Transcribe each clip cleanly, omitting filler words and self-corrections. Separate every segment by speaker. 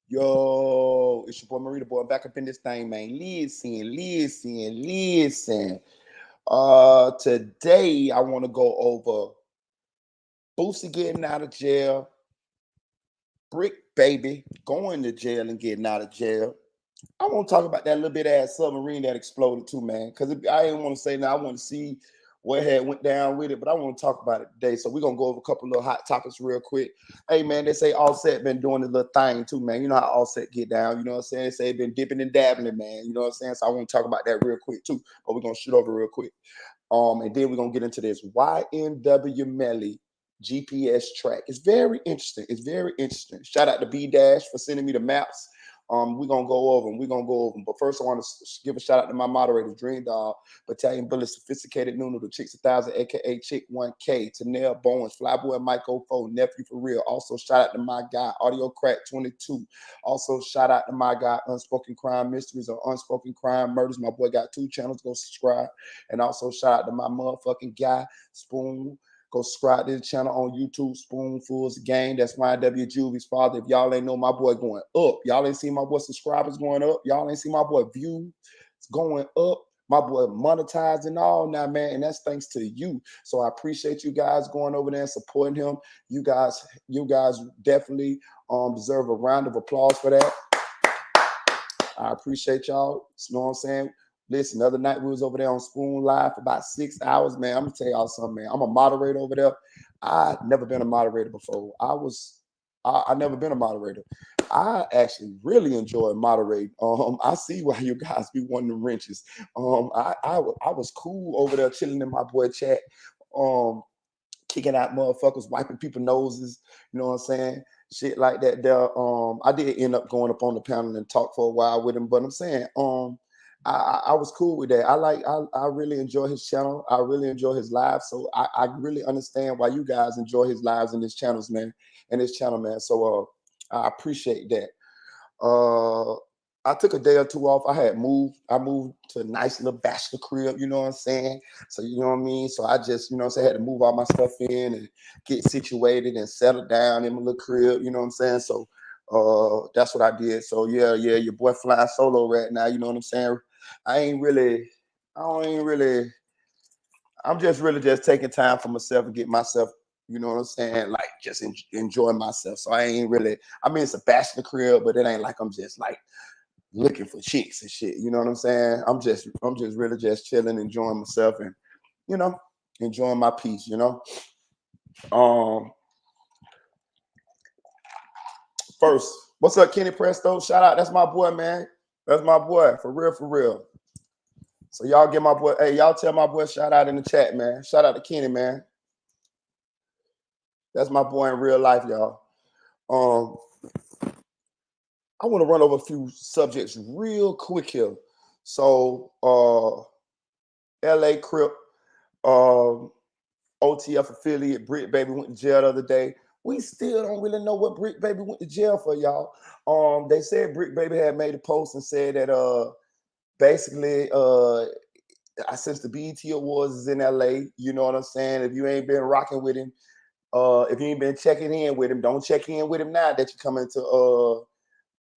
Speaker 1: Yo, it's your boy Marita Boy. I'm back up in this thing, man. Listen. Today I want to go over Boosie getting out of jail, Bricc baby going to jail and getting out of jail. I want to talk about that little bit ass submarine that exploded too, man. Because I didn't want to say now. I want to see what had went down with it, but I want to talk about it today. So we're gonna go over a couple of hot topics real quick. Hey man, they say Offset been doing the little thing too, man. You know how Offset get down. You know what I'm saying? They say been dipping and dabbling, man. You know what I'm saying? So I want to talk about that real quick too. But we're gonna shoot over real quick. And then we're gonna get into this YNW Melly GPS track. It's very interesting. It's very interesting. Shout out to B Dash for sending me the maps. We're gonna go over them. We're gonna go over them. But first, I want to give a shout out to my moderator, Dream Dog, Battalion Bullet, Sophisticated Nuno, the Chicks 1000, aka Chick 1K, Tanel Bowens, Flyboy Michael 4, Nephew for Real. Also, shout out to my guy, Audio Crack 22. Also, shout out to my guy, Unspoken Crime Mysteries or Unspoken Crime Murders. My boy got 2 channels. Go subscribe. And also, shout out to my motherfucking guy, Spoon. Go subscribe to the channel on YouTube, Spoonfuls Game. That's YW Juvie's father. If y'all ain't know my boy going up, y'all ain't see my boy subscribers going up. Y'all ain't see my boy views going up. My boy monetized and all now, man. And that's thanks to you. So I appreciate you guys going over there and supporting him. You guys definitely deserve a round of applause for that. I appreciate y'all. You know what I'm saying? Listen, the other night we was over there on Spoon Live for about 6 hours, man. I'm gonna tell y'all something, man. I'm a moderator over there. I've never been a moderator before. I never been a moderator. I actually really enjoy moderating. I see why you guys be wanting the wrenches. I was cool over there chilling in my boy chat, kicking out motherfuckers, wiping people's noses. You know what I'm saying? Shit like that. There. I did end up going up on the panel and talk for a while with him, but I'm saying, I was cool with that. I really enjoy his channel. I really enjoy his live. So I really understand why you guys enjoy his lives and his channels, man, and his channel, man. So I appreciate that. I took a day or two off. I moved to a nice little bachelor crib, you know what I'm saying? So you know what I mean? So I just, you know what I'm saying, had to move all my stuff in and get situated and settle down in my little crib, you know what I'm saying? So that's what I did. So yeah, your boy flying solo right now, you know what I'm saying? I'm just really just taking time for myself and get myself, you know what I'm saying, like just enjoying myself. So I ain't really, I mean, it's a bachelor crib, but it ain't like I'm just like looking for chicks and shit. You know what I'm saying? I'm just really just chilling, enjoying myself and, you know, enjoying my peace, you know. First, what's up, Kenny Presto? Shout out. That's my boy, man. That's my boy. For real, for real. So y'all get my boy, hey, y'all tell my boy shout out in the chat, man. Shout out to Kenny, man. That's my boy in real life, y'all. I want to run over a few subjects real quick here. So, LA Crip, OTF affiliate, Bricc Baby went to jail the other day. We still don't really know what Bricc Baby went to jail for, y'all. They said Bricc Baby had made a post and said that basically since the BET Awards is in LA, you know what I'm saying? If you ain't been rocking with him, if you ain't been checking in with him, don't check in with him now that you come into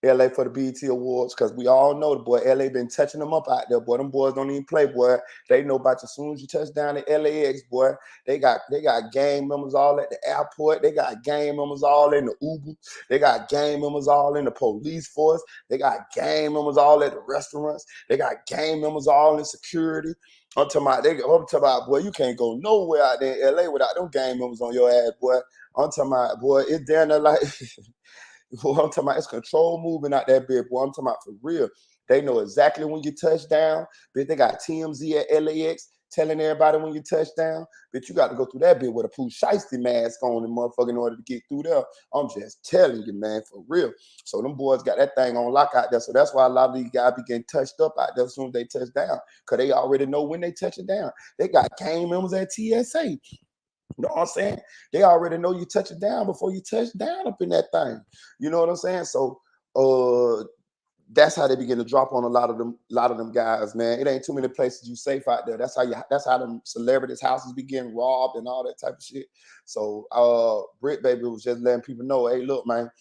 Speaker 1: LA for the BET Awards, because we all know the boy LA been touching them up out there, boy. Them boys don't even play, boy. They know about you as soon as you touch down at LAX, boy. They got gang members all at the airport. They got gang members all in the Uber. They got gang members all in the police force. They got gang members all at the restaurants. They got gang members all in security. I'm talking about, boy, you can't go nowhere out there in LA without them gang members on your ass, boy. I'm talking about, boy, it's down there like boy, I'm talking about it's control moving out that bit, boy. I'm talking about for real. They know exactly when you touch down. Bitch, they got TMZ at LAX telling everybody when you touch down. Bitch, you got to go through that bit with a Pooh Shiesty mask on and motherfucker in order to get through there. I'm just telling you, man, for real. So them boys got that thing on lock out there. So that's why a lot of these guys be getting touched up out there as soon as they touch down. Because they already know when they touching down. They got gang members at TSA. You know what I'm saying? They already know you touch it down before you touch down up in that thing. You know what I'm saying? So that's how they begin to drop on a lot of them guys, man. It ain't too many places you safe out there. That's how them celebrities' houses be getting robbed and all that type of shit. So Bricc Baby was just letting people know, hey, look, man,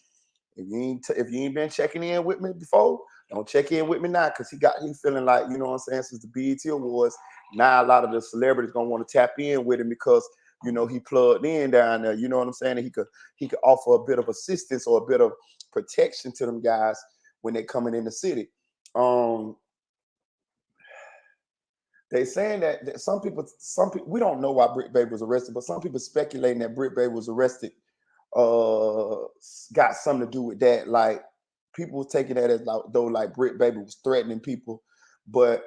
Speaker 1: If you ain't been checking in with me before, don't check in with me now, because he feeling like, you know what I'm saying, since the BET Awards, now a lot of the celebrities gonna want to tap in with him because, you know, he plugged in down there, you know what I'm saying, and he could offer a bit of assistance or a bit of protection to them guys when they coming in the city. They saying that some people, we don't know why Bricc Baby was arrested, but some people speculating that Bricc Baby was arrested got something to do with that. Like, people was taking that as though like Bricc Baby was threatening people, but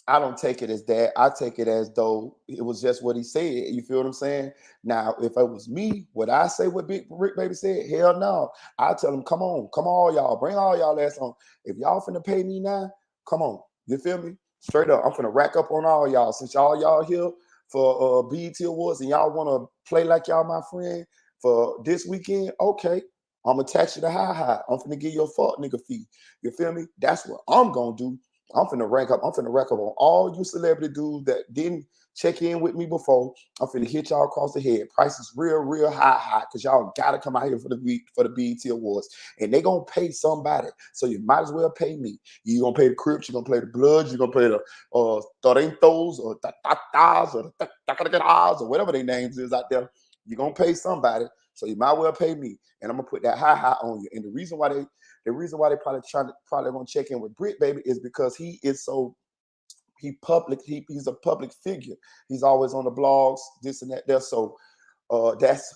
Speaker 1: I don't take it as that. I take it as though it was just what he said. You feel what I'm saying? Now, if it was me, would I say what Bricc Baby said? Hell no. I tell him, come on, y'all, bring all y'all ass on. If y'all finna pay me now, come on. You feel me? Straight up, I'm finna rack up on all y'all. Since y'all here for BET Awards and y'all wanna play like y'all my friend for this weekend, okay. I'm gonna tax you the high. I'm finna give you a fuck nigga fee. You feel me? That's what I'm gonna do. I'm finna rack up on all you celebrity dudes that didn't check in with me before. I'm finna hit y'all across the head. Prices real high, because y'all gotta come out here for the BET Awards. And they gonna pay somebody. So you might as well pay me. You gonna pay the Crips, you gonna play the Bloods, you gonna play the Torentos or Tatas or Tacatatas or whatever their names is out there. You're gonna pay somebody. So you might well pay me. And I'm gonna put that high on you. And the reason why they probably gonna check in with Bricc Baby is because he is so public. He's a public figure. He's always on the blogs, this and that there. So that's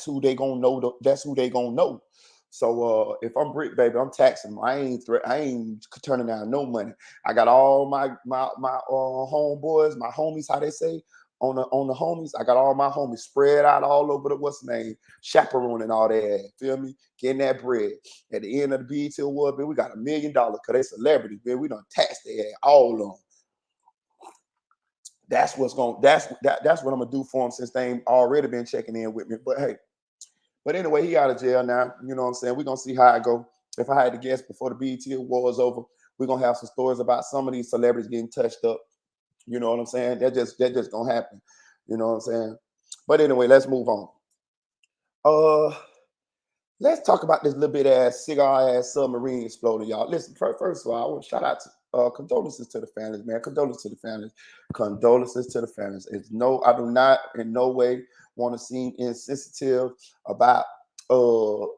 Speaker 1: who they gonna know. That's who they gonna know. So if I'm Bricc Baby, I'm taxing them. I ain't turning down no money. I got all my homeboys, my homies, how they say, on the homies. I got all my homies spread out all over the what's the name, chaperoning all that. Feel me? Getting that bread. At the end of the BET Award, man, we got $1 million because they celebrities, man. We done taxed their ass, all of them. That's what I'm gonna do for them, since they ain't already been checking in with me. But hey, anyway, he out of jail now. You know what I'm saying? We're gonna see how it go. If I had to guess, before the BET Awards over, we're gonna have some stories about some of these celebrities getting touched up. You know what I'm saying? That just gonna happen. You know what I'm saying? But anyway, let's move on. Let's talk about this little bit ass cigar ass submarine exploding, y'all. Listen, first of all, I want to shout out to condolences to the families, man. Condolences to the families. Condolences to the families. I do not in no way want to seem insensitive about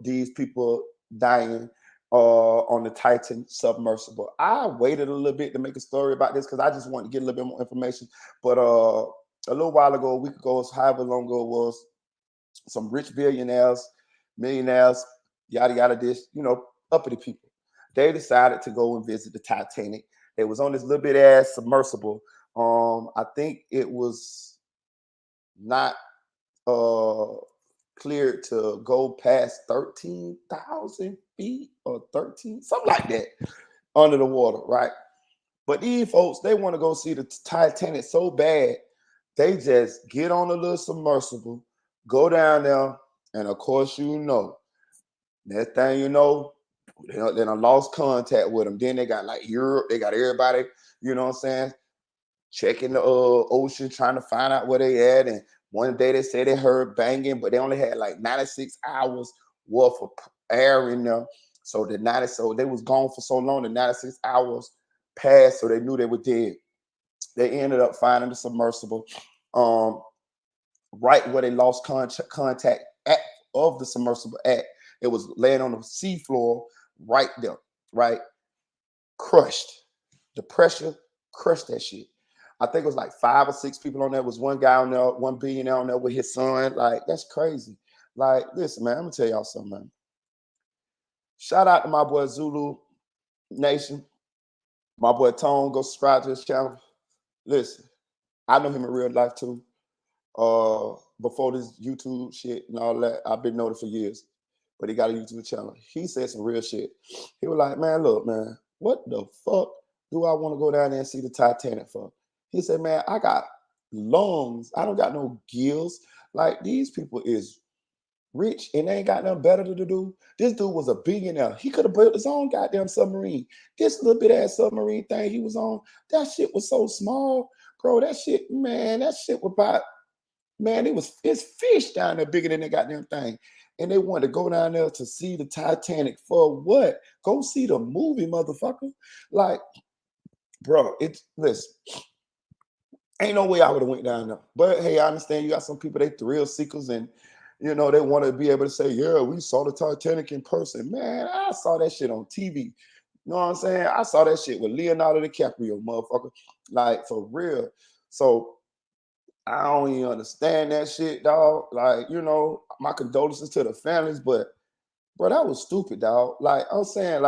Speaker 1: these people dying on the Titan submersible. I waited a little bit to make a story about this because I just wanted to get a little bit more information. But a little while ago, a week ago, however long ago it was, some rich billionaires, millionaires, yada yada, this, uppity people, they decided to go and visit the Titanic. They was on this little bit ass submersible. I think it was not cleared to go past 13,000 feet or 13, something like that, under the water, right? But these folks, they want to go see the Titanic so bad, they just get on a little submersible, go down there, and of course, next thing you know, they done lost contact with them. Then they got like Europe, they got everybody, you know what I'm saying, checking the ocean, trying to find out where they at. And one day they said they heard banging, but they only had like 96 hours worth of air in there. So they was gone for so long, the 96 hours passed, so they knew they were dead. They ended up finding the submersible right where they lost contact of the submersible at. It was laying on the seafloor right there, right? Crushed. The pressure crushed that shit. I think it was like 5 or 6 people on there. There was one guy on there, one billionaire on there with his son. Like, that's crazy. Like, listen, man, I'm gonna tell y'all something, man. Shout out to my boy Zulu Nation. My boy Tone, go subscribe to his channel. Listen, I know him in real life too. Before this YouTube shit and all that, I've been knowing for years. But he got a YouTube channel. He said some real shit. He was like, man, look, man, what the fuck do I want to go down there and see the Titanic for? He said, man, I got lungs. I don't got no gills. Like, these people is rich and they ain't got nothing better to do. This dude was a billionaire. He could have built his own goddamn submarine. This little bit ass submarine thing he was on, that shit was so small, bro. That shit was about, man, it's fish down there bigger than that goddamn thing. and they wanted to go down there to see the Titanic for what? Go see the movie, motherfucker. Like, bro, it's listen. Ain't no way I would have went down there. But hey, I understand you got some people, they thrill seekers, and they want to be able to say, yeah, we saw the Titanic in person. Man, I saw that shit on TV. You know what I'm saying? I saw that shit with Leonardo DiCaprio, motherfucker. Like, for real. So I don't even understand that shit, dog. Like, my condolences to the families, but bro, that was stupid, dog. Like, I'm trying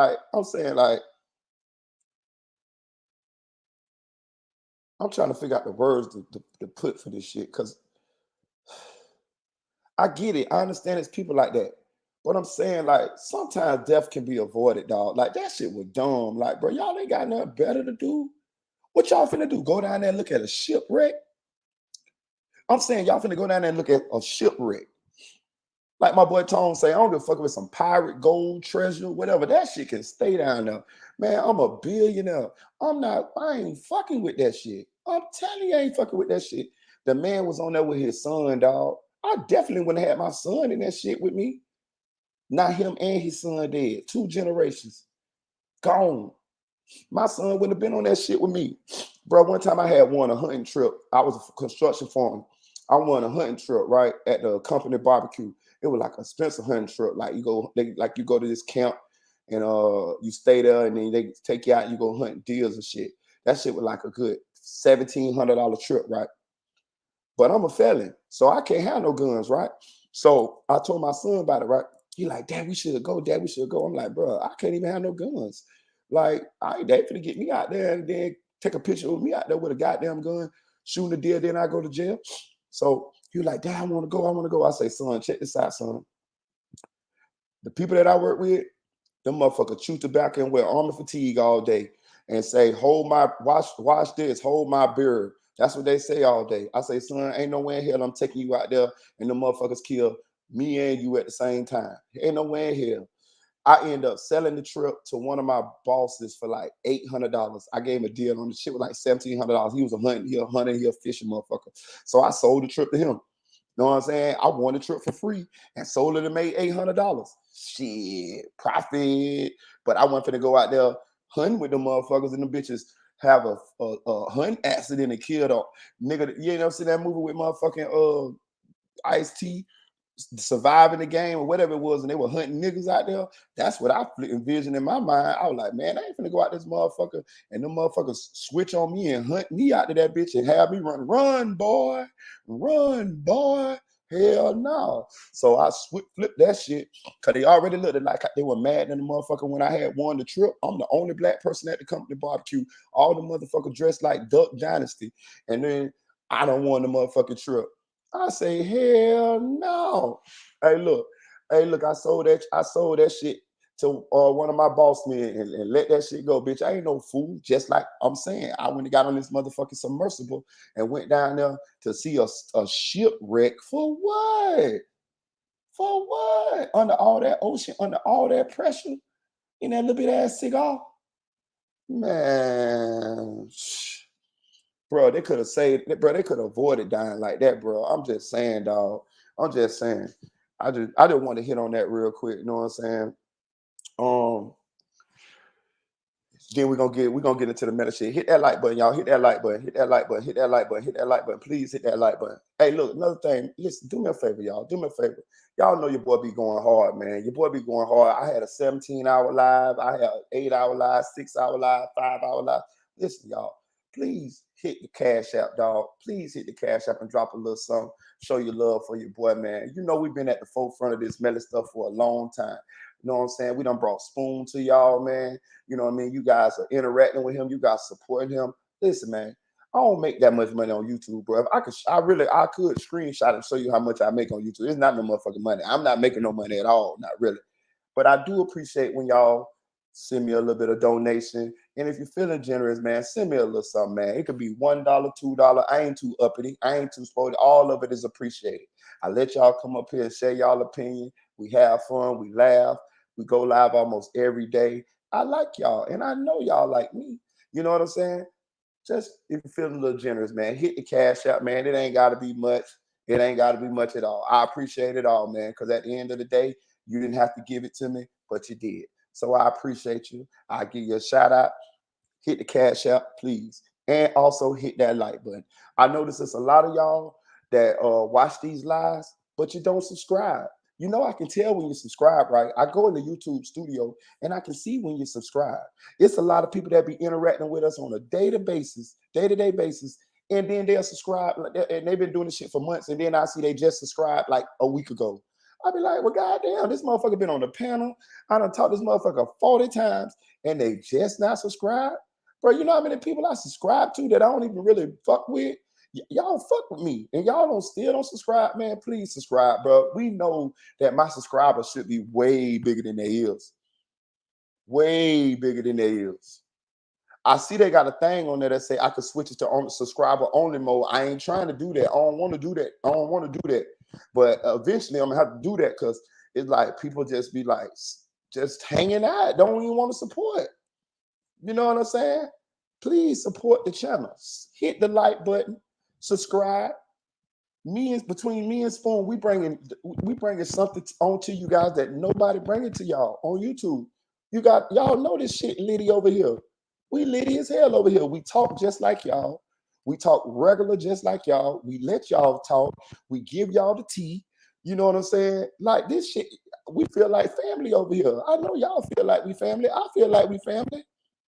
Speaker 1: to figure out the words to put for this shit, because I get it. I understand it's people like that. But I'm saying, like, sometimes death can be avoided, dog. Like, that shit was dumb. Like, bro, y'all ain't got nothing better to do. What y'all finna do? Go down there and look at a shipwreck? I'm saying y'all finna go down there and look at a shipwreck. Like my boy Tone say, I don't give a fuck with some pirate gold treasure, whatever. That shit can stay down there. Man, I'm a billionaire. I ain't fucking with that shit. I'm telling you, I ain't fucking with that shit. The man was on there with his son, dog. I definitely wouldn't have had my son in that shit with me. Not him and his son dead. 2 generations. Gone. My son wouldn't have been on that shit with me. Bro, one time I had won a hunting trip. I was a construction foreman. I won a hunting trip, right, at the company barbecue. It was like a expensive hunting trip. Like you go to this camp and you stay there, and then they take you out and you go hunt deers and shit. That shit was like a good $1,700 trip, right? But I'm a felon, so I can't have no guns, right? So I told my son about it, right? He like, Dad, we should go. Dad, we should go. I'm like, bro, I can't even have no guns. Like, they finna get me out there and then take a picture of me out there with a goddamn gun, shooting a deer, then I go to jail. So he was like, Dad, I want to go. I want to go. I say, son, check this out, son. The people that I work with, them motherfuckers chew tobacco and wear armor fatigue all day and say, watch this, hold my beer. That's what they say all day. I say, son, ain't no way in hell I'm taking you out there and the motherfuckers kill me and you at the same time. Ain't no way in hell. I end up selling the trip to one of my bosses for like $800. I gave him a deal on the shit with like $1,700. He was he a fishing motherfucker. So I sold the trip to him. You know what I'm saying? I won the trip for free and sold it and made $800. Shit, profit. But I wasn't finna go out there hunting with them motherfuckers and them bitches have a hunt accident and killed a nigga. You know, see that movie with motherfucking Ice-T surviving the game or whatever it was, and they were hunting niggas out there. That's what I envisioned in my mind. I was like, man, I ain't finna go out this motherfucker and them motherfuckers switch on me and hunt me out to that bitch and have me run, boy, run, boy. Hell no. So I flipped that shit because they already looked like they were mad in the motherfucker when I had won the trip. I'm the only black person at the company barbecue. All the motherfuckers dressed like Duck Dynasty. And then I don't want the motherfucking trip. I say, hell no. Hey, look, I sold that shit to one of my boss men and let that shit go, bitch. I ain't no fool. Just like I'm saying, I went and got on this motherfucking submersible and went down there to see a shipwreck for what? For what? Under all that ocean, under all that pressure, in that little bit ass cigar? Man. Bro, they could have saved, bro, they could have avoided dying like that, bro. I'm just saying, dog. I'm just saying. I just want to hit on that real quick. You know what I'm saying? Um, then we're gonna get into the meta shit. Hit that like button, y'all. Hit that like button. Hit that like button. Hit that like button. Hit that like button. Please hit that like button. Hey, look, another thing. Listen, do me a favor, y'all. Do me a favor. Y'all know your boy be going hard, man. Your boy be going hard. I had a 17-hour live. I had an 8-hour live, 6-hour live, 5-hour live. Listen, y'all. Please hit the cash app, dog. Please hit the cash app and drop a little something. Show your love for your boy, man. You know we've been at the forefront of this Melly stuff for a long time. You know what I'm saying? We done brought Spoon to y'all, man. You know what I mean? You guys are interacting with him. You guys supporting him. Listen, man, I don't make that much money on YouTube, bro. If I could screenshot and show you how much I make on YouTube. It's not no motherfucking money. I'm not making no money at all. Not really. But I do appreciate when y'all send me a little bit of donation. And if you're feeling generous, man, send me a little something, man. It could be $1, $2. I ain't too uppity. I ain't too spoiled. All of it is appreciated. I let y'all come up here and share y'all opinion. We have fun. We laugh. We go live almost every day. I like y'all, and I know y'all like me. You know what I'm saying? Just if you're feeling a little generous, man, hit the cash out, man. It ain't got to be much. It ain't got to be much at all. I appreciate it all, man, because at the end of the day, you didn't have to give it to me, but you did. So I appreciate you. I give you a shout out. Hit the cash app, please. And also hit that like button. I notice there's a lot of y'all that watch these lives, but you don't subscribe. You know, I can tell when you subscribe, right? I go in the YouTube studio and I can see when you subscribe. It's a lot of people that be interacting with us on a day-to-day basis, and then they'll subscribe, and they've been doing this shit for months, and then I see they just subscribed like a week ago. I'll be like, well, goddamn, this motherfucker been on the panel. I done talked this motherfucker 40 times, and they just not subscribed. Bro, you know how many people I subscribe to that I don't even really fuck with? Y'all fuck with me, and y'all still don't subscribe, man. Please subscribe, bro. We know that my subscribers should be way bigger than they is. Way bigger than they is. I see they got a thing on there that say I could switch it to subscriber only mode. I ain't trying to do that. I don't want to do that. I don't want to do that. But eventually I'm gonna have to do that because it's like people just be like just hanging out, don't even want to support. You know what I'm saying? Please support the channels. Hit the like button, subscribe. Between me and Spoon, we bringing something on to you guys that nobody bringing to y'all on YouTube. Y'all know this shit litty over here. We litty as hell over here. We talk just like y'all. We talk regular just like y'all. We let y'all talk. We give y'all the tea. You know what I'm saying? Like this shit, we feel like family over here. I know y'all feel like we family. I feel like we family.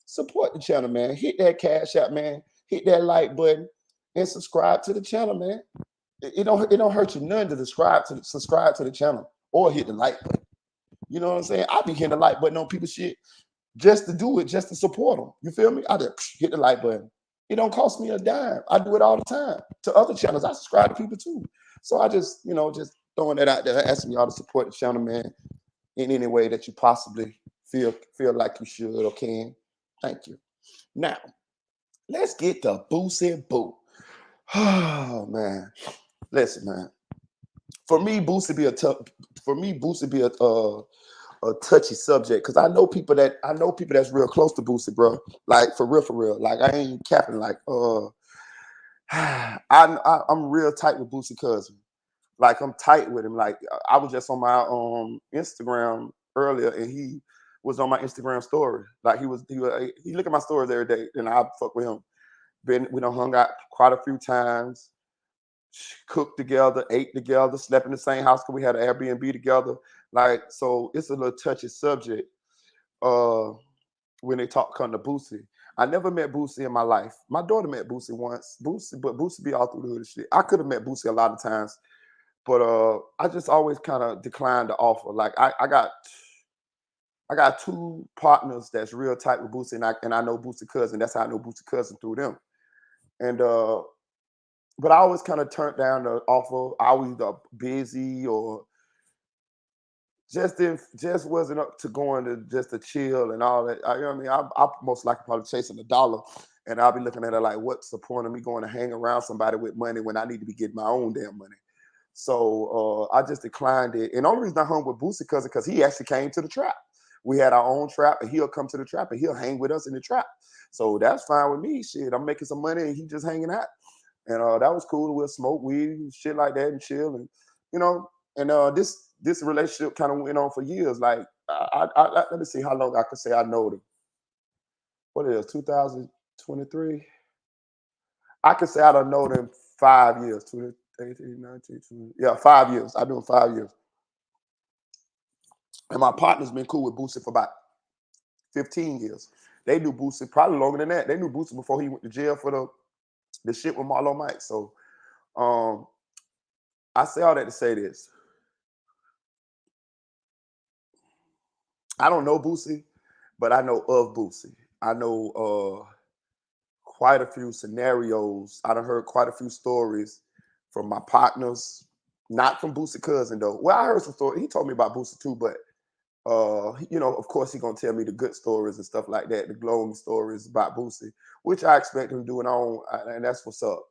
Speaker 1: Support the channel, man. Hit that cash app, man. Hit that like button and subscribe to the channel, man. It don't hurt you none to subscribe to the channel or hit the like button. You know what I'm saying? I be hitting the like button on people's shit just to do it, just to support them. You feel me? I just hit the like button. It don't cost me a dime. I do it all the time to other channels. I subscribe to people too. So I just throwing that out there, asking y'all to support the channel, man, in any way that you possibly feel like you should or can. Thank you. Now, let's get to Boosie Boo. Oh man. Listen, man. For me, Boosie be a touchy subject because I know people that's real close to Boosie, bro. Like for real. Like I ain't capping. Like I'm real tight with Boosie cousin. Like I'm tight with him. Like I was just on my Instagram earlier, and he was on my Instagram story. Like he look at my stories every day, and I fuck with him. We done hung out quite a few times, cooked together, ate together, slept in the same house because we had an Airbnb together. Like, so it's a little touchy subject when they come to Boosie. I never met Boosie in my life. My daughter met Boosie once. But Boosie be all through the hood and shit. I could have met Boosie a lot of times, but I just always kind of declined the offer. Like I got two partners that's real tight with Boosie, and I know Boosie cousin. That's how I know Boosie cousin through them. And but I always kind of turned down the offer. I was either busy or just wasn't up to going to just to chill and all that. You know what I mean? I most likely probably chasing the dollar, and I'll be looking at it like, what's the point of me going to hang around somebody with money when I need to be getting my own damn money? So I just declined it. And the only reason I hung with Boosie cousin because he actually came to the trap. We had our own trap, and he'll come to the trap and he'll hang with us in the trap. So that's fine with me. Shit, I'm making some money and he just hanging out. And that was cool. We'll smoke weed and shit like that and chill, and and this relationship kind of went on for years. Like let me see how long I could say I know them. What is 2023? I could say I don't know them 5 years. 20, 18, 19, 20. Yeah, 5 years. I do them 5 years. And my partner's been cool with Boosie for about 15 years. They knew Boosie probably longer than that. They knew Boosie before he went to jail for the shit with Marlo Mike. So I say all that to say this. I don't know Boosie, but I know of Boosie. I know quite a few scenarios. I done heard quite a few stories from my partners, not from Boosie cousin though. Well, I heard some stories. He told me about Boosie too, but of course, he's gonna tell me the good stories and stuff like that, the glowing stories about Boosie, which I expect him doing on, and that's what's up,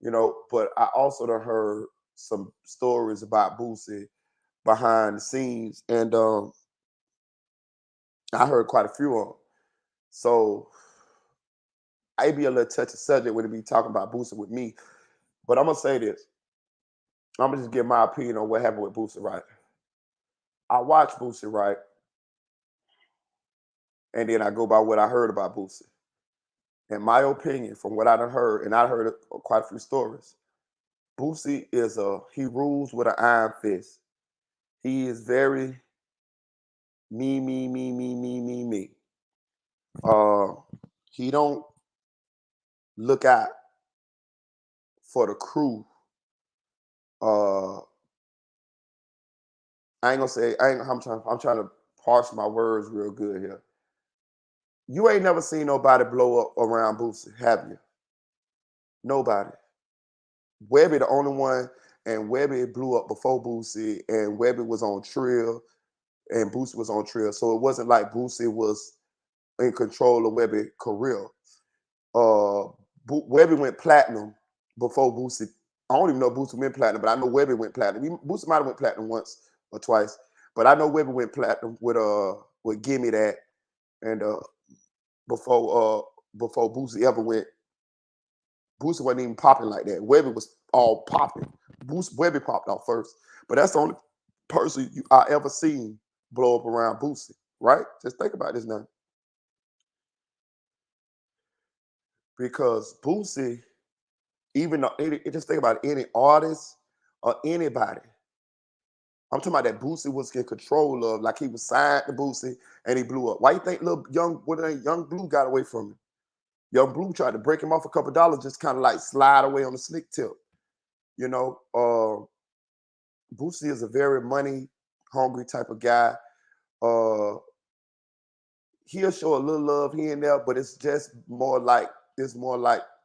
Speaker 1: But I also done heard some stories about Boosie behind the scenes, and I heard quite a few of them. So I'd be a little touchy subject when it be talking about Boosie with me, but I'm gonna say this: I'm gonna just give my opinion on what happened with Boosie, right? I watched Boosie, right? And then I go by what I heard about Boosie. In my opinion, from what I done heard, and I heard quite a few stories, Boosie he rules with an iron fist. He is very me, me, me, me, me, me, me. Uh, he don't look out for the crew. I ain't gonna say I'm trying to parse my words real good here. You ain't never seen nobody blow up around Boosie, have you? Nobody. Webby the only one, and Webby blew up before Boosie, and Webby was on Trill, and Boosie was on Trill. So it wasn't like Boosie was in control of Webby's career. Webby went platinum before Boosie. I don't even know if Boosie went platinum, but I know Webby went platinum. Boosie might have went platinum once or twice, but I know Webby went platinum with Gimme That, and before Boosie ever went. Boosie wasn't even popping like that. Webby was all popping. Webby popped off first, but that's the only person I ever seen blow up around Boosie. Right? Just think about this now, because Boosie, even though, just think about any artist or anybody. I'm talking about that Boosie was in control of, like he was signed to Boosie and he blew up. Why you think young Blue got away from him? Young Blue tried to break him off a couple of dollars, just kind of like slide away on the slick tip. You know, Boosie is a very money hungry type of guy. Uh, he'll show a little love here and there, but it's more like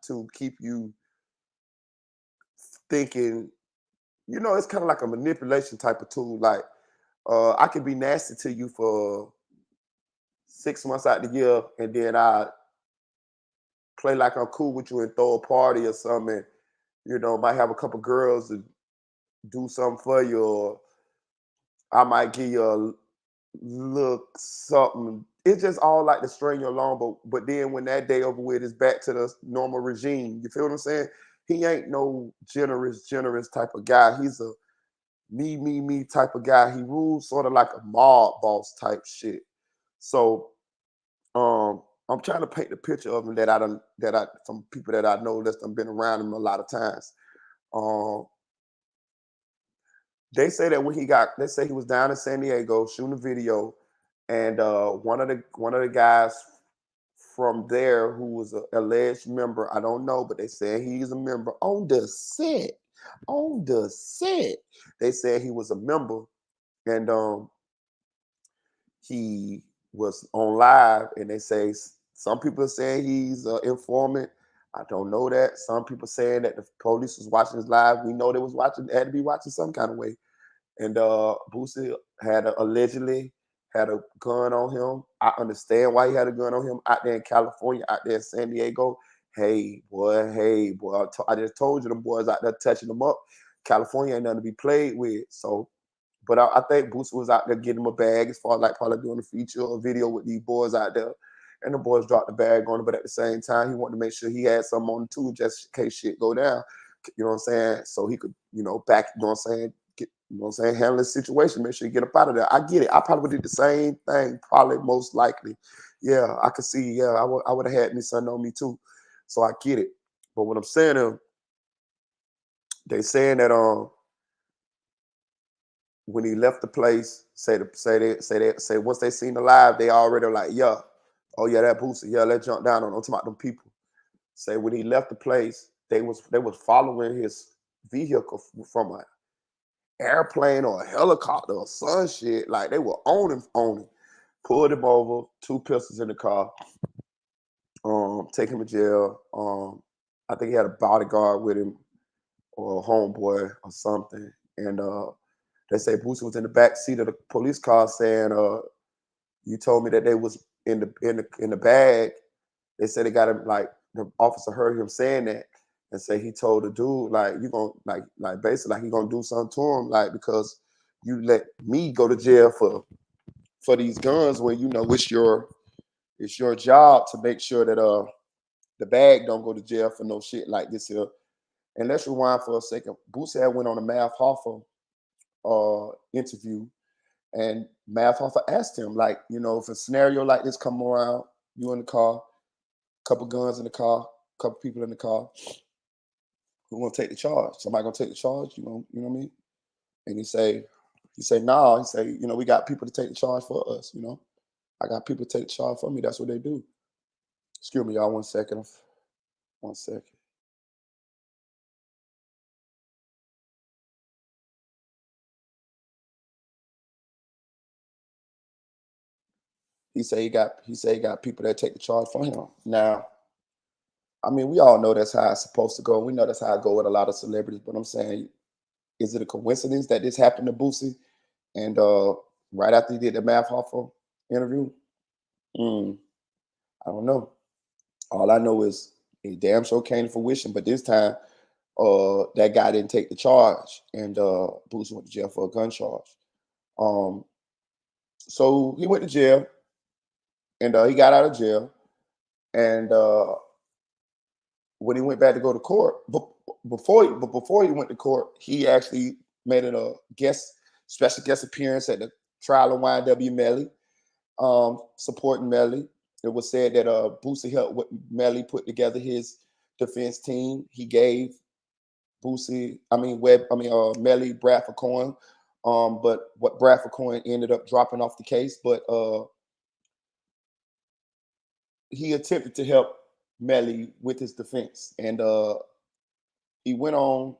Speaker 1: to keep you thinking. You know, it's kind of like a manipulation type of tool. Like, I can be nasty to you for 6 months out the year, and then I play like I'm cool with you and throw a party or something. You know, might have a couple girls to do something for you, or I might give you a look something. It's just all like to string you along, but then when that day over with, it's back to the normal regime. You feel what I'm saying? He ain't no generous type of guy. He's a me type of guy. He rules sort of like a mob boss type shit. So I'm trying to paint the picture of him from people that I know that's been around him a lot of times. Um, they say that they say he was down in San Diego shooting a video, and one of the guys from there who was an alleged member, I don't know, but they said he's a member on the set. On the set, they said he was a member, and he was on live, and they say some people are saying he's an informant. I don't know that. Some people saying that the police was watching his live. We know they had to be watching some kind of way. And Boosie allegedly had a gun on him. I understand why he had a gun on him out there in California, out there in San Diego. Hey boy, I just told you, the boys out there touching them up. California ain't nothing to be played with. So, but I think Boosie was out there getting him a bag, as far as like probably doing a feature or a video with these boys out there. And the boys dropped the bag on him, but at the same time, he wanted to make sure he had something on too, just in case shit go down. You know what I'm saying? So he could, back, you know what I'm saying, handle the situation, make sure you get up out of there. I get it. I probably did the same thing, probably most likely. Yeah, I could see, I would have had me something on me too. So I get it. But what I'm saying is, they saying that when he left the place, say once they seen the live, they already like, yeah, oh yeah, that Boosie, yeah, let's jump down on him. I'm talking about them people. Say when he left the place, they was following his vehicle from an airplane or a helicopter or some shit. Like they were on him, pulled him over, 2 pistols in the car, take him to jail. I think he had a bodyguard with him or a homeboy or something. And they say Boosie was in the back seat of the police car saying, you told me that they was in the bag. They said they got him, like the officer heard him saying that and say he told the dude, like, you gonna like basically like he gonna do something to him, like, because you let me go to jail for these guns when it's your job to make sure that the bag don't go to jail for no shit like this here. And let's rewind for a second. Boosie had went on a Mav Hoffa interview, and Mav Hoffa asked him, like, you know, if a scenario like this come around, you in the car, couple guns in the car, couple people in the car, who gonna take the charge? Somebody gonna take the charge? You know what I mean? And he say, nah. He say, you know, we got people to take the charge for us. You know, I got people to take the charge for me. That's what they do. Excuse me, y'all. 1 second. 1 second. He said he got people that take the charge for him. Now, I mean, we all know that's how it's supposed to go. We know that's how it go with a lot of celebrities. But I'm saying, is it a coincidence that this happened to Boosie? And right after he did the Math Hoffa interview, mm, I don't know. All I know is it damn sure came to fruition. But this time, that guy didn't take the charge, and Boosie went to jail for a gun charge. Um, so he went to jail, and he got out of jail, and when he went back to go to court, before he went to court, he actually made a special guest appearance at the trial of YNW Melly, supporting Melly. It was said that Boosie helped Melly put together his defense team. He gave Melly Bradford Coin, but what Bradford Coin ended up dropping off the case, but he attempted to help Melly with his defense, and he went on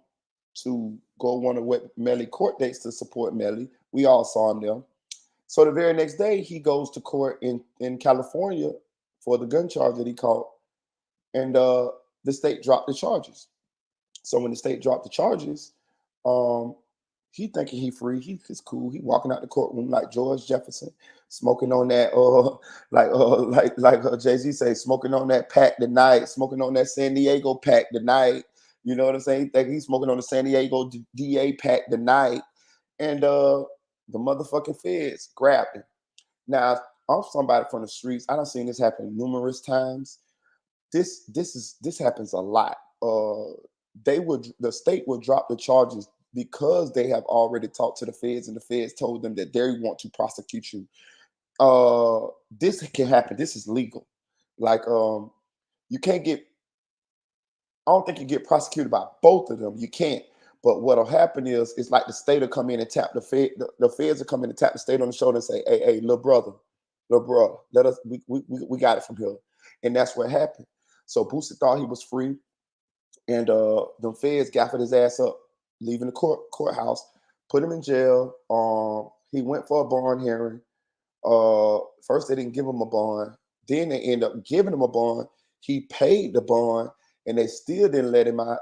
Speaker 1: to go one of Melly court dates to support Melly. We all saw him there. So the very next day, he goes to court in California for the gun charge that he caught, and the state dropped the charges. So when the state dropped the charges, um, he thinking he free. He's cool. He walking out the courtroom like George Jefferson, smoking on that Jay-Z say, smoking on that pack tonight, smoking on that San Diego pack tonight. You know what I'm saying? Think he's smoking on the San Diego DA pack tonight, and the motherfucking feds grabbed him. Now, I'm somebody from the streets. I done seen this happen numerous times. This happens a lot. The state will drop the charges because they have already talked to the feds, and the feds told them that they want to prosecute you. This can happen. This is legal. Like, you can't get. I don't think you get prosecuted by both of them. You can't. But what'll happen is, it's like the state will come in and tap the fed. The feds will come in and tap the state on the shoulder and say, "Hey, little brother, let us. We got it from here," and that's what happened. So Boosie thought he was free, and the feds gaffed his ass up, leaving the courthouse, put him in jail. He went for a bond hearing. First they didn't give him a bond, then they end up giving him a bond. He paid the bond, and they still didn't let him out.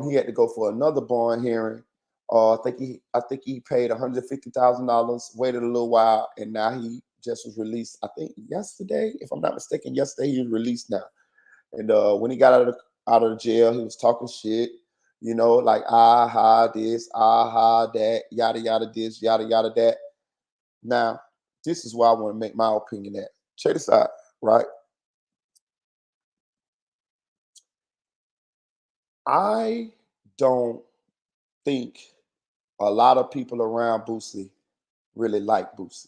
Speaker 1: He had to go for another bond hearing. I think he paid $150,000, waited a little while, and now he just was released. I think yesterday, if I'm not mistaken, yesterday he was released now. And when he got out of the jail, he was talking shit, you know, like aha this, aha that, yada yada this, yada yada that. Now, this is where I want to make my opinion at. Check this out, right? I don't think a lot of people around Boosie really like Boosie.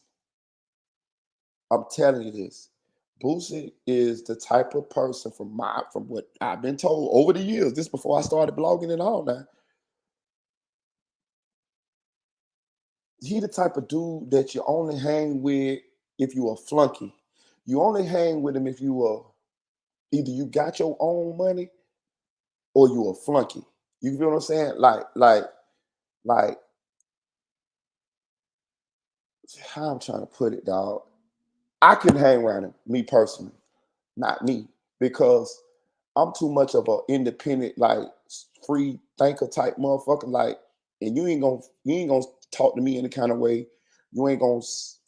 Speaker 1: I'm telling you this. Boosie is the type of person, from what I've been told over the years, this before I started blogging and all that. He the type of dude that you only hang with if you a flunky. You only hang with him if you are either you got your own money or you a flunky. You feel what I'm saying? Like how I'm trying to put it, dog. I can hang around him, me personally, not me, because I'm too much of an independent, like free thinker type motherfucker. Like, and you ain't gonna talk to me any kind of way. You ain't gonna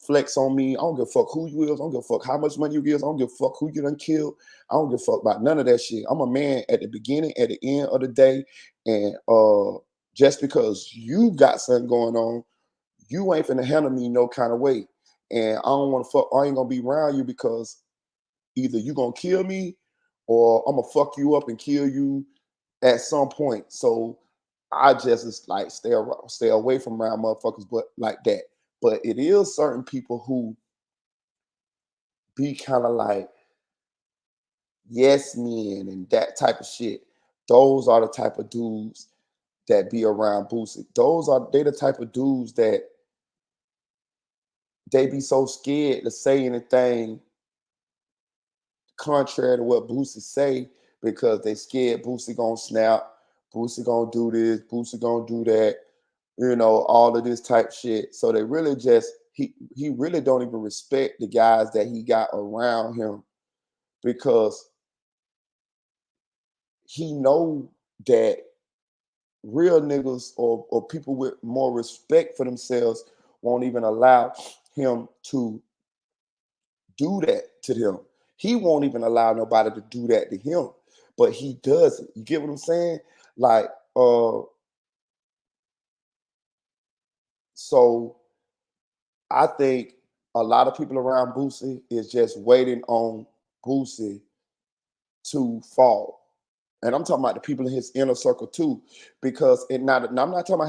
Speaker 1: flex on me. I don't give a fuck who you is. I don't give a fuck how much money you give. I don't give a fuck who you done killed. I don't give a fuck about none of that shit. I'm a man at the beginning, at the end of the day, and just because you got something going on, you ain't finna handle me no kind of way. And I don't want to fuck. I ain't gonna be around you because either you gonna kill me or I'm gonna fuck you up and kill you. at some point. So I just is like stay away from around motherfuckers, but like that. But it is certain people who be kind of like yes men and that type of shit. Those are the type of dudes that be around Boosie. They the type of dudes that they be so scared to say anything contrary to what Boosie say because they scared Boosie gonna snap, Boosie gonna do this, Boosie gonna do that, all of this type shit. So they really just he really don't even respect the guys that he got around him because he know that real niggas or people with more respect for themselves won't even allow him to do that to them. He won't even allow nobody to do that to him, but he does it. You get what I'm saying? Like, so I think a lot of people around Boosie is just waiting on Boosie to fall. And I'm talking about the people in his inner circle too, because I'm not talking about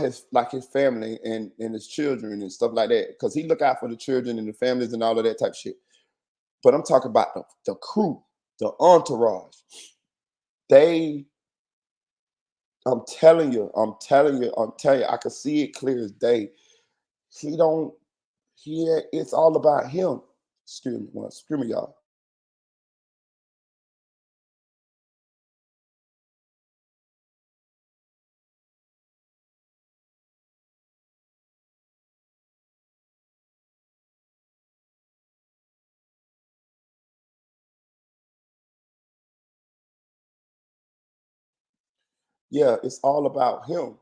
Speaker 1: his family and his children and stuff like that, because he look out for the children and the families and all of that type of shit. But I'm talking about the crew, the entourage. They, I can see it clear as day. He don't, it's all about him. Excuse me, y'all. Yeah, it's all about him.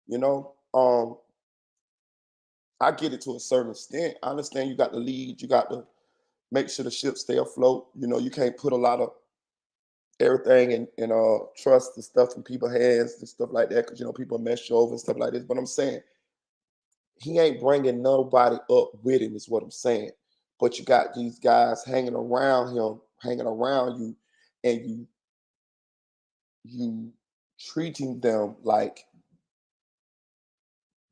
Speaker 1: You know, I get it to a certain extent. I understand you got to lead, you got to make sure the ship stay afloat. You can't put a lot of everything in trust and stuff in people's hands and stuff like that because people mess you over and stuff like this. But I'm saying he ain't bringing nobody up with him, is what I'm saying. But you got these guys hanging around him, hanging around you, and you treating them like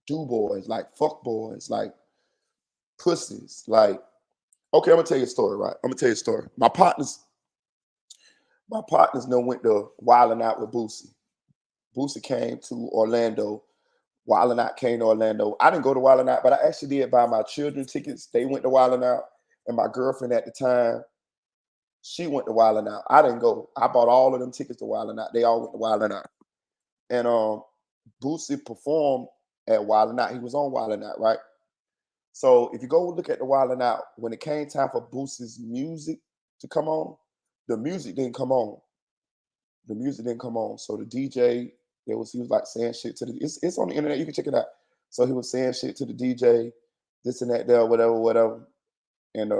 Speaker 1: do boys, like fuck boys, like pussies. Like, okay, I'm gonna tell you a story, right? I'm gonna tell you a story. My partners know went to Wilding Out with Boosie. Boosie came to Orlando. Wilding Out came to Orlando. I didn't go to Wilding Out, but I actually did buy my children tickets. They went to Wilding Out, and my girlfriend at the time, she went to Wilding Out. I didn't go. I bought all of them tickets to Wilding Out. They all went to Wilding Out. And Boosie performed at Wilding Out. He was on Wilding Out, right? So if you go look at the Wilding Out, when it came time for Boosie's music to come on, the music didn't come on. The music didn't come on. So the DJ, he was like saying shit to the it's on the internet, you can check it out. So he was saying shit to the DJ, this and that there, whatever. And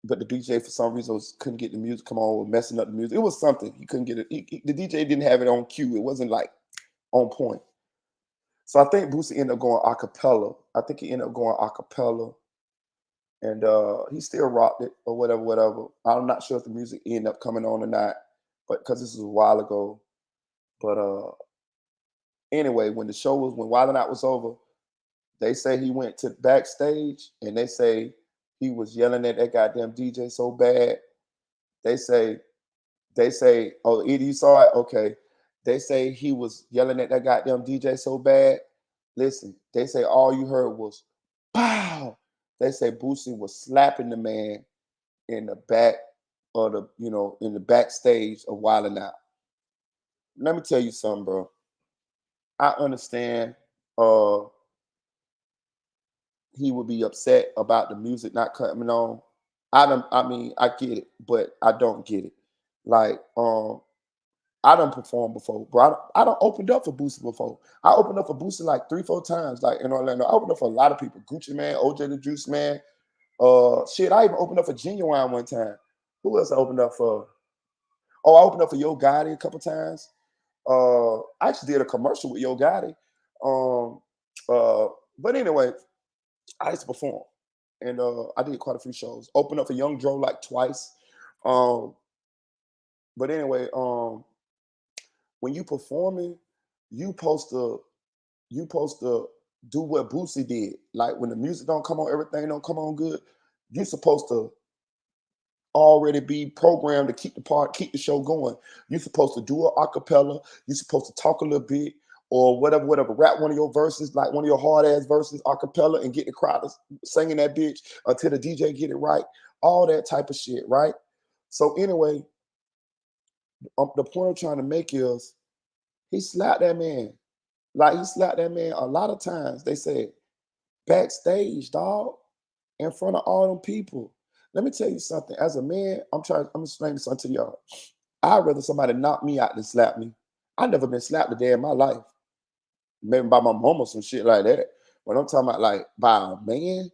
Speaker 1: but the DJ for some reason couldn't get the music come on, was messing up the music. It was something. He couldn't get it. The DJ didn't have it on cue. It wasn't like on point. So I think Boosie ended up going a cappella. I think he ended up going a cappella, and he still rocked it or whatever. I'm not sure if the music ended up coming on or not, but because this was a while ago. But anyway, when Wild 'N Out was over, they say he went to backstage and they say he was yelling at that goddamn DJ so bad. They say, oh, either you saw it? Okay. They say he was yelling at that goddamn DJ so bad. Listen, they say all you heard was pow. They say Boosie was slapping the man in the back of in the backstage of Wild 'N Out. Let me tell you something, bro. I understand he would be upset about the music not coming on. I get it, but I don't get it. Like, I done performed before, bro. I done opened up for Boosie before. I opened up for Boosie like 3, 4 times, like in Orlando. I opened up for a lot of people. Gucci Man, OJ the Juice Man. Shit, I even opened up for Genuine one time. Who else I opened up for? Oh, I opened up for Yo Gotti a couple times. I actually did a commercial with Yo Gotti. Um, but anyway, I used to perform, and I did quite a few shows. Opened up for Young Dro like twice. Um, but anyway, when you performing, you supposed to do what Boosie did. Like when the music don't come on, everything don't come on good. You supposed to already be programmed to keep the show going. You're supposed to do an acapella. You're supposed to talk a little bit or whatever. Rap one of your verses, like one of your hard ass verses, acapella, and get the crowd singing that bitch until the DJ get it right. All that type of shit, right? So anyway, the point I'm trying to make is he slapped that man. Like he slapped that man a lot of times. They said backstage, dog, in front of all them people. Let me tell you something. As a man, I'm explaining something to y'all. I'd rather somebody knock me out than slap me. I've never been slapped a day in my life. Maybe by my mom or some shit like that. When I'm talking about like by a man,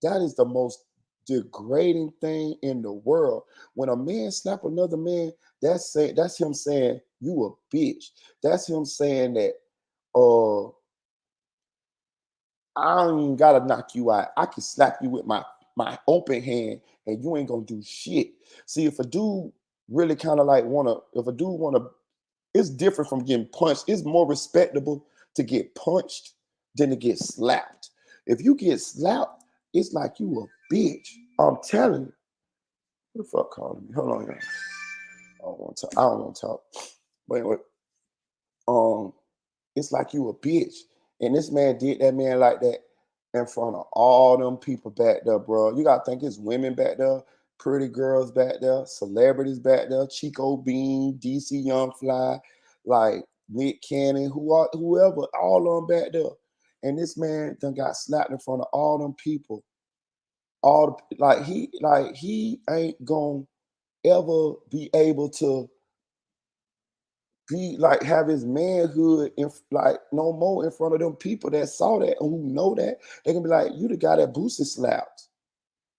Speaker 1: that is the most degrading thing in the world. When a man slap another man, that's him saying you a bitch. That's him saying that I don't even gotta knock you out. I can slap you with my open hand and you ain't gonna do shit. See, if a dude really kind of like if a dude wanna, it's different from getting punched. It's more respectable to get punched than to get slapped. If you get slapped, it's like you a bitch. I'm telling you. Who the fuck calling me? Hold on, y'all. I don't want to talk. But anyway, it's like you a bitch. And this man did that man like that in front of all them people back there, bro. You gotta think it's women back there, pretty girls back there, celebrities back there, Chico Bean, DC Young Fly, like Nick Cannon, whoever, all of them back there. And this man done got slapped in front of all them people. He ain't gonna ever be able to be like have his manhood in like no more in front of them people that saw that and who know that. They can be like, you the guy that Boosie slapped.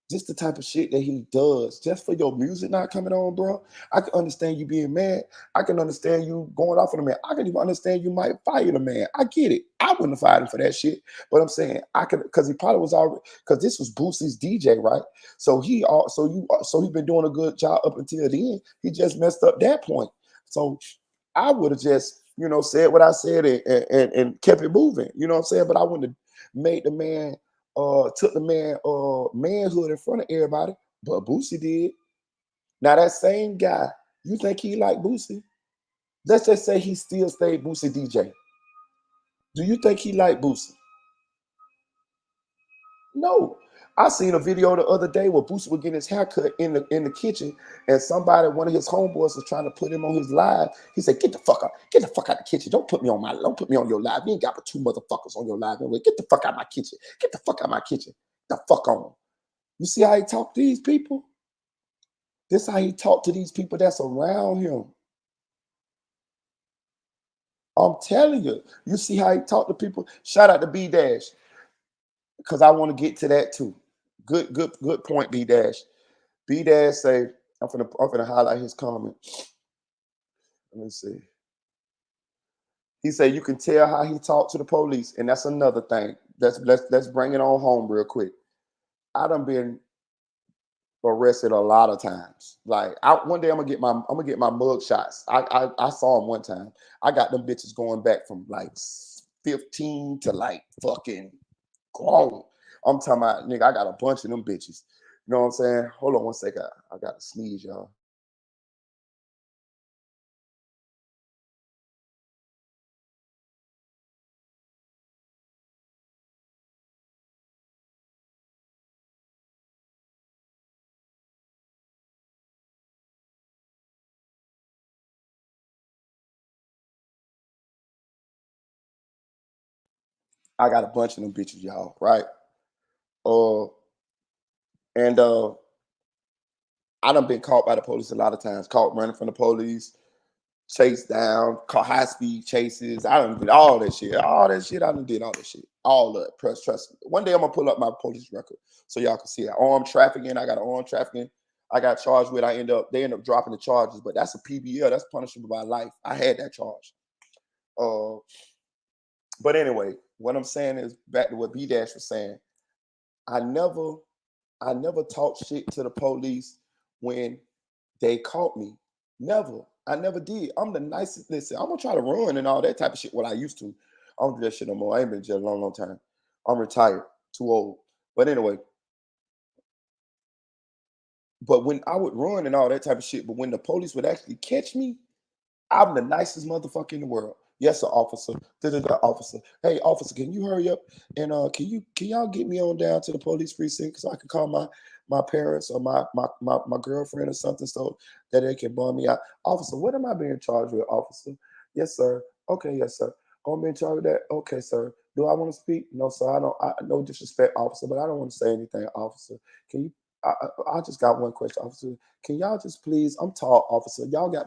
Speaker 1: Just the type of shit that he does, just for your music not coming on, bro. I can understand you being mad. I can understand you going off on the man. I can even understand you might fire the man. I get it. I wouldn't have fired him for that shit. But I'm saying I could, because he probably was already, because this was Boosie's DJ, right? So he been doing a good job up until then. He just messed up that point. So I would have just, said what I said and kept it moving. You know what I'm saying? But I wouldn't have made the man took the man manhood in front of everybody, but Boosie did. Now that same guy, you think he like Boosie? Let's just say he still stayed Boosie DJ. Do you think he like Boosie? No. I seen a video the other day where Boosie was getting his haircut in the kitchen, and one of his homeboys was trying to put him on his live. He said, get the fuck out the kitchen. Don't put me on your live. You ain't got but two motherfuckers on your live. Get the fuck out of my kitchen. Get the fuck out of my kitchen. The fuck on. You see how he talk to these people? This how he talk to these people that's around him. I'm telling you. You see how he talk to people? Shout out to B Dash, because I want to get to that too. Good point, B Dash. B Dash say, I'm finna highlight his comment. Let me see. He said you can tell how he talked to the police, and that's another thing. Let's bring it on home real quick. I done been arrested a lot of times. Like one day I'm gonna get my mug shots. I saw him one time. I got them bitches going back from like 15 to like fucking grown. I'm talking about, nigga, I got a bunch of them bitches. You know what I'm saying? Hold on one second. I got to sneeze, y'all. I got a bunch of them bitches, y'all, right? Uh, and I done been caught by the police a lot of times, caught running from the police, chased down, caught high speed chases. I done did all that shit. All that shit, I done did all that shit. All of it. Trust me. One day I'm gonna pull up my police record so y'all can see it. Armed trafficking, I got armed trafficking. I got charged with. They end up dropping the charges, but that's a PBL. That's punishable by life. I had that charge. But anyway, what I'm saying is back to what B Dash was saying. I never talked shit to the police when they caught me. Never. I never did. I'm the nicest. Listen, I'm gonna try to run and all that type of shit. What I used to. I don't do that shit no more. I ain't been in jail a long, long time. I'm retired, too old. But anyway, but when I would run and all that type of shit, but when the police would actually catch me, I'm the nicest motherfucker in the world. Yes, sir, officer. Da-da-da, officer. Hey, officer, can you hurry up and can y'all get me on down to the police precinct so I can call my parents or my girlfriend or something so that they can bum me out. Officer, what am I being charged with, officer? Yes, sir. Okay, yes, sir. Oh, I'm being charged with that. Okay, sir. Do I want to speak? No, sir. I don't. No disrespect, officer, but I don't want to say anything, officer. Can you? I just got one question, officer. Can y'all just please? I'm tall, officer.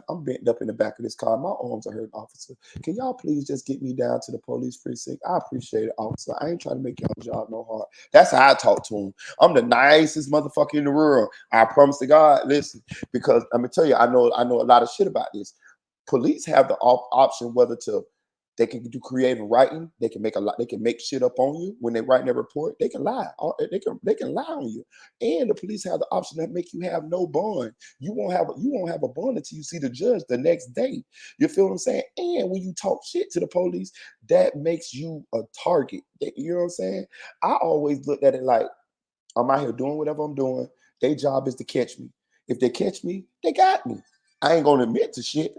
Speaker 1: I'm bent up in the back of this car. My arms are hurting, officer. Can y'all please just get me down to the police precinct? I appreciate it, officer. I ain't trying to make y'all job no hard. That's how I talk to him. I'm the nicest motherfucker in the world. I promise to God. Listen, because I'm gonna tell you, I know a lot of shit about this. Police have the option whether to they can do creative writing. They can make a lot. They can make shit up on you when they write their report. They can lie. They can lie on you. And the police have the option that make you have no bond. You won't have a bond until you see the judge the next day. You feel what I'm saying? And when you talk shit to the police, that makes you a target. You know what I'm saying? I always looked at it like I'm out here doing whatever I'm doing. Their job is to catch me. If they catch me, they got me. I ain't gonna admit to shit.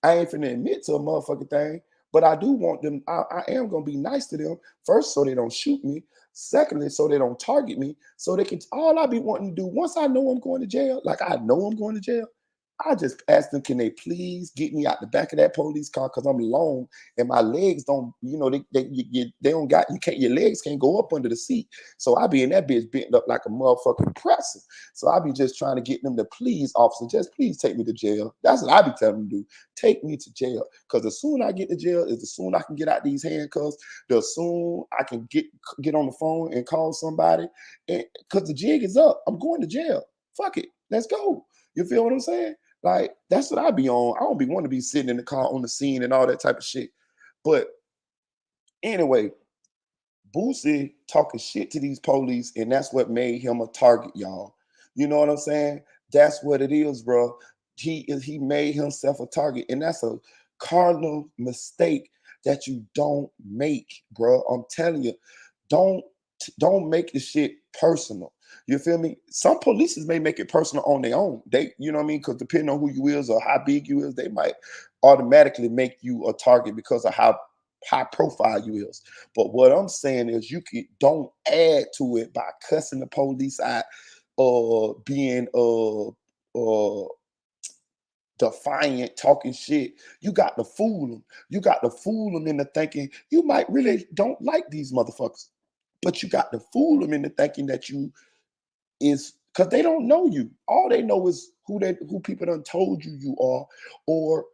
Speaker 1: I ain't finna admit to a motherfucking thing, but I do want them. I am gonna be nice to them first, so they don't shoot me. Secondly, so they don't target me. So they can. All I be wanting to do once I know I'm going to jail, like I know I'm going to jail, I just ask them, can they please get me out the back of that police car because I'm long and my legs don't, they don't got you can't your legs can't go up under the seat. So I be in that bitch bent up like a motherfucking presser. So I be just trying to get them to please, officer, just please take me to jail. That's what I be telling them to do. Take me to jail. Because the sooner I get to jail is the sooner I can get out these handcuffs, the soon I can get on the phone and call somebody. And because the jig is up. I'm going to jail. Fuck it. Let's go. You feel what I'm saying? Like, that's what I be on. I don't be want to be sitting in the car on the scene and all that type of shit. But anyway, Boosie talking shit to these police, and that's what made him a target, y'all. You know what I'm saying? That's what it is, bro. He made himself a target, and that's a cardinal mistake that you don't make, bro. I'm telling you, don't don't make the shit personal. You feel me? Some polices may make it personal on their own. They, you know what I mean? Because depending on who you is or how big you is, they might automatically make you a target because of how high profile you is. But what I'm saying is don't add to it by cussing the police out or being defiant, talking shit. You got to fool them. You got to fool them into thinking you might really don't like these motherfuckers. But you got to fool them into thinking that you is because they don't know you. All they know is who people done told you are, or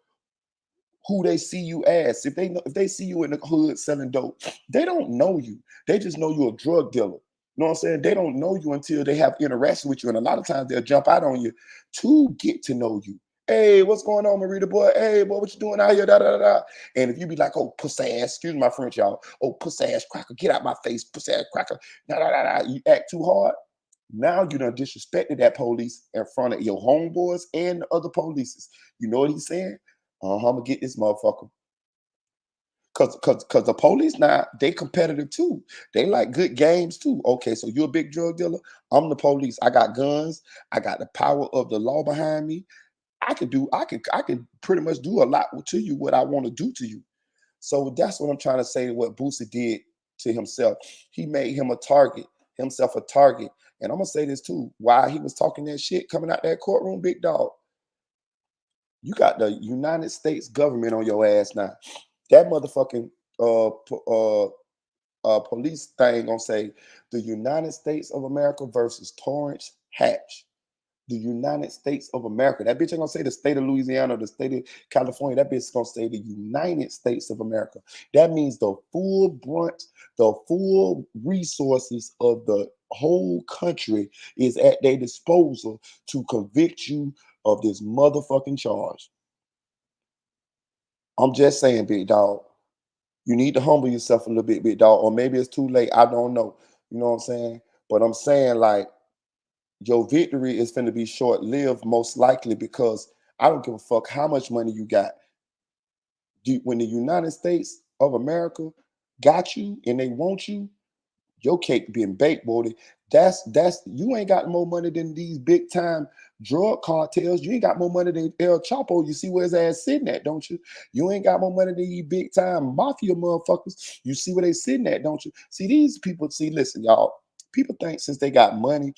Speaker 1: who they see you as. If they see you in the hood selling dope, they don't know you. They just know you're a drug dealer. You know what I'm saying? They don't know you until they have interaction with you. And a lot of times they'll jump out on you to get to know you. Hey, what's going on, Marita boy? Hey, boy, what you doing out here? Da, da, da, da. And if you be like, oh, puss ass, excuse my French, y'all. Oh, puss ass cracker, get out my face, puss ass cracker. Da, da, da, da. You act too hard. Now you done disrespected that police in front of your homeboys and the other polices. You know what he's saying? I'm gonna get this motherfucker. Cause the police now they competitive too. They like good games too. Okay, so you're a big drug dealer. I'm the police. I got guns. I got the power of the law behind me. I could pretty much do a lot to you what I want to do to you. So that's what I'm trying to say. What Boosie did to himself, he made himself a target. And I'm gonna say this too. While he was talking that shit coming out that courtroom, big dog, you got the United States government on your ass now. That motherfucking police thing gonna say the United States of America versus Torrance Hatch. The United States of America. That bitch ain't gonna say the state of Louisiana or the state of California. That bitch is gonna say the United States of America. That means the full brunt, the full resources of the whole country is at their disposal to convict you of this motherfucking charge. I'm just saying, big dog. You need to humble yourself a little bit, big dog, or maybe it's too late. I don't know. You know what I'm saying? But I'm saying, like, your victory is going to be short lived, most likely, because I don't give a fuck how much money you got. When the United States of America got you and they want you, your cake being baked, boy. That's you ain't got more money than these big time drug cartels. You ain't got more money than El Chapo. You see where his ass sitting at, don't you? You ain't got more money than these big time mafia motherfuckers. You see where they sitting at, don't you? See, these people, see, listen, y'all. People think since they got money,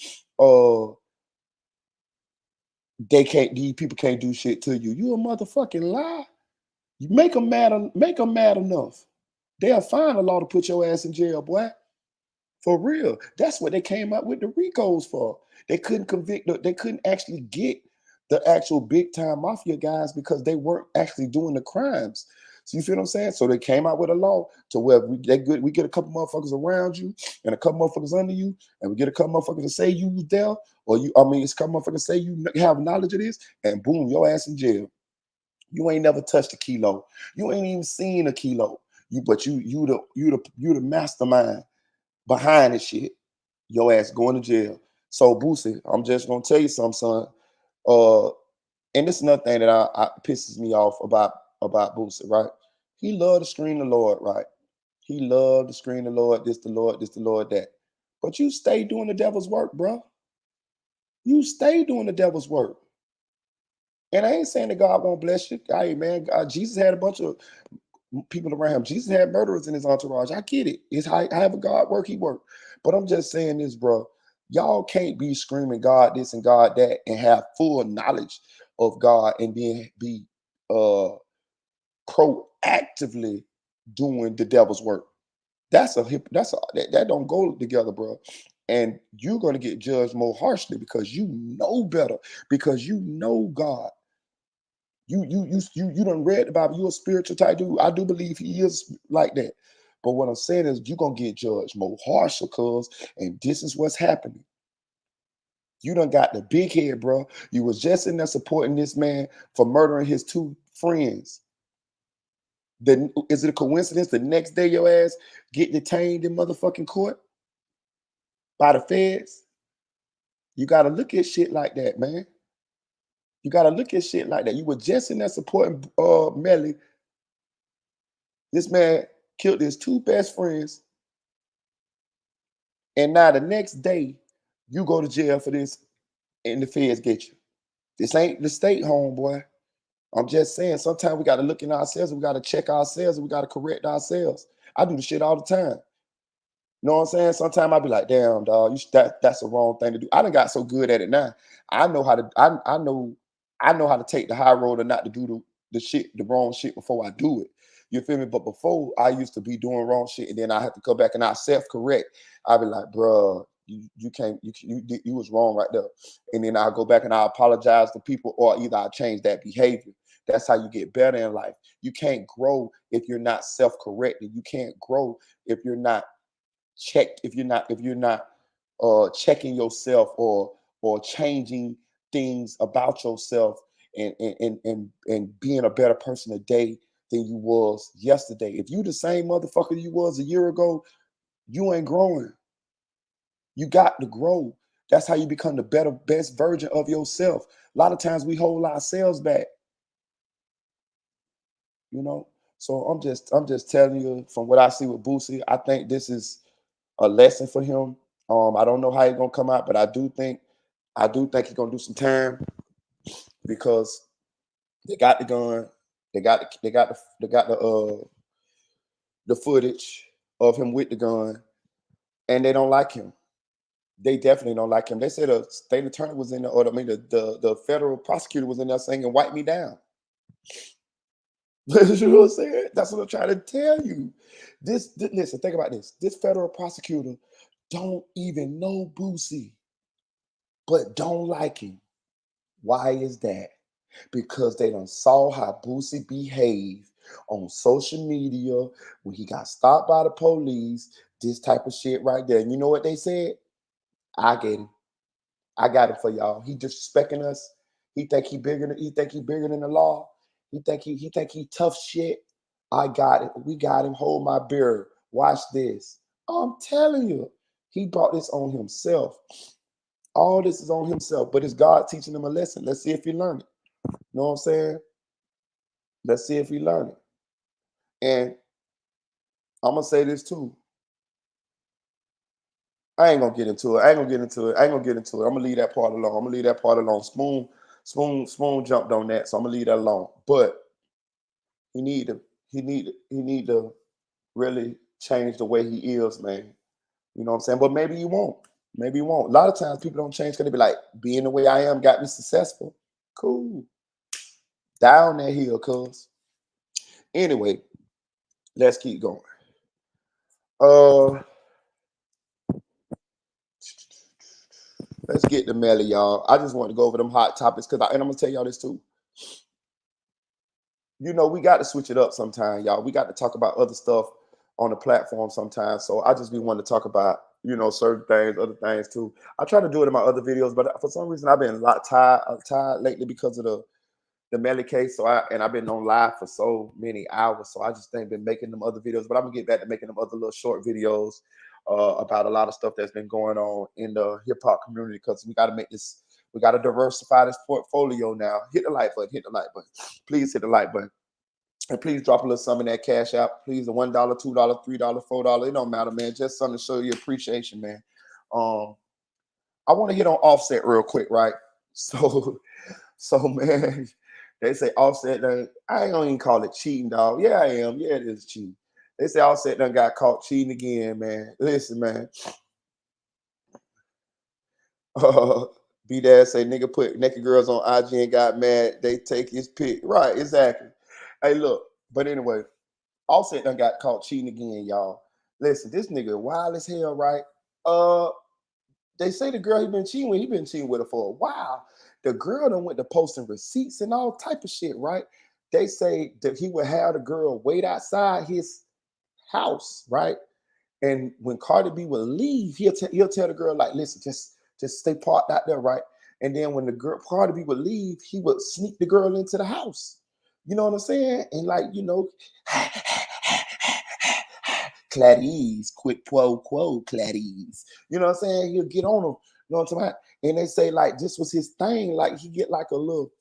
Speaker 1: they can't, these people can't do shit to you. You a motherfucking lie. You make them mad enough. They'll find a law to put your ass in jail, boy. For real. That's what they came up with the RICOs for. They couldn't they couldn't actually get the actual big time mafia guys because they weren't actually doing the crimes. So you feel what I'm saying? So they came out with a law to where we get a couple motherfuckers around you and a couple motherfuckers under you, and we get a couple motherfuckers to say you was there, or it's a couple motherfuckers say you have knowledge of this, and boom, your ass in jail. You ain't never touched a kilo. You ain't even seen a kilo. You the mastermind behind this shit. Your ass going to jail. So Boosie, I'm just gonna tell you something, son. And this is another thing that I pisses me off about Boosie, right? He loved to scream the Lord, right? He loved to scream the Lord, this the Lord, this the Lord, that. But you stay doing the devil's work, bro. You stay doing the devil's work. And I ain't saying that God won't bless you. Hey, man, Jesus had a bunch of people around him. Jesus had murderers in his entourage. I get it. It's however God work, he work. But I'm just saying this, bro. Y'all can't be screaming God this and God that and have full knowledge of God and then be proactively doing the devil's work. That don't go together, bro. And you're gonna get judged more harshly because you know better, because you know God. You done read the Bible. You a spiritual type dude. I do believe he is like that. But what I'm saying is you're gonna get judged more harsher, cuz, and this is what's happening. You done got the big head, bro. You was just in there supporting this man for murdering his two friends. Then is it a coincidence the next day your ass get detained in motherfucking court by the feds? You gotta look at shit like that, man. You gotta look at shit like that. You were just in there supporting Melly. This man killed his two best friends, and now the next day you go to jail for this, and the feds get you. This ain't the state, homeboy. I'm just saying, sometimes we got to look in ourselves, we got to check ourselves, and we got to correct ourselves. I do the shit all the time. You know what I'm saying? Sometimes I be like, damn, dog, that's the wrong thing to do. I done got so good at it now. I know how to, I know how to take the high road and not to do the wrong shit before I do it. You feel me? But before I used to be doing wrong shit, and then I have to come back and I self-correct. I be like, bruh, you can't, you was wrong right there. And then I go back and I apologize to people, or either I change that behavior. That's how you get better in life. You can't grow if you're not self-corrected. You can't grow if you're not checked, if you're not checking yourself, or changing things about yourself, and being a better person today than you was yesterday. If you the same motherfucker you was a year ago, you ain't growing. You got to grow. That's how you become the better, best version of yourself. A lot of times we hold ourselves back, you know. So I'm just telling you from what I see with Boosie. I think this is a lesson for him. I don't know how he's gonna come out, but I do think he's gonna do some time, because they got the gun, they got the footage of him with the gun, and they don't like him. They definitely don't like him. They said the state attorney was in there, or I mean the federal prosecutor was in there saying, "Wipe me down." You know what I'm saying? That's what I'm trying to tell you. Listen, think about this. This federal prosecutor don't even know Boosie, but don't like him. Why is that? Because they done saw how Boosie behaved on social media when he got stopped by the police, this type of shit right there. And you know what they said? I get him. I got it for y'all. He disrespecting us. He think he bigger than the law. He think he tough shit. I got it. We got him. Hold my beer. Watch this. I'm telling you, he brought this on himself. All this is on himself, but it's God teaching him a lesson. Let's see if he learned it. You know what I'm saying? Let's see if he learn it. And I'm gonna say this too. I ain't gonna get into it. I ain't gonna get into it. I ain't gonna get into it. I'm gonna leave that part alone. I'm gonna leave that part alone. Spoon jumped on that, so I'm gonna leave that alone. But he need to, he need to really change the way he is, man. You know what I'm saying? But maybe he won't. Maybe he won't. A lot of times people don't change because they be like, being the way I am got me successful. Cool. Down that hill, cuz. Anyway, let's keep going. Uh let's get to Melly, y'all. I just want to go over them hot topics because and I'm gonna tell y'all this too. You know, we got to switch it up sometime, y'all. We got to talk about other stuff on the platform sometimes. So I just be wanting to talk about, you know, certain things, other things too. I try to do it in my other videos, but for some reason I've been a lot tired lately because of the Melly case. So I've been on live for so many hours. So I just ain't been making them other videos. But I'm gonna get back to making them other little short videos about a lot of stuff that's been going on in the hip hop community because we got to make this. We got to diversify this portfolio now. Hit the like button. Hit the like button. Please hit the like button. And please drop a little something in that cash app. Please, the $1, $2, $3, $4. It don't matter, man. Just something to show you appreciation, man. I want to hit on Offset real quick, right? So man, they say Offset done, I ain't gonna even call it cheating, dog. Yeah, I am. Yeah, it is cheating. They say Offset done got caught cheating again, man. Listen, man. B Dad say nigga put naked girls on IG and got mad. They take his pic. Right, exactly. Hey, look. But anyway, Offset done got caught cheating again, y'all. Listen, this nigga wild as hell, right? Uh, they say the girl he been cheating with her for a while. The girl done went to posting receipts and all type of shit, right? They say that he would have the girl wait outside his house, right? And when Cardi B would leave, he'll tell the girl like, listen, just stay parked out there, right? And then when the girl Cardi B would leave, he would sneak the girl into the house. You know what I'm saying? And like, you know, Clarice, quid pro quo, Clarice. You know what I'm saying? He'll get on them. You know what I'm talking about? And they say like this was his thing. Like he get like a little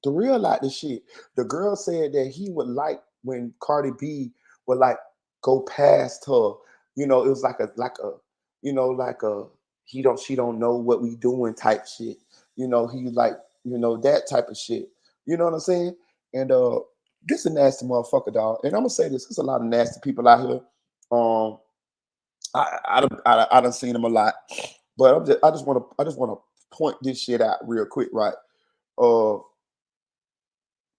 Speaker 1: the real like the shit. The girl said that he would like when Cardi B would like go past her. You know, it was you know, like a she don't know what we doing type shit. You know, he like, you know, that type of shit. You know what I'm saying? And this a nasty motherfucker, dog. And I'm gonna say this, there's a lot of nasty people out here. Um, I done seen them a lot, but I just want to point this shit out real quick, right? Uh,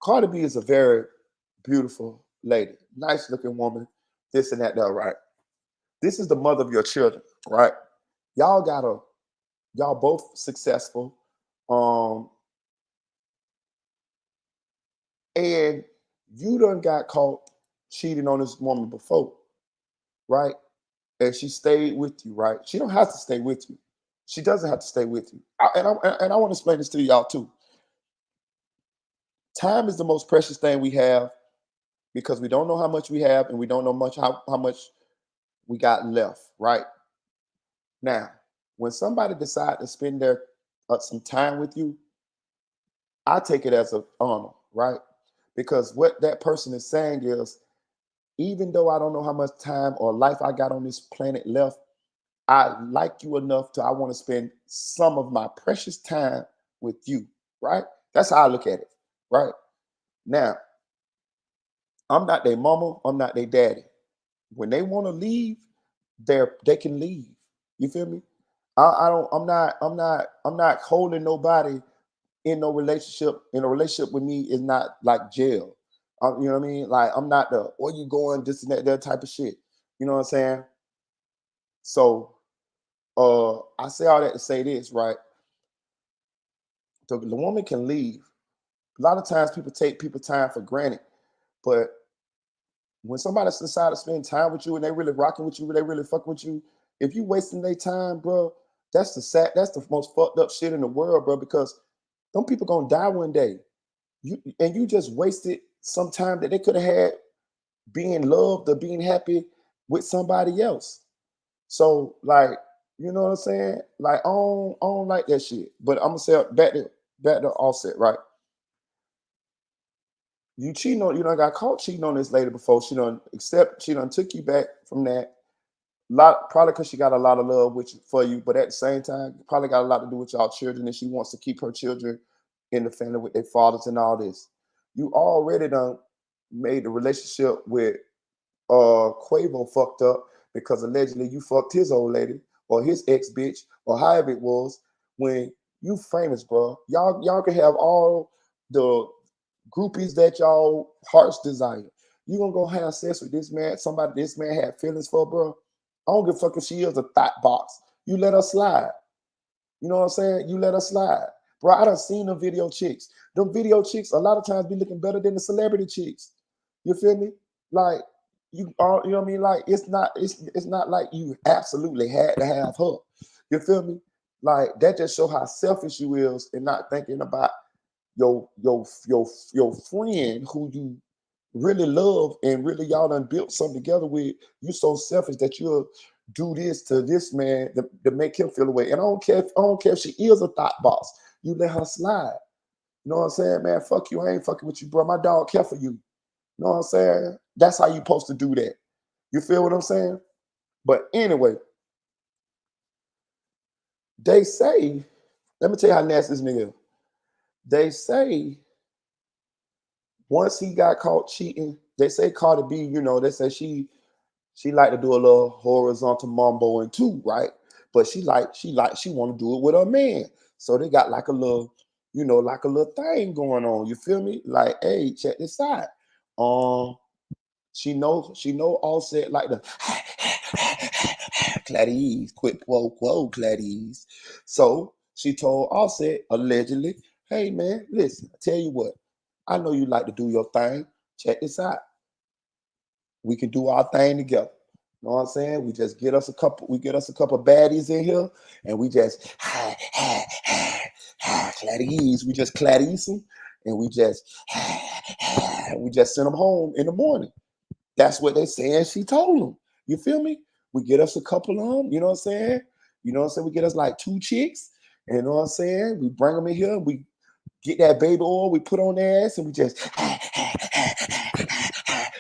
Speaker 1: Cardi B is a very beautiful lady, nice looking woman, this and that, though, right? This is the mother of your children, right? Y'all y'all both successful, um, and you done got caught cheating on this woman before, right? And she stayed with you, right? She don't have to stay with you. She doesn't have to stay with you. And I want to explain this to y'all too. Time is the most precious thing we have because we don't know how much we have and we don't know how much we got left, right? Now, when somebody decides to spend their some time with you, I take it as an honor, right? Because what that person is saying is, even though I don't know how much time or life I got on this planet left, I like you enough to I want to spend some of my precious time with you, right? That's how I look at it, right? Now, I'm not their mama, I'm not their daddy. When they want to leave, they can leave. You feel me? I don't. I'm not holding nobody in no relationship. In a relationship with me is not like jail. You know what I mean? Like I'm not the where you going, this and that type of shit. You know what I'm saying? So I say all that to say this, right? The woman can leave. A lot of times people take people time for granted, but when somebody's decided to spend time with you and they really rocking with you, they really fucking with you, if you wasting their time, bro, that's the most fucked up shit in the world, bro, because them people gonna die one day. You just wasted some time that they could have had being loved or being happy with somebody else. So like, you know what I'm saying? Like I don't like that shit. But I'm gonna say back to Offset, right? You cheating on, you know, got caught cheating on this lady before. She done took you back from that. Lot probably because she got a lot of love for you, but at the same time, probably got a lot to do with y'all children, and she wants to keep her children in the family with their fathers and all this. You already done made the relationship with Quavo fucked up because allegedly you fucked his old lady or his ex bitch or however it was. When you famous, bro, y'all can have all the groupies that y'all hearts desire. You gonna go have sex with this man, somebody this man had feelings for, bro. I don't give a fuck if she is a thought box. You let her slide. You know what I'm saying? You let her slide. Bro, I done seen the video chicks. Them video chicks a lot of times be looking better than the celebrity chicks. You feel me? Like you are, you know what I mean? Like it's not like you absolutely had to have her. You feel me? Like that just show how selfish you is and not thinking about your friend who you really love and really y'all done built something together with. You so selfish that you'll do this to this man to make him feel away. And I don't care if she is a thought box. You let her slide. You know what I'm saying, man? Fuck you. I ain't fucking with you, bro. My dog care for you. You know what I'm saying? That's how you supposed to do that. You feel what I'm saying? But anyway, they say, let me tell you how nasty this nigga is. They say once he got caught cheating, they say Cardi B, you know, they say she like to do a little horizontal mambo and two, right? But she want to do it with her man. So they got like a little, you know, like a little thing going on. You feel me? Like, hey, check this out. She know Offset like the Clarice, quit quo, Clarice. So she told Offset allegedly, hey man, listen, I tell you what, I know you like to do your thing. Check this out. We can do our thing together. You know what I'm saying? We get us a couple baddies in here, and we just Clarice. We just Clarice them, and we just send them home in the morning. That's what they saying she told them. You feel me? We get us a couple of them, you know what I'm saying? You know what I'm saying? We get us like 2 chicks, and you know what I'm saying? We bring them in here, we get that baby oil, we put on their ass, and we just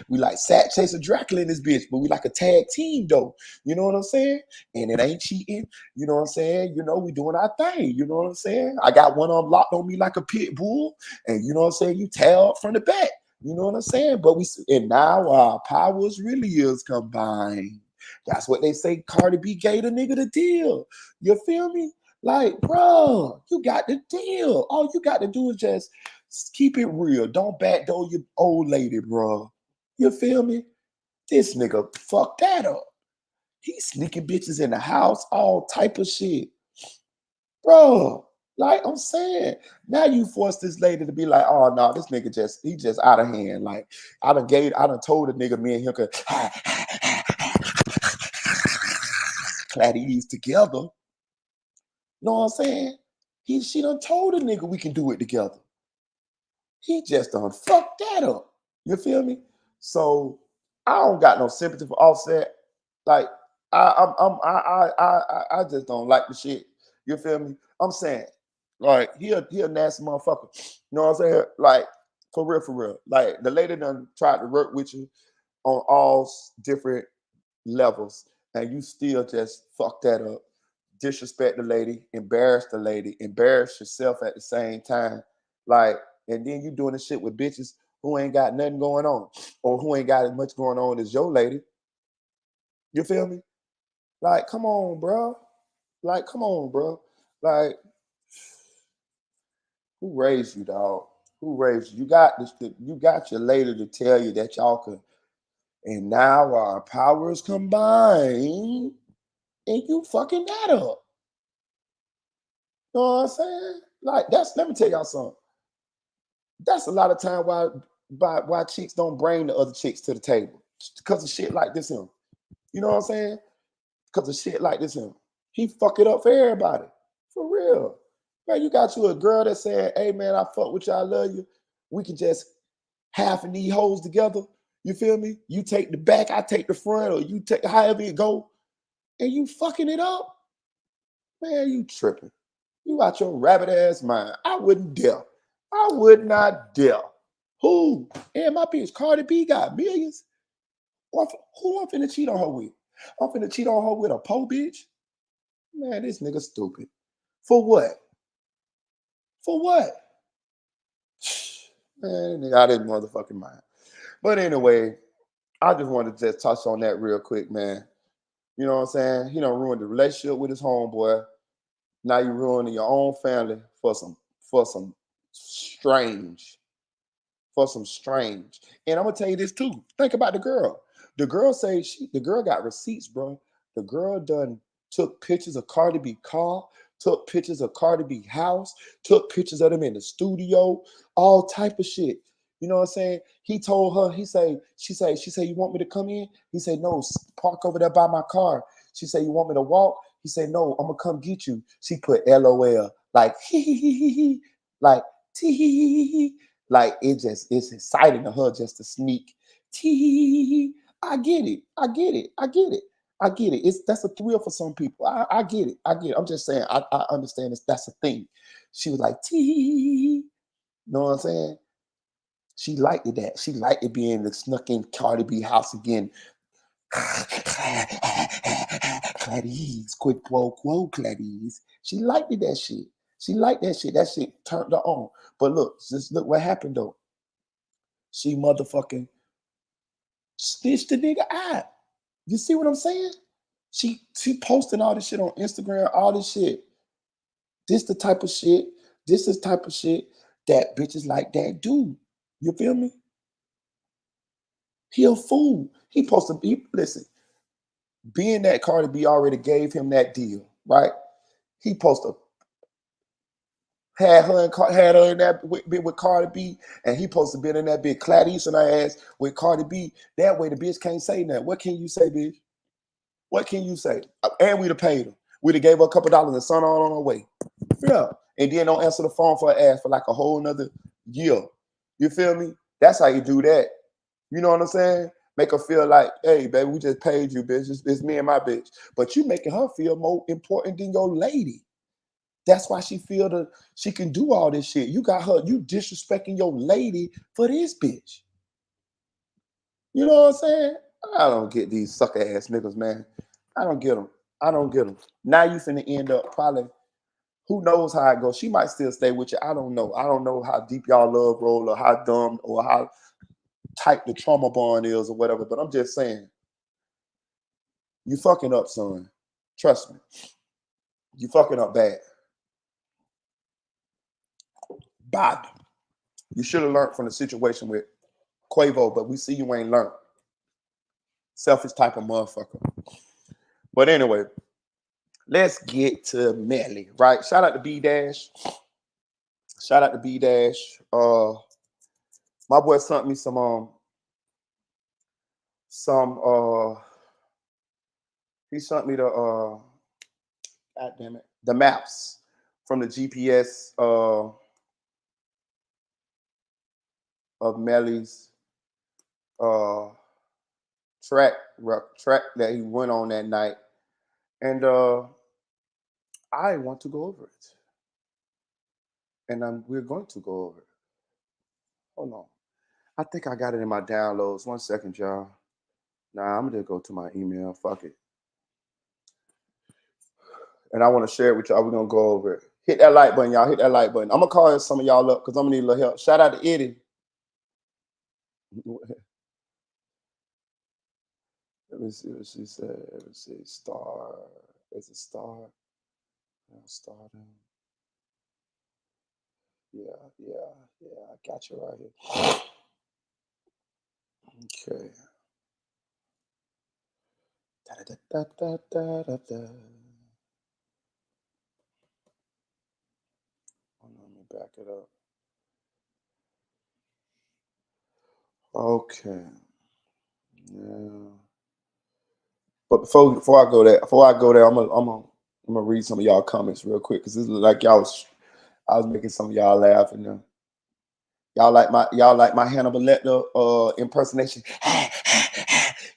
Speaker 1: we like Sat Chaser Dracula in this bitch, but we like a tag team though. You know what I'm saying? And it ain't cheating. You know what I'm saying? You know, we doing our thing. You know what I'm saying? I got one of them locked on me like a pit bull, and you know what I'm saying? You tail from the back. You know what I'm saying? But and now our powers really is combined. That's what they say. Cardi B gave the nigga the deal. You feel me? Like, bro, you got the deal. All you got to do is just keep it real. Don't backdoor your old lady, bro. You feel me? This nigga fucked that up. He sneaking bitches in the house, all type of shit. Bro, like I'm saying, now you force this lady to be like, oh no, this nigga he just out of hand. Like I done told the nigga me and him could clad these together. You know what I'm saying? She done told the nigga we can do it together. He just done fucked that up. You feel me? So I don't got no sympathy for Offset. Like I just don't like the shit. You feel me? I'm saying, like he a nasty motherfucker. You know what I'm saying? Like for real. Like the lady done tried to work with you on all different levels, and you still just fuck that up. Disrespect the lady, embarrass the lady, embarrass yourself at the same time. Like, and then you doing the shit with bitches who ain't got nothing going on, or who ain't got as much going on as your lady. You feel me? Like, come on, bro. Like, come on, bro. Like, who raised you, dog? Who raised you? You got this. You got your lady to tell you that y'all could. And now our powers combine, and you fucking that up. You know what I'm saying? Like, let me tell y'all something. That's a lot of time why chicks don't bring the other chicks to the table. Because of shit like this him. You know what I'm saying? Because of shit like this him. He fuck it up for everybody. For real. Man, you got you a girl that said, hey man, I fuck with you, I love you. We can just half of these hoes together. You feel me? You take the back, I take the front, or you take however it go, and you fucking it up. Man, you tripping. You out your rabbit ass mind. I wouldn't dare. I would not dare. Who? And my bitch Cardi B got millions. Who I'm finna cheat on her with? I'm finna cheat on her with a po bitch? Man, this nigga stupid. For what? For what? Man, nigga out of his motherfucking mind. But anyway, I just wanted to just touch on that real quick, man. You know what I'm saying? He done ruined the relationship with his homeboy. Now you ruining your own family for some strange, for some strange. And I'm gonna tell you this too. Think about the girl. The girl say the girl got receipts, bro. The girl done took pictures of Cardi B car, took pictures of Cardi B house, took pictures of them in the studio, all type of shit. You know what I'm saying? He told her, she said, you want me to come in? He said, no, park over there by my car. She said, you want me to walk? He said, no, I'm gonna come get you. She put LOL, like he, like tee. Like it's exciting to her just to sneak. Tee. I get it. I get it. I get it. I get it. That's a thrill for some people. I get it. I get it. I'm just saying. I understand this. That's a thing. She was like tee. You know what I'm saying? She liked it that. She liked it being the snuck in Cardi B house again. Clarice, quid pro quo, Clarice. She liked it that shit. She liked that shit. That shit turned her on. But look, just look what happened though. She motherfucking stitched the nigga out. You see what I'm saying? She posting all this shit on Instagram, all this shit. This the type of shit. This is type of shit that bitches like that do. You feel me? He a fool. He posted. Listen. Being that Cardi B already gave him that deal, right? He posted. Had her in that with Cardi B, and he supposed to be in that big Clarice on her ass with Cardi B. That way the bitch can't say nothing. What can you say, bitch? What can you say? And we'd have paid her. We'd have gave her a couple dollars and sent her on her way. Yeah. And then don't answer the phone for her ass for like a whole nother year. You feel me? That's how you do that. You know what I'm saying? Make her feel like, hey, baby, we just paid you, bitch. It's me and my bitch. But you making her feel more important than your lady. That's why she feel that she can do all this shit. You got her, you disrespecting your lady for this bitch. You know what I'm saying? I don't get these sucker ass niggas, man. I don't get them. I don't get them. Now you finna end up probably, who knows how it goes. She might still stay with you. I don't know. I don't know how deep y'all love roll or how dumb or how tight the trauma bond is or whatever. But I'm just saying, you fucking up, son. Trust me. You fucking up bad. Bad. You should have learned from the situation with Quavo, but we see you ain't learned. Selfish type of motherfucker. But anyway, let's get to Melly, right? Shout out to B Dash. Shout out to B Dash. My boy sent me some he sent me god damn it, the maps from the GPS of Melly's track that he went on that night. And I want to go over it. And we're going to go over it. Hold on. I think I got it in my downloads. 1 second, y'all. Nah, I'm going to go to my email. Fuck it. And I want to share it with y'all. We're going to go over it. Hit that like button, y'all. Hit that like button. I'm going to call some of y'all up because I'm going to need a little help. Shout out to Eddie. Let me see what she said. Let me see. Star. Is it Star? Star. Yeah. I got you right here. Okay. Let me back it up. Okay. Yeah. But before I go there, I'm gonna read some of y'all comments real quick because this is like I was making some of y'all laugh and y'all like my Hannibal Lecter impersonation.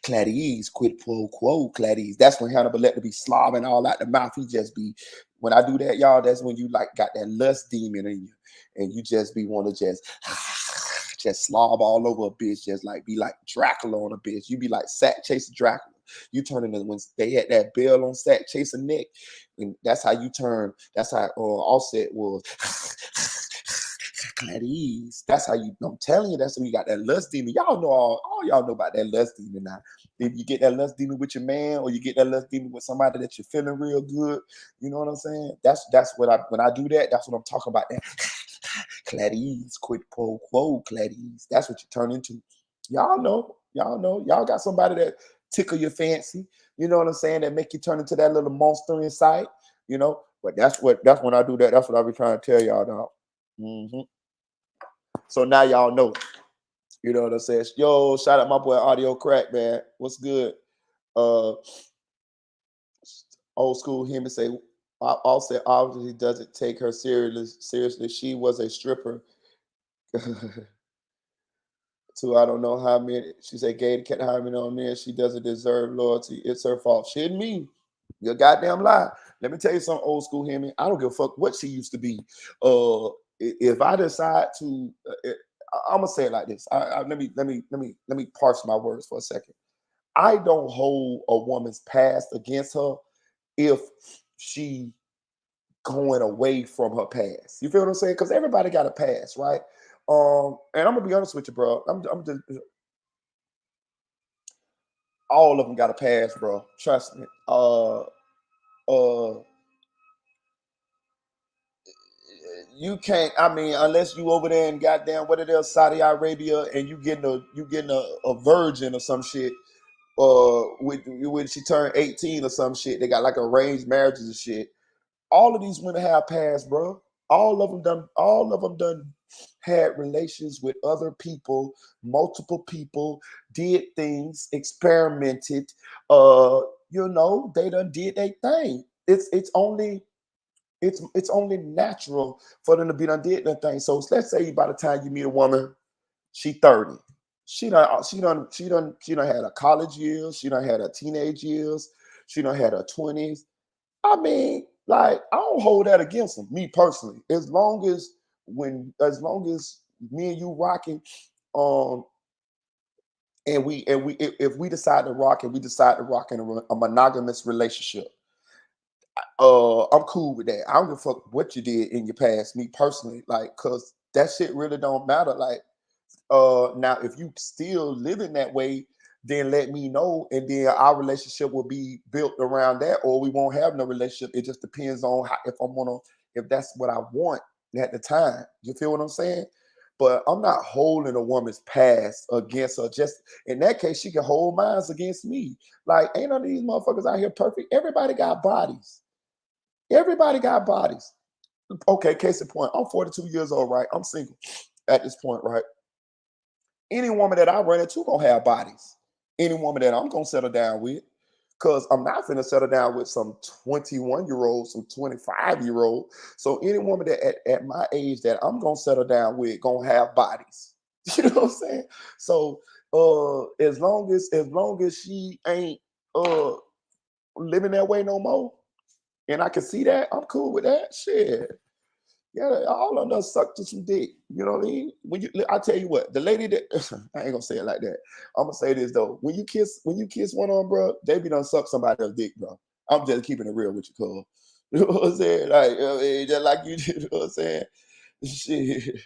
Speaker 1: Clarice, quid pro quo, Clarice. That's when Hannibal Lecter be slobbing all out the mouth. He just be, when I do that, y'all, that's when you like got that lust demon in you, and you just be want to just just slob all over a bitch, just like be like Dracula on a bitch. You be like Sack chasing Dracula. You turn into when they had that bell on Sack chasing Nick, and that's how you turn. That's how Offset was. At ease. That's how you. I'm telling you, that's when you got that lust demon. Y'all know all y'all know about that lust demon now. If you get that lust demon with your man, or you get that lust demon with somebody that you're feeling real good, you know what I'm saying? That's what when I do that, that's what I'm talking about. That Cladies, quid pro quo, Cladies. That's what you turn into. Y'all know. Y'all got somebody that tickle your fancy. You know what I'm saying? That make you turn into that little monster inside. You know. But that's when I do that. That's what I be trying to tell y'all now. Mm-hmm. So now y'all know. You know what I'm saying? Yo, shout out my boy Audio Crack, man. What's good? Old school him and say, Offset obviously doesn't take her seriously. She was a stripper. To I don't know how many. She said, "Gay can't hire me on there. She doesn't deserve loyalty. It's her fault." She didn't mean. You're a goddamn lie. Let me tell you something, old school Hemi. I don't give a fuck what she used to be. If I decide to, I'm gonna say it like this. Let me parse my words for a second. I don't hold a woman's past against her if she going away from her past. You feel what I'm saying? Because everybody got a past, right? And I'm gonna be honest with you, bro. I'm just all of them got a past, bro. Trust me. You can't. I mean, unless you over there in goddamn what it is, Saudi Arabia, and you getting a virgin or some shit. When she turned 18 or some shit, they got like arranged marriages and shit. All of these women have past, bro. All of them done. All of them done had relations with other people, multiple people, did things, experimented. They done did their thing. It's only natural for them to be done did that thing. So let's say by the time you meet a woman, she 30. She done had her college years, she done had her teenage years, she done had her 20s. I mean, like, I don't hold that against them, me personally. As long as me and you rocking, um, and we if we decide to rock and we decide to rock in a monogamous relationship, I'm cool with that. I don't give a fuck what you did in your past, me personally, like, cause that shit really don't matter. Like, now if you still living that way, then let me know, and then our relationship will be built around that, or we won't have no relationship. It just depends on if that's what I want at the time. You feel what I'm saying? But I'm not holding a woman's past against her. Just in that case, she can hold mine against me. Like, ain't none of these motherfuckers out here perfect. Everybody got bodies. Everybody got bodies. Okay, case in point, I'm 42 years old, right? I'm single at this point, right? Any woman that I run into gonna have bodies. Any woman that I'm gonna settle down with, because I'm not gonna settle down with some 21-year-old, some 25-year-old. So any woman that at my age that I'm gonna settle down with gonna have bodies. You know what I'm saying? So as long as she ain't living that way no more, and I can see that, I'm cool with that. Shit. Yeah, all of them suck to some dick. You know what I mean? I tell you what, the lady that I ain't gonna say it like that. I'm gonna say this though. When you kiss one on, bro, they be done suck somebody else's dick, bro. I'm just keeping it real with you, cuz. You know what I'm saying? Like, just like you, you know what I'm saying? Shit.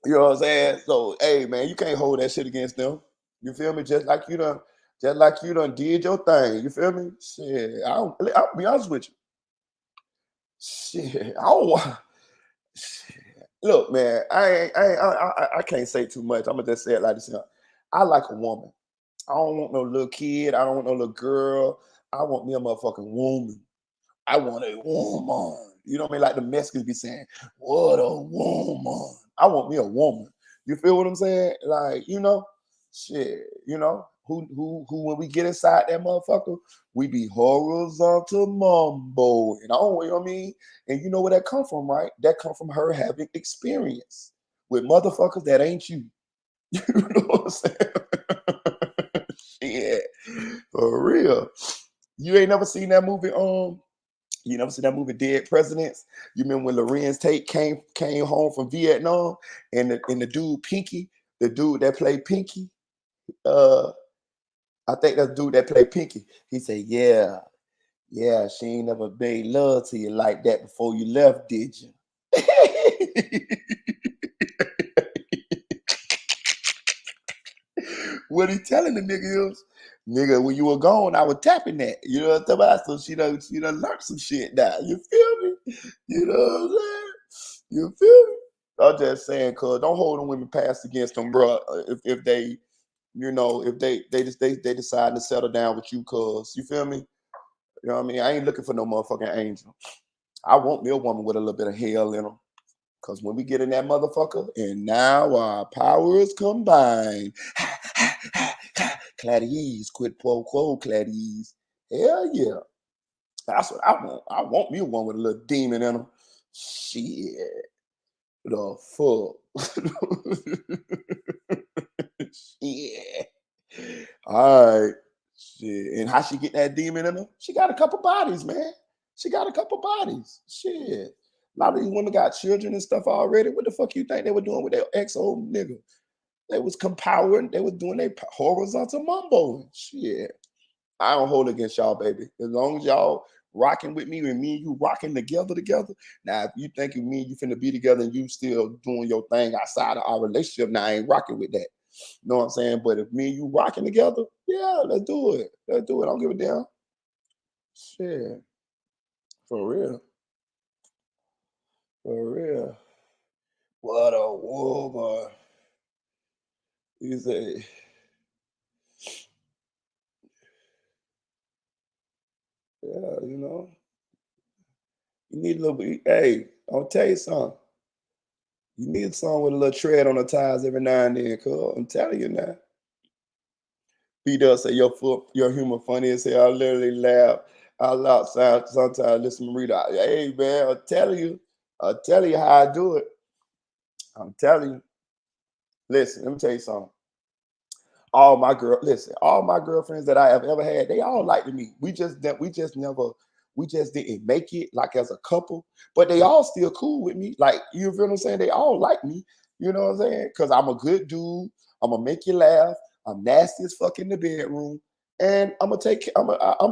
Speaker 1: You know what I'm saying? So, hey, man, you can't hold that shit against them. You feel me? Just like you done did your thing. You feel me? Shit. I'll be honest with you. Shit. I don't want. Look, man, I can't say too much. I'm gonna just say it like this. I like a woman. I don't want no little kid. I don't want no little girl. I want me a motherfucking woman. I want a woman. You know what I mean? Like the Mexicans be saying, "What a woman." I want me a woman. You feel what I'm saying? Like, shit, who when we get inside that motherfucker, we be horizontal mambo. And I don't, you know what I mean? And you know where that come from, right? That come from her having experience with motherfuckers that ain't you. You know what I'm saying? Shit. For real. You ain't never seen that movie, You never seen that movie Dead Presidents? You remember when Lorenz Tate came home from Vietnam and the dude Pinky, the dude that played Pinky, uh, I think that's the dude that played Pinky. He said, "Yeah, yeah, she ain't never made love to you like that before you left, did you?" What he telling the nigga is, nigga, when you were gone, I was tapping that. You know what I'm talking about? So she done learned some shit now. You feel me? You know what I'm saying? You feel me? I'm just saying, cuz don't hold them women past against them, bro. If they, you know, if they decide to settle down with you, cuz you feel me? You know what I mean? I ain't looking for no motherfucking angel. I want me a woman with a little bit of hell in her. Cause when we get in that motherfucker, and now our powers combine. Claddie's, quid pro quo, Claddie's. Hell yeah. That's what I want. I want me one with a little demon in him. Shit. The fuck. Shit. All right. Shit. And how she get that demon in her? She got a couple bodies, man. She got a couple bodies. Shit. A lot of these women got children and stuff already. What the fuck you think they were doing with their ex old nigga? They was compowering. They was doing their horizontal mumbo. Shit. I don't hold against y'all, baby. As long as y'all rocking with me and me and you rocking together. Now, if you think me and you finna be together and you still doing your thing outside of our relationship, now I ain't rocking with that. You know what I'm saying? But if me and you rocking together, yeah, let's do it. Let's do it. I don't give a damn. Shit. For real. For real. What a woman. You say, yeah, you know, you need a little bit. Hey, I'll tell you something. You need a song with a little tread on the tires every now and then, cuz I'm telling you now. B does say your humor funny as hell. I literally laugh out loud sometimes. Listen to me read out. Hey man, I'll tell you how I do it. I'm telling you. Listen, let me tell you something. All my girlfriends that I have ever had, they all liked me. We just didn't make it like as a couple, but they all still cool with me. Like, you feel what I'm saying? They all like me. You know what I'm saying? Because I'm a good dude. I'm gonna make you laugh. I'm nasty as fuck in the bedroom, and I'm a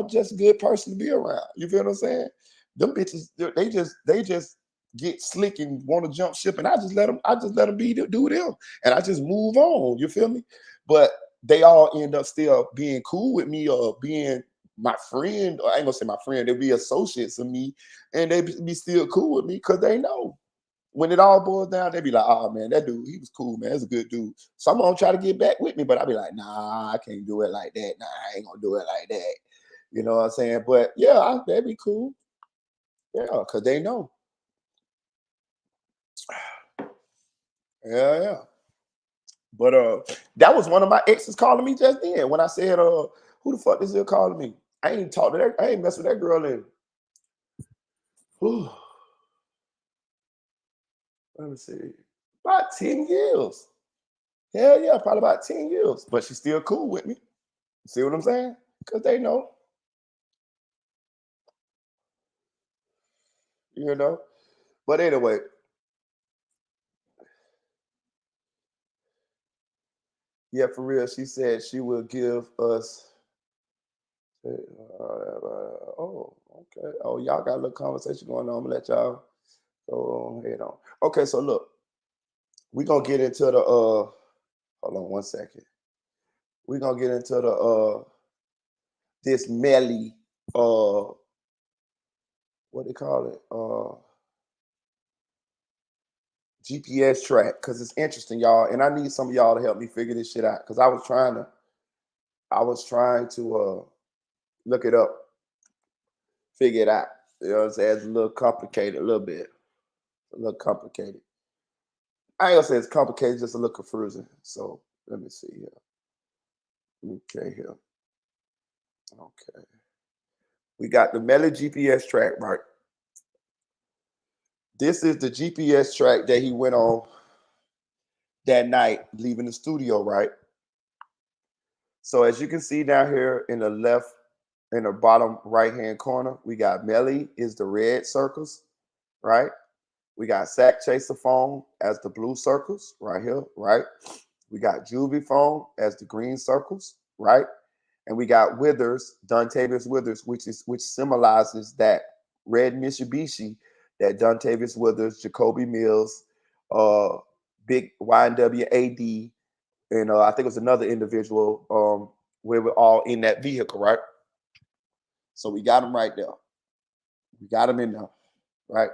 Speaker 1: just good person to be around. You feel what I'm saying? Them bitches, they just get slick and want to jump ship, and I just let them do them, and I just move on. You feel me? But they all end up still being cool with me or being my friend. Or I ain't gonna say my friend, they'll be associates of me, and they be still cool with me because they know when it all boils down, they be like, "Oh man, that dude, he was cool, man. That's a good dude." Some of them try to get back with me, but I be like, "Nah, I can't do it like that. Nah, I ain't gonna do it like that." You know what I'm saying? But yeah, that'd be cool. Yeah, because they know. Yeah, yeah. But that was one of my exes calling me just then when I said, who the fuck is here calling me? I ain't talked to that, I ain't messed with that girl in whew, let me see, about 10 years. Hell yeah, probably about 10 years. But she's still cool with me. See what I'm saying? Because they know, you know. But anyway, yeah, for real, she said she will give us. Oh, okay. Oh, y'all got a little conversation going on. I'm gonna let y'all go head on. Okay, so look, we're gonna get into the hold on one second. We're gonna get into the this Melly what they call it? GPS track because it's interesting, y'all. And I need some of y'all to help me figure this shit out. Because I was trying to look it up, figure it out. You know what I'm saying? It's a little complicated, a little bit. A little complicated. I ain't gonna say it's complicated, just a little confusing. So let me see here. Okay, here. Okay. We got the Melly GPS track, right? This is the GPS track that he went on that night leaving the studio, right? So as you can see down here in the left in the bottom right-hand corner, we got Melly is the red circles, right? We got Sack Chaser Phone as the blue circles right here, right? We got Juvie Phone as the green circles, right? And we got Withers, Dontavius Withers, which symbolizes that red Mitsubishi that Dontavius Withers, Jacoby Mills, Big YNWAD, and I think it was another individual. We were all in that vehicle, right? So we got them right there. We got them in there, right?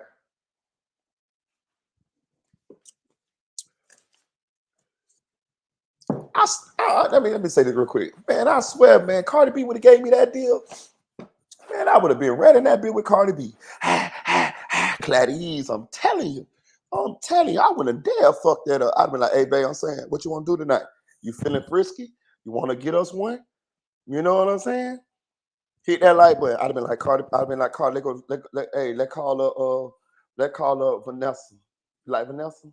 Speaker 1: Let me say this real quick, man. I swear, man, Cardi B would have gave me that deal, man. I would have been right in that bill with Cardi B. Clad-Ease, I'm telling you, I wouldn't dare fuck that up. I'd be like, hey, babe, I'm saying, what you want to do tonight? You feeling frisky? You want to get us one? You know what I'm saying? Hit that like button. I'd have been like Cardi. I'd have been like Cardi. Let's call her Vanessa. You like Vanessa?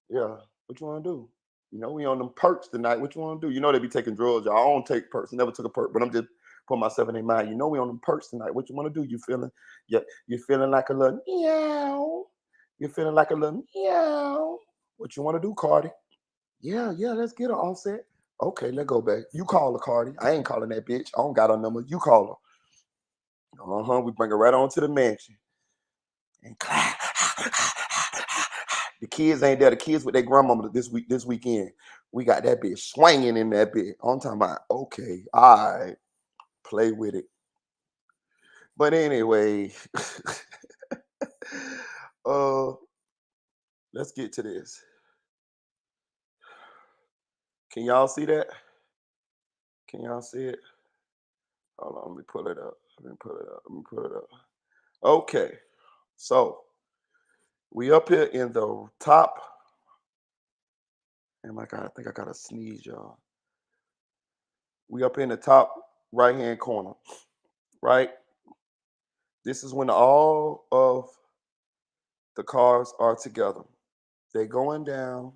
Speaker 1: Yeah. What you want to do? You know, we on them perks tonight. What you want to do? You know they be taking drugs. Y'all. I don't take perks. Never took a perk, but I'm just putting myself in their mind. You know we on them perks tonight. What you want to do? You feeling? Yeah. You feeling like a little meow? You feeling like a little meow? What you want to do, Cardi? Yeah. Let's get her Offset. Okay, let's go back. You call her, Cardi. I ain't calling that bitch. I don't got her number. You call her. We bring her right on to the mansion. And clap. The kids ain't there. The kids with their grandmama this weekend. We got that bitch swinging in that bitch. I'm talking about, okay, all right, play with it. But anyway, let's get to this. Can y'all see that? Can y'all see it? Hold on, let me pull it up. Okay, so we up here in the top. Oh my God, I think I got to sneeze, y'all. We up in the top right-hand corner, right? This is when all of the cars are together. They're going down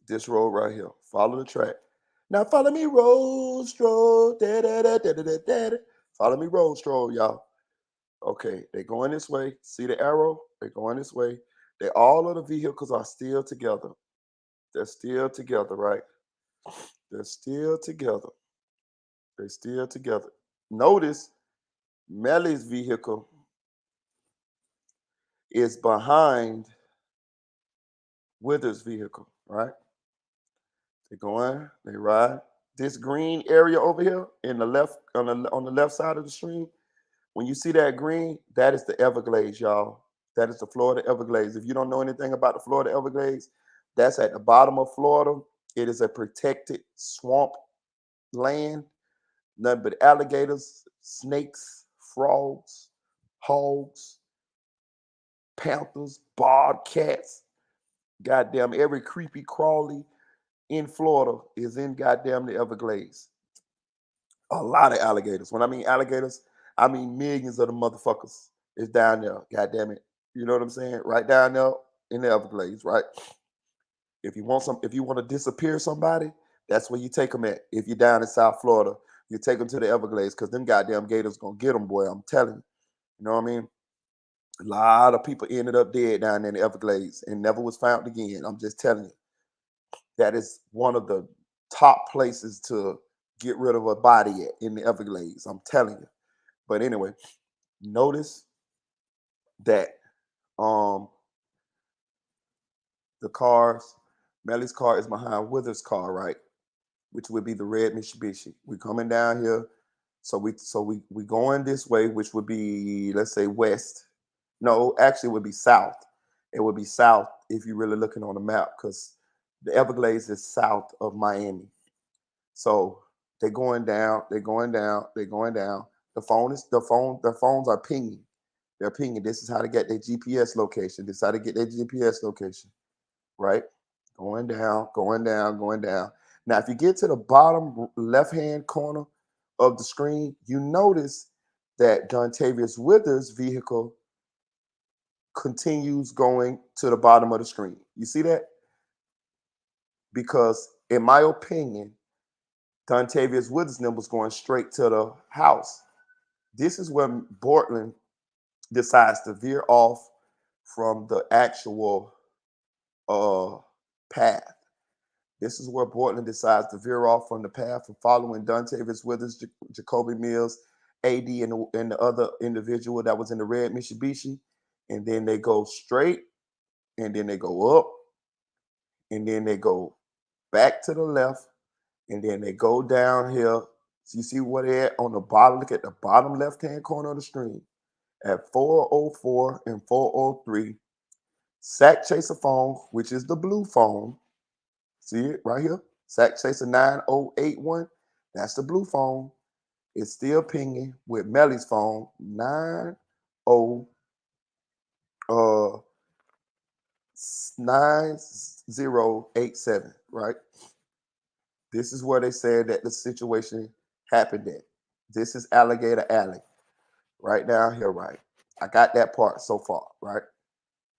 Speaker 1: this road right here. Follow the track. Now follow me, road stroll. Da, da, da, da, da, da, da. Follow me, road stroll, y'all. Okay, they're going this way. See the arrow? They're going this way. All of the vehicles are still together. They're still together, right? They're still together. They're still together. Notice Melly's vehicle is behind Withers' vehicle, right? They're going, they ride. This green area over here in the left, on the left side of the stream, when you see that green, that is the Everglades, y'all. That is the Florida Everglades. If you don't know anything about the Florida Everglades, that's at the bottom of Florida. It is a protected swamp land, nothing but alligators, snakes, frogs, hogs, panthers, bobcats, goddamn every creepy crawly in Florida is in goddamn the Everglades. A lot of alligators. When I mean alligators, I mean millions of the motherfuckers is down there. Goddamn it. You know what I'm saying? Right down there in the Everglades, right? If you want to disappear somebody, that's where you take them at. If you're down in South Florida, you take them to the Everglades because them goddamn gators gonna get them, boy. I'm telling you. You know what I mean? A lot of people ended up dead down in the Everglades and never was found again. I'm just telling you. That is one of the top places to get rid of a body at in the Everglades. I'm telling you. But anyway, notice that the cars, Melly's car is behind Withers' car, right? Which would be the red Mitsubishi. We're coming down here. So we going this way, which would be, let's say, west. No, actually it would be south. It would be south if you're really looking on the map, because the Everglades is south of Miami. So they're going down, they're going down, they're going down. Their phones are pinging. They're pinging. This is how to get their GPS location. This is how to get their GPS location, right? Going down, going down, going down. Now, if you get to the bottom left-hand corner of the screen, you notice that Dontavius Withers' vehicle continues going to the bottom of the screen. You see that? Because in my opinion, Dontavius Withers was going straight to the house. This is where Portland decides to veer off from the actual path. This is where Portland decides to veer off from the path of following Dontavius Withers, Jacoby Mills, AD, and the other individual that was in the red Mitsubishi. And then they go straight, and then they go up, and then they go back to the left, and then they go down here. So you see what they're at on the bottom. Look at the bottom left-hand corner of the screen. At 404 and 403, Sack Chaser phone, which is the blue phone. See it right here? Sack Chaser 9081. That's the blue phone. It's still pinging with Melly's phone 9087, right? This is where they said that the situation happened at. This is Alligator Alley. Right down here, right? I got that part so far, right?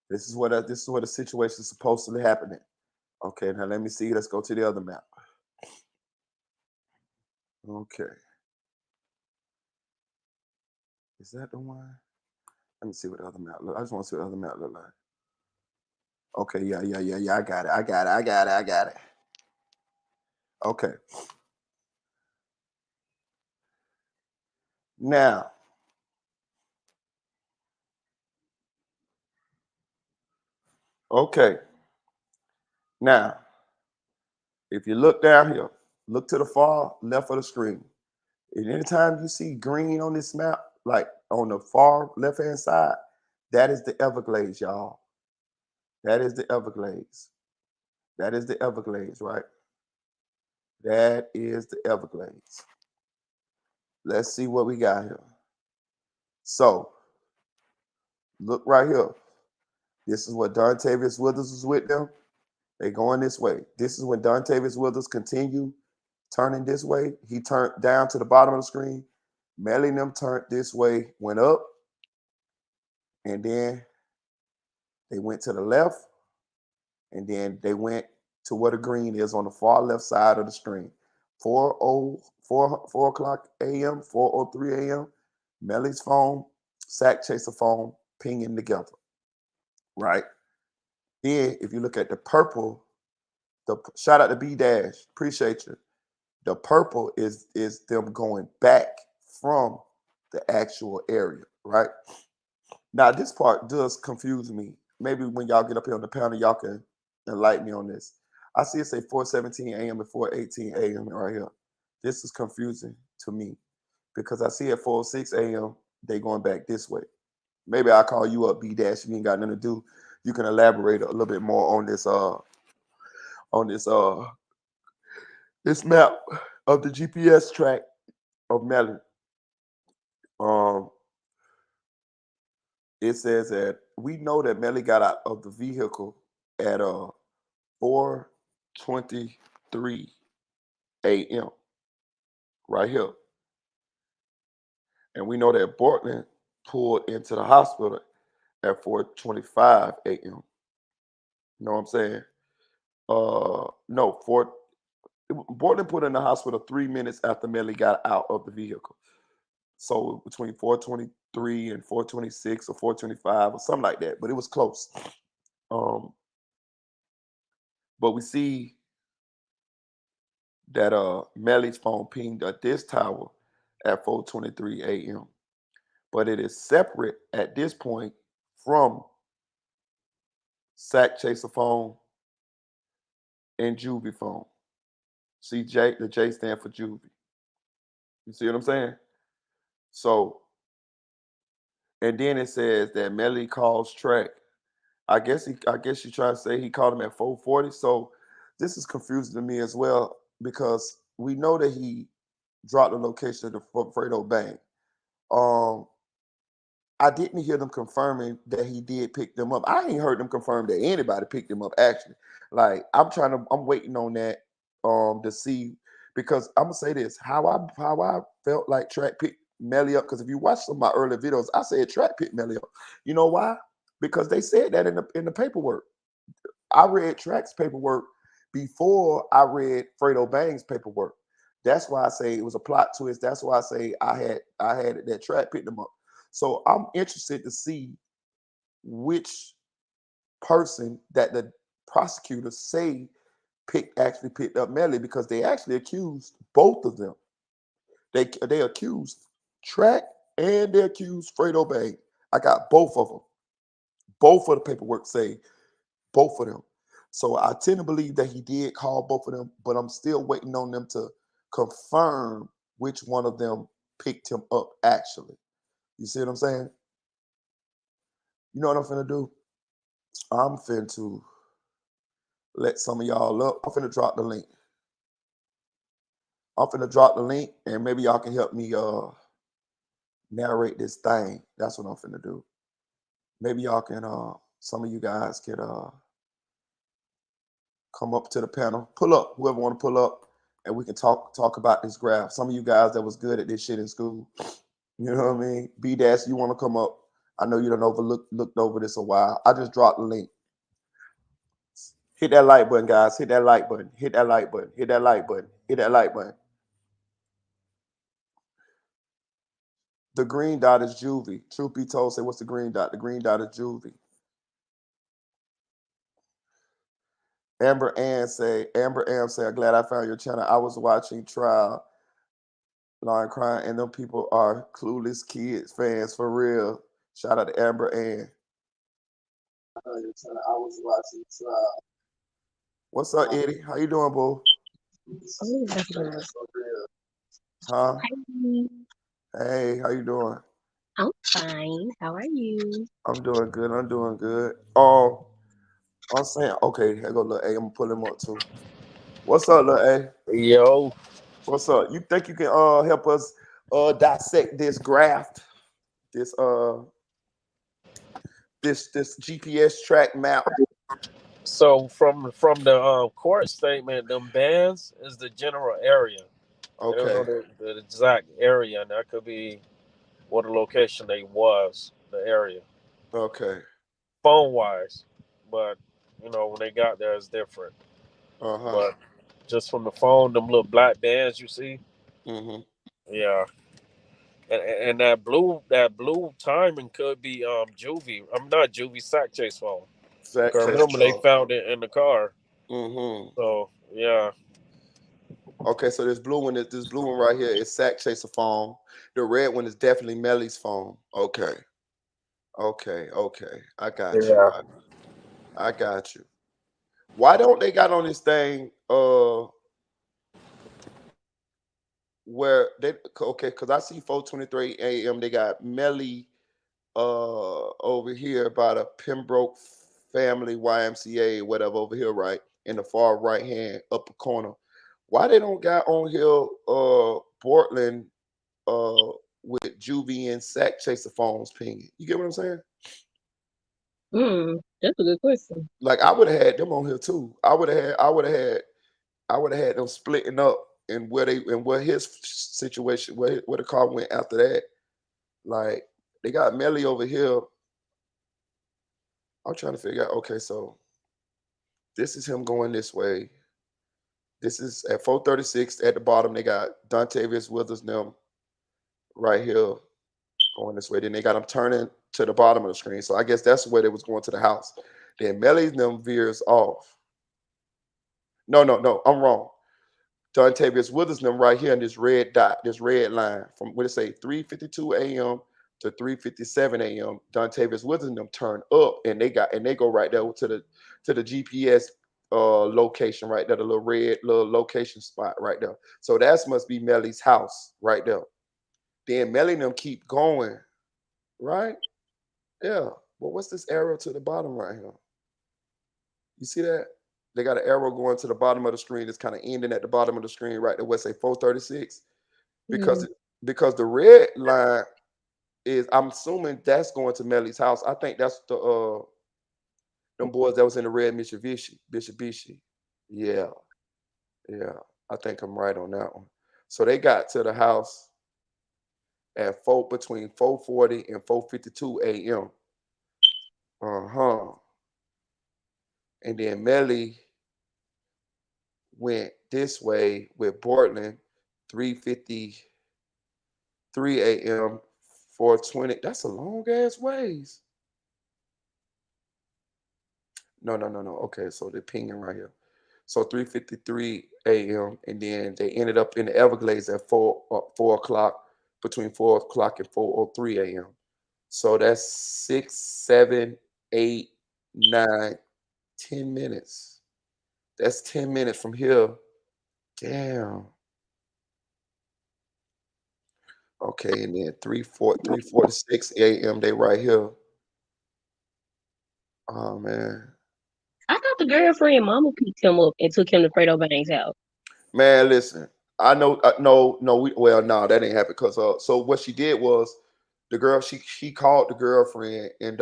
Speaker 1: This is where the situation is supposedly happening. Okay, now let me see. Let's go to the other map. Okay. Is that the one? Let me see what the other map look. I just want to see what the other map look like. Okay, yeah. I got it. Okay. Now, okay. Now, if you look down here, look to the far left of the screen. And anytime you see green on this map, like on the far left-hand side, that is the Everglades, y'all. That is the Everglades. That is the Everglades, right? That is the Everglades. Let's see what we got here. So, look right here. This is what Dontavius Withers was with them. They going this way. This is when Dontavius Withers continue turning this way. He turned down to the bottom of the screen. Melly and them turned this way, went up, and then they went to the left, and then they went to where the green is on the far left side of the screen. 4 o'clock a.m., 4:03 a.m. Melly's phone, Sack Chaser phone, pinging together, right? Then if you look at the purple, shout out to B Dash, appreciate you. The purple is them going back from the actual area, right? Now this part does confuse me. Maybe when y'all get up here on the panel, y'all can enlighten me on this. I see it say 4:17 a.m. and 4:18 a.m. right here. This is confusing to me because I see at 4:06 a.m. they going back this way. Maybe I'll call you up, B Dash. If you ain't got nothing to do, you can elaborate a little bit more on this map of the GPS track of Melly. It says that we know that Melly got out of the vehicle at 4:23 a.m. right here. And we know that Portland pulled into the hospital at 4:25 a.m. You know what I'm saying? No, Portland put in the hospital 3 minutes after Melly got out of the vehicle. So between 4:23 and 4:26 or 4:25 or something like that, but it was close. But we see that Melly's phone pinged at this tower at 4:23 a.m. But it is separate at this point from Sack Chaser phone and Juvie phone. See, the J stand for Juvie. You see what I'm saying? So, and then it says that Melly calls Track. I guess you trying to say he called him at 4:40. So this is confusing to me as well because we know that he dropped the location of the Fredo Bang. I didn't hear them confirming that he did pick them up. I ain't heard them confirm that anybody picked him up actually. Like I'm waiting on that to see because I'm gonna say this how I felt like Track picked Melly up because if you watch some of my early videos, I said Track picked Melly up. You know why? Because they said that in the paperwork. I read Track's paperwork before I read Fredo Bang's paperwork. That's why I say it was a plot twist. That's why I say I had that track picked them up. So I'm interested to see which person that the prosecutors say actually picked up Melly, because they actually accused both of them. They accused Track and they accused Fredo Bang. I got both of them. Both of the paperwork say both of them. So I tend to believe that he did call both of them, but I'm still waiting on them to confirm which one of them picked him up actually. You see what I'm saying? You know what I'm finna do? I'm finna to let some of y'all up. I'm finna drop the link. I'm finna drop the link, and maybe y'all can help me narrate this thing. That's what I'm finna do. Maybe y'all can some of you guys can come up to the panel. Pull up, whoever want to pull up, and we can talk about this graph. Some of you guys that was good at this shit in school. You know what I mean? B Dash, you want to come up? I know you done looked over this a while. I just dropped the link. Hit that like button, guys. Hit that like button. Hit that like button. Hit that like button. Hit that like button. The green dot is Juvie. Truth be told, say what's the green dot? The green dot is Juvie. Amber Ann say, I'm glad I found your channel. I was watching trial, line crying, and them people are clueless kids fans for real. Shout out to Amber Ann. I was watching trial. What's up, Eddie? How you doing, boo? Huh? Hey, how you doing?
Speaker 2: I'm fine. How are you?
Speaker 1: I'm doing good. I'm doing good. I'm saying, okay, here go little A. I'm gonna pull him up too. What's up, little A?
Speaker 3: Yo,
Speaker 1: What's up? You think you can help us dissect this graph, this this GPS track map?
Speaker 3: so from the court statement, them bands is the general area. They don't know
Speaker 1: Okay,
Speaker 3: the exact area, and that could be what the location they was, the area,
Speaker 1: okay,
Speaker 3: phone wise. But when they got there, it's different.
Speaker 1: uh-huh.
Speaker 3: But just from the phone, them little black bands you see,
Speaker 1: Mm-hmm.
Speaker 3: yeah. And that blue timing could be Juvie. I'm not Juvie Sack Chase phone.
Speaker 1: Zach
Speaker 3: Because
Speaker 1: Chase
Speaker 3: remember they
Speaker 1: phone.
Speaker 3: found it in the car.
Speaker 1: Mm-hmm.
Speaker 3: So yeah.
Speaker 1: Okay, so this blue one right here is Sack Chaser phone. The red one is definitely Melly's phone. Okay, okay. I got you.
Speaker 3: Yeah.
Speaker 1: I got you. Why don't they got on this thing where they okay, because I see 4:23 a.m. they got Melly over here by the Pembroke Family YMCA, whatever over here, right? In the far right hand upper corner. Why they don't got on here Portland uh with Juvie and Sack Chaser phones pinging? You get what I'm saying?
Speaker 2: That's a good question.
Speaker 1: Like I would have had them on here too. I would have had them splitting up and where his situation, where the car went after that. Like they got Melly over here. I'm trying to figure out. Okay, so this is him going this way. This is at 436 at the bottom. They got Dontavius Withers them right here going this way. Then they got him turning to the bottom of the screen. So I guess that's where they was going to the house. Then Melly's them veers off. No, I'm wrong. Dontavius Withers them right here in this red dot, this red line from what it say 3:52 a.m. to 3:57 a.m. Dontavius Withers them turn up and they go right there to the GPS location right there, the little red little location spot right there. So that must be Melly's house right there. Then Melly and them keep going, right? Yeah. But what's this arrow to the bottom right here? You see that? They got an arrow going to the bottom of the screen. It's kind of ending at the bottom of the screen right there. Where it say 436 because
Speaker 2: Mm,
Speaker 1: because the red line is. I'm assuming that's going to Melly's house. I think that's the them boys that was in the red Mitsubishi. Yeah, yeah. I think I'm right on that one. So they got to the house at between 4:40 and 4:52 a.m. Uh-huh. And then Melly went this way with Portland. 3:53 a.m. 4:20. That's a long ass ways. No. Okay, so they're pinging right here. So 3:53 a.m. and then they ended up in the Everglades at 4 o'clock, between 4 o'clock and 4:03 a.m. So that's 6, 7, 8, 9, 10 minutes. That's 10 minutes from here. Damn. Okay, and then 3:46 a.m. They right here. Oh man.
Speaker 2: I thought the girlfriend mama picked him up and took him to Fredo Bang's house.
Speaker 1: Man, listen. I know. No. Well, no, that ain't happen. Cause so what she did was, the girl she called the girlfriend and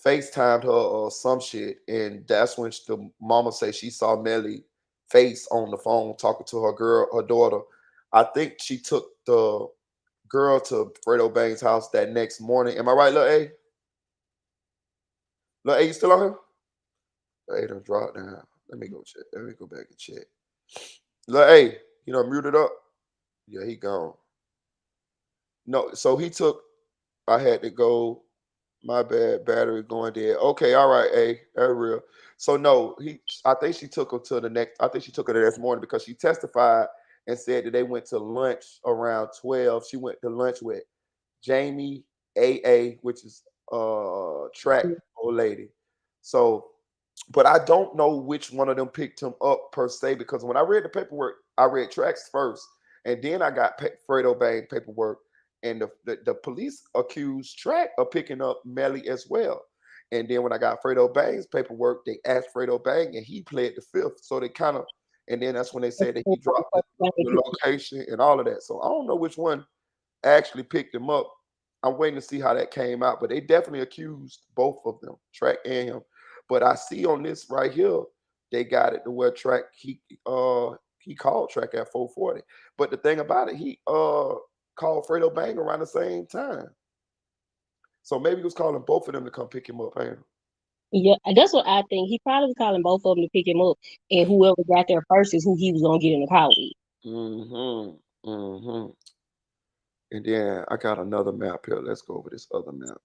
Speaker 1: FaceTimed her or some shit, and that's when the mama say she saw Melly face on the phone talking to her daughter. I think she took the girl to Fredo Bang's house that next morning. Am I right, Lil A? Lil A, you still on here? Lil A done dropped down. Let me go check. Let me go back and check. Lil A, you know, muted up. Yeah, he gone. No, so he took. I had to go. My bad, battery going dead. Okay, all right, A, that's real. So no, he. I think she took her to the next. I think she took her the next morning because she testified and said that they went to lunch around 12. She went to lunch with Jamie AA, which is track old lady. So, but I don't know which one of them picked him up per se, because when I read the paperwork, I read tracks first, and then I got Fredo Bang paperwork, and the police accused Track of picking up Melly as well. And then when I got Fredo Bang's paperwork, they asked Fredo Bang, and he pled the fifth. So they kind of, and then that's when they said that he dropped the location and all of that. So I don't know which one actually picked him up. I'm waiting to see how that came out, but they definitely accused both of them, Track and him. But I see on this right here, they got it to where Track he called Track at 4:40. But the thing about it, he called Fredo Bang around the same time. So maybe he was calling both of them to come pick him up. Ain't
Speaker 2: Yeah, that's what I think. He probably was calling both of them to pick him up, and whoever got there first is who he was gonna get in the car with.
Speaker 1: Mm-hmm. Mm-hmm. And then I got another map here. Let's go over this other map.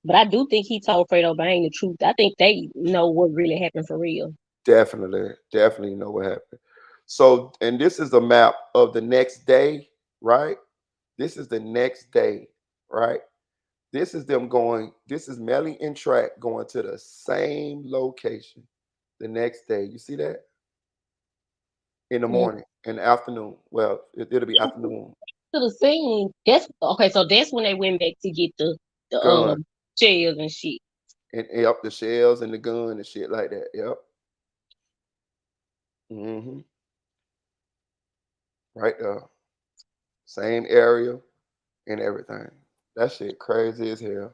Speaker 2: But I do think he told Fredo Bang the truth. I think they know what really happened for real.
Speaker 1: Definitely know what happened. So, and this is a map of the next day, right? This is the next day, right? This is them going, this is Melly and Track going to the same location the next day. You see that? In the
Speaker 2: Mm.
Speaker 1: morning, in the afternoon. Well, it'll be afternoon.
Speaker 2: To the scene. That's okay. So that's when they went back to get the
Speaker 1: Gun.
Speaker 2: shells and shit.
Speaker 1: And up the shells and the gun and shit like that. Yep. Right there. Same area and everything. That shit crazy as hell.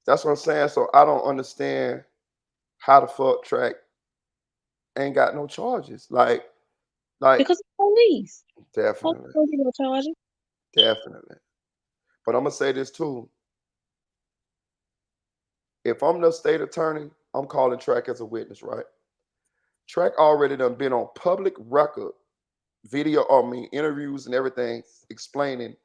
Speaker 1: That's what I'm saying. So I don't understand how the fuck Track ain't got no charges. Like
Speaker 2: Because the police. Police
Speaker 1: definitely,
Speaker 2: don't get no charges.
Speaker 1: definitely. But I'm gonna say this too. If I'm the state attorney, I'm calling Track as a witness, right? Track already done been on public record, video, I mean interviews and everything, explaining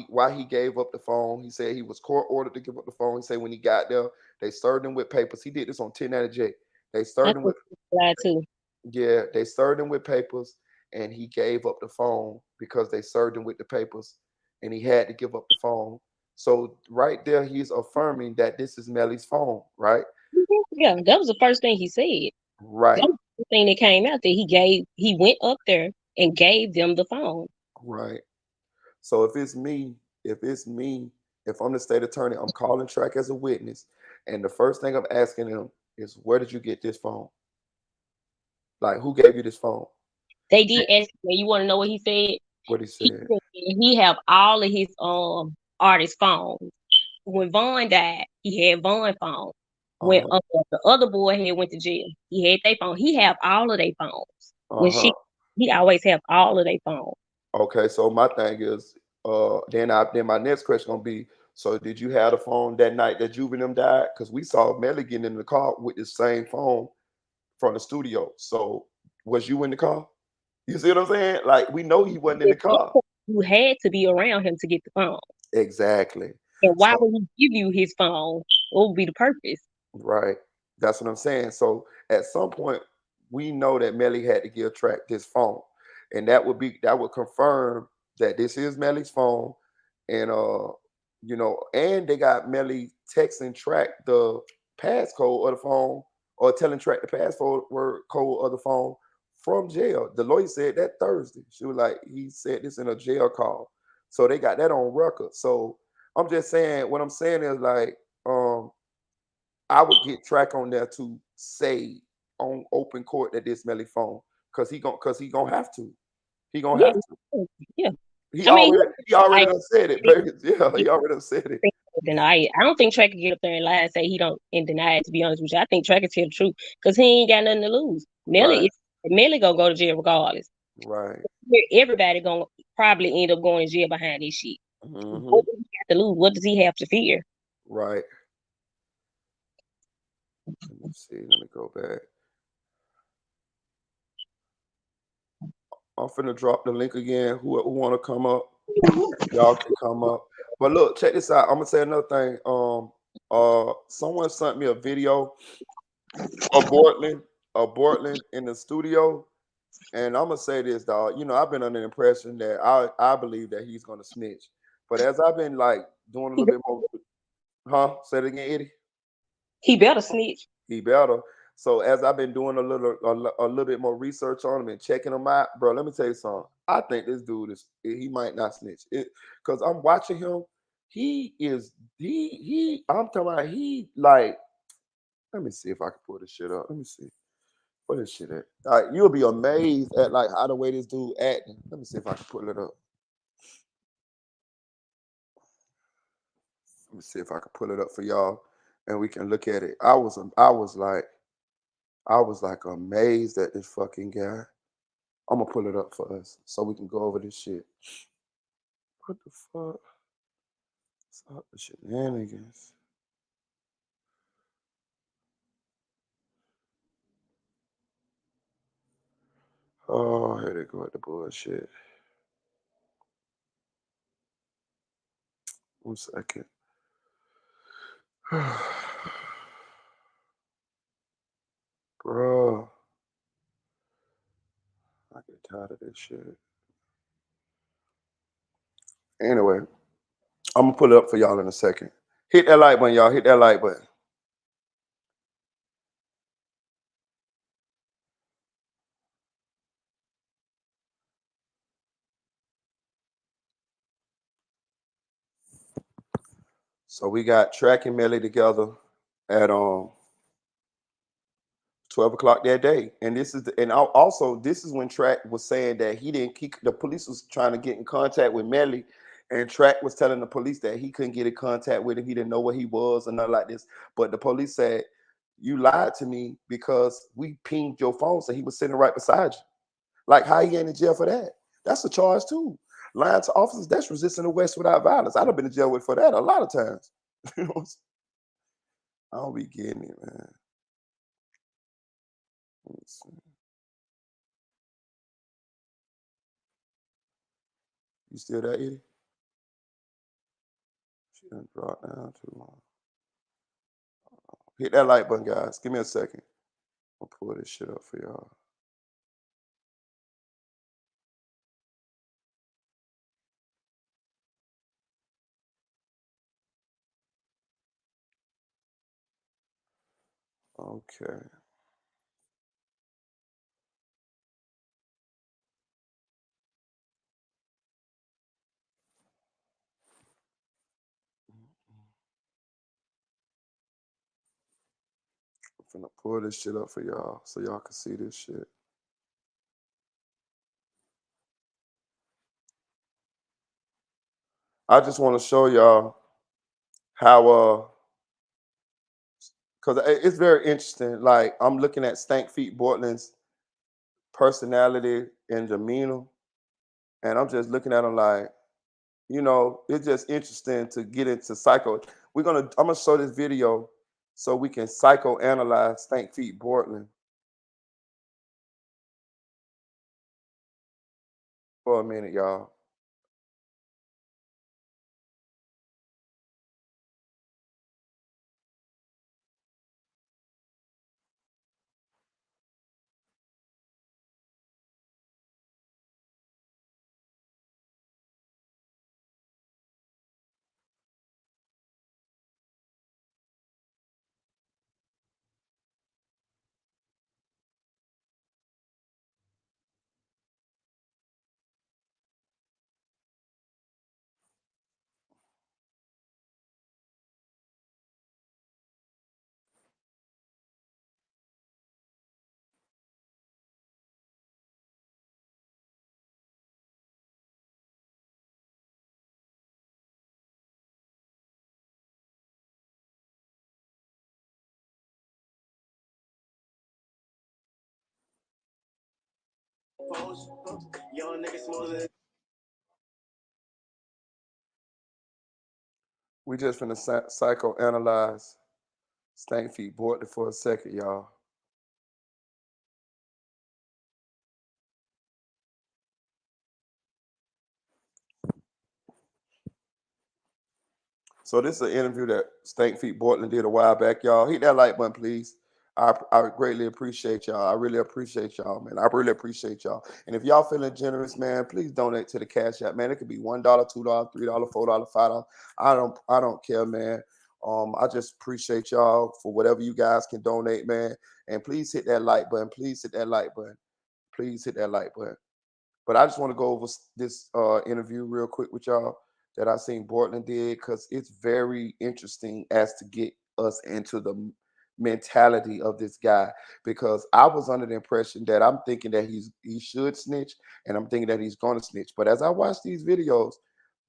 Speaker 1: why he gave up the phone. He said he was court ordered to give up the phone. He said when he got there, they served him with papers. He did this on 1090J. They
Speaker 2: I
Speaker 1: served him
Speaker 2: think
Speaker 1: with
Speaker 2: lie too.
Speaker 1: Yeah, they served him with papers, and he gave up the phone because they served him with the papers, and he had to give up the phone. So right there, he's affirming that this is Melly's phone, right?
Speaker 2: Yeah, that was the first thing he said. That
Speaker 1: Right,
Speaker 2: was the thing that came out that he went up there and gave them the phone.
Speaker 1: right. So if it's me, if I'm the state attorney, I'm calling Track as a witness, and the first thing I'm asking him is, where did you get this phone? Like, who gave you this phone?
Speaker 2: They did ask him, you want to know what he said?
Speaker 1: What he
Speaker 2: He
Speaker 1: said.
Speaker 2: said he have all of his artist phones. When Vaughn died, he had Vaughn phone. When
Speaker 1: Uh-huh.
Speaker 2: the other boy had went to jail, he had their phone. He have all of their phones. When
Speaker 1: Uh-huh.
Speaker 2: he always have all of their phones.
Speaker 1: Okay, so my thing is, then my next question gonna be, so did you have the phone that night that Juve and them died? Because we saw Melly getting in the car with the same phone from the studio. So was you in the car? You see what I'm saying? Like we know he wasn't in the car.
Speaker 2: You had to be around him to get the phone.
Speaker 1: Exactly.
Speaker 2: And why
Speaker 1: So
Speaker 2: would he give you his phone? What would be the purpose?
Speaker 1: right. That's what I'm saying. So at some point, we know that Melly had to give Track this phone. And that would confirm that this is Melly's phone. And and they got Melly texting Track the passcode of the phone or telling Track the password code of the phone from jail. The lawyer said that Thursday. She was like, he said this in a jail call. So they got that on record. So I'm just saying, what I'm saying is like, I would get Track on there to say on open court that this Melly phone, because he gonna have to. He gonna
Speaker 2: Yeah,
Speaker 1: have to.
Speaker 2: yeah.
Speaker 1: He
Speaker 2: I mean,
Speaker 1: already
Speaker 2: like
Speaker 1: done said it, baby. Yeah, he already done said it.
Speaker 2: deny it. I don't think Track can get up there and lie and say he don't and deny it. To be honest with you, I think Track can tell the truth because he ain't got nothing to lose.
Speaker 1: Right,
Speaker 2: Melly gonna go to jail regardless.
Speaker 1: right.
Speaker 2: Everybody gonna probably end up going to jail behind this shit.
Speaker 1: Hmm.
Speaker 2: What does he have to lose? What does he have to fear?
Speaker 1: Right. Let me see. Let me go back. I'm finna drop the link again. Who wanna come up? Y'all can come up. But look, check this out. I'm gonna say another thing. Someone sent me a video of Bortland in the studio. And I'm gonna say this, dog. I've been under the impression that I believe that he's gonna snitch. But as I've been like doing a
Speaker 2: He,
Speaker 1: little bit more, huh? Say it again, Eddie.
Speaker 2: he better snitch.
Speaker 1: He better. So as I've been doing a little bit more research on him and checking him out, bro, let me tell you something. I think this dude he might not snitch. Because I'm watching him. He is he. I'm talking about he like. Let me see if I can pull this shit up. Let me see. What is shit at? All right, you'll be amazed at like how the way this dude acting. Let me see if I can pull it up. Let me see if I can pull it up for y'all, and we can look at it. I was like amazed at this fucking guy. I'm gonna pull it up for us so we can go over this shit. What the fuck? Stop the shenanigans. Oh, here they go with the bullshit. 1 second. Bro, I get tired of this shit. Anyway, I'm gonna pull it up for y'all in a second. Hit that like button, y'all. Hit that like button. So we got Track and Melly together at 12 o'clock that day. And also this is when Track was saying that the police was trying to get in contact with Melly, and Track was telling the police that he couldn't get in contact with him. He didn't know where he was or nothing like this. But the police said, you lied to me because we pinged your phone, so he was sitting right beside you. Like, how he ain't in jail for that? That's a charge too. Lying to officers, that's resisting arrest without violence. I'd have been in jail for that a lot of times. You know what I'm saying? I don't be getting it, man. Let me see. You still there, Eddie? She done dropped down too long. Hit that like button, guys. Give me a second. I'll pull this shit up for y'all. Okay. I'm finna pull this shit up for y'all so y'all can see this shit. I just want to show y'all how because it's very interesting. Like, I'm looking at Stank Feet Bortland's personality and demeanor, and I'm just looking at him like, it's just interesting to get into psycho. I'm gonna show this video so we can psychoanalyze Stank Feet Bortland. for a minute, y'all. We just finna psychoanalyze Stank Feet Bortley for a second, y'all. So this is an interview that Stank Feet Bortland did a while back, y'all. Hit that like button, please. I greatly appreciate y'all. I really appreciate y'all, man. I really appreciate y'all. And if y'all feeling generous, man, please donate to the Cash App, man. It could be $1, $2, $3, $4, $5. I don't care, man. I just appreciate y'all for whatever you guys can donate, man. And please hit that like button. Please hit that like button. Please hit that like button. But I just want to go over this interview real quick with y'all that I seen Bortland did, because it's very interesting as to get us into the mentality of this guy. Because I was under the impression that I'm thinking that he should snitch, and I'm thinking that he's going to snitch. But as I watch these videos,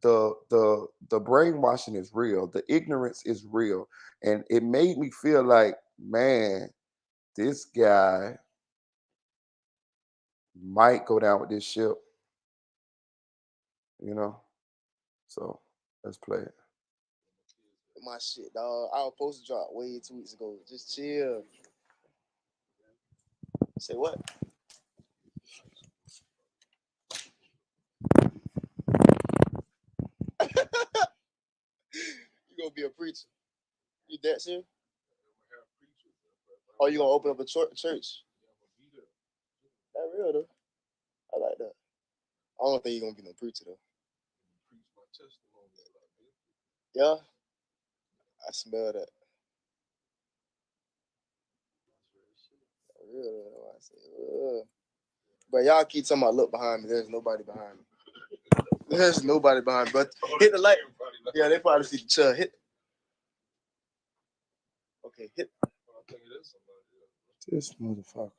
Speaker 1: the brainwashing is real, the ignorance is real, and it made me feel like, man, this guy might go down with this ship, you know. So let's play it.
Speaker 4: My shit, dog. I was supposed to drop way 2 weeks ago. Just chill. Say what? You gonna be a preacher? You that serious? Oh, you gonna open up a church? That real though. I like that. I don't think you're gonna be no preacher though. Yeah, I smell that. Real though. I say, but y'all keep talking about look behind me. There's nobody behind me. There's nobody behind me. But hit the light. Yeah, they probably see the chug. Hit. Okay, hit.
Speaker 1: This motherfucker.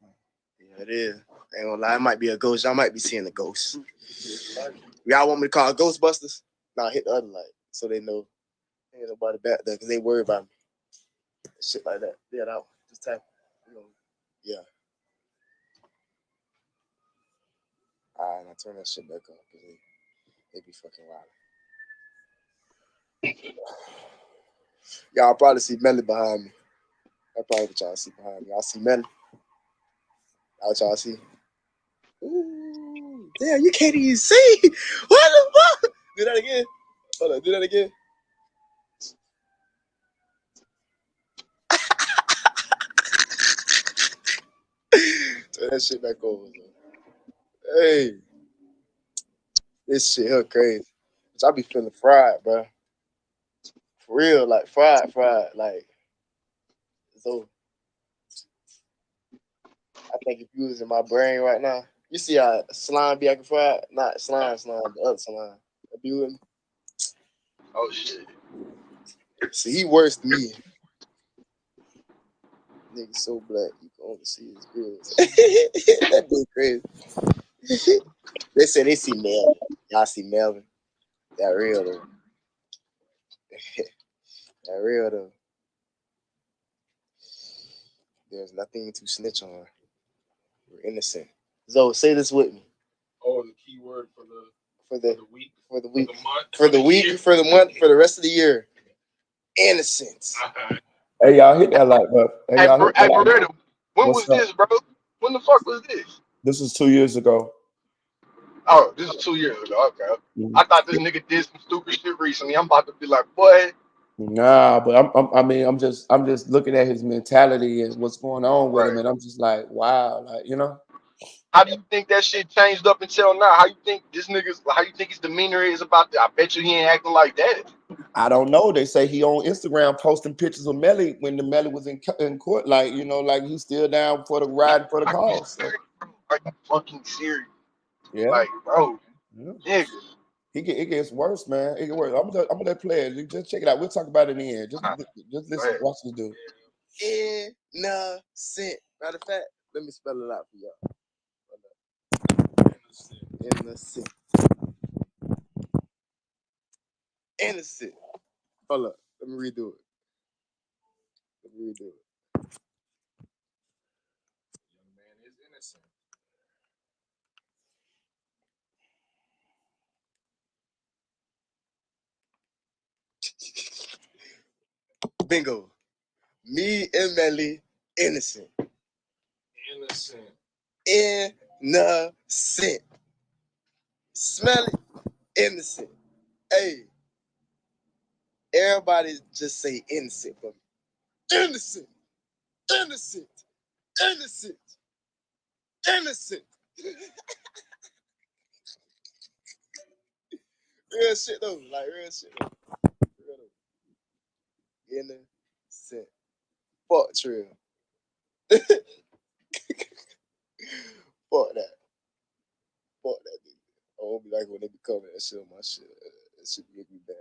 Speaker 4: Yeah, it is. Ain't gonna lie, it might be a ghost. Y'all might be seeing a ghost. Y'all want me to call Ghostbusters? Nah, hit the other light so they know ain't nobody back there because they worry about me. Shit like that. Yeah, that one. Just tap. Yeah. Alright, now turn that shit back on because they be fucking wild. Y'all probably see Melly behind me. That's probably what y'all see behind me. Y'all see Melly? What y'all see? Ooh, damn, you can't even see. What the fuck? Do that again. Hold on, do that again. Turn that shit back over. Hey, this shit here crazy. I be feeling fried, bro. For real, like fried, like so. I think if you was in my brain right now, you see how slime be acting fried? Not slime, the other slime. Be with me? Oh shit. See, he worse than me. Nigga so black, you can only see his grills. That dude crazy. They said they see Melvin. Y'all see Melvin. That real though. That real though. There's nothing to snitch on. We're innocent. So say this with me. Oh, the key word for the week, for the week, for the week, for the month, for the rest of the year. Innocence.
Speaker 1: Hey, y'all hit that like button. Hey, y'all hit that like button.
Speaker 4: When was this, bro? When the fuck was this?
Speaker 1: This was 2 years ago.
Speaker 5: Oh, this is 2 years ago. Okay. I thought this nigga did some stupid shit recently. I'm about to be like, boy.
Speaker 1: Nah, but I'm just looking at his mentality and what's going on with him,
Speaker 5: Right.
Speaker 1: and I'm just like, wow, like
Speaker 5: How do you think that shit changed up until now? How you think how you think his demeanor is about that? I bet you he ain't acting like that.
Speaker 1: I don't know. They say he on Instagram posting pictures of Melly when the Melly was in court, like like he's still down for the ride for the
Speaker 5: Are you
Speaker 1: cause. So,
Speaker 5: serious, bro? Are you fucking serious?
Speaker 1: yeah,
Speaker 5: Like, bro,
Speaker 1: yeah.
Speaker 5: nigga.
Speaker 1: It gets worse, man. It gets worse. I'm gonna play it. Just check it out. We'll talk about it in the end.
Speaker 5: Nah,
Speaker 1: Just
Speaker 5: go
Speaker 1: listen,
Speaker 5: ahead.
Speaker 1: watch this dude.
Speaker 4: Innocent. Matter of fact, let me spell it out for y'all. Innocent. Innocent. Hold up. Let me redo it.
Speaker 5: Young man is innocent.
Speaker 4: Bingo. Me and Melly, innocent.
Speaker 5: Innocent.
Speaker 4: Innocent. Smell it? Innocent. Hey, everybody just say innocent for me. Innocent. Innocent. Innocent. Innocent. Real shit though. Like real shit though. Real though. Innocent. Fuck Trill. Fuck that. Fuck that dude. I won't be like when they be covering that shit on my shit. That shit make me bad.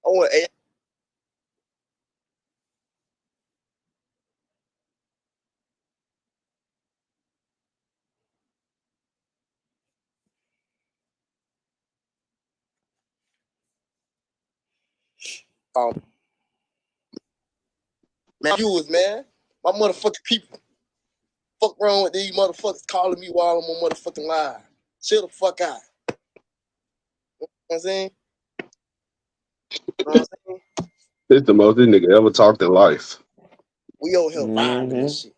Speaker 4: I want a man, viewers, man. My motherfucking people. Fuck wrong with these motherfuckers calling me while I'm on motherfucking live. Chill the fuck out. You know what I'm saying? You know what I'm saying?
Speaker 6: This the most this nigga ever talked in life.
Speaker 4: We over here vibing and shit.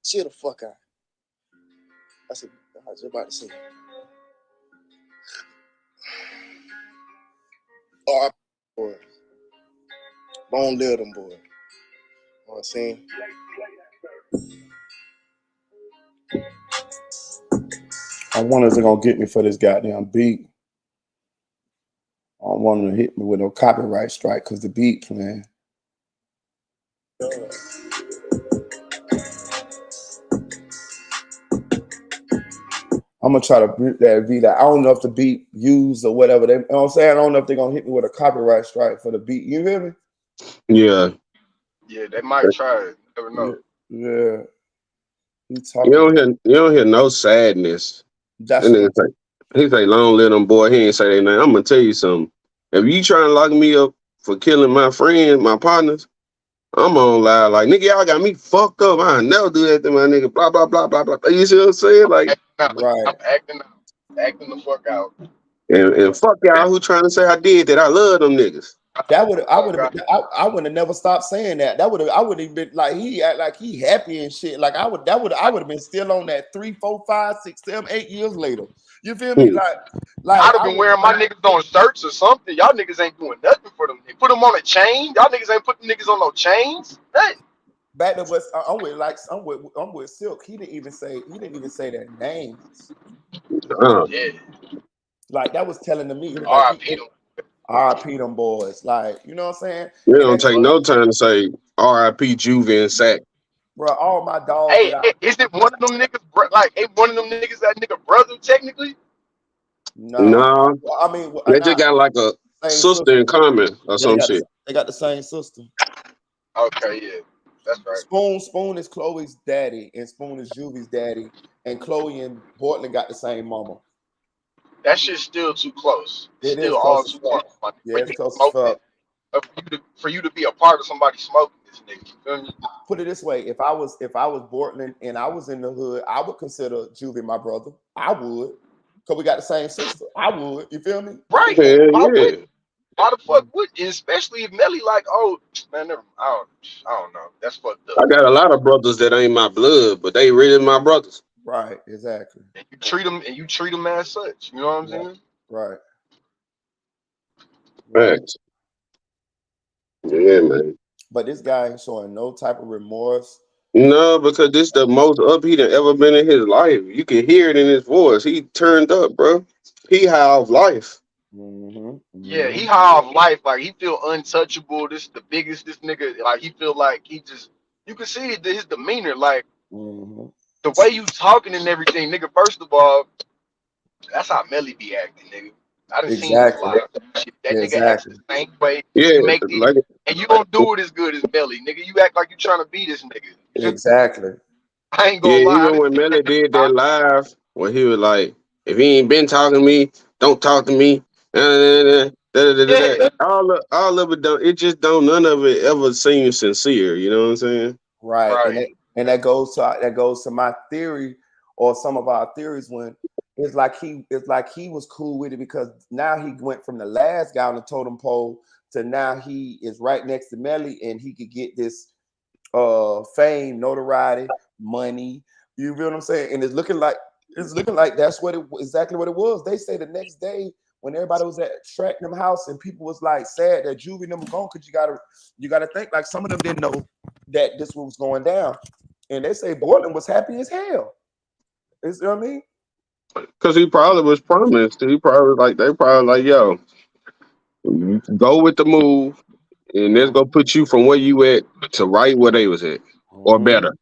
Speaker 4: Chill the fuck out. That's what I was about to say. Alright, boys. Long live them boys. You know what I'm saying?
Speaker 1: I wonder if they're gonna get me for this goddamn beat. I don't want them to hit me with no copyright strike because the beat playing. I'm gonna try to beat that beat. I don't know if the beat used or whatever. You know what I'm saying? I don't know if they're gonna hit me with a copyright strike for the beat. You hear me?
Speaker 6: Yeah.
Speaker 5: Yeah, they might try it. Never know.
Speaker 1: Yeah. He
Speaker 6: You
Speaker 1: talking.
Speaker 6: don't hear no sadness. That
Speaker 1: That's what
Speaker 6: nigga say, he say, long live them boy. He ain't say their name. I'm gonna tell you something. If you trying to lock me up for killing my friends, my partners, I'm on live like nigga, y'all got me fucked up. I never do that to my nigga. Blah blah blah blah blah. You see what I'm saying? Like,
Speaker 1: right.
Speaker 5: I'm acting out. Acting the fuck out.
Speaker 6: and fuck y'all who trying to say I did that. I love them niggas.
Speaker 1: That would I would have I would have never stopped saying that. I would have been like he act like he happy and shit. Like I would have been still on that 3, 4, 5, 6, 7, 8 years later. You feel me?
Speaker 5: I'd have been wearing my niggas on shirts or something. Y'all niggas ain't doing nothing for them. They put them on a chain. Y'all niggas ain't putting niggas on no chains. Hey.
Speaker 1: Back to what I'm with Silk. He didn't even say their names.
Speaker 5: Yeah.
Speaker 1: Like that was telling to me. He was like
Speaker 5: R.I.P. them.
Speaker 1: R.I.P. them boys. Like, you know what I'm saying?
Speaker 6: You
Speaker 1: And
Speaker 6: don't take no time to say R.I.P. Juvie and Sack.
Speaker 1: bro, all my dogs
Speaker 5: Hey,
Speaker 1: that I
Speaker 5: is it one of them niggas? Like, ain't one of them niggas that nigga brother technically?
Speaker 1: no.
Speaker 6: No,
Speaker 1: I mean,
Speaker 6: they just got like a
Speaker 1: same
Speaker 6: sister in common or
Speaker 1: Yeah,
Speaker 6: some shit.
Speaker 1: they got the same sister.
Speaker 5: Okay, yeah, that's right.
Speaker 1: Spoon is Chloe's daddy, and Spoon is Juvie's daddy, and Chloe and Portland got the same mama.
Speaker 5: That shit's still too close. It's
Speaker 1: It is
Speaker 5: still all
Speaker 1: close as
Speaker 5: too
Speaker 1: fuck.
Speaker 5: close. Like,
Speaker 1: Yeah, it's close as fuck.
Speaker 5: For you to be a part of somebody smoking this nigga. You feel me?
Speaker 1: Put it this way: if I was Portland and I was in the hood, I would consider Juvie my brother. I would, because we got the same sister. I would. You feel me?
Speaker 5: Right.
Speaker 6: Yeah,
Speaker 5: Why
Speaker 6: yeah.
Speaker 5: would? Why the fuck would? Especially if Melly like, oh man, I don't know. That's fucked
Speaker 6: I
Speaker 5: up.
Speaker 6: got a lot of brothers that ain't my blood, but they really my brothers.
Speaker 1: Right. Exactly.
Speaker 5: And you treat them as such. You know what I'm
Speaker 1: Right.
Speaker 5: saying?
Speaker 1: Right. Right.
Speaker 6: Facts. Yeah, man.
Speaker 1: But this guy ain't showing no type of remorse.
Speaker 6: No, because this the most up he done ever been in his life. You can hear it in his voice. He turned up, bro. He high off life.
Speaker 1: Mm-hmm.
Speaker 5: Yeah, he
Speaker 1: Mm-hmm.
Speaker 5: high off life. Like he feel untouchable. This the biggest. This nigga. Like he feel like he just. You can see it, his demeanor. Like
Speaker 1: Mm-hmm.
Speaker 5: the way you talking and everything, nigga. First of all, that's how Melly be acting, nigga. I done seen his
Speaker 1: Exactly.
Speaker 5: live. Shit, that nigga acts
Speaker 1: Exactly.
Speaker 5: the same way.
Speaker 6: Yeah,
Speaker 5: He make these,
Speaker 6: like
Speaker 5: and you don't do it as good as Melly, nigga. You act like you trying to be this nigga.
Speaker 1: Exactly.
Speaker 5: I ain't
Speaker 6: yeah,
Speaker 5: gonna lie. I
Speaker 6: even
Speaker 5: done
Speaker 6: when
Speaker 5: seen
Speaker 6: Melly
Speaker 5: that
Speaker 6: did
Speaker 5: nigga.
Speaker 6: that live, where he was like, if he ain't been talking to me, don't talk to me.
Speaker 5: Yeah,
Speaker 6: All of it don't. It just don't. None of it ever seems sincere. You know what I'm saying?
Speaker 1: Right.
Speaker 5: right.
Speaker 1: And that goes to my theory or some of our theories when it's like he was cool with it because now he went from the last guy on the totem pole to now he is right next to Melly and he could get this fame, notoriety, money. You feel what I'm saying? And it's looking like that's exactly what it was. They say the next day when everybody was at Tracknam house and people was like sad that Juvie them gone because you gotta think like some of them didn't know that this was going down. And they say Borland was happy as hell. You know what I mean?
Speaker 6: Because he probably was promised. He probably like they probably like, yo, go with the move, and let's go put you from where you at to right where they was at, or better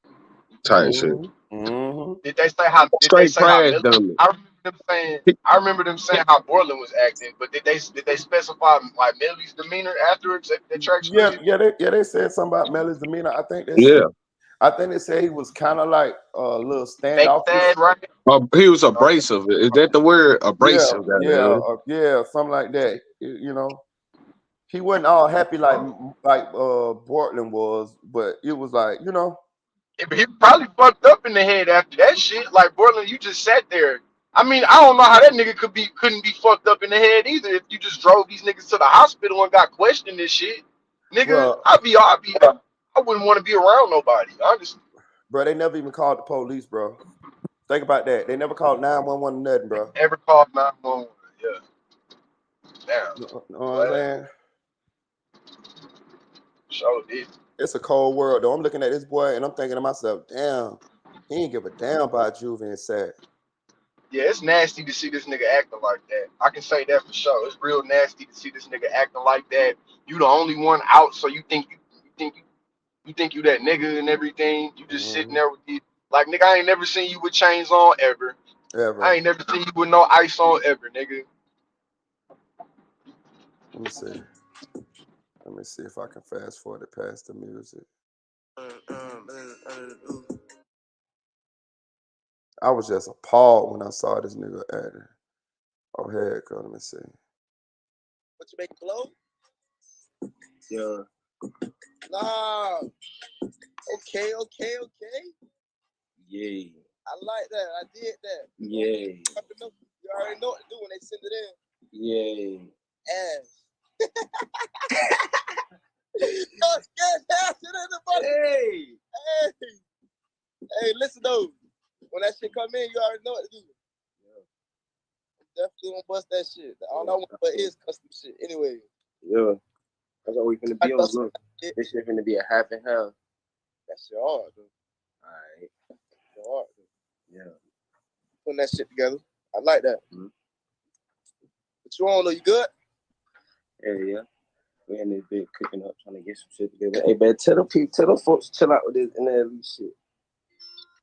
Speaker 6: type shit.
Speaker 1: Mm-hmm.
Speaker 5: Did they say how? Did they
Speaker 6: Straight
Speaker 5: say how
Speaker 6: crash
Speaker 5: Melly?
Speaker 6: dummy.
Speaker 5: I remember them saying. I remember them saying how Borland was acting, but did they specify like Melly's demeanor afterwards at the track street?
Speaker 1: They said something about Melly's demeanor.
Speaker 6: Yeah.
Speaker 1: I think they said he was kind of like a little
Speaker 5: Fake
Speaker 1: standoffish.
Speaker 5: sad, right?
Speaker 6: He was abrasive. Is that the word? Abrasive, goddamn.
Speaker 1: Yeah, something like that. You know, he wasn't all happy like Portland was, but it was like, you know,
Speaker 5: He probably fucked up in the head after that shit. Like Borland, you just sat there. I mean, I don't know how that nigga couldn't be fucked up in the head either. If you just drove these niggas to the hospital and got questioned this shit, nigga,
Speaker 1: well,
Speaker 5: I wouldn't want to be around nobody, honestly.
Speaker 1: bro, they never even called the police, bro. Think about that. They never called 911 nothing, bro.
Speaker 5: Ever called 911? Yeah, damn.
Speaker 1: You know what I'm
Speaker 5: Well,
Speaker 1: saying?
Speaker 5: sure did.
Speaker 1: It's a cold world, though. I'm looking at this boy and I'm thinking to myself, damn, he ain't give a damn about Juvie and said.
Speaker 5: Yeah, it's nasty to see this nigga acting like that. I can say that for sure. It's real nasty to see this nigga acting like that. You the only one out, so you think you that nigga and everything. You just sitting there with you. Like, nigga, I ain't never seen you with chains on ever. I ain't never seen you with no ice on ever, nigga.
Speaker 1: Let me see. Let me see if I can fast forward it past the music. I was just appalled when I saw this nigga acting. Oh, heck, let me see.
Speaker 4: What you make blow? Yeah. Nah. Okay. Yay. I like that. I did that. Yay. You already know what to do when they send it in. Yay. Ass. Hey, listen though. When that shit come in, you already know what to do. Yeah. Definitely gonna bust that shit. All I want but is custom shit. Anyway. Yeah. That's what we finna be on. Look. This shit finna be a half and half. That's your art, though. Alright. Your art, though. Yeah. Putting that shit together. I like that. Mm-hmm. What you on, though? You good? Yeah. We in this big cooking up, trying to get some shit together. Hey, man, tell the folks chill out with this NLE shit.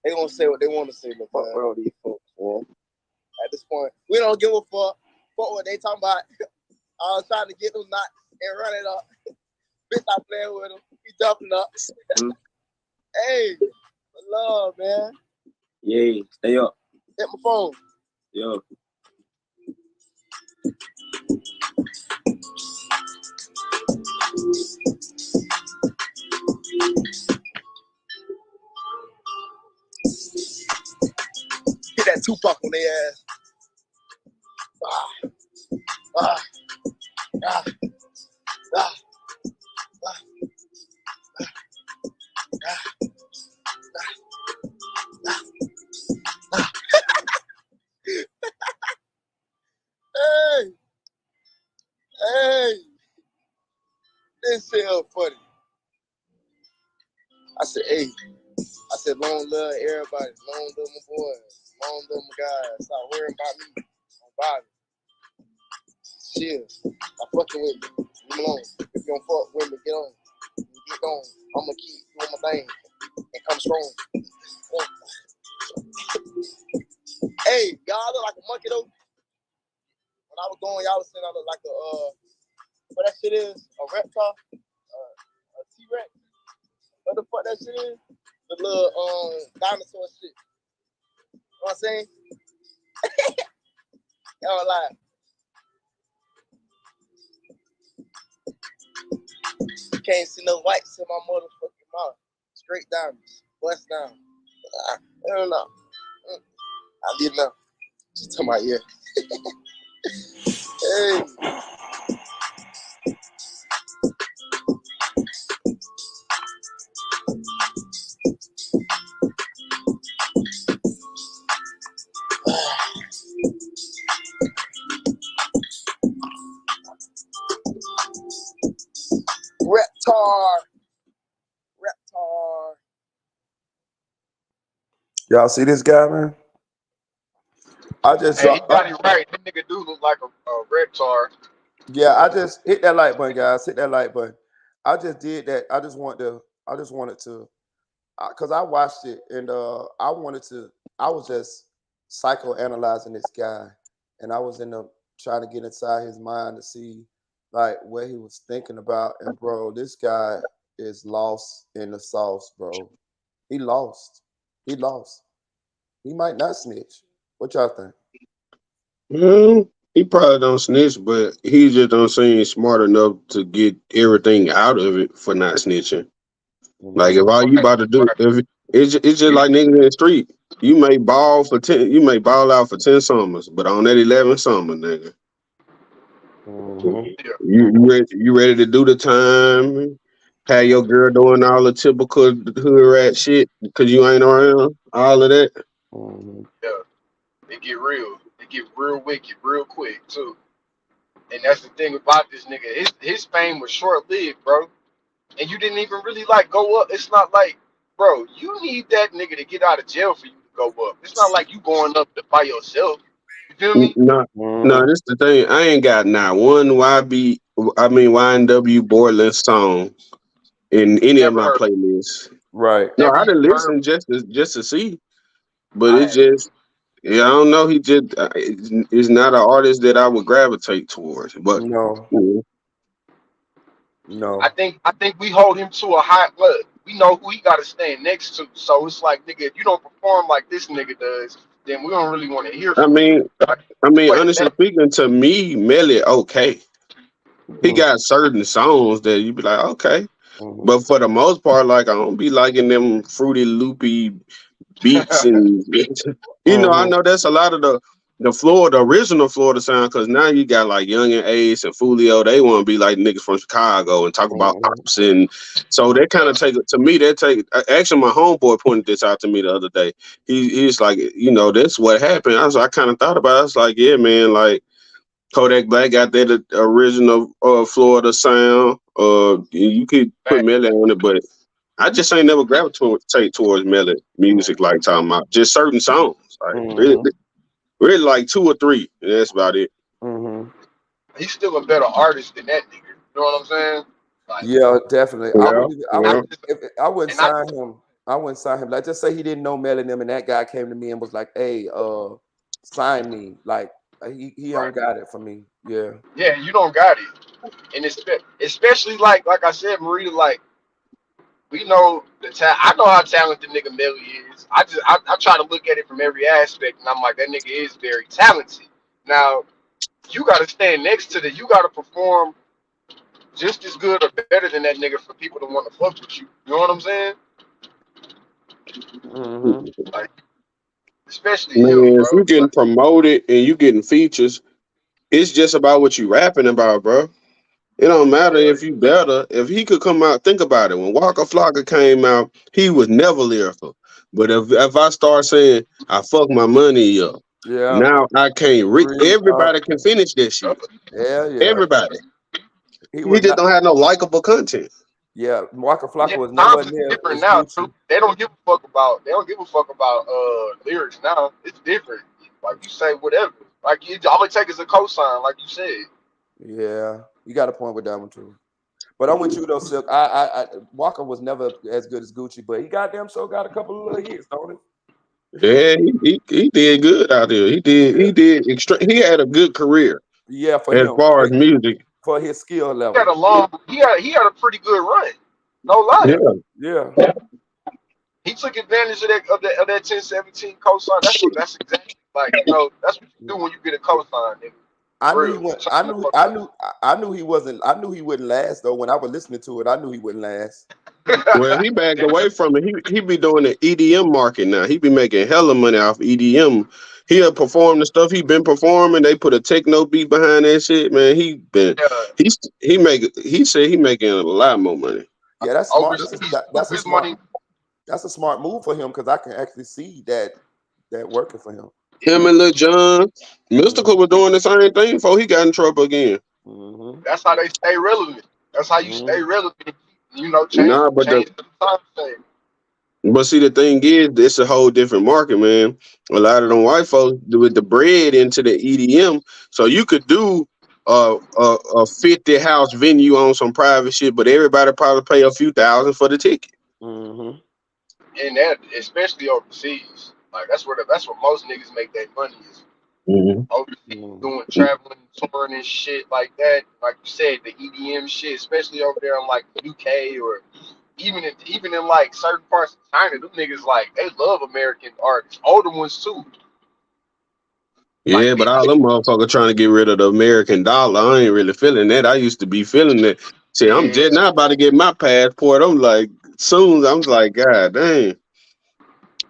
Speaker 4: They gonna say what they want to say, but fuck all these folks, man. At this point, we don't give a fuck. Fuck what they talking about. I was trying to get them knots and run it up. Bitch, I playing with them. He jumping up. Mm-hmm. Hey, love, man. Yeah, stay up. Hit my phone. Yo. Get that Tupac on their ass. Ah, ah, ah, ah, ah. Hey, hey, this shit funny. I said, hey, I said, long love everybody, long love my boys, long love my guys. Stop worrying about me. Don't bother. Chill. Stop fucking with me. Leave me alone. If you don't fuck with me, get on. Get going. I'm gonna keep doing my thing and come strong. Hey, y'all look like a monkey though. When I was going, y'all was saying I look like a what that shit is? A reptile? A T-Rex? What the fuck that shit is? The little dinosaur shit. You know what I'm saying? Y'all lie. You can't see no whites in my motherfucking mouth. Straight diamonds. Bust down. I don't know. I didn't know. She's talking about yeah. Hey. Reptar.
Speaker 1: Y'all see this guy, man? I just
Speaker 5: Hey, he got it right. That nigga do look like a reptar.
Speaker 1: yeah, I just hit that like button, guys. Hit that like button. I just did that. I just wanted to, because I watched it and I was just psychoanalyzing this guy, and I was trying to get inside his mind to see like what he was thinking about. And bro, this guy is lost in the sauce, bro. He lost. He lost. He might not snitch. What y'all think?
Speaker 6: He probably don't snitch, but he just don't seem smart enough to get everything out of it for not snitching. Like if all you about to do, if it's just like niggas in the street, you may ball out for 10 summers, but on that 11 summer, nigga, you ready to do the time? Have your girl doing all the typical hood rat shit because you ain't around, all of that.
Speaker 5: Yeah, it get real. It get real wicked real quick too. And that's the thing about this nigga. His fame was short lived, bro. And you didn't even really like go up. It's not like, bro, you need that nigga to get out of jail for you to go up. It's not like you going up by yourself. You feel me?
Speaker 6: No, this the thing. I ain't got not one YNW Borderland song in any of
Speaker 5: Never
Speaker 6: my
Speaker 5: heard.
Speaker 6: playlists.
Speaker 1: Right.
Speaker 6: No,
Speaker 5: Never
Speaker 6: I
Speaker 5: even
Speaker 6: done
Speaker 5: heard.
Speaker 6: listen just to see, but
Speaker 5: I
Speaker 6: it's
Speaker 5: had.
Speaker 6: just I don't know. He just is not an artist that I would gravitate towards. But
Speaker 1: No.
Speaker 6: yeah.
Speaker 1: No.
Speaker 5: I think we hold him to a high look. We know who he got to stand next to. So it's like, nigga, if you don't perform like this nigga does, then we don't really want to hear
Speaker 6: I
Speaker 5: from you.
Speaker 6: mean, honestly speaking, to me, Melly, okay. He got certain songs that you be like, okay. But for the most part, like I don't be liking them fruity loopy beats and I know that's a lot of the original Florida sound, because now you got like Young and Ace and Fulio. They want to be like niggas from Chicago and talk about ops, and so they kind of take it to me. Actually, my homeboy pointed this out to me the other day. He's like, that's what happened. I kind of thought about it. I was like, yeah, man, like Kodak Black got that original Florida sound. You could put Melly on it, but I just ain't never gravitate towards Melly music like talking about just certain songs. Like really like 2 or 3. And that's about it.
Speaker 5: He's still a better artist than that nigga. You know what I'm saying? Like,
Speaker 1: Yeah, definitely.
Speaker 6: Yeah.
Speaker 1: I wouldn't sign him. I wouldn't sign him. Like, just say he didn't know Melly and them, and that guy came to me and was like, "Hey, sign me." Like, he don't got it for me. Yeah.
Speaker 5: yeah, you don't got it. And especially like I said, Marita, like, we know I know how talented nigga Melly is. I try to look at it from every aspect, and I'm like, that nigga is very talented. Now, you got to stand next to you got to perform just as good or better than that nigga for people to want to fuck with you. You know what I'm saying? Like, especially him,
Speaker 6: Man, if
Speaker 5: bro.
Speaker 6: you getting promoted and you getting features, It's just about what you rapping about, bro. It don't matter if you better. If he could come out, think about it. When Waka Flocka came out, he was never lyrical. But if I start saying I fuck my money up,
Speaker 1: Yeah,
Speaker 6: now I can't.
Speaker 1: three.
Speaker 6: Everybody can finish that shit.
Speaker 1: Yeah.
Speaker 6: Everybody.
Speaker 1: He
Speaker 6: He
Speaker 1: was
Speaker 6: just
Speaker 1: not.
Speaker 6: don't have no likable content.
Speaker 1: Yeah, Waka Flocka
Speaker 5: Yeah,
Speaker 1: was nowhere
Speaker 5: times is
Speaker 1: near
Speaker 5: different
Speaker 1: as
Speaker 5: now
Speaker 1: Gucci.
Speaker 5: too. They don't give a fuck about lyrics now. It's different. Like you say whatever. Like all it take is a cosign, like you said.
Speaker 1: Yeah, you got a point with that one too. But I'm with you though, Silk. Walker was never as good as Gucci, but he goddamn so got a couple of little hits, don't
Speaker 6: Yeah, he did good out there.
Speaker 1: he?
Speaker 6: He had a good career
Speaker 1: Yeah, for
Speaker 6: as
Speaker 1: him,
Speaker 6: far as music.
Speaker 1: for his skill
Speaker 5: He had
Speaker 1: level.
Speaker 5: a long he had a pretty good run. No lie.
Speaker 1: Yeah,
Speaker 6: Yeah.
Speaker 1: yeah.
Speaker 5: He took advantage of that 1017 cosign. That's exactly like, that's what you do when you get a cosign, nigga.
Speaker 1: I knew he
Speaker 5: Real.
Speaker 1: went. I knew he wasn't. I knew he wouldn't last though. When I was listening to it, I knew he wouldn't last.
Speaker 6: Well, he backed away from it. He be doing the EDM market now. He be making hella money off EDM. He'll perform the stuff he been performing. They put a techno beat behind that shit, man.
Speaker 5: Yeah,
Speaker 6: He said he making a lot more money.
Speaker 1: Yeah, that's smart.
Speaker 5: overseas
Speaker 1: That's a
Speaker 5: his
Speaker 1: smart.
Speaker 5: money.
Speaker 1: That's a smart move for him because I can actually see that working for him.
Speaker 6: Him and Lil Jon, Mystical
Speaker 1: Mm-hmm.
Speaker 6: was doing the same thing before he got in trouble again.
Speaker 1: Mm-hmm.
Speaker 5: That's how they stay relevant. That's how you stay relevant.
Speaker 6: Nah,
Speaker 5: Change the time frame.
Speaker 6: but see the thing is, it's a whole different market, man. A lot of them white folks do with the bread into the EDM, so you could do a 50 house venue on some private shit, but everybody probably pay a few thousand for the ticket.
Speaker 1: Mm-hmm.
Speaker 5: And that especially overseas. Like that's where most niggas make their money is overseas, doing traveling, touring and shit like that. Like you said, the EDM shit, especially over there in like the UK or even in like certain parts of China, them niggas like they love American artists, older ones too. Like
Speaker 6: Yeah, but
Speaker 5: people,
Speaker 6: all them motherfuckers trying to get rid of the American dollar. I ain't really feeling that. I used to be feeling that. See, I'm
Speaker 5: man,
Speaker 6: just now about to get my passport. I'm like, soon. I'm like, God damn.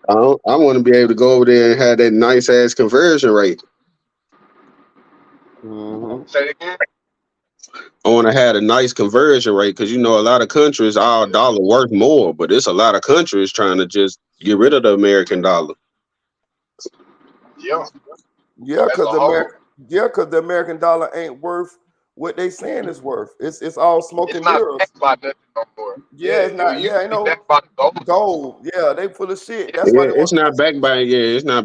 Speaker 6: I want to be able to go over there and have that nice ass conversion rate.
Speaker 1: Mm-hmm.
Speaker 5: say it again.
Speaker 6: I want to have a nice conversion rate because a lot of countries, our dollar worth more, but it's a lot of countries trying to just get rid of the American dollar.
Speaker 5: Yeah,
Speaker 1: Yeah,
Speaker 5: as a
Speaker 1: because
Speaker 5: whole,
Speaker 1: the American dollar ain't worth what they saying it's worth. It's all smoke
Speaker 5: it's
Speaker 1: and
Speaker 5: not
Speaker 1: mirrors.
Speaker 5: backed by nothing no more.
Speaker 1: Yeah,
Speaker 5: Yeah,
Speaker 1: it's
Speaker 5: it
Speaker 1: not.
Speaker 5: used
Speaker 1: Yeah,
Speaker 5: to be backed by the gold.
Speaker 1: gold. Yeah, they full of shit. That's why
Speaker 6: Yeah,
Speaker 1: they want.
Speaker 6: it's not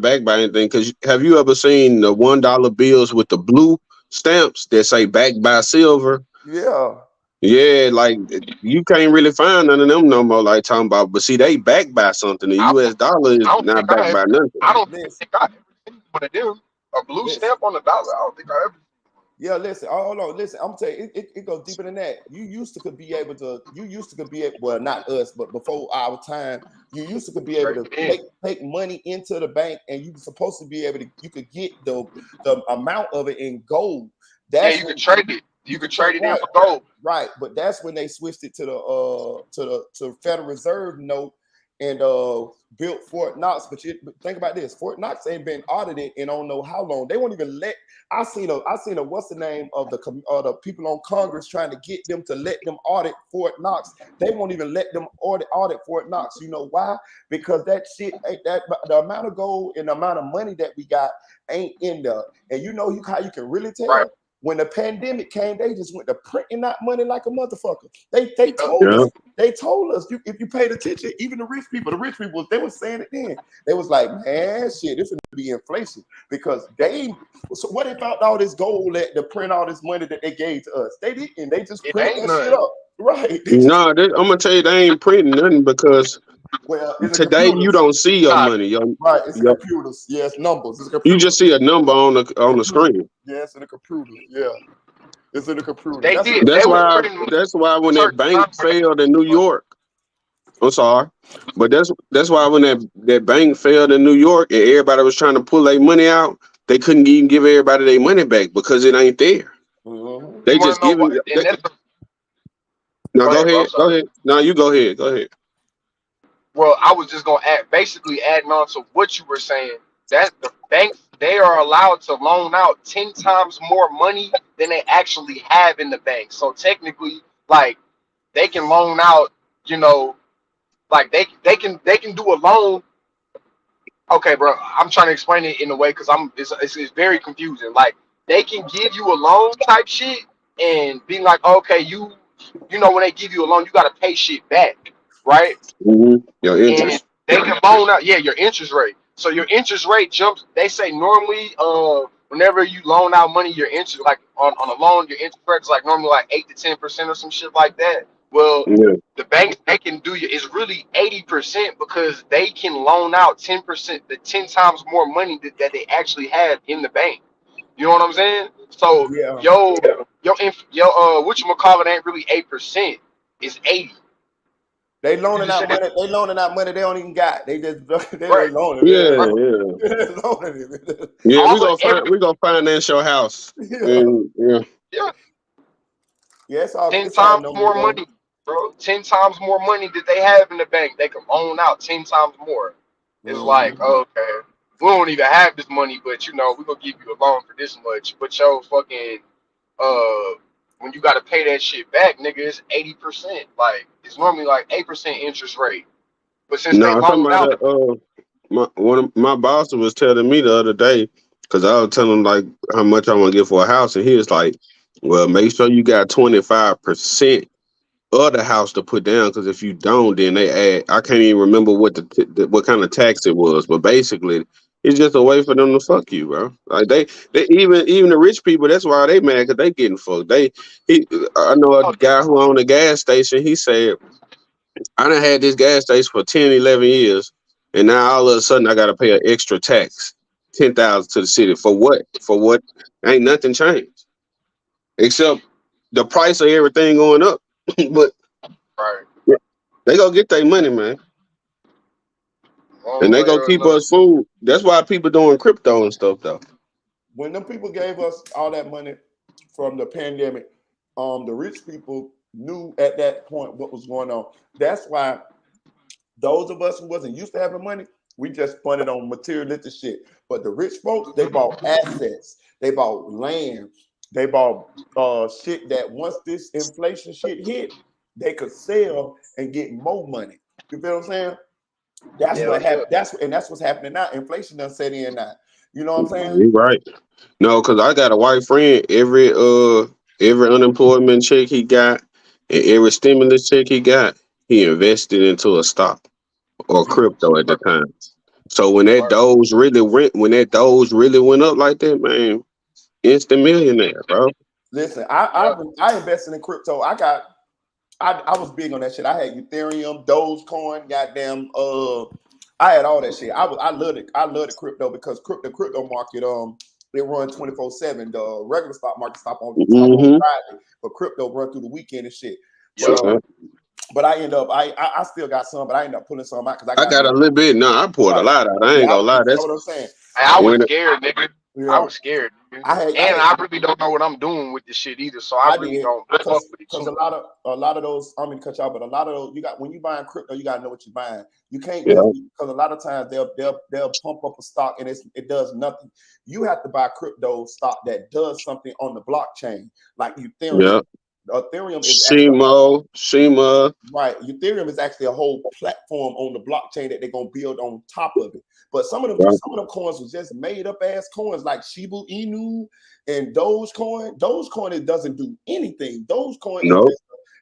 Speaker 6: backed by anything. Because have you ever seen the $1 bills with the blue stamps that say backed by silver?
Speaker 1: Yeah.
Speaker 6: Yeah, like you can't really find none of them no more. Like talking about, but see, they backed by something. The
Speaker 5: I
Speaker 6: U.S. dollar is
Speaker 5: I don't
Speaker 6: not
Speaker 5: think I
Speaker 6: backed
Speaker 5: have.
Speaker 6: by nothing.
Speaker 5: I don't
Speaker 1: Listen,
Speaker 5: think I ever seen one of them. A blue
Speaker 1: listen.
Speaker 5: stamp on the dollar. I don't think I ever.
Speaker 1: Yeah, listen. Oh, hold on. Listen, I'm telling you, it goes deeper than that. You used to could be able to. You used to could be able. Well, not us, but before our time, you used to could be able to
Speaker 5: Straight in.
Speaker 1: take money into the bank, and you were supposed to be able to. You could get the amount of it in gold.
Speaker 5: Yeah,
Speaker 1: That's
Speaker 5: you
Speaker 1: when
Speaker 5: could trade it.
Speaker 1: you
Speaker 5: You could
Speaker 1: could trade
Speaker 5: trade it in
Speaker 1: right.
Speaker 5: for gold.
Speaker 1: Right, but that's when they switched it to the Federal Reserve note and built Fort Knox. But think about this: Fort Knox ain't been audited in I don't know how long. They won't even let. I seen a what's the name of the people on Congress trying to get them to let them audit Fort Knox. They won't even let them audit Fort Knox. You know why? Because that shit ain't that the amount of gold and the amount of money that we got ain't in there. And how you can really
Speaker 5: Right.
Speaker 1: tell. When the pandemic came, they just went to printing out money like a motherfucker. They told
Speaker 6: Yeah,
Speaker 1: us. They told us. If you paid attention, even the rich people, they were saying it then. They was like, man, shit, this is gonna be inflation because So what they found all this gold at to print all this money that they gave to us? They didn't. They just
Speaker 5: It
Speaker 1: printed
Speaker 5: ain't
Speaker 1: that shit
Speaker 5: nothing.
Speaker 1: up. Right.
Speaker 6: no, I'm gonna tell you they ain't printing nothing because
Speaker 1: Well, it's the
Speaker 6: today you
Speaker 1: computers.
Speaker 6: don't see your
Speaker 5: Nah,
Speaker 6: money.
Speaker 1: Right. It's the
Speaker 6: Your
Speaker 1: computers. Yes, numbers. It's a
Speaker 6: You
Speaker 1: computer.
Speaker 6: just see a number on the
Speaker 1: Computer.
Speaker 6: screen.
Speaker 1: Yes, in the computer. Yeah. It's in the computer.
Speaker 5: they
Speaker 1: That's
Speaker 5: did.
Speaker 1: what
Speaker 5: They
Speaker 6: That's
Speaker 5: was
Speaker 6: why.
Speaker 5: printing
Speaker 6: That's why when that
Speaker 5: certain
Speaker 6: bank
Speaker 5: time frame.
Speaker 6: failed in New York, I'm sorry, but that's why when that bank failed in New York and everybody was trying to pull their money out, they couldn't even give everybody their money back because it ain't there.
Speaker 1: Mhm.
Speaker 6: They
Speaker 5: You want
Speaker 6: just
Speaker 5: to know
Speaker 6: give
Speaker 5: what?
Speaker 6: it.
Speaker 5: And that's
Speaker 6: No,
Speaker 5: go
Speaker 6: go
Speaker 5: ahead, bro. I'm
Speaker 6: ahead. Go
Speaker 5: sorry.
Speaker 6: ahead. No, you go ahead. Go ahead.
Speaker 5: Well, I was just gonna add, basically adding on to what you were saying. That the banks they are allowed to loan out 10 times more money than they actually have in the bank. So technically, like they can loan out, you know, like they can do a loan. Okay, bro, I'm trying to explain it in a way because it's very confusing. Like they can give you a loan type shit and be like, okay, you know when they give you a loan, you gotta pay shit back, right?
Speaker 6: Your
Speaker 5: And
Speaker 6: interest.
Speaker 5: they can loan out, yeah, your interest rate. So your interest rate jumps. They say normally, whenever you loan out money, your interest, like on a loan, your interest rate is like normally like 8 to 10% or some shit like that. Well,
Speaker 6: Yeah.
Speaker 5: the banks they can do you is really 80% because they can loan out 10%, the 10 times more money that they actually have in the bank. You know what I'm saying? So
Speaker 1: Yeah.
Speaker 5: your whatchamacallit ain't really 8%, it's 80.
Speaker 1: They
Speaker 5: You
Speaker 1: loaning
Speaker 5: just
Speaker 1: out
Speaker 5: said
Speaker 1: money. They loaning out money they don't even got. They just they
Speaker 5: right,
Speaker 1: loaning.
Speaker 6: Yeah,
Speaker 5: right.
Speaker 6: yeah.
Speaker 1: Loaning it.
Speaker 6: Yeah,
Speaker 5: All of every
Speaker 6: we gonna finance your house.
Speaker 1: Yeah.
Speaker 6: And yeah.
Speaker 5: yeah,
Speaker 1: Yeah,
Speaker 5: 10
Speaker 1: it's all
Speaker 5: times
Speaker 1: numbers
Speaker 5: more
Speaker 1: though.
Speaker 5: money, bro. 10 times more money that they have in the bank. They can loan out 10 times more. It's
Speaker 1: Mm-hmm.
Speaker 5: like, okay, we don't even have this money, but you know, we're gonna give you a loan for this much. But yo fucking uh when you gotta pay that shit back, nigga, it's 80%. Like it's normally like 8% interest rate. But since they
Speaker 6: No,
Speaker 5: loaned
Speaker 6: somebody
Speaker 5: out,
Speaker 6: one of my boss was telling me the other day, because I was telling him like how much I want to get for a house, and he was like, "Well, make sure you got 25% of the house to put down, because if you don't, then they add. I can't even remember what what kind of tax it was, but basically, it's just a way for them to fuck you, bro. Like they even the rich people. That's why they mad because they getting fucked. I know a
Speaker 5: oh,
Speaker 6: guy who owned a gas station. He said, I done had this gas station for 10, 11 years, and now all of a sudden I got to pay an extra tax, 10,000 to the city for what? For what? Ain't nothing changed except the price of everything going up. But
Speaker 5: right,
Speaker 6: they gonna get their money, man, and
Speaker 5: one
Speaker 6: they
Speaker 5: way
Speaker 6: gonna
Speaker 5: or
Speaker 6: keep
Speaker 5: another.
Speaker 6: us food. That's why people doing crypto and stuff, though.
Speaker 1: When them people gave us all that money from the pandemic, the rich people knew at that point what was going on. That's why those of us who wasn't used to having money, we just spent it on materialistic shit. But the rich folks, they bought assets, they bought land, they bought shit that once this inflation shit hit, they could sell and get more money. You feel what I'm saying? That's
Speaker 5: Hell
Speaker 1: what
Speaker 5: yeah.
Speaker 1: happened. That's what's happening now. Inflation done set in now. You know what I'm saying?
Speaker 6: You right? No, because I got a white friend. Every unemployment check he got, and every stimulus check he got, he invested into a stock or crypto at the
Speaker 5: Right,
Speaker 6: time. So when that
Speaker 5: right.
Speaker 6: Doge really went up like that, man, instant millionaire, bro.
Speaker 1: Listen,
Speaker 5: Yeah.
Speaker 1: I invested in crypto. I was big on that shit. I had Ethereum, Dogecoin, goddamn. I had all that shit. I loved it. I love the crypto because crypto market it run 24/7. The regular stock market stop on
Speaker 6: Mm-hmm.
Speaker 1: Friday, but crypto run through the weekend and shit. But
Speaker 5: Yep.
Speaker 1: I end up I still got some, but I end up pulling some out because I
Speaker 6: I
Speaker 1: got
Speaker 6: got a little bit. No, I poured a
Speaker 1: right.
Speaker 6: lot out. I ain't
Speaker 1: Yeah,
Speaker 6: gonna lie.
Speaker 1: you know
Speaker 6: That's
Speaker 1: what I'm saying.
Speaker 5: And I
Speaker 1: I
Speaker 5: was
Speaker 6: when
Speaker 5: scared, nigga. I
Speaker 1: yeah.
Speaker 5: was scared, nigga.
Speaker 1: I
Speaker 5: And
Speaker 1: had
Speaker 5: I really don't know what I'm doing with this shit either, so I
Speaker 1: I
Speaker 5: really
Speaker 1: did
Speaker 5: don't fuck
Speaker 1: because
Speaker 5: with it too
Speaker 1: because
Speaker 5: much.
Speaker 1: a lot of those I mean cut y'all, but a lot of those you got when you buying crypto, you gotta know what you're buying. You can't
Speaker 6: yeah,
Speaker 1: just because a lot of times they'll pump up a stock and it does nothing. You have to buy crypto stock that does something on the blockchain, like Ethereum.
Speaker 6: yeah.
Speaker 1: Ethereum is actually
Speaker 6: Shima.
Speaker 1: right. Ethereum is actually a whole platform on the blockchain that they're gonna build on top of it. But
Speaker 6: Right.
Speaker 1: some of them coins was just made up ass coins like Shiba Inu and Dogecoin. Dogecoin it doesn't do anything. Dogecoin
Speaker 6: No,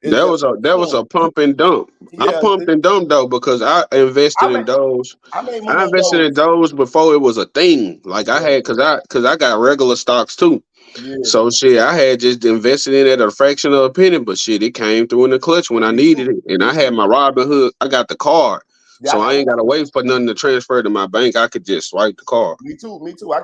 Speaker 1: is just a
Speaker 6: that was
Speaker 1: coin.
Speaker 6: a pump and dump. I
Speaker 1: Yeah,
Speaker 6: pumped and dumped though because I
Speaker 1: I
Speaker 6: invested in
Speaker 1: made
Speaker 6: those.
Speaker 1: I made money
Speaker 6: I
Speaker 1: on
Speaker 6: invested in
Speaker 1: those.
Speaker 6: those before it was a thing. Like I
Speaker 1: Yeah,
Speaker 6: had, cause I got regular stocks too.
Speaker 1: yeah.
Speaker 6: So shit, I had just invested in it at a fraction of a penny, but shit, it came through in the clutch when I
Speaker 1: Me
Speaker 6: needed
Speaker 1: too.
Speaker 6: it. And
Speaker 1: Me
Speaker 6: I had
Speaker 1: too.
Speaker 6: my Robinhood. I got the card,
Speaker 1: Yeah,
Speaker 6: so
Speaker 1: I
Speaker 6: I
Speaker 1: got
Speaker 6: ain't gotta wait for nothing to transfer to my bank. I could just swipe the card.
Speaker 1: me too. Me too. I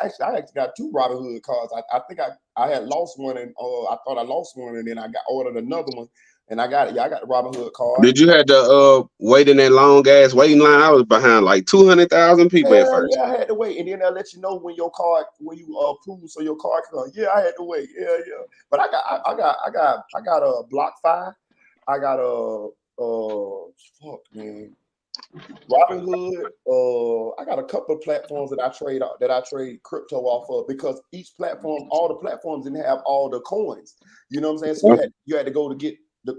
Speaker 1: actually got two Robinhood cards. I think I had lost one and I thought I lost one and then I got ordered another one and I got it. Yeah, I got the Robinhood card.
Speaker 6: Did you have to wait in that long ass waiting line? I was behind like 200,000 people at
Speaker 1: Hell
Speaker 6: first.
Speaker 1: yeah, I had to wait, and then they'll let you know when your card when you approve so your card can come. Yeah, I had to wait. Yeah, yeah. But I got a Block 5. I got a fuck man. Robinhood, I got a couple of platforms that I trade crypto off of because each platform, all the platforms didn't have all the coins. You know what I'm saying? So you had to go to get the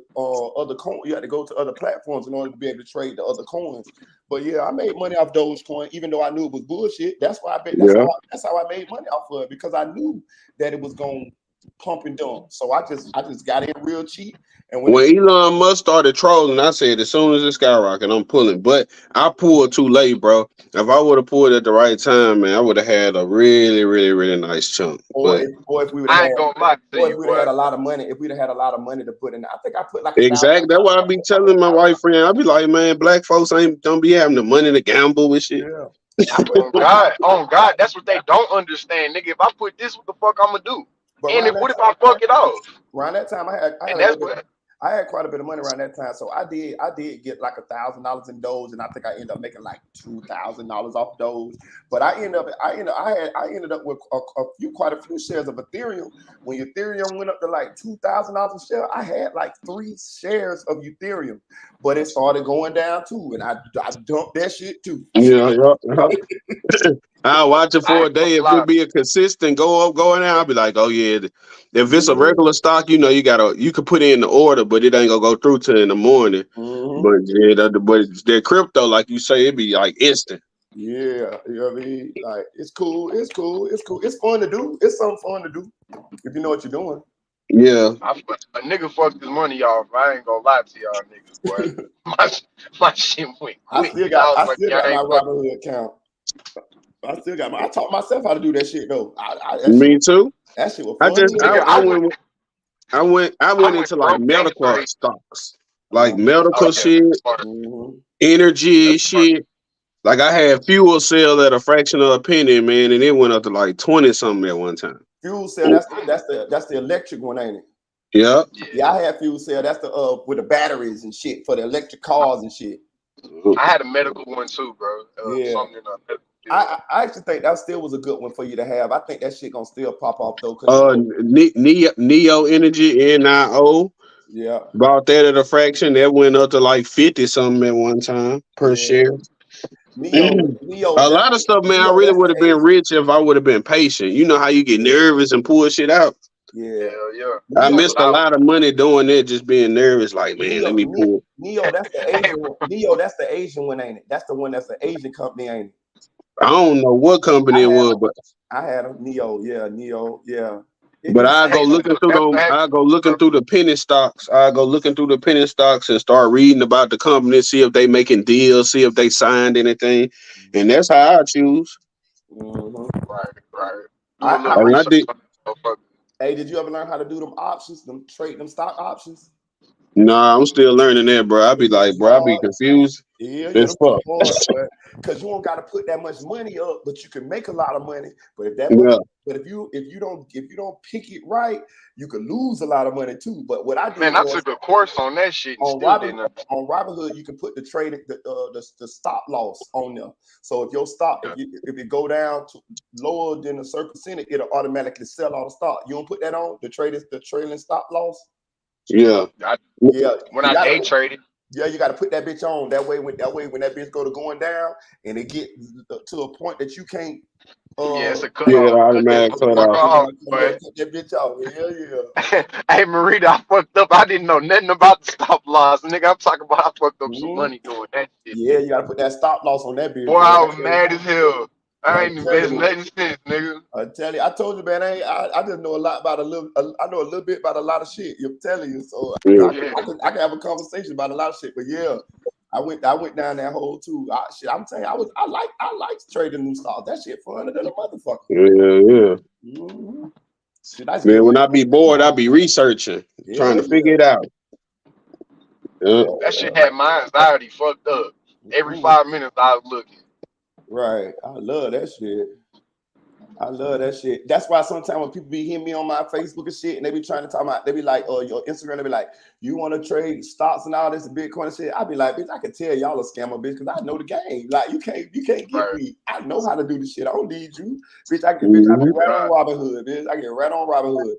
Speaker 1: other coin. You had to go to other platforms in order to be able to trade the other coins. But yeah, I made money off Dogecoin, even though I knew it was bullshit. That's why I bet. That's how I made money off of it because I knew that it was going to pump and dump. So I just got in real cheap. And
Speaker 6: when Elon Musk started trolling, I said, as soon as it skyrocket, I'm pulling. But I pulled too late, bro. If I would have pulled at the right time, man, I would have had a really, really, really nice chunk.
Speaker 1: Or if we would have
Speaker 5: I ain't gonna lie to you,
Speaker 1: had a lot of money, if we'd have had a lot of money to put in, I think I put like
Speaker 6: exactly. That's why I be telling my wife friend, I be like, man, black folks don't be having the money to gamble with shit.
Speaker 1: Yeah.
Speaker 5: On God, that's what they don't understand, nigga. If I put this, what the fuck I'm gonna do?
Speaker 1: But
Speaker 5: and what if I fuck it off?
Speaker 1: Around that time, I had quite a bit of money around that time, so I did get like $1,000 in Doge, and I think I ended up making like $2,000 off Doge. But I ended up with quite a few shares of Ethereum. When Ethereum went up to like $2,000 a share, I had like 3 shares of Ethereum, but it started going down too, and I dumped that shit too.
Speaker 6: Yeah. I'll watch it for a day. If it be a consistent go up, going out, I'll be like, oh yeah. If it's a regular stock, you could put in the order, but it ain't gonna go through till in the morning.
Speaker 1: Mm-hmm.
Speaker 6: But yeah, but their crypto, like you say, it be like instant.
Speaker 1: Yeah, you know what I mean? Like it's cool. It's fun to do. It's something fun to do if you know what you're doing.
Speaker 6: Yeah.
Speaker 5: A nigga fucked his money off. I ain't gonna lie to y'all niggas, boy. my shit went quick.
Speaker 1: I still got my Robinhood account. I taught myself how to do that shit though.
Speaker 6: Me too.
Speaker 1: That shit was fun.
Speaker 6: I went into like medical stocks, like medical shit, energy shit. Like I had fuel cell at a fraction of a penny, man, and it went up to like 20 something at one time.
Speaker 1: Fuel cell, that's the electric one, ain't it?
Speaker 6: Yeah.
Speaker 1: Yeah, I had fuel cell. That's the with the batteries and shit for the electric cars and shit.
Speaker 5: I had a medical one too, bro.
Speaker 1: I actually think that still was a good one for you to have. I think that shit gonna still pop off though.
Speaker 6: Neo Energy, NIO.
Speaker 1: Yeah.
Speaker 6: Bought that at a fraction. That went up to like 50 something at one time per share.
Speaker 1: Neo,
Speaker 6: a lot of stuff, man. I really would have been rich if I would have been patient. You know how you get nervous and pull shit out.
Speaker 1: Yeah.
Speaker 6: I missed a lot of money doing that, just being nervous. Like, man, let me pull.
Speaker 1: Neo, that's the Asian one. Neo, that's the Asian one, ain't it? That's the one that's the Asian company, ain't it?
Speaker 6: I don't know what company it was, but
Speaker 1: I had a Neo, yeah.
Speaker 6: But I go looking through the penny stocks. I go looking through the penny stocks and start reading about the company, see if they making deals, see if they signed anything, and that's how I choose.
Speaker 1: Mm-hmm.
Speaker 5: Right.
Speaker 1: Hey, did you ever learn how to do them options, them stock options?
Speaker 6: Nah, I'm still learning that, bro. I be like, bro, I be confused.
Speaker 1: Yeah,
Speaker 6: because
Speaker 1: you don't got to put that much money up, but you can make a lot of money. But if you don't pick it right, you could lose a lot of money too. But what I did,
Speaker 5: man, I took a course on that shit.
Speaker 1: On Robinhood, you can put the trading the stop loss on there. So if your stop, if it go down to lower than a certain percentage, it'll automatically sell all the stock. You don't put that on the trailing stop loss.
Speaker 6: Yeah.
Speaker 5: When I day traded.
Speaker 1: Yeah, you got to put that bitch on. That way, when that bitch go to going down, and it get to a point that you can't.
Speaker 5: It's a cut off.
Speaker 6: Automatic cut off.
Speaker 1: Cut that bitch off. Yeah.
Speaker 5: Hey, Marita, I fucked up. I didn't know nothing about the stop loss, nigga. I'm talking about I fucked up some money doing that shit.
Speaker 1: Yeah, you got to put that stop loss on that bitch.
Speaker 5: Boy, I was mad as hell. I ain't invested nothing since, nigga.
Speaker 1: I tell you, I told you, man. I just know a lot about I know a little bit about a lot of shit. I'm telling you, so I can have a conversation about a lot of shit. But yeah, I went down that hole too. I'm telling you, I like trading new stocks. That shit fun than a motherfucker.
Speaker 6: Yeah.
Speaker 1: Mm-hmm.
Speaker 6: Man, when I be bored, I be researching, trying to figure it out.
Speaker 5: That shit had my anxiety fucked up. Every 5 minutes I was looking.
Speaker 1: Right. I love that shit. That's why sometimes when people be hitting me on my Facebook and shit, and they be trying to talk about, they be like, your Instagram, they be like, you want to trade stocks and all this Bitcoin and shit. I be like, bitch, I can tell y'all a scammer, bitch, because I know the game. Like, you can't get me. I know how to do this shit. I don't need you. Bitch, I get right on Robinhood, bitch. I get right on Robinhood.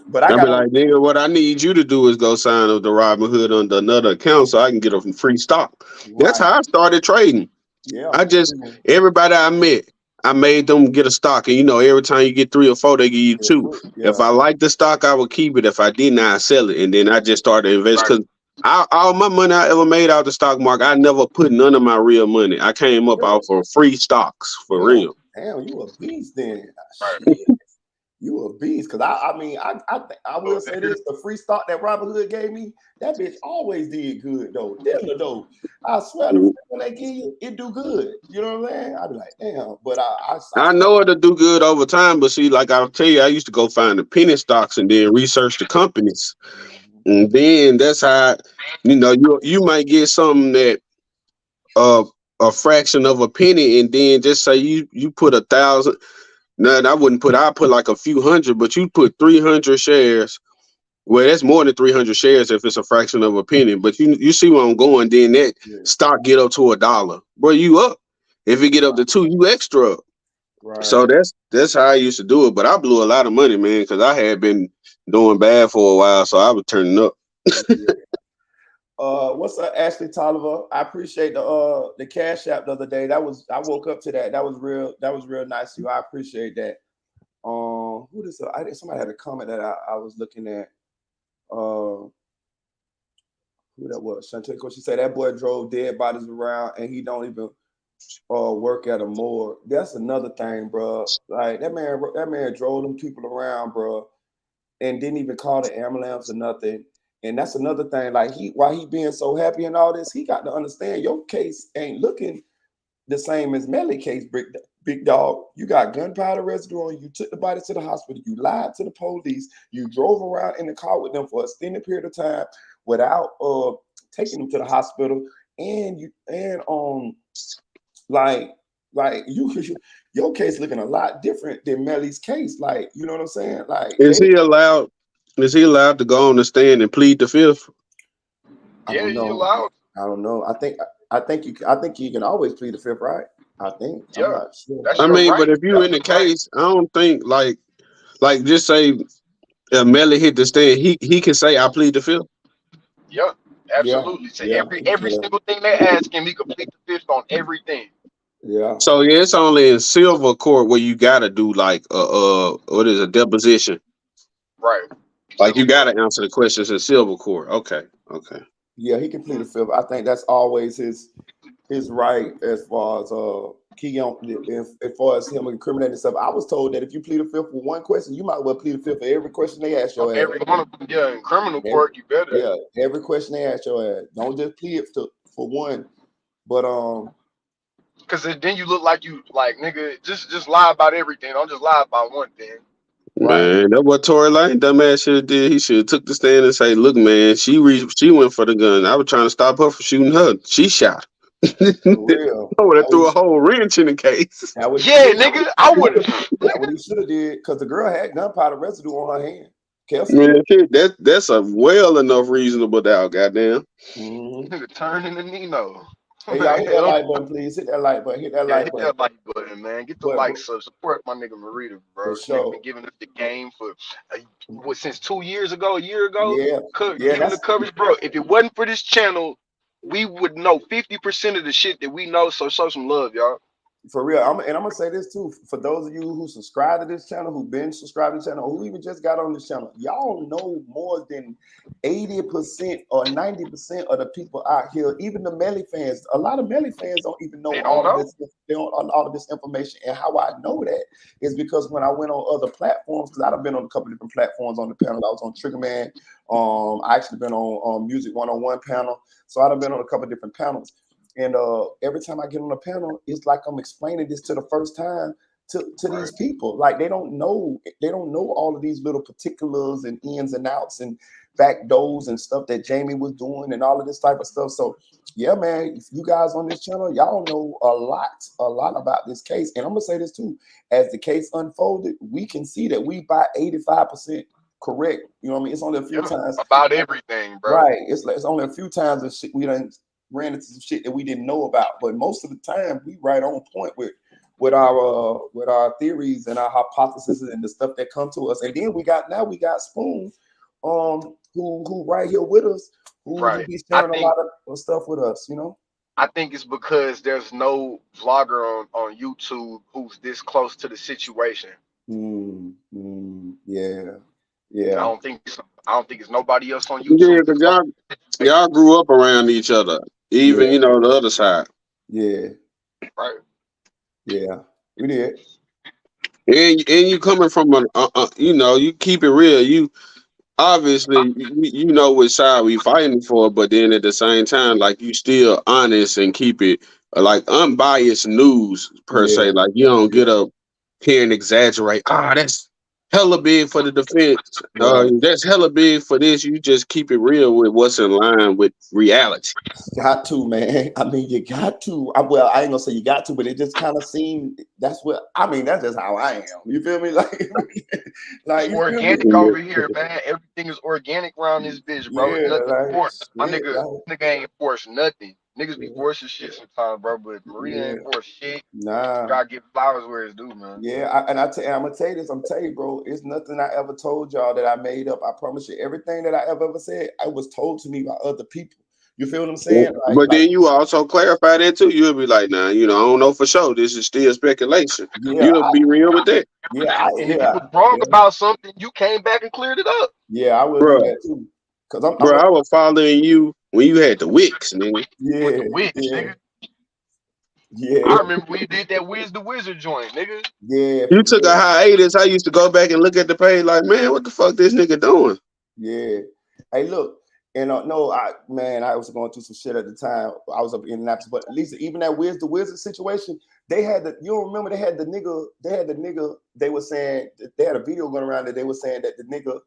Speaker 1: But I
Speaker 6: I
Speaker 1: got
Speaker 6: be
Speaker 1: on
Speaker 6: like, nigga, what I need you to do is go sign up the Robinhood under another account so I can get them free stock. That's
Speaker 1: right.
Speaker 6: how I started trading.
Speaker 1: Yeah.
Speaker 6: I just everybody I met, I made them get a stock, and every time you get 3 or 4, they give you 2. If
Speaker 1: Yeah.
Speaker 6: I like the stock, I would keep it. If I didn't, I sell it, and then I just started investing.
Speaker 3: Right.
Speaker 6: Cause all my money I ever made out the stock market, I never put none of my real money. I came up off of free stocks for
Speaker 1: Yeah.
Speaker 6: real.
Speaker 1: Damn, you a beast then.
Speaker 3: Right.
Speaker 1: Shit. You a beast, cause I mean I will say this: the free stock that Robin Hood gave me, that bitch always did good though. Damn though, I swear the free when they give you, it do good. You know what I'm saying? I be like, damn, but I
Speaker 6: I know it'll do good over time, but see, like I'll tell you, I used to go find the penny stocks and then research the companies. And then that's how you might get something that a fraction of a penny, and then just say you put 1,000. No, I put like a few hundred, but you put 300 shares. Well, that's more than 300 shares if it's a fraction of a penny. But you see where I'm going. Then that stock get up to $1, bro. You up. If it get up to 2, you extra up.
Speaker 1: right.
Speaker 6: So that's how I used to do it. But I blew a lot of money, man, because I had been doing bad for a while, so I was turning up.
Speaker 1: What's up, Ashley Tolliver? I appreciate the cash app the other day. I woke up to that. That was real nice of you. I appreciate that. Who this? Somebody had a comment that I was looking at. Who that was? Chantel, she said that boy drove dead bodies around and he don't even work at a morgue. That's another thing, bro. Like that man drove them people around, bro, and didn't even call the ambulance or nothing. And that's another thing. Like why he being so happy and all this, he got to understand your case ain't looking the same as Melly case, big dog. You got gunpowder residue on you. You took the body to the hospital. You lied to the police. You drove around in the car with them for an extended period of time without taking them to the hospital. And your case looking a lot different than Melly's case. Like, you know what I'm saying? Like,
Speaker 6: Is he allowed to go on the stand and plead the fifth?
Speaker 1: I
Speaker 5: Yeah,
Speaker 1: don't
Speaker 5: you
Speaker 1: know.
Speaker 5: allowed.
Speaker 1: I don't know. I think you can always plead the fifth, right? I think. I'm
Speaker 5: Yeah,
Speaker 1: not sure.
Speaker 5: that's
Speaker 6: I
Speaker 5: your
Speaker 6: mean, but
Speaker 5: right.
Speaker 6: if you
Speaker 5: That's
Speaker 6: in the
Speaker 5: your right.
Speaker 6: case, I don't think like just say Melly hit the stand, he can say I plead the fifth.
Speaker 5: Yeah,
Speaker 1: Yeah,
Speaker 5: absolutely. So
Speaker 1: yeah,
Speaker 5: every single thing they ask him, he complete the fifth on everything.
Speaker 1: yeah.
Speaker 6: So yeah, it's only in silver court where you gotta do like what is a deposition.
Speaker 5: Right.
Speaker 6: Like you
Speaker 5: Civil court.
Speaker 6: gotta answer the questions in silver court. Okay.
Speaker 1: Yeah, he can plead the fifth. I think that's always his right as far as key on as far as him incriminating stuff. I was told that if you plead the fifth for one question, you might well plead the fifth for every question they ask
Speaker 5: On
Speaker 1: your ass.
Speaker 5: every one of them, yeah, in criminal
Speaker 1: Every,
Speaker 5: court, you better.
Speaker 1: yeah, every question they ask your ass. Don't just plead for one. But
Speaker 5: Cause then you look like you like nigga, just lie about everything. Don't just lie about one thing.
Speaker 1: right.
Speaker 6: Man, that's what Tory Lane dumbass should have did. He should have took the stand and say, "Look, man, she went for the gun. I was trying to stop her from shooting her. She shot." I
Speaker 1: For real.
Speaker 6: would have threw a whole wrench in the case.
Speaker 1: That what he
Speaker 5: Yeah,
Speaker 1: should have
Speaker 5: nigga, I would.
Speaker 1: That what he should have did because the girl had gunpowder residue on her hand. Kelsey.
Speaker 6: Man, shit, that's a well enough reasonable doubt. Goddamn.
Speaker 1: Mm-hmm.
Speaker 5: Nigga turn into Nino.
Speaker 1: Hey, y'all hit that
Speaker 5: Hell,
Speaker 1: like button, please. Hit that like button. Hit that
Speaker 5: yeah,
Speaker 1: like
Speaker 5: hit
Speaker 1: button.
Speaker 5: that like button, man. Get the
Speaker 1: But
Speaker 5: likes up. Support my nigga Marita, bro.
Speaker 1: for
Speaker 5: This nigga
Speaker 1: sure.
Speaker 5: been giving us the game for since 2 years ago, a year ago.
Speaker 1: Yeah.
Speaker 5: Giving the coverage, bro. If it wasn't for this channel, we would know 50% of the shit that we know. So show some love, y'all.
Speaker 1: For real. I'm gonna say this too. For those of you who subscribe to this channel, who've been subscribed to the channel, who even just got on this channel, y'all know more than 80% or 90% of the people out here, even the Melly fans. A lot of Melly fans don't even know
Speaker 5: They don't
Speaker 1: all of
Speaker 5: know.
Speaker 1: this. They don't all of this information. And how I know that is because when I went on other platforms, because I've been on a couple of different platforms on the panel. I was on Trigger Man. I actually been on Music 101 panel. So I've been on a couple of different panels. And every time I get on a panel, it's like I'm explaining this to the first time to these people. Like they don't know all of these little particulars and ins and outs and back doors and stuff that Jamie was doing and all of this type of stuff. So yeah, man, if you guys on this channel, y'all know a lot about this case. And I'm gonna say this too, as the case unfolded, we can see that we by 85% correct. You know what I mean? It's only a few times.
Speaker 5: About everything, bro.
Speaker 1: Right. It's only a few times that we done ran into some shit that we didn't know about, but most of the time we right on point with with our theories and our hypotheses and the stuff that come to us. And then we got Spoon, who right here with us, who
Speaker 5: Right.
Speaker 1: be
Speaker 5: I
Speaker 1: sharing a
Speaker 5: think
Speaker 1: lot of stuff with us, you know.
Speaker 5: I think it's because there's no vlogger on YouTube who's this close to the situation.
Speaker 1: Yeah,
Speaker 5: I
Speaker 1: yeah,
Speaker 5: don't think it's nobody else on
Speaker 6: Yeah,
Speaker 5: YouTube
Speaker 6: because
Speaker 5: that's close to the situation.
Speaker 6: y'all grew up around each other. Even
Speaker 1: yeah,
Speaker 6: the other side.
Speaker 1: yeah,
Speaker 5: Right.
Speaker 1: yeah. We did.
Speaker 6: And you coming from you keep it real. You obviously you know which side we fighting for, but then at the same time, like you still honest and keep it like unbiased news per
Speaker 1: Yeah,
Speaker 6: se. Like you don't
Speaker 1: yeah,
Speaker 6: get up here and exaggerate. That's hella big for the defense.
Speaker 1: right.
Speaker 6: That's hella big for this. You just keep it real with what's in line with reality.
Speaker 1: Got to, man. I mean, you got to. Well, I ain't gonna say you got to, but it just kind of seemed that's what I mean. That's just how I am. You feel me?
Speaker 5: It's
Speaker 1: Like you feel me?
Speaker 5: organic over here, man. Everything is organic around this bitch, bro.
Speaker 1: Yeah,
Speaker 5: Nothing
Speaker 1: like
Speaker 5: forced. My
Speaker 1: shit,
Speaker 5: nigga ain't forced nothing. Niggas be
Speaker 1: like
Speaker 5: forcing shit sometimes, bro. But Maria
Speaker 1: yeah,
Speaker 5: ain't forced shit.
Speaker 1: nah.
Speaker 5: Gotta give flowers where it's due, man.
Speaker 1: Yeah, I'm gonna tell you this. I'm telling you, bro. It's nothing I ever told y'all that I made up. I promise you. Everything that I ever said, I was told to me by other people. You feel what I'm saying?
Speaker 6: But then you also clarify that too. You'll be like, nah, I don't know for sure. This is still speculation.
Speaker 1: yeah,
Speaker 6: You'll be real with that.
Speaker 5: And if you was wrong about something, you came back and cleared it up.
Speaker 1: yeah. I will do
Speaker 6: Bro,
Speaker 1: that too. Cause I'm
Speaker 6: I was following you when you had the Wicks, nigga.
Speaker 5: With
Speaker 1: yeah,
Speaker 5: the witch,
Speaker 1: yeah,
Speaker 5: nigga.
Speaker 1: yeah,
Speaker 5: I remember when you did that Wiz the Wizard joint, nigga.
Speaker 1: yeah,
Speaker 6: You took a hiatus. I used to go back and look at the page like, man, what the fuck this nigga doing?
Speaker 1: yeah. Hey, look, and no, I was going through some shit at the time. I was up in Indianapolis, but at least even that the Wizard situation, they had you don't remember they had the nigga, they were saying they had a video going around that they were saying that the nigga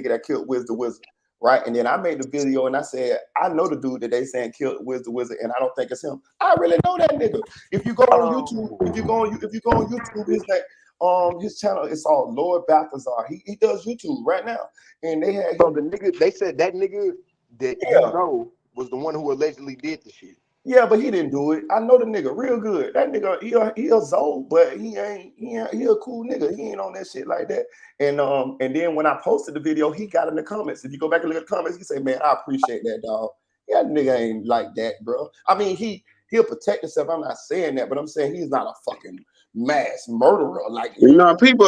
Speaker 1: that killed Wiz the Wizard. Right. And then I made the video and I said, I know the dude that they saying killed Wiz the Wizard, and I don't think it's him. I really know that nigga. If you go on YouTube, if you go on YouTube, his name, his channel, it's all Lord Balthazar. He does YouTube right now. And they had
Speaker 5: So
Speaker 1: him.
Speaker 5: the nigga, they said that nigga that
Speaker 1: Yeah.
Speaker 5: was the one who allegedly did the shit.
Speaker 1: Yeah, but he didn't do it. I know the nigga real good. That nigga, he a Zoe, but he a cool nigga. He ain't on that shit like that. And then when I posted the video, he got in the comments. If you go back and look at the comments, he say, "Man, I appreciate that, dog. Yeah, nigga ain't like that, bro. I mean, he'll protect himself. I'm not saying that, but I'm saying he's not a fucking mass murderer. Like, you know,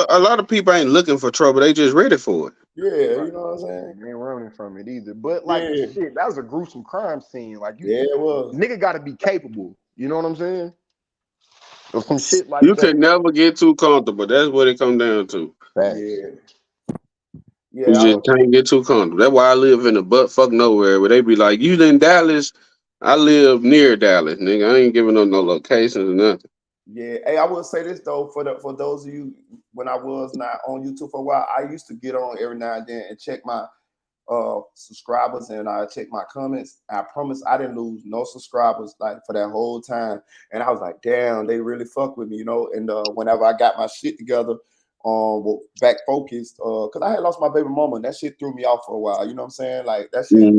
Speaker 6: A lot of people ain't looking for trouble. They just ready for it.
Speaker 1: yeah, you know what I'm saying?
Speaker 5: You ain't running from it either. But like
Speaker 1: Yeah,
Speaker 5: shit, that was a gruesome crime scene. Like
Speaker 1: yeah, it was.
Speaker 5: nigga gotta be capable. You know what I'm saying? Of some shit like
Speaker 6: You
Speaker 5: that.
Speaker 6: can never get too comfortable. That's what it come down to.
Speaker 5: Facts.
Speaker 1: Yeah,
Speaker 6: You
Speaker 1: yeah.
Speaker 6: just can't get too comfortable. That's why I live in the butt fuck nowhere where they be like, you in Dallas? I live near Dallas, nigga. I ain't giving up no locations or nothing.
Speaker 1: Yeah, hey, I will say this though, for those of you, when I was not on YouTube for a while, I used to get on every now and then and check my subscribers and I check my comments. I promise I didn't lose no subscribers like for that whole time. And I was like, damn, they really fuck with me, you know. And whenever I got my shit together, back focused, because I had lost my baby mama and that shit threw me off for a while. You know what I'm saying? Like that shit,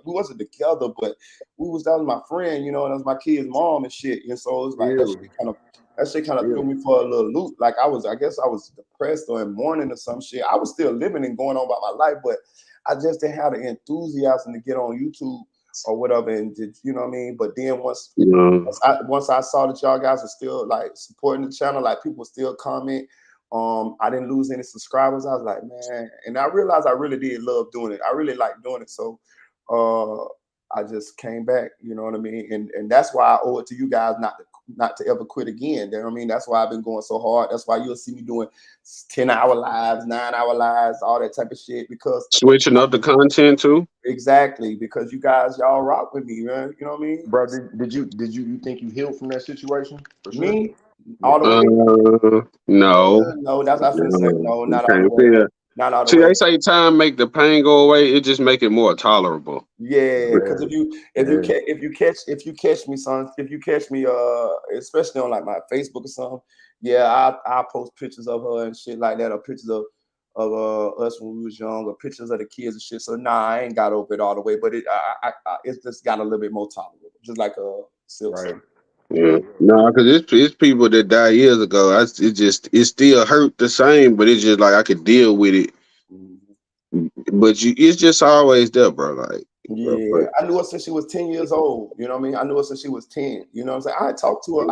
Speaker 1: we wasn't together, but that was my friend, you know, and that was my kid's mom and shit. And so it was like that shit kind of threw me for a little loop. Like I guess I was depressed or in mourning or some shit. I was still living and going on about my life, but I just didn't have the enthusiasm to get on YouTube or whatever, and you know what I mean. But then once I saw that y'all guys are still like supporting the channel, like people still comment. I didn't lose any subscribers. I was like, man, and I realized I really did love doing it. I really like doing it. So I just came back, you know what I mean? And that's why I owe it to you guys not to ever quit again. You know what I mean? That's why I've been going so hard. That's why you'll see me doing 10-hour lives, 9-hour lives, all that type of shit. Because
Speaker 6: switching up the content too.
Speaker 1: Exactly, because you guys, y'all rock with me, man. You know what I mean?
Speaker 5: Bro, did you think you healed from that situation? For sure?
Speaker 1: Me, all the way?
Speaker 6: No.
Speaker 1: No, that's what I finna say. No, not all the
Speaker 6: Can't
Speaker 1: way.
Speaker 6: feel.
Speaker 1: Not all the
Speaker 6: See,
Speaker 1: way.
Speaker 6: they say time make the pain go away. It just make it more tolerable.
Speaker 1: Yeah, because if you catch me, son, if you catch me, especially on like my Facebook or something, yeah, I post pictures of her and shit like that, or pictures of us when we was young, or pictures of the kids and shit. So nah, I ain't got over it all the way, but it's just got a little bit more tolerable, just like a silk.
Speaker 5: Right.
Speaker 6: Yeah. No, because it's people that died years ago. It still hurt the same, but it's just like I could deal with it.
Speaker 1: Mhm.
Speaker 6: But it's just always there, bro. Like, bro,
Speaker 1: Yeah,
Speaker 6: but
Speaker 1: I knew her since she was 10 years old. You know what I mean? I knew her since she was 10. You know what I'm saying? I had talked to her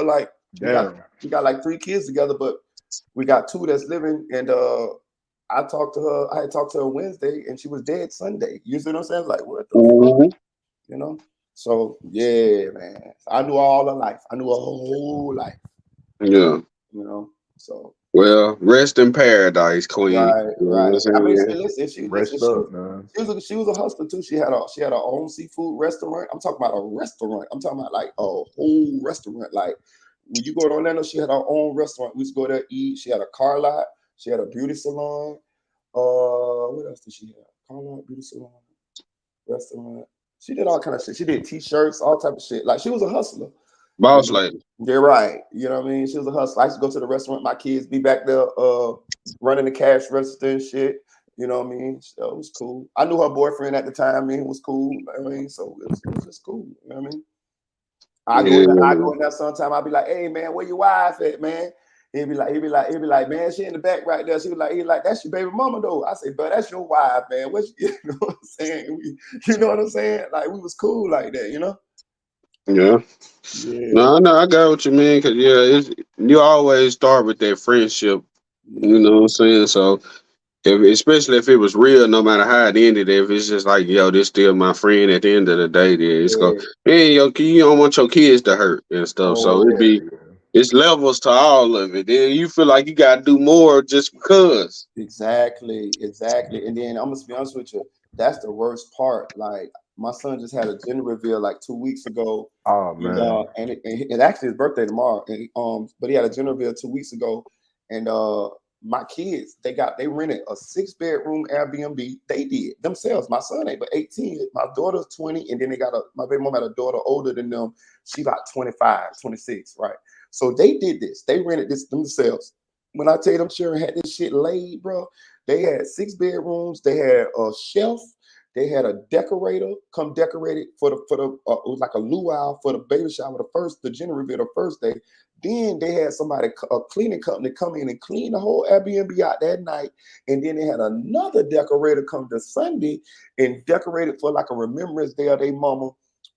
Speaker 1: like
Speaker 5: Damn.
Speaker 1: we got like 3 kids together, but we got 2 that's living. And I talked to her. I had talked to her Wednesday, and she was dead Sunday. You see what I'm saying? Like, what the fuck?
Speaker 6: Mhm.
Speaker 1: You know? So yeah, man. I knew her all her life. I knew her whole life.
Speaker 6: Yeah.
Speaker 1: You know? So
Speaker 6: Well, rest in paradise, Queen.
Speaker 1: right,
Speaker 6: You know what I'm
Speaker 1: right. I mean,
Speaker 6: saying?
Speaker 1: listen,
Speaker 5: Rest up, man.
Speaker 1: she was a hustler too. She had her own seafood restaurant. I'm talking about a restaurant. I'm talking about like a whole restaurant. Like when you go to Orlando, she had her own restaurant. We used to go there eat. She had a car lot. She had a beauty salon. What else did she have? Car lot, beauty salon, restaurant. She did all kind of shit. She did t-shirts, all type of shit. Like she was a hustler. You
Speaker 6: Boss
Speaker 1: know?
Speaker 6: lady.
Speaker 1: They're right. You know what I mean? She was a hustler. I used to go to the restaurant. My kids be back there running the cash register and shit. You know what I mean? So it was cool. I knew her boyfriend at the time. I mean, it was cool. I mean, so it was just cool. You know what I mean?
Speaker 6: Yeah.
Speaker 1: I go in there sometime. I'll be like, hey man, where your wife at, man? He'd be like, man, she in the back right there. He like, that's your baby mama though. I say, but that's your wife, man. What you know what I'm saying? You know what I'm saying? Like we was cool like that, you know?
Speaker 6: Yeah.
Speaker 1: Yeah.
Speaker 6: No, I got what you mean. Cause you always start with that friendship. You
Speaker 1: Yeah.
Speaker 6: know what I'm saying? So especially if it was real, no matter how it ended, if it's just like, yo, this still my friend at the end of the day, then it's go,
Speaker 1: Yeah.
Speaker 6: man, you don't want your kids to hurt and stuff. So
Speaker 1: Oh,
Speaker 6: it's levels to all of it. Then you feel like you gotta do more just because.
Speaker 1: exactly, exactly. And then I'm gonna be honest with you, that's the worst part. Like my son just had a gender reveal like 2 weeks ago,
Speaker 5: Oh
Speaker 1: and
Speaker 5: man.
Speaker 1: and actually his birthday tomorrow. And but he had a gender reveal 2 weeks ago, and my kids they rented a 6 bedroom Airbnb. They did themselves. My son ain't but 18. My daughter's 20, and then my baby mom had a daughter older than them. She about 25, 26, right? So they did this. They rented this themselves. When I tell you them children had this shit laid, bro, they had 6 bedrooms. They had a shelf. They had a decorator come decorate it for the it was like a luau for the baby shower the gender reveal the first day. Then they had a cleaning company come in and clean the whole Airbnb out that night. And then they had another decorator come to Sunday and decorate it for like a remembrance day of their mama.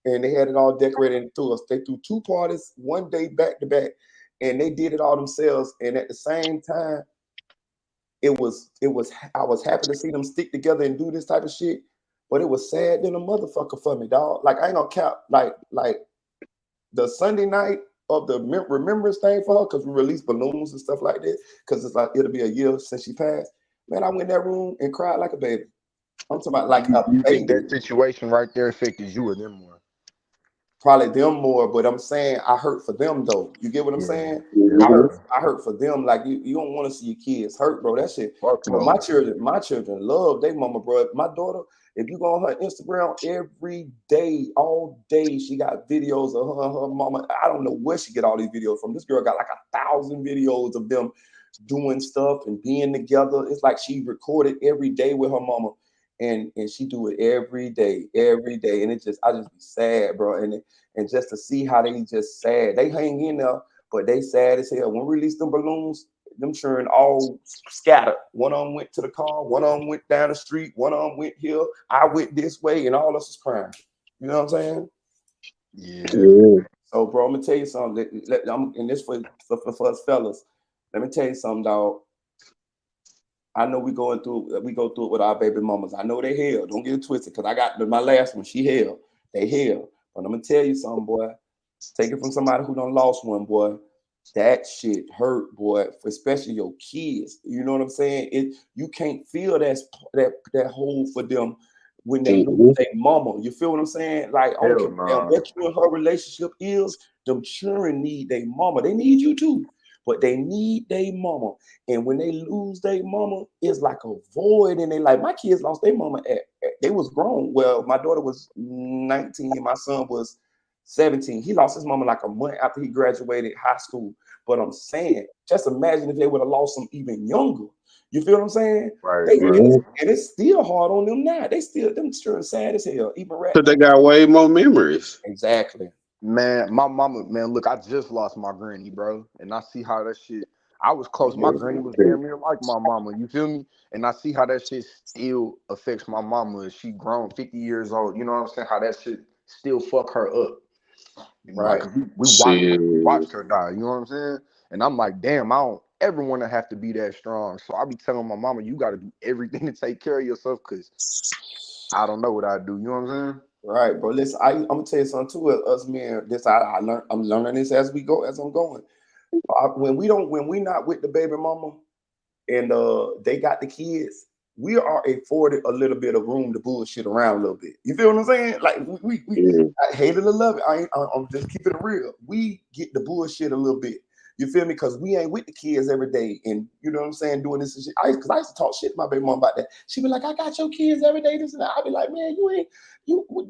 Speaker 1: And they had it all decorated and threw us. They threw 2 parties one day back to back, and they did it all themselves. And at the same time, it was I was happy to see them stick together and do this type of shit. But it was sad than a motherfucker for me, dog. Like I ain't gonna count like the Sunday night of the remembrance thing for her, because we released balloons and stuff like that, because it's like it'll be a year since she passed. Man, I went in that room and cried like a baby. I'm talking about like
Speaker 5: You,
Speaker 1: a
Speaker 5: you think
Speaker 1: baby.
Speaker 5: that situation right there affected you or them more?
Speaker 1: Probably them more, but I'm saying I hurt for them though. You get what I'm
Speaker 5: Yeah.
Speaker 1: saying?
Speaker 5: Yes,
Speaker 6: Mhm.
Speaker 5: sir.
Speaker 1: I hurt for them. Like you don't want to see your kids hurt, bro. That shit.
Speaker 5: Fuck
Speaker 1: Bro, my
Speaker 5: no.
Speaker 1: children, my children love their mama, bro. My daughter, if you go on her Instagram every day, all day, she got videos of her and her mama. I don't know where she get all these videos from. This girl got like 1,000 videos of them doing stuff and being together. It's like she recorded every day with her mama. And she do it every day. And I just be sad, bro. And just to see how they just sad. They hang in there, but they sad as hell. When we released them balloons, them children all scattered. One of them went to the car, one of them went down the street, one of them went here. I went this way, and all of us was crying. You know what I'm saying?
Speaker 5: Yeah.
Speaker 6: Yeah.
Speaker 1: So, bro, I'm gonna tell you something. And this for us fellas. Let me tell you something, dog. I know we go through it with our baby mamas. I know they hell. Don't get it twisted, because I got my last one. She hell. They hell. But I'm gonna tell you something, boy. Take it from somebody who done lost one, boy. That shit hurt, boy. Especially your kids. You know what I'm saying? You can't feel that hole for them when they lose
Speaker 6: Mhm.
Speaker 1: their mama. You feel what I'm saying? Like I don't
Speaker 5: Hell
Speaker 1: care damn
Speaker 5: nah.
Speaker 1: what you and her relationship is. Them children need their mama. They need you too, but they need their mama. And when they lose their mama, it's like a void in their life. My kids lost their mama they was grown. Well, my daughter was 19, my son was 17. He lost his mama like a month after he graduated high school. But I'm saying, just imagine if they would have lost him even younger. You feel what I'm saying?
Speaker 5: Right,
Speaker 1: They
Speaker 5: right.
Speaker 6: Mhm.
Speaker 1: and it's still hard on them now. They still them sure sad as hell. Even rat
Speaker 6: Cause
Speaker 1: now.
Speaker 6: they got way more memories.
Speaker 1: Exactly.
Speaker 5: Man, my mama, man, look, I just lost my granny, bro. And I see how that shit, I was close. My granny was damn near like my mama, you feel me? And I see how that shit still affects my mama as she grown 50 years old. You know what I'm saying? How that shit still fuck her up.
Speaker 1: Right.
Speaker 5: Like, we
Speaker 6: Shit.
Speaker 5: watched her die, you know what I'm saying? And I'm like, damn, I don't ever want to have to be that strong. So I be telling my mama, you got to do everything to take care of yourself because I don't know what I do, you know what I'm saying?
Speaker 1: Right, bro. Listen, I'm gonna tell you something too. Us men, this I learn. I'm learning this as we go, as I'm going. When we not with the baby mama, and they got the kids, we are afforded a little bit of room to bullshit around a little bit. You feel what I'm saying? Like we
Speaker 6: Yeah.
Speaker 1: I hate it or love it. I'm just keeping it real. We get the bullshit a little bit. You feel me? Because we ain't with the kids every day, and you know what I'm saying, doing this and shit. Because I used to talk shit to my baby mom about that. She be like, "I got your kids every day." This and that. I be like, "Man, you ain't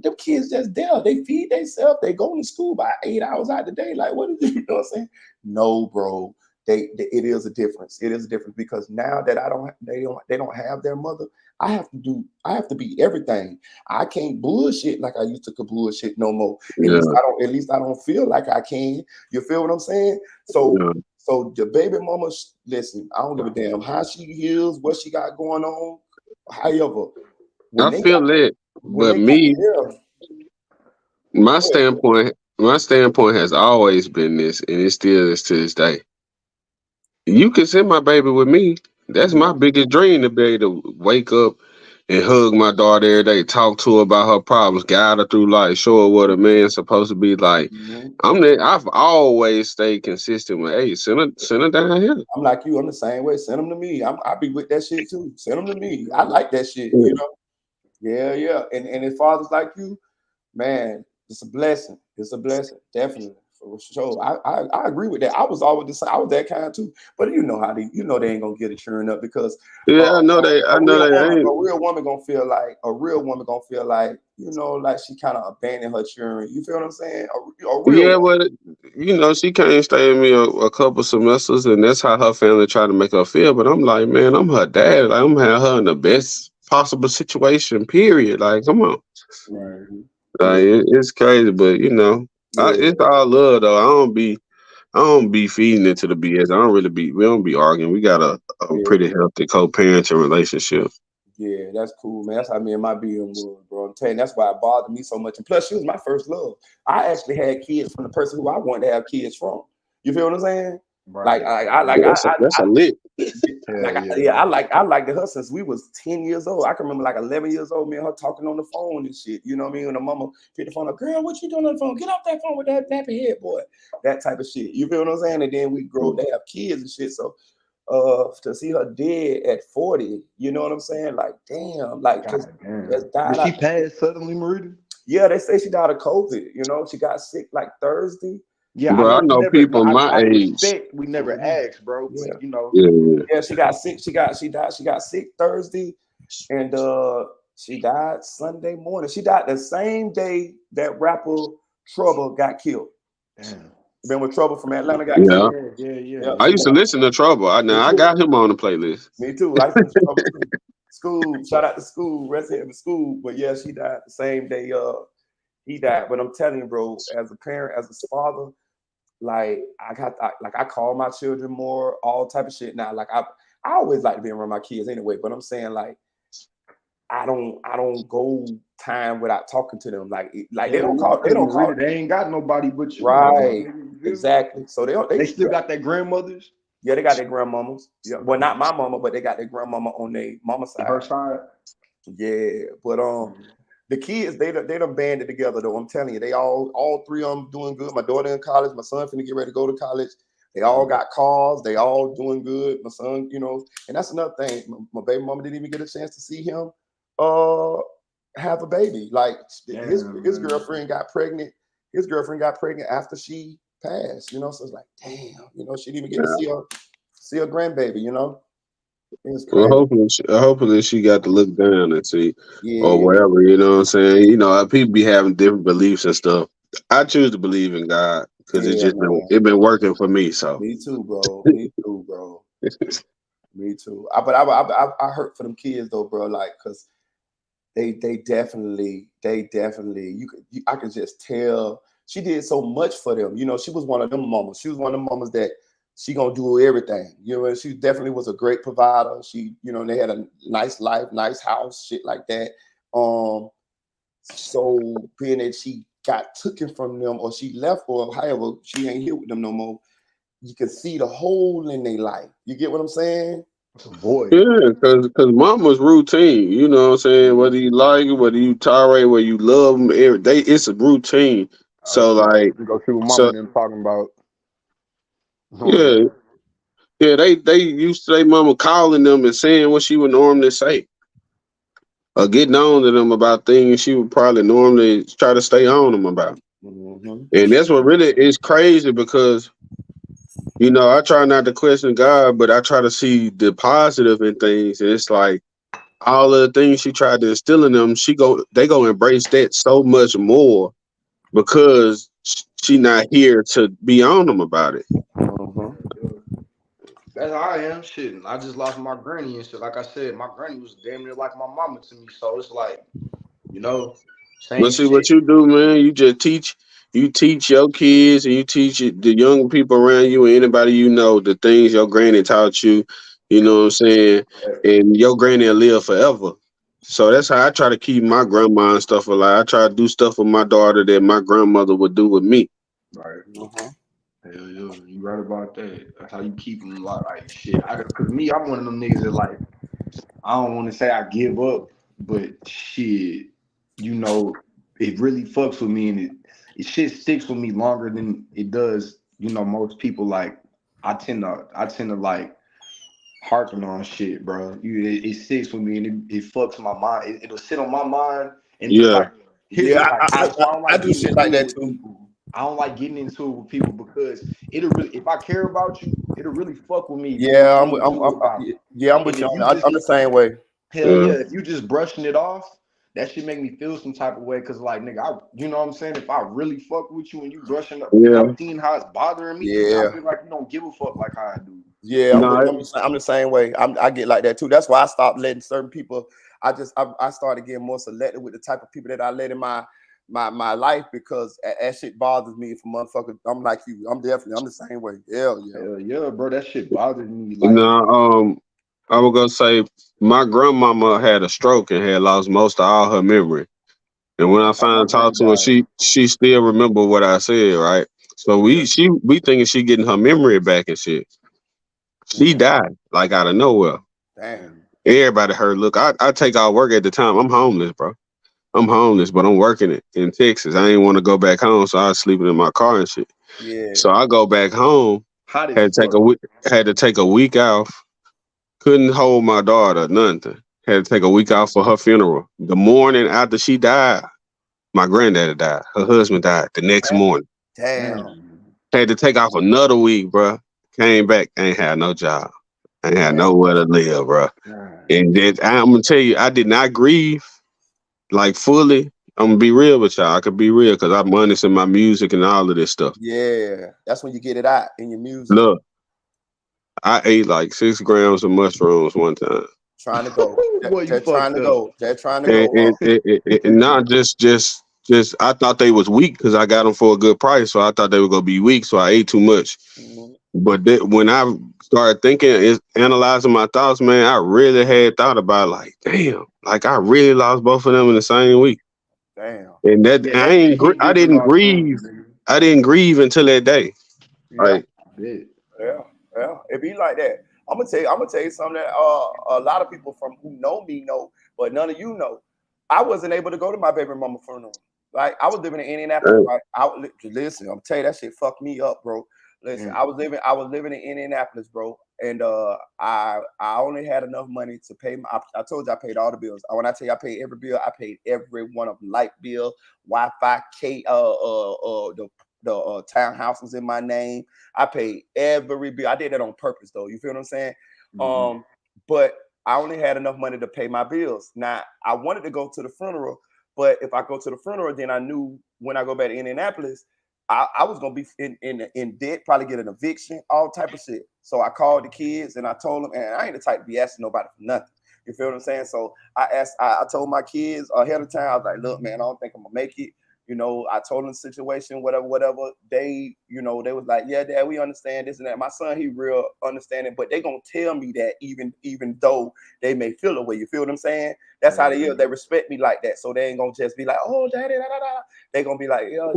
Speaker 1: them kids just there. They feed themselves. They go to school by 8 hours out the day. Like, what is it?" You know what I'm saying? No, bro. It is a difference. It is a difference because now that they don't have their mother, I have to be everything. I can't bullshit like I used to bullshit no more.
Speaker 6: Yeah.
Speaker 1: At least I don't feel like I can. You feel what I'm saying? So
Speaker 6: Yeah.
Speaker 1: so the baby mama, listen, I don't give a damn how she heals, what she got going on. However,
Speaker 6: I feel it, but me,
Speaker 1: there,
Speaker 6: my standpoint has always been this, and it still is to this day. You can send my baby with me. That's my biggest dream, to be able to wake up and hug my daughter every day, talk to her about her problems, guide her through life, show her what a man's supposed to be like. I've always stayed consistent with, hey, send her down here.
Speaker 1: I'm like you. I'm the same way. Send them to me. I be with that shit too. Send them to me. I like that shit. You know. Yeah, yeah. And if fathers like you, man, it's a blessing. It's a blessing, definitely for sure. I agree with that. I was always the same. I was that kind too. But you know how they ain't gonna get it churn up because
Speaker 6: Yeah, I know they ain't.
Speaker 1: a real woman gonna feel like like she kind of abandoned her children. You feel what I'm saying? A real
Speaker 6: Yeah,
Speaker 1: woman.
Speaker 6: but she can't stay with me a couple semesters, and that's how her family try to make her feel. But I'm like, man, I'm her dad. Like, I'm having her in the best possible situation. Period. Like, come on.
Speaker 1: Right.
Speaker 6: Like,
Speaker 1: Yeah.
Speaker 6: it's crazy, but
Speaker 1: Yeah.
Speaker 6: it's all love though. I don't be feeding into the BS. We don't be arguing. We got a
Speaker 1: Yeah.
Speaker 6: pretty healthy co-parenting relationship.
Speaker 1: Yeah, that's cool, man. That's how me and my BM was, bro. I'm telling you, that's why it bothered me so much. And plus, she was my first love. I actually had kids from the person who I wanted to have kids from. You feel what I'm saying?
Speaker 5: Right.
Speaker 6: That's a lit.
Speaker 5: Hell yeah,
Speaker 1: I
Speaker 5: bro.
Speaker 1: liked her since we was 10 years old. I can remember like 11 years old, me and her talking on the phone and shit. You know what I mean? And the mama picked the phone up, girl, what you doing on the phone? Get off that phone with that nappy head, boy. That type of shit. You feel what I'm saying? And then we grow to have kids and shit. So to see her dead at 40, you know what I'm saying? Like, damn, like just died
Speaker 5: Did she
Speaker 1: out.
Speaker 5: pass suddenly, Marita?
Speaker 1: Yeah, they say she died of COVID. You know, she got sick like Thursday.
Speaker 5: Yeah, I
Speaker 6: Bro,
Speaker 5: know
Speaker 6: I
Speaker 5: we
Speaker 6: know
Speaker 5: never. No,
Speaker 6: people my
Speaker 5: out of
Speaker 6: age.
Speaker 5: respect, we never asked, bro.
Speaker 1: Yeah.
Speaker 5: But you know,
Speaker 6: Yeah.
Speaker 1: Yeah, she got sick. She got sick Thursday, and she died Sunday morning. She died the same day that rapper Trouble got killed.
Speaker 5: damn.
Speaker 1: Remember Trouble from Atlanta got
Speaker 6: Yeah.
Speaker 1: killed?
Speaker 5: Yeah.
Speaker 6: I used to listen to Trouble.
Speaker 1: Me
Speaker 6: I
Speaker 1: too.
Speaker 6: got him on the playlist.
Speaker 1: Me too. I used to listen to Trouble too. School, shout out to School, rest in school. But yeah, she died the same day he died. But I'm telling you, bro, as a parent, as a father, like I call my children more, all type of shit. Now, like I always like to be around my kids anyway, but I'm saying like I don't go time without talking to them. Like they don't call
Speaker 5: Marita, they ain't got nobody but you.
Speaker 1: right. Exactly. So
Speaker 5: They still got their grandmothers.
Speaker 1: yeah, they got their grandmamas. Yeah. Well, not my mama, but they got their grandmama on their mama side.
Speaker 5: Her side.
Speaker 1: Yeah. But the kids, they done banded together though. I'm telling you, they all three of them doing good. My daughter in college, my son finna get ready to go to college. They all got cars, they all doing good. My son, and that's another thing. My baby mama didn't even get a chance to see him have a baby. Like his girlfriend got pregnant. His girlfriend got pregnant after she passed, so it's like, damn, she didn't even get to see her grandbaby, It's
Speaker 6: Well,
Speaker 1: crazy.
Speaker 6: hopefully she got to look down and see, or
Speaker 1: Yeah,
Speaker 6: whatever. You know what I'm saying? People be having different beliefs and stuff. I choose to believe in God because
Speaker 1: yeah, man.
Speaker 6: it been working for me. So
Speaker 1: Me too, bro. Me too, bro. Me too. I hurt for them kids though, bro. Like, cause they definitely I can just tell she did so much for them. You know, she was one of them mamas. She was one of them mamas that she gonna do everything. You know, and she definitely was a great provider. She, you know, they had a nice life, nice house, shit like that. So being that she got taken from them or she left or however, she ain't here with them no more. You can see the hole in their life. You get what I'm saying?
Speaker 7: It's a void.
Speaker 6: Yeah, cause mama's routine. You know what I'm saying? Whether you like it, whether you tolerate, whether you love them, every day it's a routine. So like,
Speaker 7: You go see what mama
Speaker 6: so
Speaker 7: and them talking about.
Speaker 6: yeah, yeah. They used to their mama calling them and saying what she would normally say, or getting on to them about things she would probably normally try to stay on them about.
Speaker 1: Mm-hmm.
Speaker 6: And that's what really is crazy because, you know, I try not to question God, but I try to see the positive in things. And it's like all of the things she tried to instill in them, they go embrace that so much more because she not here to be on them about it.
Speaker 1: Mm-hmm.
Speaker 7: That's how I am. Shit, I just lost my granny and shit. Like I said, my granny was damn near like my mama to me. So it's like, you know,
Speaker 6: But
Speaker 7: same
Speaker 6: see what
Speaker 7: shit.
Speaker 6: you do, man, you teach your kids and you teach the young people around you and anybody you know the things your granny taught you, you know what I'm saying? And your granny will live forever. So that's how I try to keep my grandma and stuff alive. I try to do stuff with my daughter that my grandmother would do with me.
Speaker 7: Right.
Speaker 1: Mm-hmm.
Speaker 7: Hell yeah, you right about that. That's how you keep them like shit. Cause me, I'm one of them niggas that like I don't want to say I give up, but shit, you know, it really fucks with me and it shit sticks with me longer than it does. You know, most people like I tend to like harping on shit, bro. It sticks with me and it fucks my mind. It'll sit on my mind and then
Speaker 6: Yeah.
Speaker 7: like here's
Speaker 1: Yeah,
Speaker 7: what like that's why I don't
Speaker 1: I
Speaker 7: like
Speaker 1: do
Speaker 7: getting
Speaker 1: shit
Speaker 7: into
Speaker 1: like
Speaker 7: it
Speaker 1: that
Speaker 7: with
Speaker 1: too.
Speaker 7: people. I don't like getting into it with people because it'll really if I care about you, it'll really fuck with me if you don't
Speaker 1: Yeah,
Speaker 7: get into it about me.
Speaker 1: yeah, I'm
Speaker 7: And
Speaker 1: with you
Speaker 7: if
Speaker 1: on
Speaker 7: you
Speaker 1: that.
Speaker 7: just
Speaker 1: I'm the same way.
Speaker 7: hell
Speaker 6: Yeah.
Speaker 7: yeah, if you just brushing it off, that should make me feel some type of way. Cause like nigga, you know what I'm saying? If I really fuck with you and you brushing up and
Speaker 6: Yeah.
Speaker 7: I'm seeing how it's bothering me, then I
Speaker 1: Yeah.
Speaker 7: feel like you don't give a fuck like how I do.
Speaker 1: Yeah, I'm with
Speaker 6: No,
Speaker 1: you. I'm the same way. I get like that too. That's why I stopped letting certain people. I started getting more selective with the type of people that I let in my life because that shit bothers me. If a motherfucker, I'm like you. I'm the same way. Hell yeah.
Speaker 7: Hell yeah, bro, that shit bothered me. Like
Speaker 6: no, I was gonna say my grandmama had a stroke and had lost most of all her memory. And when I
Speaker 7: my
Speaker 6: finally
Speaker 7: granny
Speaker 6: talked to her,
Speaker 7: died.
Speaker 6: she still remember what I said, right? So
Speaker 7: Yeah.
Speaker 6: we thinking she getting her memory back and shit. She
Speaker 1: Mhm.
Speaker 6: died like out of nowhere.
Speaker 1: Damn.
Speaker 6: Everybody heard. Look, I take out work at the time. I'm homeless, bro. I'm homeless, but I'm working it in Texas. I ain't want to go back home, so I was sleeping in my car and shit.
Speaker 1: Yeah.
Speaker 6: So I go back home.
Speaker 7: Hot as
Speaker 6: Had to take a
Speaker 7: fuck.
Speaker 6: week. Had to take a week off. Couldn't hold my daughter. Nothing. Had to take a week off for her funeral. The morning after she died, my granddaddy died. Her husband died the next morning.
Speaker 1: Damn.
Speaker 7: Damn.
Speaker 6: Had to take off another week, bro. Came back, ain't had no job. Ain't had
Speaker 1: Damn.
Speaker 6: nowhere to live, bro.
Speaker 7: God.
Speaker 6: And then I'm gonna tell you, I did not grieve like fully. I'm gonna be real with y'all. I could be real because I'm honest in my music and all of this stuff.
Speaker 1: Yeah. That's when you get it out in your music.
Speaker 6: Look, I ate like 6 grams of mushrooms one time.
Speaker 1: Trying to go.
Speaker 7: Boy, you
Speaker 1: They're trying
Speaker 7: fucked
Speaker 1: to
Speaker 7: up.
Speaker 1: go. They're trying to
Speaker 6: And,
Speaker 1: go.
Speaker 6: and, and, and not just I thought they was weak because I got them for a good price, so I thought they were gonna be weak, so I ate too much.
Speaker 1: Mhm.
Speaker 6: But when I started thinking, analyzing my thoughts, man, I really had thought about like, damn, like I really lost both of them in the same week,
Speaker 1: Damn.
Speaker 6: and that
Speaker 7: Yeah, that shit hit
Speaker 6: I
Speaker 7: different
Speaker 6: didn't
Speaker 7: all the time,
Speaker 6: grieve,
Speaker 7: nigga.
Speaker 6: I didn't grieve until that day.
Speaker 1: Yeah.
Speaker 6: Like,
Speaker 7: Bit.
Speaker 1: Yeah, yeah, it be like that. I'm gonna tell you something that a lot of people from who know me know, but none of you know. I wasn't able to go to my baby mama funeral. Like I was living in Indianapolis, right? Listen, I'm tell you that shit fucked me up, bro. Listen,
Speaker 7: Damn.
Speaker 1: I was living in Indianapolis, bro, and I only had enough money to pay. I told you I paid all the bills. When I tell you I paid every bill, I paid every one of them. Light bill, Wi-Fi, the townhouse was in my name. I paid every bill. I did that on purpose, though. You feel what I'm saying?
Speaker 7: Mm-hmm.
Speaker 1: But I only had enough money to pay my bills. Now I wanted to go to the funeral, but if I go to the funeral, then I knew when I go back to Indianapolis, I was gonna be in debt, probably get an eviction, all type of shit. So I called the kids and I told them, and I ain't the type to be asking nobody for nothing. You feel what I'm saying? So I told my kids ahead of time. I was like, look, man, I don't think I'm gonna make it. You know, I told them the situation, whatever. They, you know, they was like, yeah, Dad, we understand this and that. My son, he real understanding, but they gonna tell me that even though they may feel the way. You feel what I'm saying? That's how they is. They respect me like that. So they ain't gonna just be like, oh, Daddy, da, da, da. They gonna be like, yeah,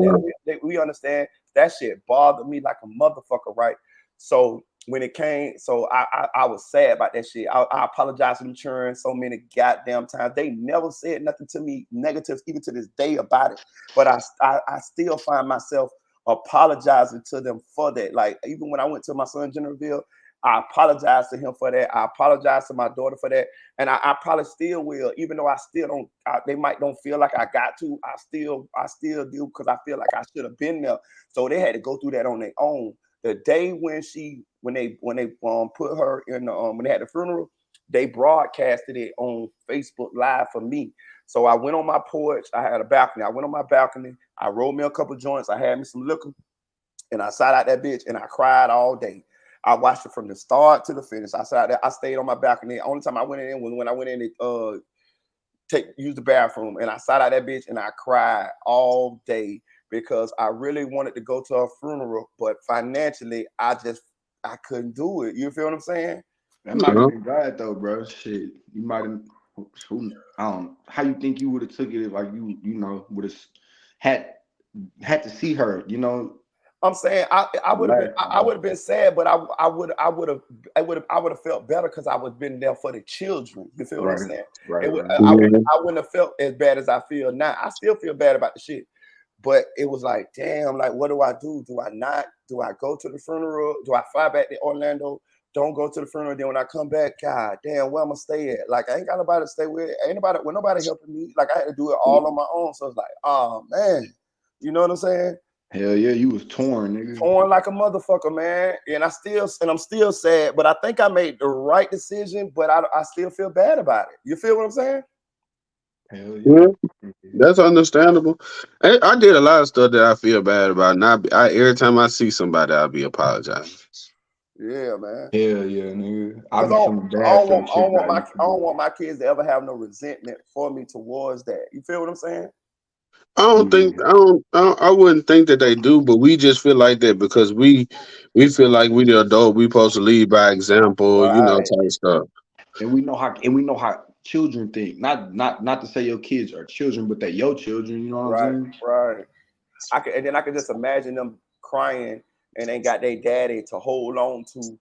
Speaker 1: Dad, we understand. That shit bothered me like a motherfucker, right? So when it came, so I was sad about that shit. I apologized to them children so many goddamn times. They never said nothing to me negative, even to this day, about it. But I still find myself apologizing to them for that. Like even when I went to my son Generalville, I apologized to him for that. I apologized to my daughter for that, and I probably still will, even though I still don't. They might don't feel like I got to. I still do because I feel like I should have been there. So they had to go through that on their own. The day when they put her in the when they had the funeral, they broadcasted it on Facebook Live for me. So I went on my porch. I had a balcony. I went on my balcony. I rolled me a couple joints. I had me some liquor, and I sat out that bitch and I cried all day. I watched it from the start to the finish. I sat out there. I stayed on my balcony. The only time I went in was when I went in to use the bathroom, and I sat out that bitch and I cried all day because I really wanted to go to her funeral, but financially I couldn't do it. You feel what I'm saying?
Speaker 7: That might have been God though, bro. Shit, you might have. How you think you would have took it if, like, you know, would have had to see her, you know?
Speaker 1: I'm saying I would have been sad, but I would have felt better because I would have been there for the children. You feel what I'm saying?
Speaker 7: Right.
Speaker 1: I wouldn't have felt as bad as I feel now. I still feel bad about the shit, but it was like, damn, like what do I do? Do I not? Do I go to the funeral? Do I fly back to Orlando? Don't go to the funeral. Then when I come back, God damn, where I'm gonna stay at? Like I ain't got nobody to stay with. Ain't nobody helping me. Like I had to do it all on my own. So it's like, oh man, you know what I'm saying?
Speaker 7: Hell yeah, you was torn, nigga.
Speaker 1: Torn like a motherfucker, man. And I'm still sad, but I think I made the right decision, but I still feel bad about it. You feel what I'm saying?
Speaker 7: Hell yeah.
Speaker 6: That's understandable. I did a lot of stuff that I feel bad about, and every time I see somebody, I'll be apologizing.
Speaker 1: Yeah, man.
Speaker 7: Hell yeah, nigga.
Speaker 1: I don't want my kids to ever have no resentment for me towards that. You feel what I'm saying?
Speaker 6: I wouldn't think that they do, but we just feel like that because we feel like we the adult. We supposed to lead by example,
Speaker 1: Right.
Speaker 6: you know, type of stuff.
Speaker 7: And we know how children think. Not to say your kids are children, but that your children. You know what I'm saying?
Speaker 1: Right. I could just imagine them crying and they got their daddy to hold on to.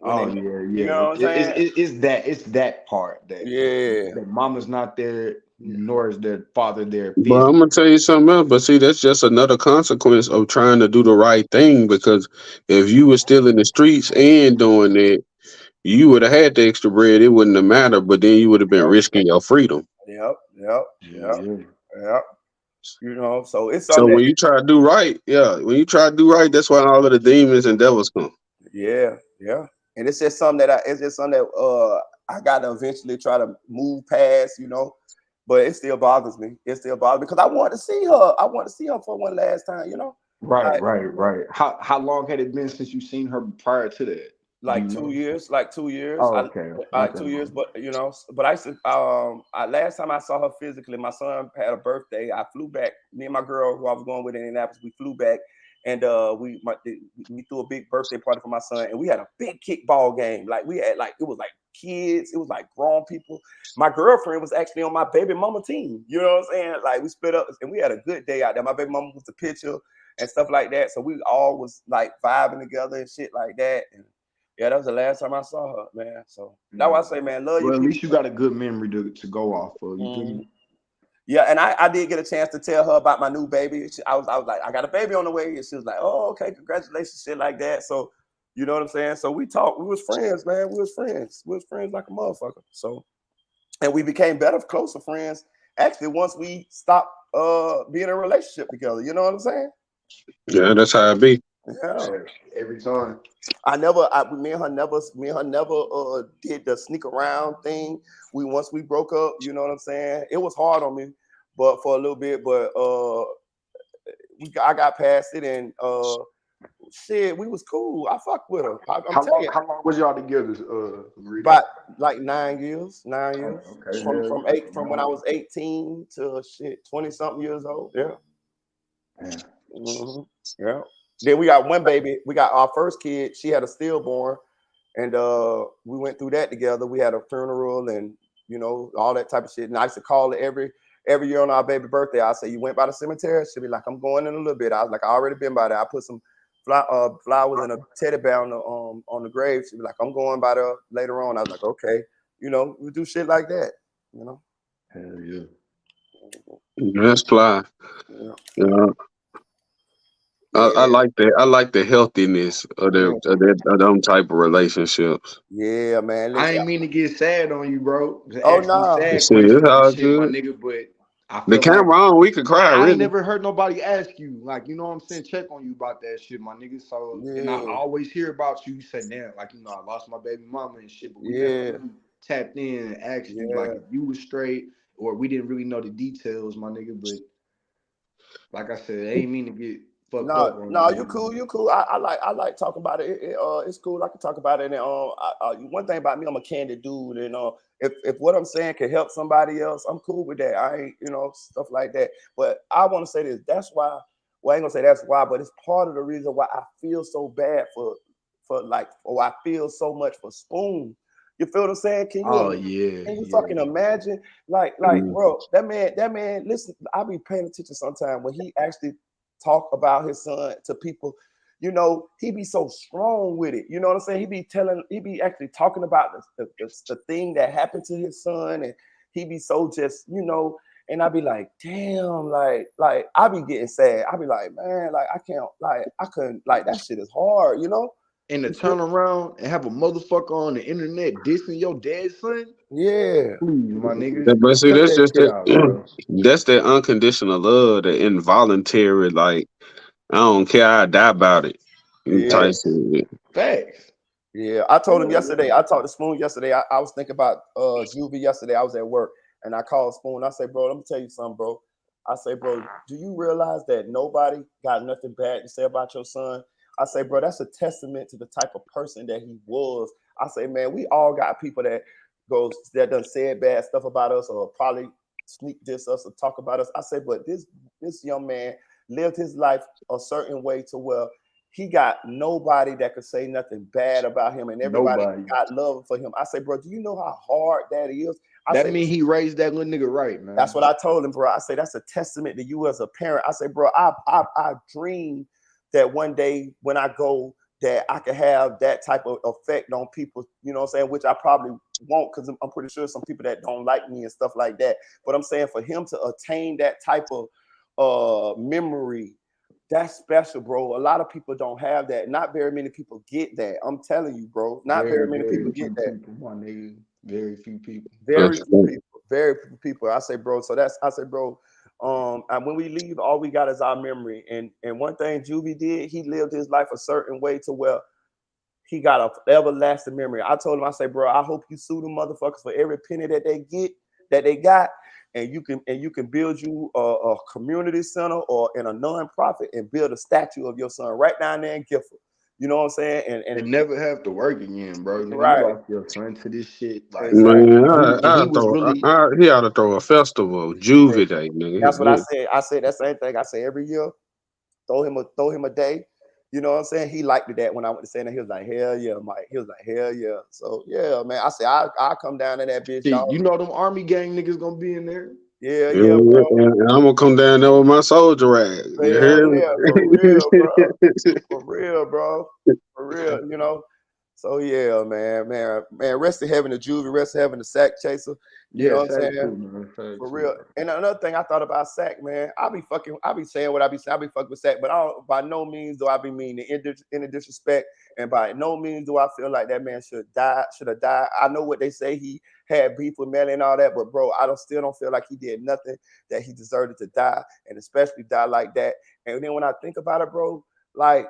Speaker 7: Yeah.
Speaker 1: You know what I'm saying?
Speaker 7: It's that part that mama's not there, nor is their father there.
Speaker 6: But I'm gonna tell you something else. But see, that's just another consequence of trying to do the right thing. Because if you were still in the streets and doing it, you would have had the extra bread. It wouldn't have mattered. But then you would have been risking your freedom.
Speaker 1: Yep. You know, so it's
Speaker 6: so when you try to do right, that's why all of the demons and devils come.
Speaker 1: Yeah. And it's just something that I gotta eventually try to move past, you know. But it still bothers me. It still bothers me because I want to see her. I want to see her for one last time, you know.
Speaker 7: Right. How long had it been since you seen her prior to that?
Speaker 1: Like 2 years. Like 2 years.
Speaker 7: Oh, okay.
Speaker 1: Like 2 years, but you know, I used to last time I saw her physically, my son had a birthday. I flew back. Me and my girl who I was going with in Indianapolis, we flew back. And we threw a big birthday party for my son, and we had a big kickball game. Like we had it was like kids, it was like grown people. My girlfriend was actually on my baby mama team. You know what I'm saying? Like we split up and we had a good day out there. My baby mama was the pitcher and stuff like that. So we all was like vibing together and shit like that. And yeah, that was the last time I saw her, man. So that's why I say, man, love you.
Speaker 7: Well, at least you got a good memory to go off of.
Speaker 1: Yeah, and I did get a chance to tell her about my new baby. I was like, I got a baby on the way, and she was like, oh, okay, congratulations, shit like that. So, you know what I'm saying? So we talked. We was friends, man. We was friends like a motherfucker. So, and we became better, closer friends. Actually, once we stopped being in a relationship together, you know what I'm saying?
Speaker 6: Yeah, that's how it be.
Speaker 1: Yeah.
Speaker 7: Every time.
Speaker 1: Me and her never did the sneak around thing. Once we broke up, you know what I'm saying? It was hard on me, but for a little bit, but I got past it and shit, we was cool. I fucked with her.
Speaker 7: How long was y'all together?
Speaker 1: About like 9 years. 9 years.
Speaker 7: Okay.
Speaker 1: From when I was 18 to 20 something years old. Yeah.
Speaker 7: Yeah.
Speaker 1: Yeah. Then we got one baby. We got our first kid. She had a stillborn, and we went through that together. We had a funeral and all that type of shit. And I used to call it every year on our baby birthday. I say, "You went by the cemetery?" She'd be like, "I'm going in a little bit." I was like, "I already been by there." I put some flowers and a teddy bear on the grave. She'd be like, "I'm going by there later on." I was like, "Okay." We do shit like that.
Speaker 7: Hell yeah.
Speaker 6: That's fly.
Speaker 1: Yeah.
Speaker 6: Yeah. I
Speaker 1: Yeah.
Speaker 6: like that. I like the healthiness of
Speaker 1: Yeah.
Speaker 6: them type of relationships.
Speaker 1: Yeah, man.
Speaker 7: I
Speaker 1: Listen.
Speaker 7: ain't mean to get sad on you, bro. The
Speaker 1: Oh
Speaker 7: actually
Speaker 1: no.
Speaker 7: sad
Speaker 6: See, it's
Speaker 7: question and
Speaker 6: all
Speaker 7: shit, my
Speaker 6: good.
Speaker 7: nigga. But I
Speaker 6: The
Speaker 7: feel like
Speaker 6: camera on, we could cry,
Speaker 7: I ain't
Speaker 6: really.
Speaker 7: never heard nobody ask you, like, you know what I'm saying, check on you about that shit, my nigga. So, and I
Speaker 1: Yeah.
Speaker 7: always hear about you. You said, damn, like, I lost my baby mama and shit, but we never
Speaker 1: Yeah.
Speaker 7: really tapped in and asked you, like,
Speaker 1: Yeah.
Speaker 7: if you was straight or we didn't really know the details, my nigga. But like I said, I ain't mean to get fucked up
Speaker 1: No,
Speaker 7: on
Speaker 1: no,
Speaker 7: you,
Speaker 1: you
Speaker 7: my
Speaker 1: cool,
Speaker 7: nigga.
Speaker 1: you cool. I like talking about it. It's cool. I can talk about it. And one thing about me, I'm a candid dude, and if what I'm saying can help somebody else, I'm cool with that. I ain't stuff like that. But I want to say this. That's why. Well, I ain't gonna say that's why, but it's part of the reason why I feel so bad or I feel so much for Spoon. You feel what I'm saying?
Speaker 7: Oh, yeah,
Speaker 1: Can you fucking
Speaker 7: yeah.
Speaker 1: imagine? Like,
Speaker 6: Mm.
Speaker 1: bro, that man. Listen, I be paying attention sometimes when he actually talk about his son to people. He be so strong with it. You know what I'm saying? He be actually talking about the thing that happened to his son, and he be so just, and I be like, damn, like I be getting sad. I be like, man, like I can't, like I couldn't, like that shit is hard,
Speaker 7: And to
Speaker 1: You feel?
Speaker 7: turn around and have a motherfucker on the internet dissing your dad's son,
Speaker 1: Yeah,
Speaker 7: please, my nigga,
Speaker 6: But see,
Speaker 7: cut
Speaker 6: that's
Speaker 7: that
Speaker 6: just
Speaker 7: shit out,
Speaker 6: that.
Speaker 7: bro.
Speaker 6: That's that unconditional love, the involuntary, like I don't care, I die about it.
Speaker 1: yeah.
Speaker 6: Type
Speaker 7: Facts.
Speaker 6: shit.
Speaker 7: Facts.
Speaker 1: Yeah, I told him
Speaker 7: Hell
Speaker 1: yesterday.
Speaker 7: yeah.
Speaker 1: I talked to Spoon yesterday. I was thinking about Juvie yesterday. I was at work and I called Spoon. I said, bro, let me tell you something, bro. I say, bro, do you realize that nobody got nothing bad to say about your son? I say, bro, that's a testament to the type of person that he was. I say, man, we all got people that done said bad stuff about us or probably sneak diss us or talk about us. I say, but this young man lived his life a certain way to where he got nobody that could say nothing bad about him, and everybody
Speaker 7: Nobody.
Speaker 1: got love for him. I say, bro, do you know how hard that is? I
Speaker 7: That
Speaker 1: say,
Speaker 7: mean he raised that little nigga right,
Speaker 1: that's
Speaker 7: man.
Speaker 1: what I told him, bro. I say that's a testament to you as a parent. I say, bro, I dream that one day when I go, that I could have that type of effect on people. You know what I'm saying? Which I probably won't, because I'm pretty sure some people that don't like me and stuff like that. But I'm saying for him to attain that type of memory, that's special, bro. A lot of people don't have that. Not very many people get that. I'm telling you, bro. Not
Speaker 7: Very,
Speaker 1: very many
Speaker 7: very
Speaker 1: people get
Speaker 7: few
Speaker 1: that.
Speaker 7: people, my nigga. Very few people.
Speaker 1: Very
Speaker 6: That's
Speaker 1: few people. Very few people. I say, bro. I say, bro. And when we leave, all we got is our memory. And one thing Juvie did, he lived his life a certain way to where he got a everlasting memory. I told him, I say, bro, I hope you sue the motherfuckers for every penny that they got, and you can build you a community center or in a nonprofit and build a statue of your son right down there in Gifford. You know what I'm saying? And
Speaker 7: And never have to work again, bro. Nigga, you
Speaker 1: right,
Speaker 7: lost your son to this shit. Like,
Speaker 1: exactly.
Speaker 6: man.
Speaker 7: and he was really
Speaker 6: He ought to throw a festival,
Speaker 1: Hey,
Speaker 6: Juvie Day, nigga.
Speaker 1: that's what I said. I said that same thing. I say every year, throw him a day. You know what I'm saying? He liked it that when I went to say that. He was like, hell yeah, Mike. He was like, hell yeah. So yeah, man. I said, I come down to that bitch,
Speaker 7: shit.
Speaker 1: dog.
Speaker 7: You know them army gang niggas gonna be in there.
Speaker 1: Yeah,
Speaker 6: Yeah,
Speaker 1: yeah, bro.
Speaker 6: and I'm gonna come down there with my soldier rag. You
Speaker 1: Hell
Speaker 6: hear me?
Speaker 1: yeah, for real, bro. For real, bro. For real. So yeah, man. Rest in heaven, the Juvie. Rest in heaven, the sack chaser. You know
Speaker 7: Yeah,
Speaker 1: what I'm
Speaker 7: facts
Speaker 1: saying?
Speaker 7: too, man.
Speaker 1: For
Speaker 7: Facts too,
Speaker 1: real.
Speaker 7: bro.
Speaker 1: And another thing I thought about Sack, man, I be saying what I be saying. I be fucking with Sack, but I don't, by no means do I be mean in a disrespect. And by no means do I feel like that man should have died. I know what they say, he had beef with Melly and all that, but bro, still don't feel like he did nothing that he deserved to die, and especially die like that. And then when I think about it, bro, like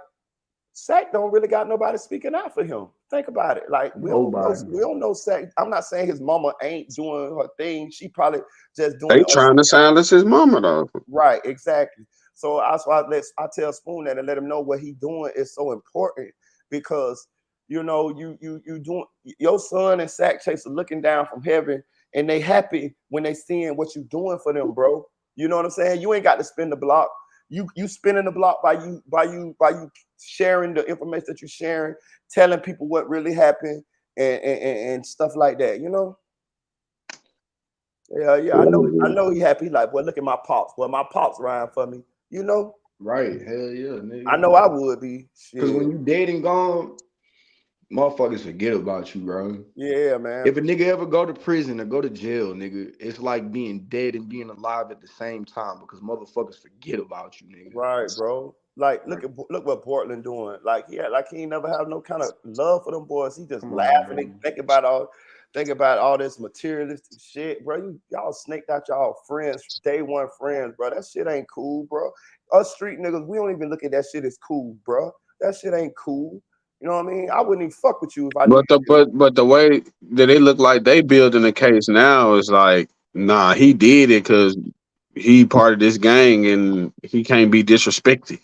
Speaker 1: Sack don't really got nobody speaking out for him. Think about it. Like
Speaker 7: Nobody.
Speaker 1: we don't know Sack. I'm not saying his mama ain't doing her thing. She probably just doing
Speaker 6: They
Speaker 1: it.
Speaker 6: trying to silence his mama though.
Speaker 1: Right, exactly. So that's why I tell Spoon that and let him know what he doing is so important, because you doing, your son and Sack Chaser looking down from heaven, and they happy when they seeing what you doing for them, bro. You know what I'm saying? You ain't got to spin the block. you spinning the block by you sharing the information that you're sharing, telling people what really happened and stuff like that. You know. Yeah. I know he happy. Like, well, look at my pops. Well, my pops riding for me. You know.
Speaker 7: Right. Hell yeah,
Speaker 1: I
Speaker 7: nigga.
Speaker 1: know I would be.
Speaker 7: Because
Speaker 1: Shit.
Speaker 7: when you dead and gone, motherfuckers forget about you, bro.
Speaker 1: Yeah, man.
Speaker 7: If a nigga ever go to prison or go to jail, nigga, it's like being dead and being alive at the same time because motherfuckers forget about you, nigga.
Speaker 1: Right, bro. Like,
Speaker 7: Like,
Speaker 1: look what Portland doing. Like, yeah, like he ain't never have no kind of love for them boys. He just
Speaker 7: come on,
Speaker 1: laughing
Speaker 7: bro.
Speaker 1: and think about all this materialistic shit, bro. Y'all snaked out y'all friends, day one friends, bro. That shit ain't cool, bro. Us street niggas, we don't even look at that shit as cool, bro. That shit ain't cool. You know what I mean? I wouldn't even fuck with you if I knew
Speaker 6: But the
Speaker 1: you.
Speaker 6: but the way that they look like they building the case now is like, nah, he did it because he part of this gang and he can't be disrespected.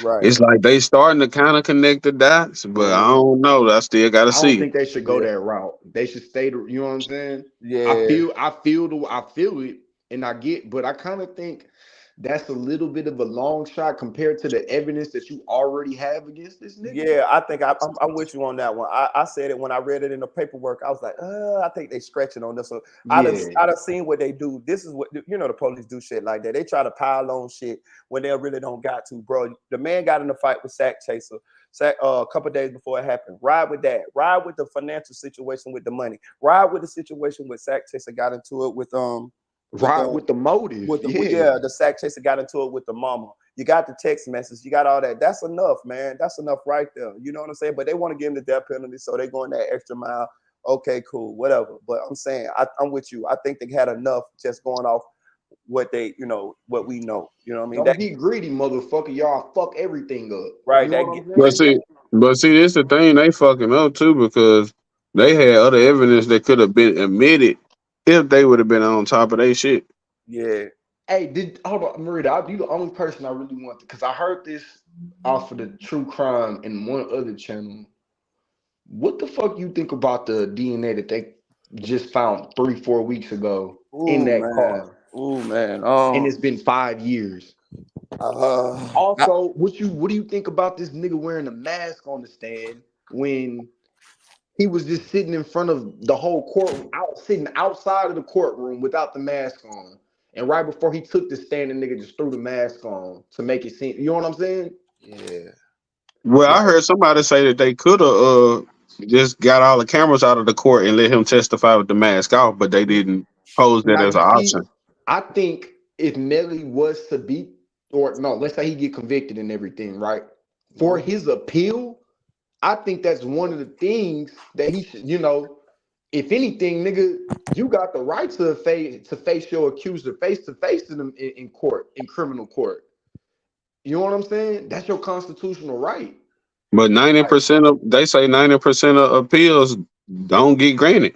Speaker 1: Right.
Speaker 6: It's like they starting to kind of connect the dots, but I
Speaker 1: Mm-hmm.
Speaker 6: don't know. I still got to
Speaker 7: I don't
Speaker 6: see.
Speaker 7: think they should go
Speaker 1: Yeah.
Speaker 7: that route. They should stay to, you know what I'm saying?
Speaker 1: Yeah.
Speaker 7: I feel it, and I get, but I kind of think that's a little bit of a long shot compared to the evidence that you already have against this nigga.
Speaker 1: Yeah, I think I'm with you on that one. I said it when I read it in the paperwork. I was like, I think they stretching on this one.
Speaker 7: Yeah,
Speaker 1: I done seen what they do. This is what you know. The police do shit like that. They try to pile on shit when they really don't got to, bro. The man got in a fight with Sack Chaser. A couple days before it happened. Ride with that. Ride with the financial situation with the money. Ride with the situation with Sack Chaser got into it with
Speaker 7: right with the motive. Yeah,
Speaker 1: the Sack Chaser got into it with the mama. You got the text message, you got all that. That's enough, man. That's enough right there. You know what I'm saying? But they want to give him the death penalty, so they going that extra mile. Okay, cool, whatever. But I'm saying I'm with you. I think they had enough just going off what they, what we know. You know what I mean?
Speaker 7: don't be greedy, motherfucker. Y'all fuck everything up.
Speaker 1: Right.
Speaker 7: You know
Speaker 1: That
Speaker 7: what I'm
Speaker 6: But
Speaker 7: saying?
Speaker 6: see, this the thing they fucking up too because they had other evidence that could have been admitted if they would have been on top of their shit.
Speaker 1: yeah.
Speaker 7: Hey, hold on, Marita? You the only person I really want because I heard this off of the true crime in one other channel. What the fuck you think about the DNA that they just found 3-4 weeks ago in
Speaker 1: Ooh
Speaker 7: that
Speaker 1: man.
Speaker 7: car,
Speaker 1: Ooh man.
Speaker 7: and it's been 5 years?
Speaker 1: I,
Speaker 7: Also, what do you think about this nigga wearing a mask on the stand when he was just sitting in front of the whole court, sitting outside of the courtroom without the mask on? And right before he took the stand, the nigga just threw the mask on to make it seem. You know what I'm saying?
Speaker 1: yeah.
Speaker 6: Well, I
Speaker 7: Like,
Speaker 6: heard somebody say that they could have just got all the cameras out of the court and let him testify with the mask off, but they didn't pose that
Speaker 7: now
Speaker 6: as
Speaker 7: you
Speaker 6: an
Speaker 7: see,
Speaker 6: option.
Speaker 7: I think if Melly was to be, or no, let's say he get convicted and everything, right? For
Speaker 1: Mhm.
Speaker 7: his appeal, I think that's one of the things that he should, if anything, nigga, you got the right to face your accuser face to face in court, in criminal court. You know what I'm saying? That's your constitutional right.
Speaker 6: But
Speaker 1: Right.
Speaker 6: 90% of they say 90% of appeals don't get granted,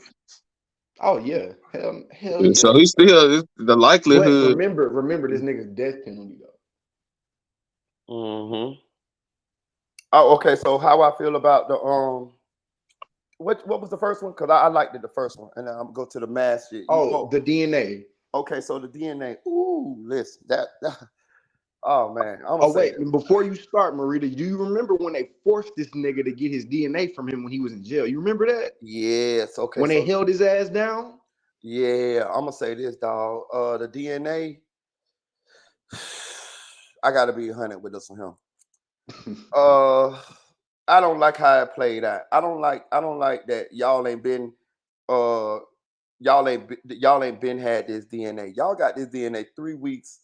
Speaker 7: Oh yeah, hell
Speaker 6: and
Speaker 7: yeah.
Speaker 6: so he still the
Speaker 7: But
Speaker 6: likelihood.
Speaker 7: remember this nigga's death penalty though.
Speaker 1: Mm-hmm. Oh, okay. So how I feel about the what was the first one? Because I liked it the first one, and then I'm gonna go to the mass shit. You
Speaker 7: Oh,
Speaker 1: go.
Speaker 7: the DNA.
Speaker 1: Okay, so the DNA. Ooh, listen, oh man, I'm gonna
Speaker 7: Oh
Speaker 1: say
Speaker 7: wait,
Speaker 1: this.
Speaker 7: before you start, Marita, do you remember when they forced this nigga to get his DNA from him when he was in jail? You remember that?
Speaker 1: Yes. Okay.
Speaker 7: When they
Speaker 1: So
Speaker 7: held his ass down?
Speaker 1: yeah, I'm gonna say this, dog. The DNA. I gotta be 100 with this one. Uh, I don't like how it played out. I don't like that y'all ain't been uh y'all ain't been had this DNA. Y'all got this DNA 3 weeks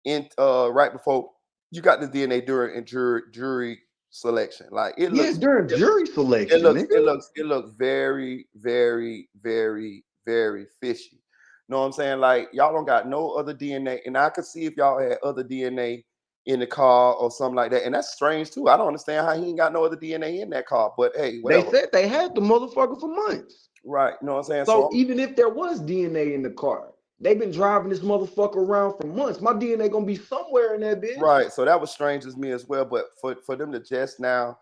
Speaker 1: in right before you got this DNA during jury selection. Like
Speaker 7: Yeah, during jury selection, nigga.
Speaker 1: it looks very, very, very, very fishy. Know what I'm saying? Like y'all don't got no other DNA, and I could see if y'all had other DNA in the car or something like that. And that's strange too. I don't understand how he ain't got no other DNA in that car. But hey,
Speaker 7: They
Speaker 1: whatever.
Speaker 7: said they had the motherfucker for months.
Speaker 1: Right. You know what I'm saying? So
Speaker 7: So even if there was DNA in the car, they've been driving this motherfucker around for months. My DNA gonna be somewhere in that bitch.
Speaker 1: right. So that was strange as me as well. But for them to just now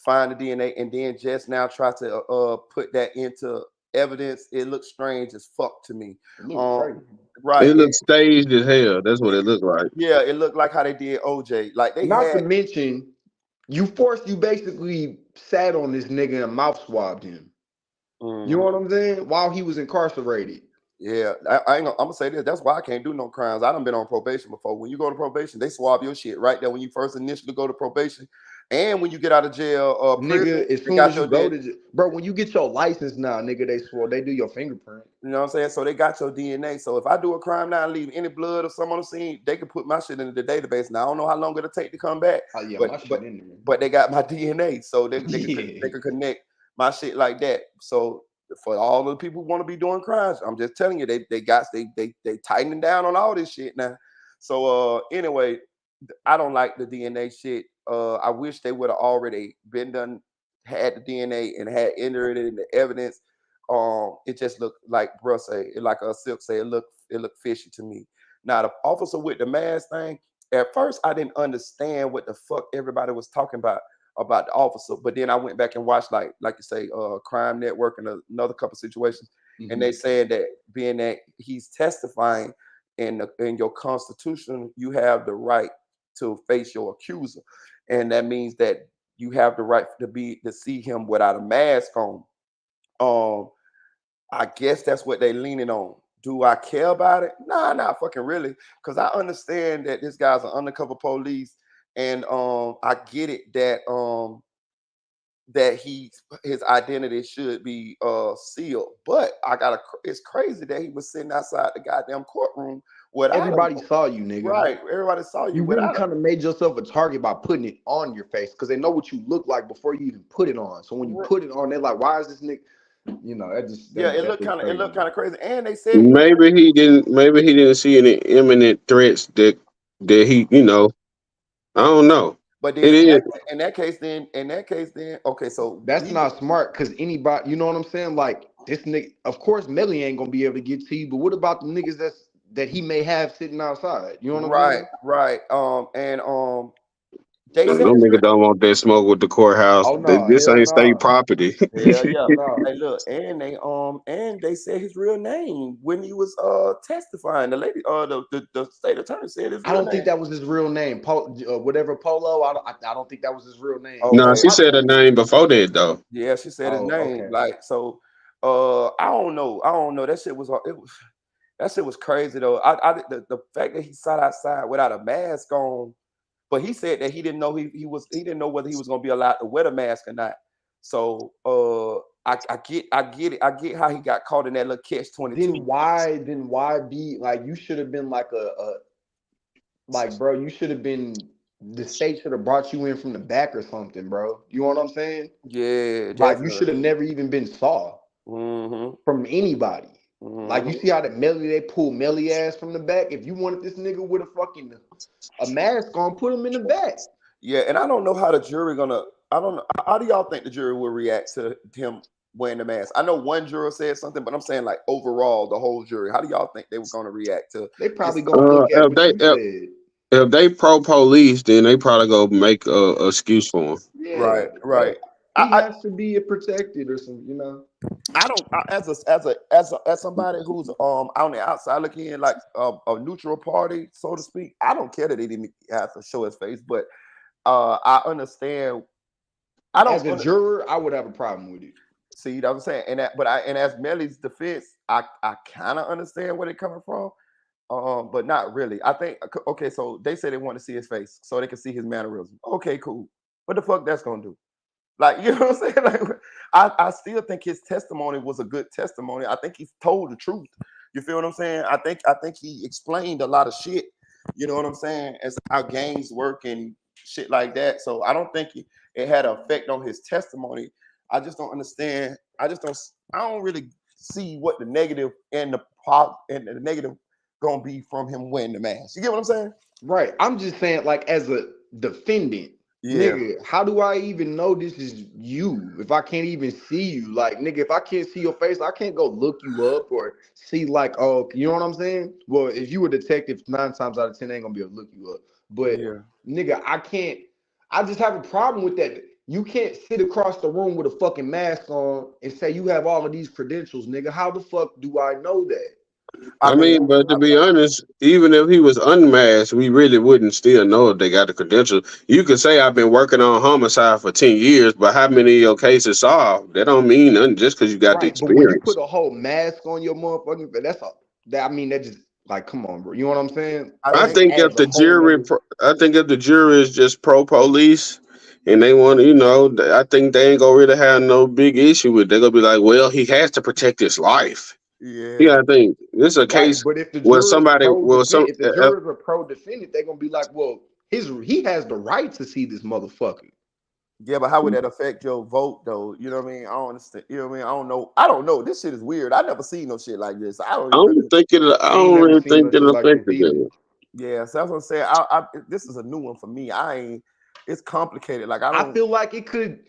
Speaker 1: find the DNA and then just now try to put that into evidence. It looks strange as fuck to me.
Speaker 7: It looks crazy.
Speaker 1: Right.
Speaker 6: It looks staged as hell. That's what it looked like.
Speaker 1: Yeah, it looked like how they did OJ. Like they
Speaker 7: Not to
Speaker 1: had.
Speaker 7: mention, you basically sat on this nigga and mouth swabbed him. You know what I'm saying? While he was incarcerated.
Speaker 1: Yeah, I ain't gonna, I'm gonna say this. That's why I can't do no crimes. I done been on probation before. When you go to probation, they swab your shit right there when you first initially go to probation, and when you get out of jail, prison,
Speaker 7: Nigga, as
Speaker 1: they
Speaker 7: soon
Speaker 1: got
Speaker 7: as you
Speaker 1: your
Speaker 7: go to bro, when you get your license now, nigga, they do your fingerprint.
Speaker 1: You know what I'm saying? So they got your DNA. So if I do a crime now and leave any blood or something on the scene, they can put my shit into the database. Now I don't know how long it'll take to come back.
Speaker 7: Oh yeah,
Speaker 1: but
Speaker 7: my shit
Speaker 1: but
Speaker 7: in there.
Speaker 1: but they got my DNA, so they
Speaker 7: Yeah.
Speaker 1: can connect my shit like that. So for all the people who want to be doing crimes, I'm just telling you, they tightening down on all this shit now. So anyway, I don't like the DNA shit. I wish they would have already been done, had the DNA and had entered it in the evidence. It just looked like bruh say, like a Silk say, it looked fishy to me. Now the officer with the mask thing, at first I didn't understand what the fuck everybody was talking about the officer, but then I went back and watched like you say, Crime Network and another couple situations, and they said that being that he's testifying in your constitution, you have the right to face your accuser, and that means that you have the right to see him without a mask on. I guess that's what they leaning on. Do I care about it? Nah, not fucking really. Because I understand that this guy's an undercover police, and I get it that his identity should be sealed. But it's crazy that he was sitting outside the goddamn courtroom without
Speaker 7: Everybody saw you, nigga.
Speaker 1: right. Everybody saw you
Speaker 7: You really
Speaker 1: without
Speaker 7: kind of made yourself a target by putting it on your face because they know what you look like before you even put it on. So when you put it on, they're like, "Why is this nigga?" You know,
Speaker 1: yeah, it looked kind of crazy. And they said
Speaker 6: Maybe he didn't. Maybe he didn't see any imminent threats that he. I don't know.
Speaker 1: but
Speaker 6: It
Speaker 1: then
Speaker 6: is.
Speaker 1: in that case, okay, so
Speaker 7: that's not smart because anybody, you know what I'm saying? Like this nigga, of course, Melly ain't gonna be able to get to you. But what about the niggas that he may have sitting outside? You know what I'm saying?
Speaker 1: right. They said
Speaker 6: Them niggas don't want that smoke with the courthouse.
Speaker 7: Oh no,
Speaker 6: This
Speaker 7: hell
Speaker 6: ain't state
Speaker 7: no,
Speaker 6: property.
Speaker 1: yeah.
Speaker 7: no.
Speaker 1: Hey, look, and they said his real name when he was testifying. The lady, the state attorney said his
Speaker 7: I
Speaker 1: real
Speaker 7: don't think
Speaker 1: name.
Speaker 7: that was his real name. Whatever Polo. I don't think that was his real name.
Speaker 6: No,
Speaker 1: Okay,
Speaker 6: she said her name before that though.
Speaker 1: yeah, she said his
Speaker 7: Oh,
Speaker 1: name.
Speaker 7: okay.
Speaker 1: Like so, I don't know. That shit was that shit was crazy though. The fact that he sat outside without a mask on. But he said that he didn't know he didn't know whether he was gonna be allowed to wear the mask or not. So I get it. I get how he got caught in that little catch 22.
Speaker 7: Then why be like you should have been like like bro, you should have been the state should have brought you in from the back or something, bro. You know what I'm saying?
Speaker 1: Yeah,
Speaker 7: Like you
Speaker 1: definitely.
Speaker 7: should have never even been saw
Speaker 1: Mm-hmm.
Speaker 7: from anybody. Like you
Speaker 1: Mm-hmm.
Speaker 7: see how they pulled Melly ass from the back. If you wanted this nigga with a mask on, put him in the back.
Speaker 1: Yeah, and I don't know how the jury gonna. I don't know. How do y'all think the jury will react to him wearing the mask? I know one juror said something, but I'm saying like overall, the whole jury. How do y'all think they were gonna react to
Speaker 7: They
Speaker 1: his?
Speaker 7: probably gonna look at what you said.
Speaker 6: If they pro police, then they probably go make a excuse for him.
Speaker 7: Yeah,
Speaker 1: Right.
Speaker 7: he
Speaker 1: I,
Speaker 7: has to be protected or something, you know.
Speaker 1: I don't as somebody who's on the outside looking in like a neutral party, so to speak. I don't care that he didn't have to show his face, but I understand. I don't
Speaker 7: As a juror, I would have a problem with it.
Speaker 1: see what I'm saying, and as Melly's defense, I kind of understand where they're coming from, but not really. I think okay, so they say they want to see his face so they can see his mannerism. Okay, cool. What the fuck that's gonna do? Like, you know what I'm saying? Like, I still think his testimony was a good testimony. I think he told the truth. You feel what I'm saying? I think he explained a lot of shit. You know what I'm saying? As how gangs work and shit like that. So I don't think it had an effect on his testimony. I just don't understand. I don't really see what the negative and the negative gonna be from him wearing the mask. You get what I'm saying?
Speaker 7: Right. I'm just saying, like, as a defendant,
Speaker 1: Yeah.
Speaker 7: nigga, how do I even know this is you if I can't even see you? Like, nigga, if I can't see your face, I can't go look you up or see, like, oh, you know what I'm saying? Well, if you were a detective, 9 times out of 10, they ain't gonna be able to look you up. But,
Speaker 1: Yeah.
Speaker 7: nigga, I just have a problem with that. You can't sit across the room with a fucking mask on and say you have all of these credentials, nigga. How the fuck do I know that?
Speaker 1: I
Speaker 6: I
Speaker 1: mean,
Speaker 6: mean, but to be honest, even if he was unmasked, we really wouldn't still know if they got the credentials. You could say I've been working on homicide for 10 years, but how many of your cases solved? That don't mean nothing just because you got the
Speaker 7: Right, but when you
Speaker 6: experience.
Speaker 7: put a whole mask on your motherfucking face, that's all. That I mean, that just like, come on, bro. You know what I'm saying?
Speaker 1: I
Speaker 6: I
Speaker 7: That
Speaker 1: think
Speaker 7: just
Speaker 6: think if
Speaker 7: adds a
Speaker 6: the
Speaker 7: whole
Speaker 6: jury,
Speaker 7: nother.
Speaker 6: I think if the jury is just pro police and they want, I think they ain't gonna really have no big issue with. It. They're gonna be like, well, he has to protect his life. You
Speaker 1: yeah,
Speaker 6: gotta think this is a
Speaker 7: Right,
Speaker 6: case
Speaker 7: but if the
Speaker 6: where
Speaker 7: jurors
Speaker 6: somebody,
Speaker 7: pro
Speaker 6: well,
Speaker 7: defend,
Speaker 6: some
Speaker 7: if the jurors are pro defendant, they're gonna be like, well, he has the right to see this motherfucker.
Speaker 1: yeah, but how would that affect your vote though? You know what I mean? I don't understand. You know what I mean? I don't know. I don't know. This shit is weird. I never seen no shit like this. I don't
Speaker 6: I
Speaker 1: even
Speaker 6: don't
Speaker 1: really.
Speaker 6: think it. I
Speaker 7: I ain't
Speaker 6: don't
Speaker 7: never
Speaker 6: really
Speaker 7: seen no
Speaker 6: think it
Speaker 7: shit like this
Speaker 6: affected
Speaker 7: either.
Speaker 6: them.
Speaker 1: Yeah, so that's what I'm saying. This is a new one for me. I ain't. It's complicated. Like I
Speaker 7: I
Speaker 1: don't.
Speaker 7: feel like it could,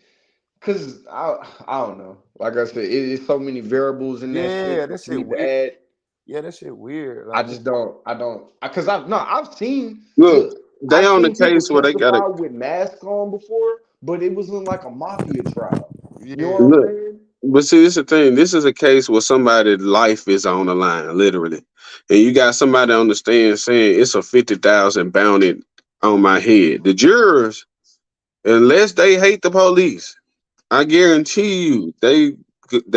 Speaker 7: cause I don't know. Like I said, it's so many variables in that
Speaker 1: Yeah,
Speaker 7: shit
Speaker 1: that
Speaker 7: for
Speaker 1: shit
Speaker 7: me to
Speaker 1: weird.
Speaker 7: add.
Speaker 1: Yeah, that shit weird.
Speaker 7: I
Speaker 1: Like
Speaker 7: just don't. I don't. Cause I've no. I've seen.
Speaker 6: Look,
Speaker 7: Look,
Speaker 6: they
Speaker 7: I've
Speaker 6: on the
Speaker 7: seen people
Speaker 6: case where they got it.
Speaker 7: testify with masks on before, but it was in like a mafia trial. You know what
Speaker 1: yeah,
Speaker 7: I'm
Speaker 6: Look,
Speaker 7: saying?
Speaker 6: but see, this is the thing. This is a case where somebody's life is on the line, literally, and you got somebody on the stand saying it's a 50,000 bounty on my head. The jurors, unless they hate the police, I guarantee you they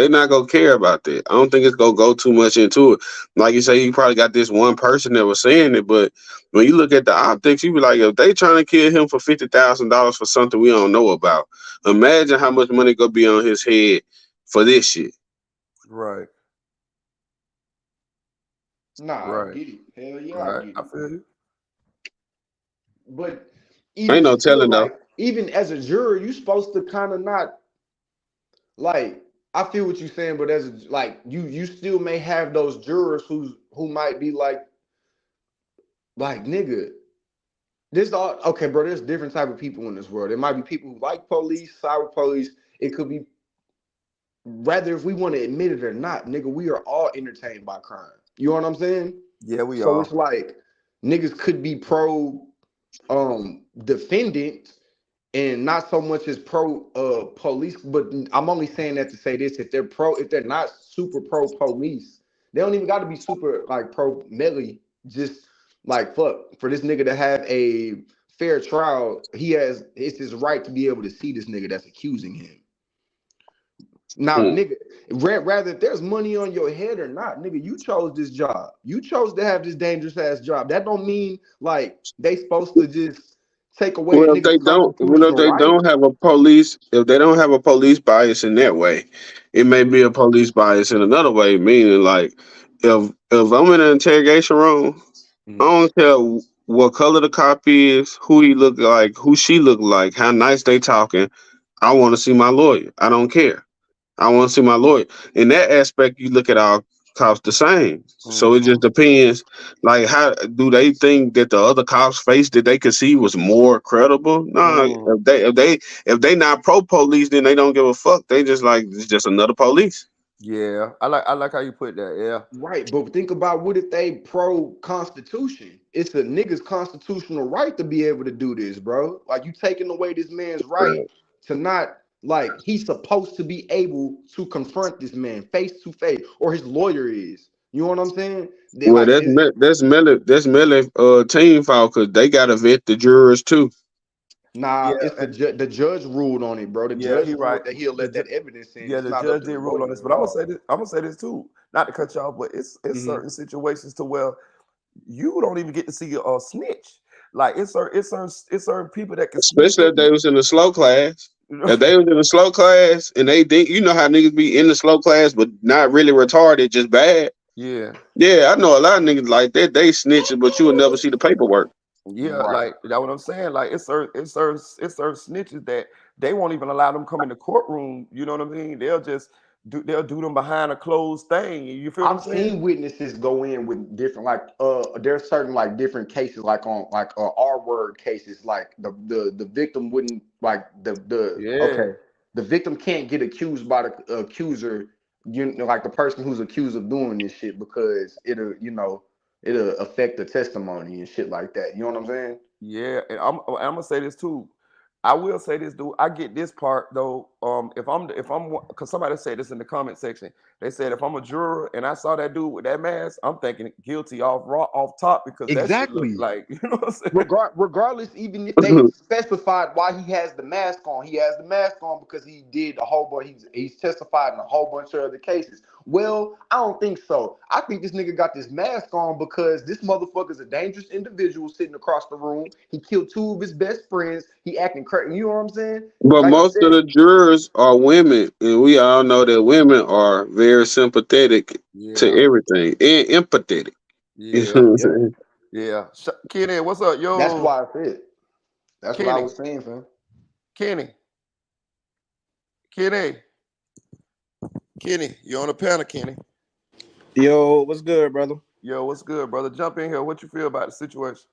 Speaker 6: not gonna care about that. I don't think it's gonna go too much into it. Like you say, you probably got this one person that was saying it, but when you look at the optics, you be like, if they trying to kill him for $50,000 for something we don't know about, imagine how much money gonna be on his head for this shit.
Speaker 1: right,
Speaker 7: Nah, I
Speaker 1: right,
Speaker 7: get it. Hell yeah, I
Speaker 1: right.
Speaker 7: get
Speaker 1: I
Speaker 7: it.
Speaker 1: feel you.
Speaker 7: But
Speaker 6: Ain't
Speaker 7: even
Speaker 6: no
Speaker 7: still,
Speaker 6: telling though.
Speaker 7: like, even as a juror, you supposed to kind of not like. I feel what you're saying, but as a, like you still may have those jurors who might be like nigga. This all okay, bro. There's different type of people in this world. There might be people who like police, side with police. It could be rather if we want to admit it or not, nigga. We are all entertained by crime. You know what I'm saying?
Speaker 1: Yeah, we
Speaker 7: So
Speaker 1: are.
Speaker 7: it's like niggas could be pro defendant and not so much as pro police, but I'm only saying that to say this: if they're not super pro police, they don't even got to be super like pro Melly. Just like fuck for this nigga to have a fair trial, it's his right to be able to see this nigga that's accusing him. Now,
Speaker 6: Mm.
Speaker 7: nigga, rather if there's money on your head or not, nigga, you chose this job. You chose to have this dangerous ass job. That don't mean like they supposed to just take away a
Speaker 6: Well, if they
Speaker 7: nigga's
Speaker 6: don't, if
Speaker 7: constitutional
Speaker 6: they
Speaker 7: right.
Speaker 6: don't have a police, if they don't have a police bias in that way, it may be a police bias in another way. Meaning, like, if I'm in an interrogation room, I
Speaker 7: Mhm.
Speaker 6: don't care what color the cop is, who he look like, who she look like, how nice they talking. I want to see my lawyer. I don't care. I want to see my lawyer. In that aspect, you look at all cops the same. So it just
Speaker 1: Mm-hmm.
Speaker 6: depends. Like, how do they think that the other cops' face that they could see was more credible? No,
Speaker 1: Mm.
Speaker 6: if they not pro police, then they don't give a fuck. They just like it's just another police.
Speaker 1: Yeah, I like how you put that. Yeah,
Speaker 7: Right, but think about what if they pro constitution? It's a nigga's constitutional right to be able to do this, bro. Like you taking away this man's right
Speaker 6: Right.
Speaker 7: to not like he's supposed to be able to confront this man face to face, or his lawyer is. You know what I'm saying? They
Speaker 6: Well,
Speaker 7: like it,
Speaker 6: That's Melly team fault because they got to vet the jurors too.
Speaker 7: nah,
Speaker 1: yeah,
Speaker 7: it's the judge ruled on it, bro. The
Speaker 1: yeah.
Speaker 7: judge
Speaker 1: He right.
Speaker 7: ruled that he'll
Speaker 1: The
Speaker 7: let
Speaker 1: ju-
Speaker 7: that evidence in.
Speaker 1: yeah,
Speaker 7: It's
Speaker 1: the
Speaker 7: not up
Speaker 1: judge
Speaker 7: to
Speaker 1: did
Speaker 7: the
Speaker 1: rule on
Speaker 7: lawyer
Speaker 1: this,
Speaker 7: at
Speaker 1: but I'm gonna
Speaker 7: all.
Speaker 1: say this. I'm gonna say this too. Not to cut you off, but it's
Speaker 7: Hmm.
Speaker 1: certain situations to where you don't even get to see a snitch. Like it's certain people that can snitch
Speaker 6: Especially
Speaker 1: on
Speaker 6: if they was in a slow class.
Speaker 1: you.
Speaker 6: If they was in a slow class and they think you know how niggas be in the slow class but not really retarded, just bad.
Speaker 1: Yeah,
Speaker 6: Yeah, I know a lot of niggas like that. They snitching, but you will never see the paperwork.
Speaker 1: yeah.
Speaker 7: Right.
Speaker 1: Like that's what I'm saying. Like it's certain snitches that they won't even allow them come in the courtroom. You know what I mean? They'll do them behind a closed thing. You feel what I'm
Speaker 7: I've
Speaker 1: saying?
Speaker 7: seen witnesses go in with different like there's certain like different cases like on like R word cases like the victim wouldn't like the
Speaker 1: Yeah,
Speaker 7: okay the victim can't get accused by the accuser, you know, like the person who's accused of doing this shit because it'll affect the testimony and shit like that, you know what I'm saying?
Speaker 1: yeah. And I'm gonna say this too. I will say this, dude. I get this part though. Because somebody said this in the comment section. They said if I'm a juror and I saw that dude with that mask, I'm thinking guilty off top because that shit look
Speaker 7: Exactly.
Speaker 1: like, you know what I'm saying?
Speaker 7: Regardless, even if they specified why he has the mask on, he has the mask on because he did a whole bunch. He's testified in a whole bunch of other cases. Well, I don't think so. I think this nigga got this mask on because this motherfucker's a dangerous individual sitting across the room. He killed two of his best friends. He acting crazy. You know what I'm saying?
Speaker 6: But
Speaker 7: Like you
Speaker 6: most of
Speaker 7: said,
Speaker 6: the jurors are women, and we all know that women are very sympathetic to
Speaker 1: Yeah,
Speaker 6: everything and empathetic. You know
Speaker 1: yeah,
Speaker 6: what I'm
Speaker 7: yeah.
Speaker 6: saying?
Speaker 1: yeah. Kenny, what's up,
Speaker 7: That's
Speaker 1: yo?
Speaker 7: why I said. That's what I
Speaker 1: Kenny,
Speaker 7: was saying, fam.
Speaker 1: Kenny, Kenny, Kenny. You on the panel, Kenny?
Speaker 8: Yo, what's good, brother?
Speaker 1: Yo, what's good, brother? Jump in here. What you feel about the situation?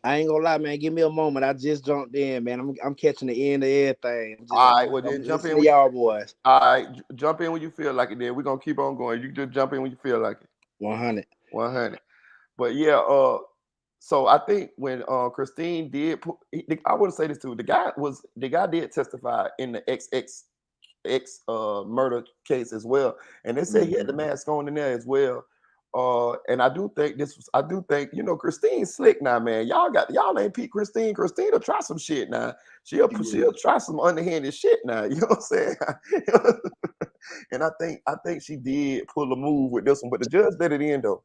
Speaker 8: I ain't gonna lie, man. Give me a moment. I just jumped in, man. I'm catching the end of everything.
Speaker 1: All right, well then
Speaker 8: I'm
Speaker 1: jump in
Speaker 8: listening to
Speaker 1: when
Speaker 8: y'all boys.
Speaker 1: all right, jump in when you feel like it. Then we're gonna keep on going. You just jump in when you feel like it.
Speaker 8: 100.
Speaker 1: 100. But yeah, so I think when Christine did put, I wouldn't say this too. The guy did testify in the XX murder case as well, and they said he had the mask on in there as well. And I do think Christine slick now, man. Y'all ain't Pete Christine. Christine will try some shit now. She'll try some underhanded shit now. You know what I'm saying? And I think she did pull a move with this one, but the judge let it in though.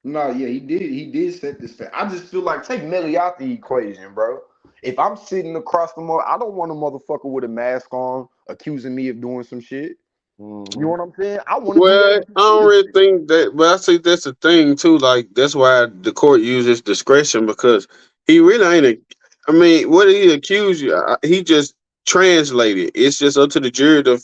Speaker 7: No, yeah, he did. He did set this fact. I just feel like take Melly out the equation, bro. If I'm sitting across from her, I don't want a motherfucker with a mask on accusing me of doing some shit. You know what I'm saying? I want to do that
Speaker 6: Well,
Speaker 7: with
Speaker 6: I
Speaker 7: the
Speaker 6: don't
Speaker 7: serious
Speaker 6: really
Speaker 7: shit.
Speaker 6: think that, but I think that's the thing too. Like that's why the court uses discretion because he really ain't. I mean, what did he accuse you? He just translated. It's just up to the jury to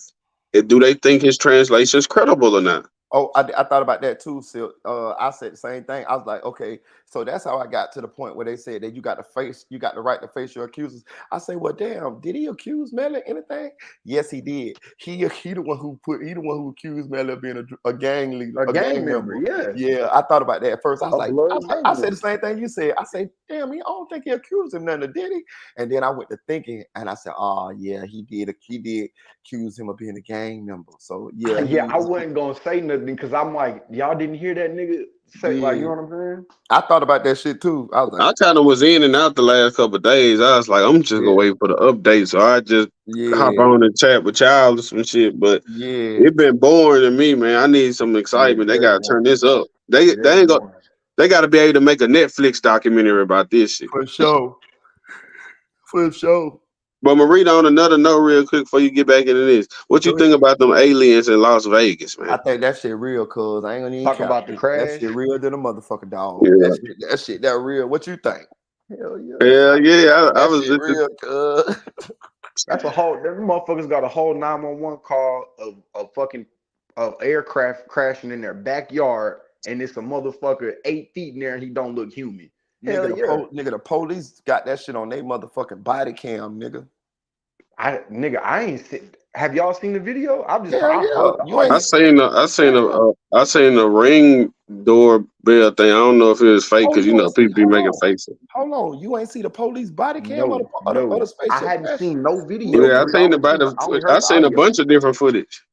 Speaker 6: do they think his translation is credible or not.
Speaker 1: Oh, I thought about that too, Silk. I said the same thing. I was like, okay, so that's how I got to the point where they said that you got the right to face your accusers. I say, well, damn, did he accuse Melly anything? Yes, he did. He the one who accused Melly of being a gang leader,
Speaker 7: A
Speaker 1: a
Speaker 7: gang
Speaker 1: gang
Speaker 7: member,
Speaker 1: member.
Speaker 7: yeah.
Speaker 1: Yeah, I thought about that at first. I was
Speaker 7: A
Speaker 1: like,
Speaker 7: blood gang
Speaker 1: I said
Speaker 7: member.
Speaker 1: the same thing you said. I say, damn, I don't think he accused him nothing, did he? And then I went to thinking, and I said, oh yeah, he did accuse him of being a gang member. So yeah,
Speaker 7: Yeah, I wasn't gonna say nothing because I'm like, y'all didn't hear that nigga say, like, you
Speaker 1: yeah.
Speaker 7: know what I'm saying?
Speaker 1: I thought about that shit too. I was
Speaker 6: I
Speaker 1: like,
Speaker 6: kind of was in and out the last couple of days. I was like, I'm just gonna
Speaker 1: yeah,
Speaker 6: wait for the update, so I just hop
Speaker 1: yeah,
Speaker 6: on and chat with y'all or some shit. But
Speaker 1: yeah,
Speaker 6: it been boring to me, man. I need some
Speaker 7: Yeah,
Speaker 6: excitement. They
Speaker 7: very
Speaker 6: gotta turn
Speaker 7: boring.
Speaker 6: this up.
Speaker 7: Yeah,
Speaker 6: They
Speaker 7: very
Speaker 6: ain't go.
Speaker 7: boring.
Speaker 6: They gotta be able to make a Netflix documentary about this shit.
Speaker 1: for sure, for sure.
Speaker 6: But I'm gonna read on another note real quick before you get back into this. What you
Speaker 1: Go ahead.
Speaker 6: think about them aliens in Las Vegas,
Speaker 1: I
Speaker 6: man?
Speaker 1: think that shit real, cuz I ain't gonna even
Speaker 7: Talk
Speaker 1: cap.
Speaker 7: about the
Speaker 1: That
Speaker 7: crash.
Speaker 1: shit real than a motherfucker dog.
Speaker 6: Yeah,
Speaker 1: That real. What you think?
Speaker 7: Hell yeah.
Speaker 6: yeah. I
Speaker 1: That
Speaker 6: was
Speaker 1: shit
Speaker 6: listening.
Speaker 1: real, cuz.
Speaker 7: That's a whole. Them motherfuckers got a whole 911 call of fucking of aircraft crashing in their backyard, and it's a motherfucker 8 feet in there, and he don't look human. Hell yeah.
Speaker 1: The police got that shit on their motherfucking body cam, nigga.
Speaker 7: I ain't seen. Have y'all seen the video?
Speaker 1: Hell
Speaker 7: I
Speaker 1: yeah.
Speaker 7: heard the
Speaker 1: You ain't
Speaker 6: I
Speaker 7: audio.
Speaker 6: seen
Speaker 1: yeah.
Speaker 6: I seen the ring doorbell thing. I don't know if it was fake
Speaker 1: Oh,
Speaker 6: because
Speaker 1: you ain't see
Speaker 6: people be making
Speaker 1: hold
Speaker 6: fakes.
Speaker 1: on. You ain't see the police body cam
Speaker 7: No,
Speaker 1: of the
Speaker 7: no, I
Speaker 1: spaceship
Speaker 7: hadn't
Speaker 1: crash?
Speaker 7: seen no video,
Speaker 6: Yeah,
Speaker 1: Nigga,
Speaker 7: bro. I only
Speaker 6: I
Speaker 7: heard the
Speaker 6: seen a
Speaker 7: audio.
Speaker 6: bunch of different footage.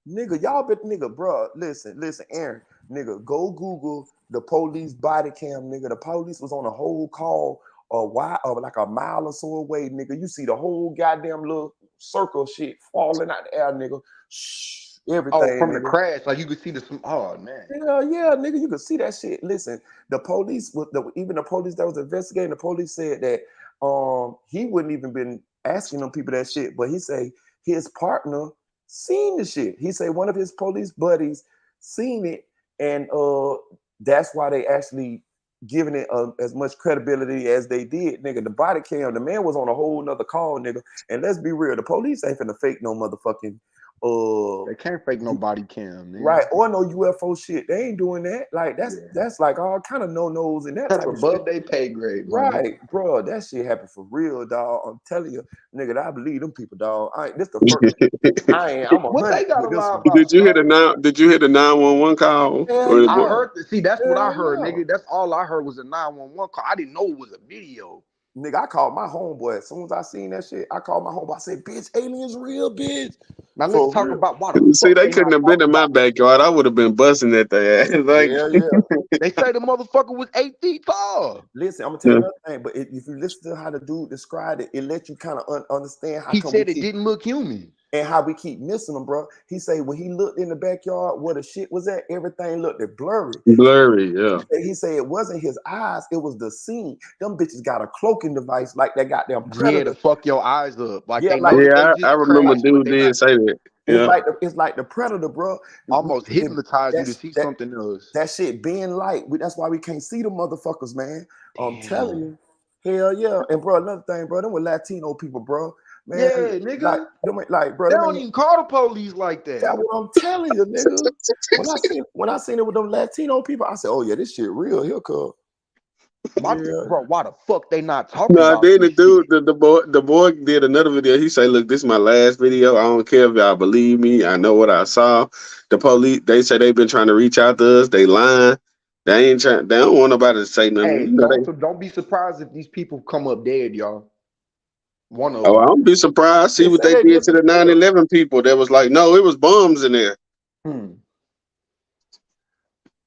Speaker 1: bro, listen, Aaron, nigga, go Google the police body cam, nigga. The police was on a whole call like a mile or so away, nigga. You see the whole goddamn little circle shit falling out the air, nigga. Shh,
Speaker 7: Oh,
Speaker 1: everything,
Speaker 7: from the
Speaker 1: nigga.
Speaker 7: crash, like you could see the. Oh man,
Speaker 1: Hell yeah, nigga, you could see that shit. Listen, the police, even the police that was investigating, the police said that he wouldn't even been asking them people that shit, but he say his partner seen the shit. He say one of his police buddies seen it, and that's why they actually giving it as much credibility as they did, nigga. The body cam, the man was on a whole nother call, nigga. And let's be real, the police ain't finna fake no motherfucking
Speaker 7: they can't fake no body cam, nigga.
Speaker 1: right, or no UFO shit. They ain't doing that. Like
Speaker 7: Yeah,
Speaker 1: that's like all kind of no-nos and that
Speaker 7: that's
Speaker 1: type of shit.
Speaker 7: above their pay grade, my nigga.
Speaker 1: Right, bro. That shit happened for real, dog. I'm telling you, nigga, I believe them people, dog. This the first. I'm a
Speaker 7: What they
Speaker 1: hundred
Speaker 7: got to
Speaker 1: with this
Speaker 7: lie
Speaker 1: one.
Speaker 7: about, bro?
Speaker 6: Did you hear the 911 call?
Speaker 1: Hell
Speaker 6: Or
Speaker 7: I
Speaker 1: yeah.
Speaker 7: heard. See, that's what I
Speaker 1: Hell
Speaker 7: heard,
Speaker 1: yeah.
Speaker 7: nigga. That's all I heard was a 911 call. I didn't know it was a video.
Speaker 1: Nigga, I called my homeboy. As soon as I seen that shit, I called my homeboy. I said, bitch, aliens real, bitch.
Speaker 7: Now let's
Speaker 1: For
Speaker 7: talk
Speaker 1: real.
Speaker 7: about why the
Speaker 6: See,
Speaker 7: fuck
Speaker 6: they
Speaker 7: they
Speaker 6: couldn't
Speaker 7: not
Speaker 6: have been
Speaker 7: talking
Speaker 6: in my
Speaker 7: about it.
Speaker 6: backyard. I would have been busting at their ass. Like,
Speaker 1: Yeah.
Speaker 7: They say the motherfucker was 8 feet tall.
Speaker 1: Listen, I'm gonna tell you another thing, but if you listen to how the dude described it, it lets you kind of understand how
Speaker 7: He
Speaker 1: come we
Speaker 7: said it
Speaker 1: keep
Speaker 7: didn't look human.
Speaker 1: and how we keep missing them, bro. He say when he looked in the backyard where the shit was at, everything looked blurry.
Speaker 6: blurry, yeah.
Speaker 1: He said it wasn't his eyes, it was the scene. Them bitches got a cloaking device like that goddamn
Speaker 7: Yeah, to
Speaker 1: predator.
Speaker 7: fuck your eyes up. Like
Speaker 1: Yeah,
Speaker 7: they
Speaker 1: like
Speaker 7: know that they
Speaker 6: Yeah, I
Speaker 7: just
Speaker 6: remember
Speaker 7: crazy, but
Speaker 6: dude
Speaker 7: they
Speaker 6: did
Speaker 7: not
Speaker 6: say that. Yeah.
Speaker 1: it's like the predator, bro.
Speaker 7: almost hypnotize you to
Speaker 1: That's
Speaker 7: see
Speaker 1: that
Speaker 7: something else.
Speaker 1: that shit being light. That's why we can't see the motherfuckers, man. I'm telling
Speaker 7: Damn.
Speaker 1: you, hell yeah. And bro, another thing, bro, them were Latino people, bro. Man,
Speaker 7: Yeah,
Speaker 1: like
Speaker 7: nigga.
Speaker 1: them, like bro,
Speaker 7: They
Speaker 1: them
Speaker 7: don't
Speaker 1: ain't
Speaker 7: even call the police like
Speaker 1: that's
Speaker 7: that.
Speaker 1: what I'm telling you, nigga. When I seen it with them Latino people, I said, oh yeah, this shit real here, cuz. Yeah.
Speaker 7: Bro, why the fuck they not talking
Speaker 6: No,
Speaker 7: about
Speaker 6: then the
Speaker 7: this
Speaker 6: dude,
Speaker 7: shit?
Speaker 6: the boy did another video. He say, "Look, this is my last video. I don't care if y'all believe me. I know what I saw. The police, they say they've been trying to reach out to us. They lying. They ain't trying. They don't want nobody to say nothing.
Speaker 7: Hey,
Speaker 6: You know, they,
Speaker 7: don't be surprised if these people come up dead, y'all. One of
Speaker 6: oh, I
Speaker 7: them.
Speaker 6: don't be surprised. See
Speaker 1: They
Speaker 6: what
Speaker 1: say
Speaker 6: they
Speaker 1: they
Speaker 6: did to the
Speaker 1: disappeared.
Speaker 6: 9/11 people. That was like, no, it was bombs in there.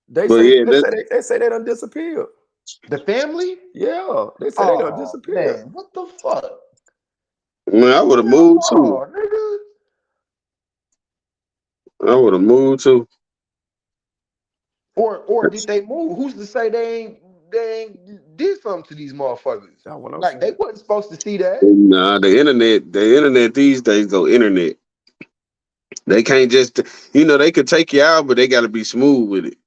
Speaker 1: They
Speaker 6: But
Speaker 1: say
Speaker 6: yeah,
Speaker 1: they say they done disappeared.
Speaker 7: The family?
Speaker 1: Yeah, they say they done
Speaker 7: Oh
Speaker 1: disappeared.
Speaker 7: man, what the fuck?
Speaker 6: man, I would have moved too.
Speaker 7: Oh, nigga.
Speaker 6: I would have moved too.
Speaker 7: Or did they move? Who's to say they ain't did something to these motherfuckers?
Speaker 1: That's what I'm
Speaker 7: Like they
Speaker 1: saying.
Speaker 7: wasn't supposed to see that.
Speaker 6: Nah, the internet these days go internet. They can't just, they could take you out, but they got to be smooth with it.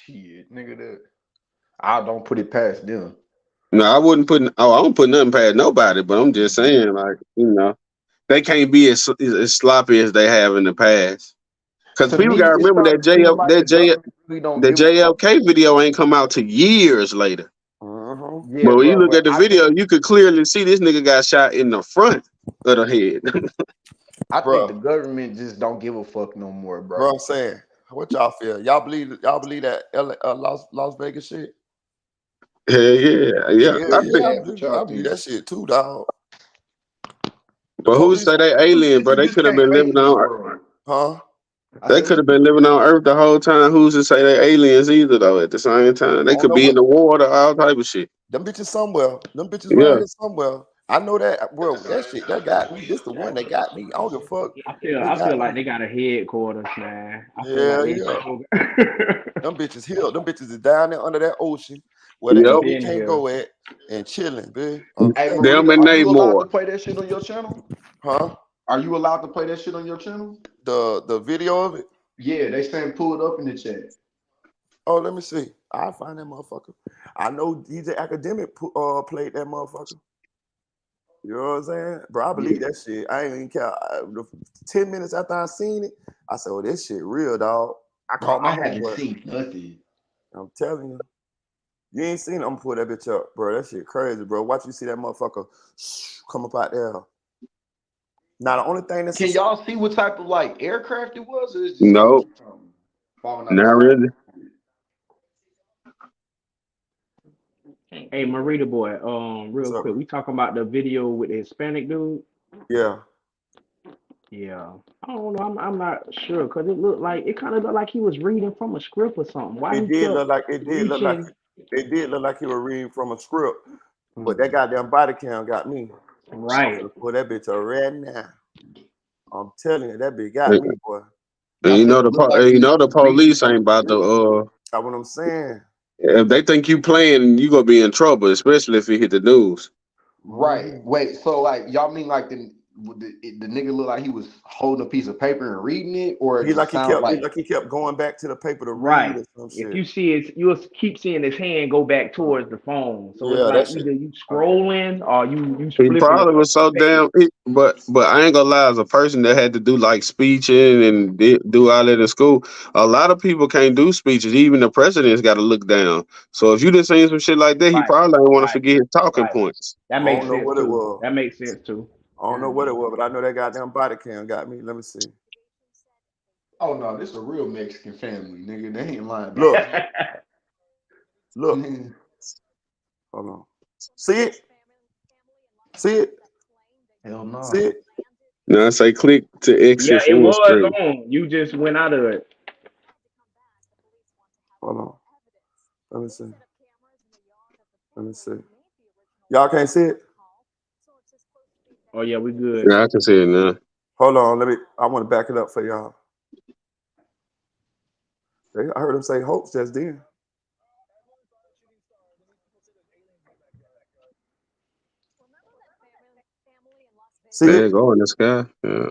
Speaker 7: Shit, nigga, that I don't put it past them.
Speaker 6: No, I don't put nothing past nobody, but I'm just saying, like, they can't be as sloppy as they have in the past. Because
Speaker 7: To
Speaker 6: people
Speaker 7: me,
Speaker 6: got to
Speaker 7: it
Speaker 6: remember that
Speaker 7: started feeling like the government really don't
Speaker 6: the
Speaker 7: give a fuck.
Speaker 6: JLK video ain't come out till years later.
Speaker 7: Yeah,
Speaker 6: But when you
Speaker 7: bro.
Speaker 6: look at
Speaker 7: But
Speaker 6: the video, you could clearly see this nigga got shot in the front of the head.
Speaker 7: I think the
Speaker 1: Bro,
Speaker 7: government just don't give a fuck no more,
Speaker 1: bro,
Speaker 7: bro.
Speaker 1: I'm saying, what y'all feel? Y'all believe that Las Vegas shit?
Speaker 6: Hell yeah, yeah.
Speaker 1: Yeah,
Speaker 6: I
Speaker 1: yeah,
Speaker 6: think,
Speaker 7: Yeah, what
Speaker 1: I
Speaker 7: y'all
Speaker 1: believe
Speaker 7: think?
Speaker 1: that shit too, dog. The
Speaker 6: but who
Speaker 1: police,
Speaker 6: say they alien? But
Speaker 7: Bitches
Speaker 6: they
Speaker 7: just
Speaker 6: could have
Speaker 7: can't
Speaker 6: been
Speaker 7: make
Speaker 6: living
Speaker 7: it in the
Speaker 6: on.
Speaker 7: world.
Speaker 1: huh?
Speaker 7: I
Speaker 6: They
Speaker 7: said,
Speaker 6: could
Speaker 7: let's
Speaker 6: have
Speaker 7: be
Speaker 6: been living on Earth the whole time. Who's to say they aliens either though? At the same time,
Speaker 1: I
Speaker 6: they
Speaker 1: don't
Speaker 6: could
Speaker 1: know
Speaker 6: be in
Speaker 1: what
Speaker 6: the water, all type of shit.
Speaker 1: them bitches somewhere. Them bitches around
Speaker 6: Yeah,
Speaker 1: here somewhere. I know that, bro. That shit that got me. This the one that got me. I don't give a fuck. They
Speaker 8: I feel
Speaker 1: got
Speaker 8: like
Speaker 1: me.
Speaker 8: they got a headquarters, man. I feel like
Speaker 1: Yeah,
Speaker 8: they
Speaker 1: yeah.
Speaker 8: people
Speaker 1: Them bitches here. Them bitches is down there under that ocean where they
Speaker 8: they
Speaker 6: yep.
Speaker 1: know we
Speaker 8: been
Speaker 1: can't
Speaker 8: here.
Speaker 1: go at and chilling, bitch. I'm
Speaker 7: hey
Speaker 1: telling you.
Speaker 6: Them
Speaker 7: Marita,
Speaker 6: and
Speaker 7: are you allowed
Speaker 6: Namor.
Speaker 7: to play that shit on your channel?
Speaker 1: Huh?
Speaker 7: Are you allowed to play that shit on your channel?
Speaker 1: The video of it.
Speaker 7: Yeah, they saying pull it up in the chat.
Speaker 1: Oh, let me see. I'll find that motherfucker. I know DJ Academic played that motherfucker. You know what I'm saying? Bro, I believe
Speaker 7: Yeah.
Speaker 1: that shit. I ain't even care. 10 minutes after I seen it, I said, oh, this shit real, dog. I
Speaker 7: Bro,
Speaker 1: called my
Speaker 7: I haven't
Speaker 1: homeboy.
Speaker 7: seen nothing.
Speaker 1: I'm telling you. You ain't seen it, I'm gonna pull that bitch up, bro. That shit crazy, bro. Watch you see that motherfucker come up out there. Now, the only thing that's
Speaker 7: Can y'all see what type of like aircraft it was, or is it just
Speaker 6: Nope,
Speaker 7: falling out the
Speaker 6: not
Speaker 7: sky?
Speaker 6: really.
Speaker 8: Hey, Marita boy,
Speaker 1: what's
Speaker 8: real
Speaker 1: up,
Speaker 8: quick,
Speaker 1: bro?
Speaker 8: we talking about the video with the Hispanic dude.
Speaker 1: Yeah.
Speaker 8: Yeah, I don't know. I'm not sure because it kind of looked like he was reading from a script or something. Why
Speaker 1: It
Speaker 8: he
Speaker 1: did
Speaker 8: kept
Speaker 1: look like it did look like
Speaker 8: reaching?
Speaker 1: it did look like he was reading from a script, but that
Speaker 7: Hmm.
Speaker 1: goddamn body cam got me. I'm
Speaker 8: Right.
Speaker 1: gonna pull that bitch up right now. I'm telling you, that bitch got me, boy.
Speaker 6: And
Speaker 7: I
Speaker 6: you
Speaker 7: said
Speaker 6: know
Speaker 7: it looked like he
Speaker 6: the
Speaker 7: was reading
Speaker 6: police
Speaker 7: from
Speaker 6: ain't
Speaker 7: a
Speaker 6: about to.
Speaker 7: script.
Speaker 1: That's what I'm saying.
Speaker 6: If they think you playing, you gonna be in trouble, especially if you hit the news.
Speaker 7: Right.
Speaker 1: Mhm.
Speaker 7: Wait. So like y'all mean like the nigga looked like he was holding a piece of paper and reading it, or it
Speaker 1: He
Speaker 7: just
Speaker 1: like he
Speaker 7: sound
Speaker 1: kept he
Speaker 7: like
Speaker 1: like he kept going back to the paper to read
Speaker 8: Right.
Speaker 1: or some
Speaker 8: If
Speaker 1: shit.
Speaker 8: you see it, you'll keep seeing his hand go back towards the phone. So it's
Speaker 1: Yeah, that
Speaker 8: like
Speaker 1: shit.
Speaker 8: either you
Speaker 7: okay.
Speaker 8: scrolling or you
Speaker 6: He
Speaker 8: flipping
Speaker 6: probably was
Speaker 8: a
Speaker 6: so
Speaker 8: page.
Speaker 6: damn. But I ain't gonna lie, as a person that had to do like speeching and do all that in school, a lot of people can't do speeches. Even the president's got to look down. So if you just seen some shit like that, he
Speaker 8: Right.
Speaker 6: probably don't want to
Speaker 8: Right.
Speaker 6: forget his talking
Speaker 8: Right.
Speaker 6: points.
Speaker 8: That
Speaker 1: I
Speaker 8: makes
Speaker 1: don't know
Speaker 8: sense
Speaker 1: what it
Speaker 8: too.
Speaker 1: was.
Speaker 8: That makes sense too.
Speaker 1: I don't know what it was, but I know that goddamn body cam got me. Let me see.
Speaker 7: Oh no, this is a real Mexican family, nigga. They ain't lying about
Speaker 1: Look,
Speaker 7: that.
Speaker 1: look.
Speaker 7: Nigga.
Speaker 1: Hold on. See it? See it?
Speaker 7: Hell no.
Speaker 1: See it?
Speaker 6: Now I say click to
Speaker 8: Yeah,
Speaker 6: exit
Speaker 8: it
Speaker 6: full
Speaker 8: was
Speaker 6: screen.
Speaker 8: on. You just went out of it.
Speaker 1: Hold on. Let me see. Let me see. Y'all can't see it?
Speaker 8: Oh yeah, we good.
Speaker 6: Yeah, I can see it now.
Speaker 1: Hold on. I want to back it up for y'all. I heard him say hopes just then. See
Speaker 6: There
Speaker 1: it?
Speaker 6: you go in the sky. Yeah.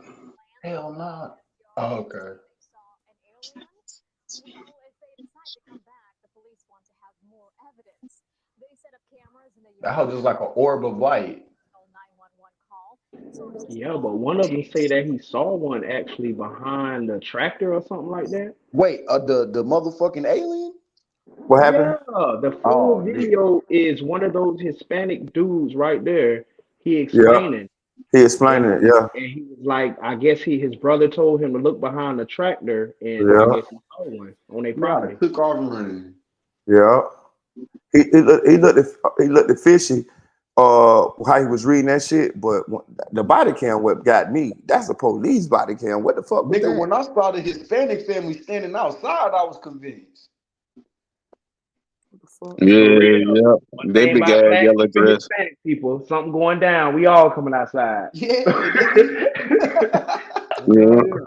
Speaker 7: Hell no. Oh, okay. That was just like an orb of light.
Speaker 8: Yeah, but one of them say that he saw one actually behind the tractor or something like that.
Speaker 7: Wait, the motherfucking alien?
Speaker 1: What happened?
Speaker 8: Yeah, the full
Speaker 7: Oh, nigga.
Speaker 8: video is one of those Hispanic dudes right there. He
Speaker 1: Yeah.
Speaker 8: explaining,
Speaker 1: He explained
Speaker 8: and
Speaker 1: it. Yeah.
Speaker 8: and he was like, I guess his brother told him to look behind the tractor, and I
Speaker 1: Yeah.
Speaker 8: guess he saw one on their
Speaker 7: Yeah, I
Speaker 8: property.
Speaker 7: took off running.
Speaker 1: Yeah. He looked fishy. How he was reading that shit, but the body cam what got me. That's a police body cam. What the fuck was
Speaker 7: Nigga,
Speaker 1: that?
Speaker 7: when I saw the Hispanic family standing outside, I was convinced.
Speaker 1: What the fuck?
Speaker 8: For
Speaker 6: Yeah,
Speaker 8: real.
Speaker 6: yeah.
Speaker 8: One
Speaker 6: They
Speaker 8: thing
Speaker 6: big
Speaker 8: about
Speaker 6: ass
Speaker 8: black
Speaker 6: yellow
Speaker 8: people and
Speaker 6: dress.
Speaker 8: Hispanic people, something going down. We all coming outside.
Speaker 7: Yeah, nigga.
Speaker 1: Hell
Speaker 6: Yeah.
Speaker 1: yeah.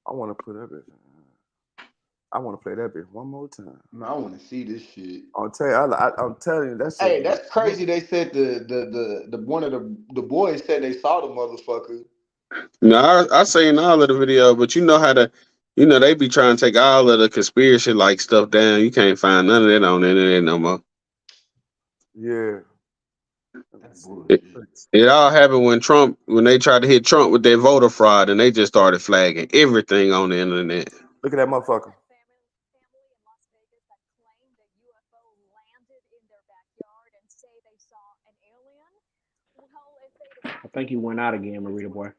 Speaker 1: I want to put that bitch. I want to play that bitch one more time.
Speaker 7: Man, I want to see this shit.
Speaker 1: I'll tell you. I'm telling you that shit.
Speaker 7: Hey, that's crazy. They said the one of the boys said they saw the motherfucker.
Speaker 6: No, I seen all of the video, but you know how they be trying to take all of the conspiracy like stuff down. You can't find none of that on the internet no more.
Speaker 1: Yeah.
Speaker 7: That's
Speaker 6: It,
Speaker 7: bullshit.
Speaker 6: it all happened when they tried to hit Trump with their voter fraud, and they just started flagging everything on the internet.
Speaker 1: Look at that motherfucker.
Speaker 8: I think he went out again, Marita boy.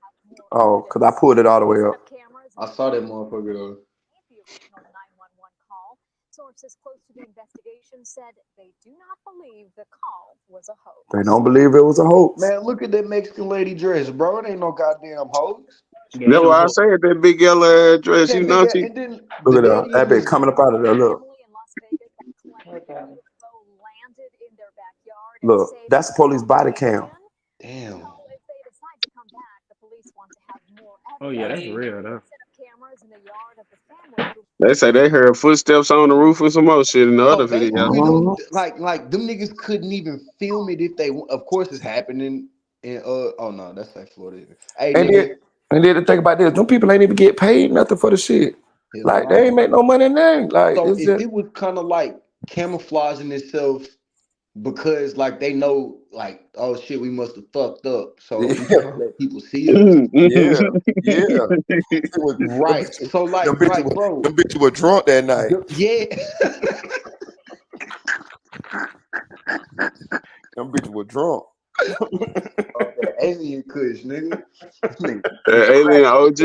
Speaker 1: Oh, cause I pulled it all the way up.
Speaker 7: I saw that motherfucker though.
Speaker 1: They don't believe it was a hoax.
Speaker 7: Man, look at that Mexican lady dress, bro. It ain't no goddamn hoax.
Speaker 8: Yeah,
Speaker 6: That's
Speaker 8: ain't no
Speaker 6: why I
Speaker 8: hope.
Speaker 6: said that big yellow dress. You
Speaker 7: That
Speaker 6: know,
Speaker 7: big and then
Speaker 1: Look
Speaker 7: the
Speaker 1: at that.
Speaker 7: daddy
Speaker 1: That bitch
Speaker 7: was
Speaker 1: coming up out of there. Look. Look. That's the police body cam.
Speaker 7: damn.
Speaker 8: Oh yeah, that's real though.
Speaker 6: they say they heard footsteps on the roof and some more shit in the other
Speaker 7: So
Speaker 6: video.
Speaker 7: basically, them like them niggas couldn't even film it if they. Of course, it's happening in oh no, that's like Florida. Hey
Speaker 1: And
Speaker 7: nigga,
Speaker 1: then the thing about this, them people ain't even get paid nothing for the shit.
Speaker 7: hell
Speaker 1: Like they
Speaker 7: no.
Speaker 1: ain't make no money in there. Like
Speaker 7: So
Speaker 1: it's
Speaker 7: if
Speaker 1: just
Speaker 7: it was kind of like camouflaging itself because like they know like oh shit we must have fucked up so we
Speaker 1: yeah,
Speaker 7: can't let people see us.
Speaker 1: yeah, yeah. It was,
Speaker 7: Right. So
Speaker 1: them bitches was,
Speaker 7: bro,
Speaker 1: them bitches were drunk that night.
Speaker 7: yeah.
Speaker 1: Them bitches were drunk.
Speaker 7: Oh, that alien kush, nigga.
Speaker 6: Alien OG.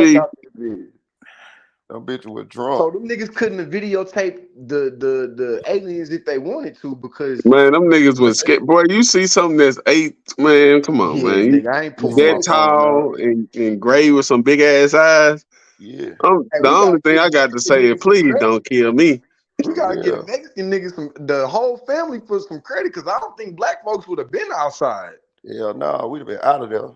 Speaker 1: Them bitches were drunk.
Speaker 7: So them niggas couldn't have videotaped the aliens if they wanted to because
Speaker 6: Man, them niggas was scared. Boy, you see something that's 8, man, come on,
Speaker 7: yeah,
Speaker 6: man.
Speaker 7: nigga, I ain't putting
Speaker 6: That
Speaker 7: my phone out.
Speaker 6: tall and gray with some big ass eyes.
Speaker 1: Yeah,
Speaker 7: Hey,
Speaker 6: The
Speaker 7: we
Speaker 6: only
Speaker 7: gotta
Speaker 6: thing
Speaker 7: give
Speaker 6: I
Speaker 7: the
Speaker 6: got to
Speaker 7: Mexican
Speaker 6: say is
Speaker 7: niggas some
Speaker 6: please
Speaker 7: credit.
Speaker 6: don't kill me.
Speaker 7: We
Speaker 1: for
Speaker 7: gotta
Speaker 1: real.
Speaker 7: give Mexican niggas the whole family for some credit because I don't think black folks would have been outside.
Speaker 1: Yeah, no, we'd have been out of there.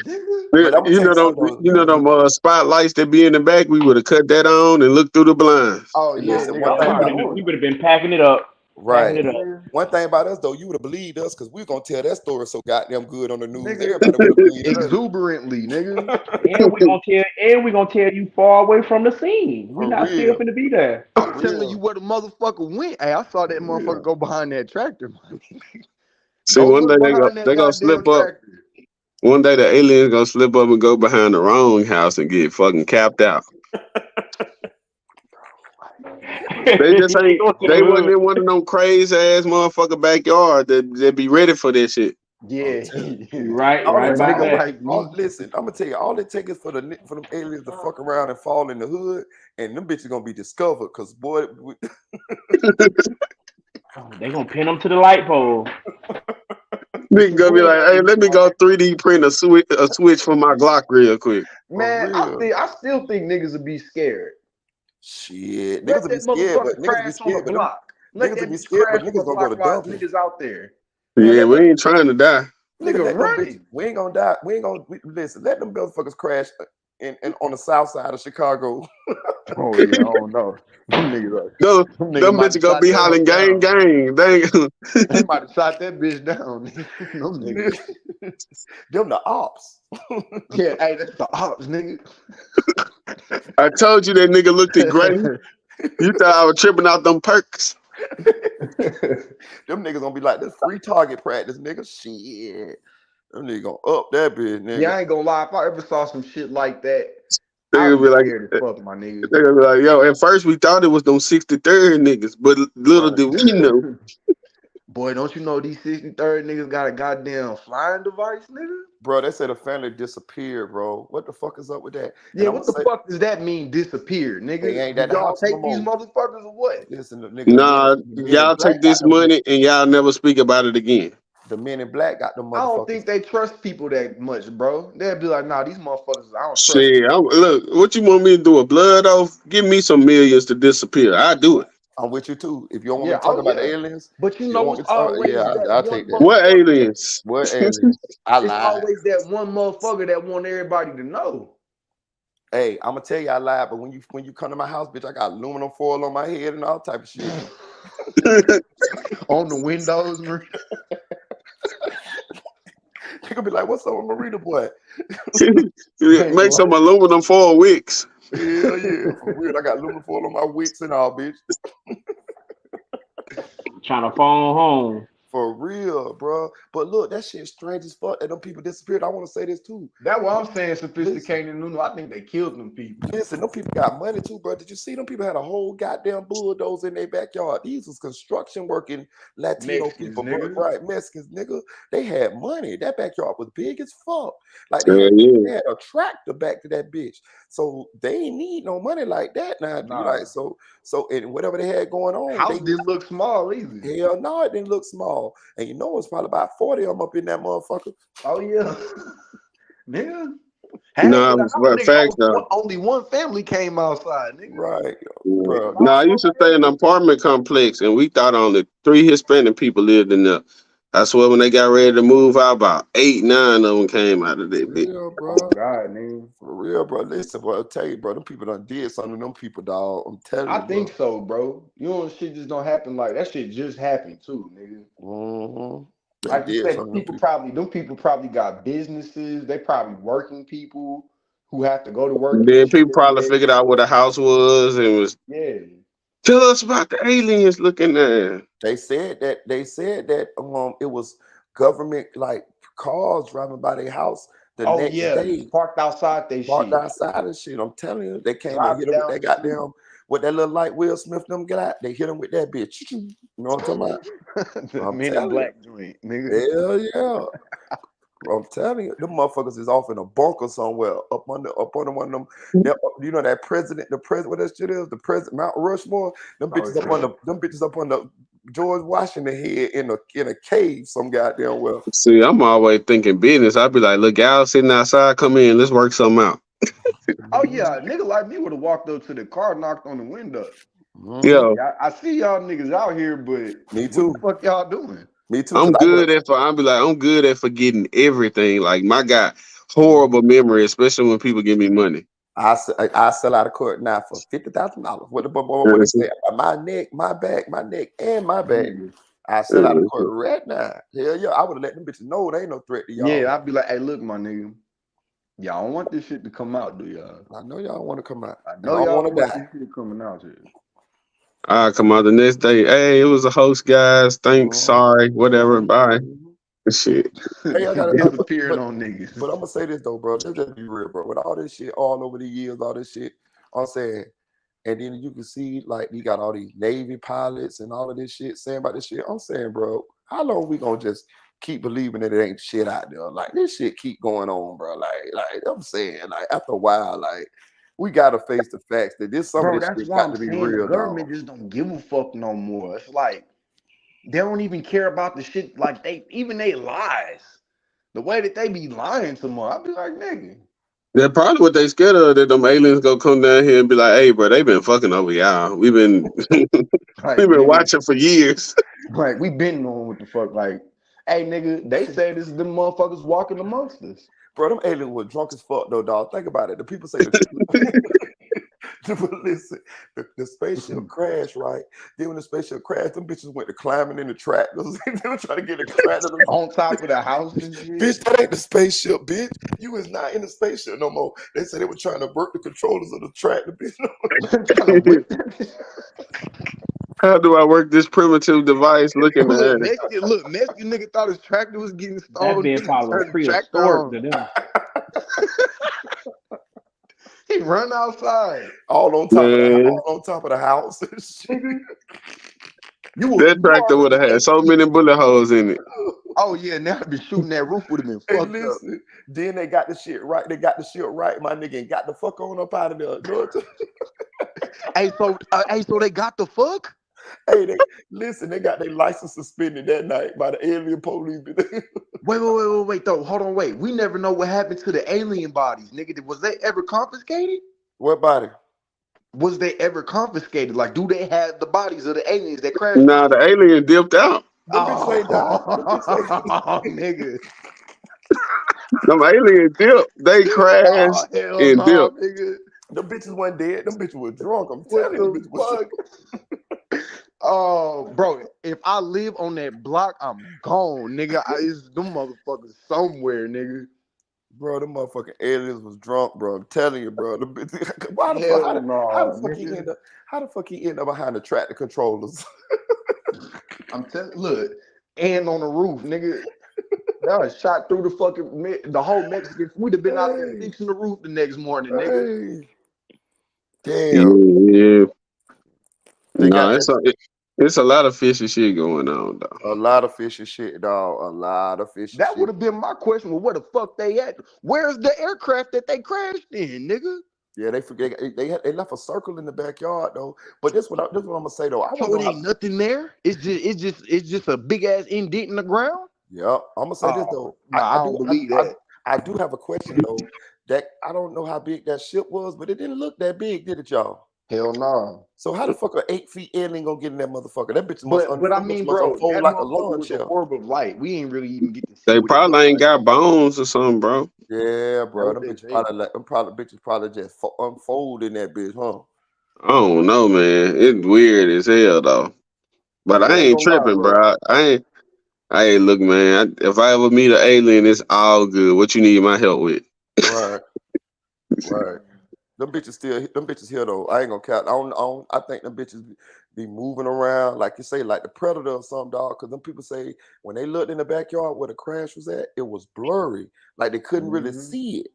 Speaker 7: Nigga.
Speaker 1: But I'm gonna tell you something though.
Speaker 6: You know them spotlights that be in the back. We would have cut that on and looked through the blinds.
Speaker 7: Oh yeah,
Speaker 1: Listen,
Speaker 7: nigga,
Speaker 1: one
Speaker 7: I'm
Speaker 1: thing
Speaker 8: Yeah,
Speaker 7: not
Speaker 1: about
Speaker 7: doing
Speaker 8: we
Speaker 7: it.
Speaker 8: would have been packing it up, packing
Speaker 1: right.
Speaker 8: it up.
Speaker 1: One thing about us though, you would have believed us because we're gonna tell that story so goddamn good on the news. Everybody would have believed us.
Speaker 7: Exuberantly, nigga.
Speaker 8: And we gonna tell you far away from the scene. We
Speaker 1: For
Speaker 8: not still
Speaker 1: real.
Speaker 8: finna be there.
Speaker 1: For
Speaker 7: I'm telling you
Speaker 1: real.
Speaker 7: where the motherfucker went. Hey, I saw that
Speaker 1: For
Speaker 7: motherfucker
Speaker 1: real.
Speaker 7: go behind that tractor.
Speaker 6: See,
Speaker 7: Go
Speaker 6: one day
Speaker 7: look behind that
Speaker 6: they gonna
Speaker 7: goddamn
Speaker 6: slip up.
Speaker 7: tractor.
Speaker 6: One day the aliens gonna slip up and go behind the wrong house and get fucking capped out. They just
Speaker 8: You ain't
Speaker 6: ain't.
Speaker 8: going to the
Speaker 6: They wasn't
Speaker 8: hood.
Speaker 6: in one of them crazy ass motherfucker backyard that be ready for that shit.
Speaker 1: I'm
Speaker 7: Yeah.
Speaker 1: telling you.
Speaker 8: You right,
Speaker 1: All
Speaker 8: right
Speaker 1: it
Speaker 7: A
Speaker 1: take,
Speaker 8: about
Speaker 7: nigga
Speaker 8: that.
Speaker 7: like me.
Speaker 1: listen, I'm gonna tell you, all it takes is for them aliens to fuck around and fall in the hood, and them bitches gonna be discovered. Cause boy,
Speaker 8: They gonna pin them to the light pole.
Speaker 6: Nigga gonna be like, hey, let me go 3D print a switch for my Glock real quick.
Speaker 7: Man,
Speaker 1: real.
Speaker 7: I still think niggas would be scared.
Speaker 1: Shit,
Speaker 7: Let
Speaker 1: niggas will be
Speaker 7: that
Speaker 1: scared, but
Speaker 7: motherfucker
Speaker 1: niggas be
Speaker 7: crash on the
Speaker 1: scared, but them
Speaker 7: block. Let
Speaker 1: niggas will
Speaker 7: that
Speaker 1: be
Speaker 7: bitch
Speaker 1: scared, but
Speaker 7: crash on the
Speaker 1: niggas gonna go to
Speaker 7: block while
Speaker 1: dumping.
Speaker 7: niggas out there.
Speaker 1: Man,
Speaker 6: Yeah, we ain't trying to die.
Speaker 1: nigga,
Speaker 7: Nigga
Speaker 1: let them bitches.
Speaker 7: running.
Speaker 1: We ain't gonna die. We ain't gonna listen. Let them motherfuckers crash in on the south side of Chicago.
Speaker 7: Oh yeah, I don't know. Them
Speaker 6: Them
Speaker 7: niggas might
Speaker 6: bitches
Speaker 7: have
Speaker 6: gonna
Speaker 7: shot
Speaker 6: be
Speaker 7: that hoe
Speaker 6: hollering gang,
Speaker 7: down.
Speaker 6: gang.
Speaker 7: They might have shot that bitch down. Them niggas.
Speaker 1: Them the ops.
Speaker 7: Yeah, hey, that's the ops, nigga.
Speaker 6: I told you that nigga looked at gray. You thought I was tripping out them perks.
Speaker 1: Them niggas gonna be like this free target practice, nigga. Shit. Them niggas gonna up that bitch, nigga.
Speaker 7: Yeah, I ain't gonna lie. If I ever saw some shit like that,
Speaker 6: They
Speaker 7: I'd
Speaker 6: gonna
Speaker 7: be
Speaker 6: be like,
Speaker 7: scared as fuck, my nigga.
Speaker 6: they gonna be like, yo, at first we thought it was them 63rd niggas, but little
Speaker 1: Right.
Speaker 6: did we know.
Speaker 7: Boy, don't you know these 63rd niggas got a goddamn flying device, nigga?
Speaker 1: Bro, they said a family disappeared, bro. What the fuck is up with that?
Speaker 7: Yeah,
Speaker 1: And I'm
Speaker 7: what
Speaker 1: gonna
Speaker 7: the
Speaker 1: say
Speaker 7: fuck does that mean, disappear,
Speaker 1: they
Speaker 7: nigga?
Speaker 1: ain't
Speaker 7: Did
Speaker 1: at the
Speaker 7: y'all
Speaker 1: house no
Speaker 7: take these
Speaker 1: more.
Speaker 7: motherfuckers or what?
Speaker 1: Listen, the nigga,
Speaker 6: Nah,
Speaker 1: the men in
Speaker 6: y'all
Speaker 1: black
Speaker 6: take
Speaker 1: got
Speaker 6: this
Speaker 1: them bitches.
Speaker 6: money and y'all never speak about it again.
Speaker 1: The men in black got them
Speaker 7: I don't
Speaker 1: motherfuckers.
Speaker 7: think they trust people that much, bro. They'll be like, nah, these motherfuckers, I don't trust
Speaker 6: Shit, look, what you want me to do? A blood oath? Give me some millions to disappear. I do it.
Speaker 1: I'm with you too. If you don't want me
Speaker 7: Yeah,
Speaker 1: to talk
Speaker 7: oh
Speaker 1: about the
Speaker 7: yeah.
Speaker 1: aliens,
Speaker 7: But you
Speaker 1: you don't
Speaker 7: know,
Speaker 1: want
Speaker 7: it's
Speaker 1: me to talk.
Speaker 7: always
Speaker 1: Yeah,
Speaker 7: that
Speaker 1: I'll
Speaker 7: one
Speaker 1: take that.
Speaker 6: What
Speaker 7: motherfucker.
Speaker 6: aliens?
Speaker 1: What aliens? I
Speaker 7: It's
Speaker 1: lied.
Speaker 7: always that one motherfucker that want everybody to know.
Speaker 1: Hey, I'm gonna tell you I lied, but when you come to my house, bitch, I got aluminum foil on my head and all type of shit.
Speaker 7: On the windows, man.
Speaker 1: You gonna be like, "What's up, with Marina boy?"
Speaker 6: Make some aluminum foil wicks.
Speaker 1: Hell yeah, for real. I got aluminum foil on my wicks and all, bitch.
Speaker 8: Trying to phone home.
Speaker 1: For real, bro. But look, that shit strange as fuck that them people disappeared. I want to say this too.
Speaker 7: That's what I'm saying, sophisticated and Nuno. I think they killed them people.
Speaker 1: Listen, them people got money too, bro. Did you see them people had a whole goddamn bulldozer in their backyard? These was construction working Latino
Speaker 7: Mexicans,
Speaker 1: people, bro.
Speaker 7: nigga.
Speaker 1: Right, Mexicans, nigga. They had money. That backyard was big as fuck. Like
Speaker 6: Yeah,
Speaker 1: they
Speaker 6: yeah.
Speaker 1: had a tractor back to that bitch. So they ain't need no money like that now. You
Speaker 7: Nah.
Speaker 1: like so and whatever they had going on,
Speaker 7: House didn't look small either.
Speaker 1: hell no, it didn't look small. And you know it's probably about 40 of them up in that motherfucker.
Speaker 7: Oh yeah. Nigga. Half
Speaker 6: Nah,
Speaker 7: of the house,
Speaker 6: but
Speaker 7: nigga,
Speaker 6: facts though.
Speaker 7: only one family came outside, nigga.
Speaker 1: Right,
Speaker 6: Yeah.
Speaker 1: bro.
Speaker 6: Nah, I used to stay in an apartment complex, and we thought only 3 Hispanic people lived in there. I swear, when they got ready to move out, about 8, 9 of them came out of that bitch.
Speaker 1: Real, bro.
Speaker 7: Oh God, nigga.
Speaker 1: For real, bro. Listen, bro. I'll tell you, bro. Them people done did something to them people, dog. I'm telling
Speaker 7: I
Speaker 1: you,
Speaker 7: think
Speaker 1: bro.
Speaker 7: so, bro. You know, shit just don't happen like that. Shit just happened too, nigga.
Speaker 1: Mm-hmm. They
Speaker 7: Like you
Speaker 1: did
Speaker 7: said,
Speaker 1: something to them
Speaker 7: them people probably got businesses. They probably working people who have to go to work and
Speaker 6: Then
Speaker 7: shit
Speaker 6: people
Speaker 7: every
Speaker 6: probably
Speaker 7: day.
Speaker 6: figured out what a house was and was,
Speaker 7: Yeah.
Speaker 6: tell us about the aliens looking there.
Speaker 1: They said that it was government like cars driving by their house the
Speaker 7: Oh
Speaker 1: next
Speaker 7: yeah,
Speaker 1: day,
Speaker 7: parked outside they
Speaker 1: parked
Speaker 7: shit,
Speaker 1: outside and shit. I'm telling you, they came and hit
Speaker 7: driving
Speaker 1: them with
Speaker 7: down
Speaker 1: that
Speaker 7: the street.
Speaker 1: goddamn with that little light Will Smith them got. They hit them with that bitch. You know what I'm talking about?
Speaker 7: The
Speaker 1: I'm
Speaker 7: Men in
Speaker 1: telling you.
Speaker 7: Black joint, nigga.
Speaker 1: Hell yeah. I'm telling you, them motherfuckers is off in a bunker somewhere, up under one of them. You know that the president, what that shit is, the president, Mount Rushmore. Them
Speaker 7: Oh,
Speaker 1: bitches up on the George Washington head in a cave, some goddamn well.
Speaker 6: See, I'm always thinking business. I'd be like, look, y'all sitting outside, come in, let's work something out.
Speaker 7: oh yeah, a nigga like me would have walked up to the car, knocked on the window.
Speaker 1: Mm-hmm.
Speaker 6: Yo,
Speaker 7: Yeah, I see y'all niggas out here, but
Speaker 1: Me
Speaker 7: what
Speaker 1: too.
Speaker 7: the fuck y'all doing?
Speaker 1: Me too.
Speaker 6: I'm
Speaker 1: Cause I would
Speaker 6: good at I'll be like, I'm good at forgetting everything. Like my guy, horrible memory, especially when people give me money.
Speaker 1: I sell out of court now for $50,000. What the what they say? My neck, my back, and my back.
Speaker 7: Nigga.
Speaker 1: I sell out of court right now. Hell yeah, I would have let them bitches know they ain't no threat to y'all.
Speaker 7: Yeah, I'd be like, hey, look, my nigga, y'all don't want this shit to come out, do y'all?
Speaker 1: I know y'all want to come out.
Speaker 7: I
Speaker 1: And
Speaker 7: know
Speaker 1: I don't
Speaker 7: y'all
Speaker 1: want
Speaker 7: don't
Speaker 1: to
Speaker 7: want
Speaker 1: die.
Speaker 7: this shit coming out here.
Speaker 6: I come out the next day. Hey, it was a host, guys. Thanks. Sorry. Whatever. Bye. Shit.
Speaker 1: Hey, I got
Speaker 7: Disappearing on niggas.
Speaker 1: but I'm gonna say this though, bro. Let's just be real, bro. With all this shit, all over the years, all this shit, I'm saying, and then you can see like you got all these Navy pilots and all of this shit saying about this shit. I'm saying, bro, how long we gonna just keep believing that it ain't shit out there? Like this shit keep going on, bro. Like I'm saying, like after a while, like we gotta face the facts that some of
Speaker 7: Bro,
Speaker 1: this
Speaker 7: that's
Speaker 1: shit
Speaker 7: why
Speaker 1: got
Speaker 7: I'm
Speaker 1: to be
Speaker 7: saying the
Speaker 1: real, dog.
Speaker 7: government just don't give a fuck no more. It's like They don't even care about the shit. Like they lies. The way that they be lying to more, I be like, nigga.
Speaker 6: That's probably what they scared of, that them aliens gonna come down here and be like, hey, bro, they been fucking over y'all. We've been
Speaker 7: Like,
Speaker 6: we've been
Speaker 7: nigga,
Speaker 6: watching for years.
Speaker 7: like we been knowing what the fuck. Like, hey, nigga, they say this is them motherfuckers walking amongst us.
Speaker 1: Bro, them aliens were drunk as fuck though, dog. Think about it. The people say listen, the spaceship crashed, right? Then when the spaceship crashed, them bitches went to climbing in the tractors. They were trying to get a tractor.
Speaker 7: On top of the house and shit.
Speaker 1: Bitch, that ain't the spaceship, bitch. You is not in the spaceship no more. They said they were trying to work the controllers of the tractor, bitch.
Speaker 7: Trying to whip that.
Speaker 6: How do I work this primitive device looking at it?
Speaker 7: Mexican nigga thought his tractor was getting
Speaker 8: That
Speaker 7: stolen.
Speaker 8: been probably was
Speaker 7: Turned the tractor
Speaker 8: prehistoric
Speaker 7: on.
Speaker 8: to them.
Speaker 7: He run outside.
Speaker 1: all on top
Speaker 6: Man,
Speaker 1: of the house.
Speaker 7: Nigga.
Speaker 6: that tractor would have had so many bullet holes in it.
Speaker 7: Oh yeah, now I'd be shooting that roof would have been
Speaker 1: Hey,
Speaker 7: fucked up.
Speaker 1: listen. Then they got the shit right. They got the shit right, my nigga, and got the fuck on up out of there.
Speaker 7: Hey, so they got the fuck?
Speaker 1: Hey, they got their license suspended that night by the alien police.
Speaker 7: Wait, though. Hold on, wait. We never know what happened to the alien bodies, nigga. Was they ever confiscated?
Speaker 1: What body?
Speaker 7: Was they ever confiscated? Like, do they have the bodies of the aliens that crashed?
Speaker 6: Nah, the alien dipped out.
Speaker 1: Them bitches ain't died.
Speaker 7: Nigga.
Speaker 6: Them aliens dipped. They crashed
Speaker 7: Hell
Speaker 6: and
Speaker 7: no,
Speaker 6: dipped.
Speaker 7: nigga.
Speaker 1: Them bitches wasn't dead. Them bitches were drunk. I'm
Speaker 7: What
Speaker 1: telling you,
Speaker 7: the
Speaker 1: bitches was
Speaker 7: fuck? Oh, bro, if I live on that block, I'm gone, nigga. It's them motherfuckers somewhere, nigga.
Speaker 1: Bro, them motherfucking aliens was drunk, bro. I'm telling you, bro. Them bitches, how the fuck he end up behind the tractor controllers?
Speaker 7: I'm telling, look, and on the roof, nigga. That was shot through the fucking the whole Mexican. We'd have been out there fixing the roof the next morning, nigga.
Speaker 1: Damn.
Speaker 6: Yeah.
Speaker 1: They
Speaker 6: No,
Speaker 1: got
Speaker 6: it's a lot of fishy shit going on, though.
Speaker 1: a lot of fishy shit, dog. A lot of fishy
Speaker 7: That
Speaker 1: shit.
Speaker 7: would have been my question. Well, where the fuck they at? Where's the aircraft that they crashed in, nigga?
Speaker 1: Yeah, they forget they left a circle in the backyard though. But this what I'm gonna say though.
Speaker 7: So it ain't nothing there. It's just a big ass indent in the ground.
Speaker 1: Yeah, I'm gonna say this though.
Speaker 7: I don't believe that.
Speaker 1: I do have a question though. That I don't know how big that ship was, but it didn't look that big, did it, y'all?
Speaker 7: Hell no.
Speaker 1: So how the fuck an 8 feet alien gonna get in that motherfucker? That bitch
Speaker 7: But I mean, bro,
Speaker 1: unfold
Speaker 7: that
Speaker 1: like a
Speaker 7: motherfucker
Speaker 1: lawn
Speaker 7: was
Speaker 1: chair.
Speaker 7: a orb of light. We ain't really even get to see.
Speaker 6: They
Speaker 7: what it
Speaker 6: probably
Speaker 7: looked
Speaker 6: ain't
Speaker 7: like.
Speaker 6: got bones or something, bro.
Speaker 1: Yeah, bro.
Speaker 7: That
Speaker 1: Them
Speaker 7: what
Speaker 1: bitches probably just unfold in that bitch, huh?
Speaker 6: I don't know, man. It's weird as hell, though. But I
Speaker 7: ain't
Speaker 6: ain't
Speaker 7: gonna lie,
Speaker 6: tripping,
Speaker 7: bro.
Speaker 6: bro. I ain't look, man. If I ever meet an alien, it's all good. What you need my help with?
Speaker 1: Right. Right. Them bitches here though. I ain't gonna count. I think them bitches be moving around like you say, like the predator or something, dog. Cause them people say when they looked in the backyard where the crash was at, it was blurry. Like they couldn't really see it.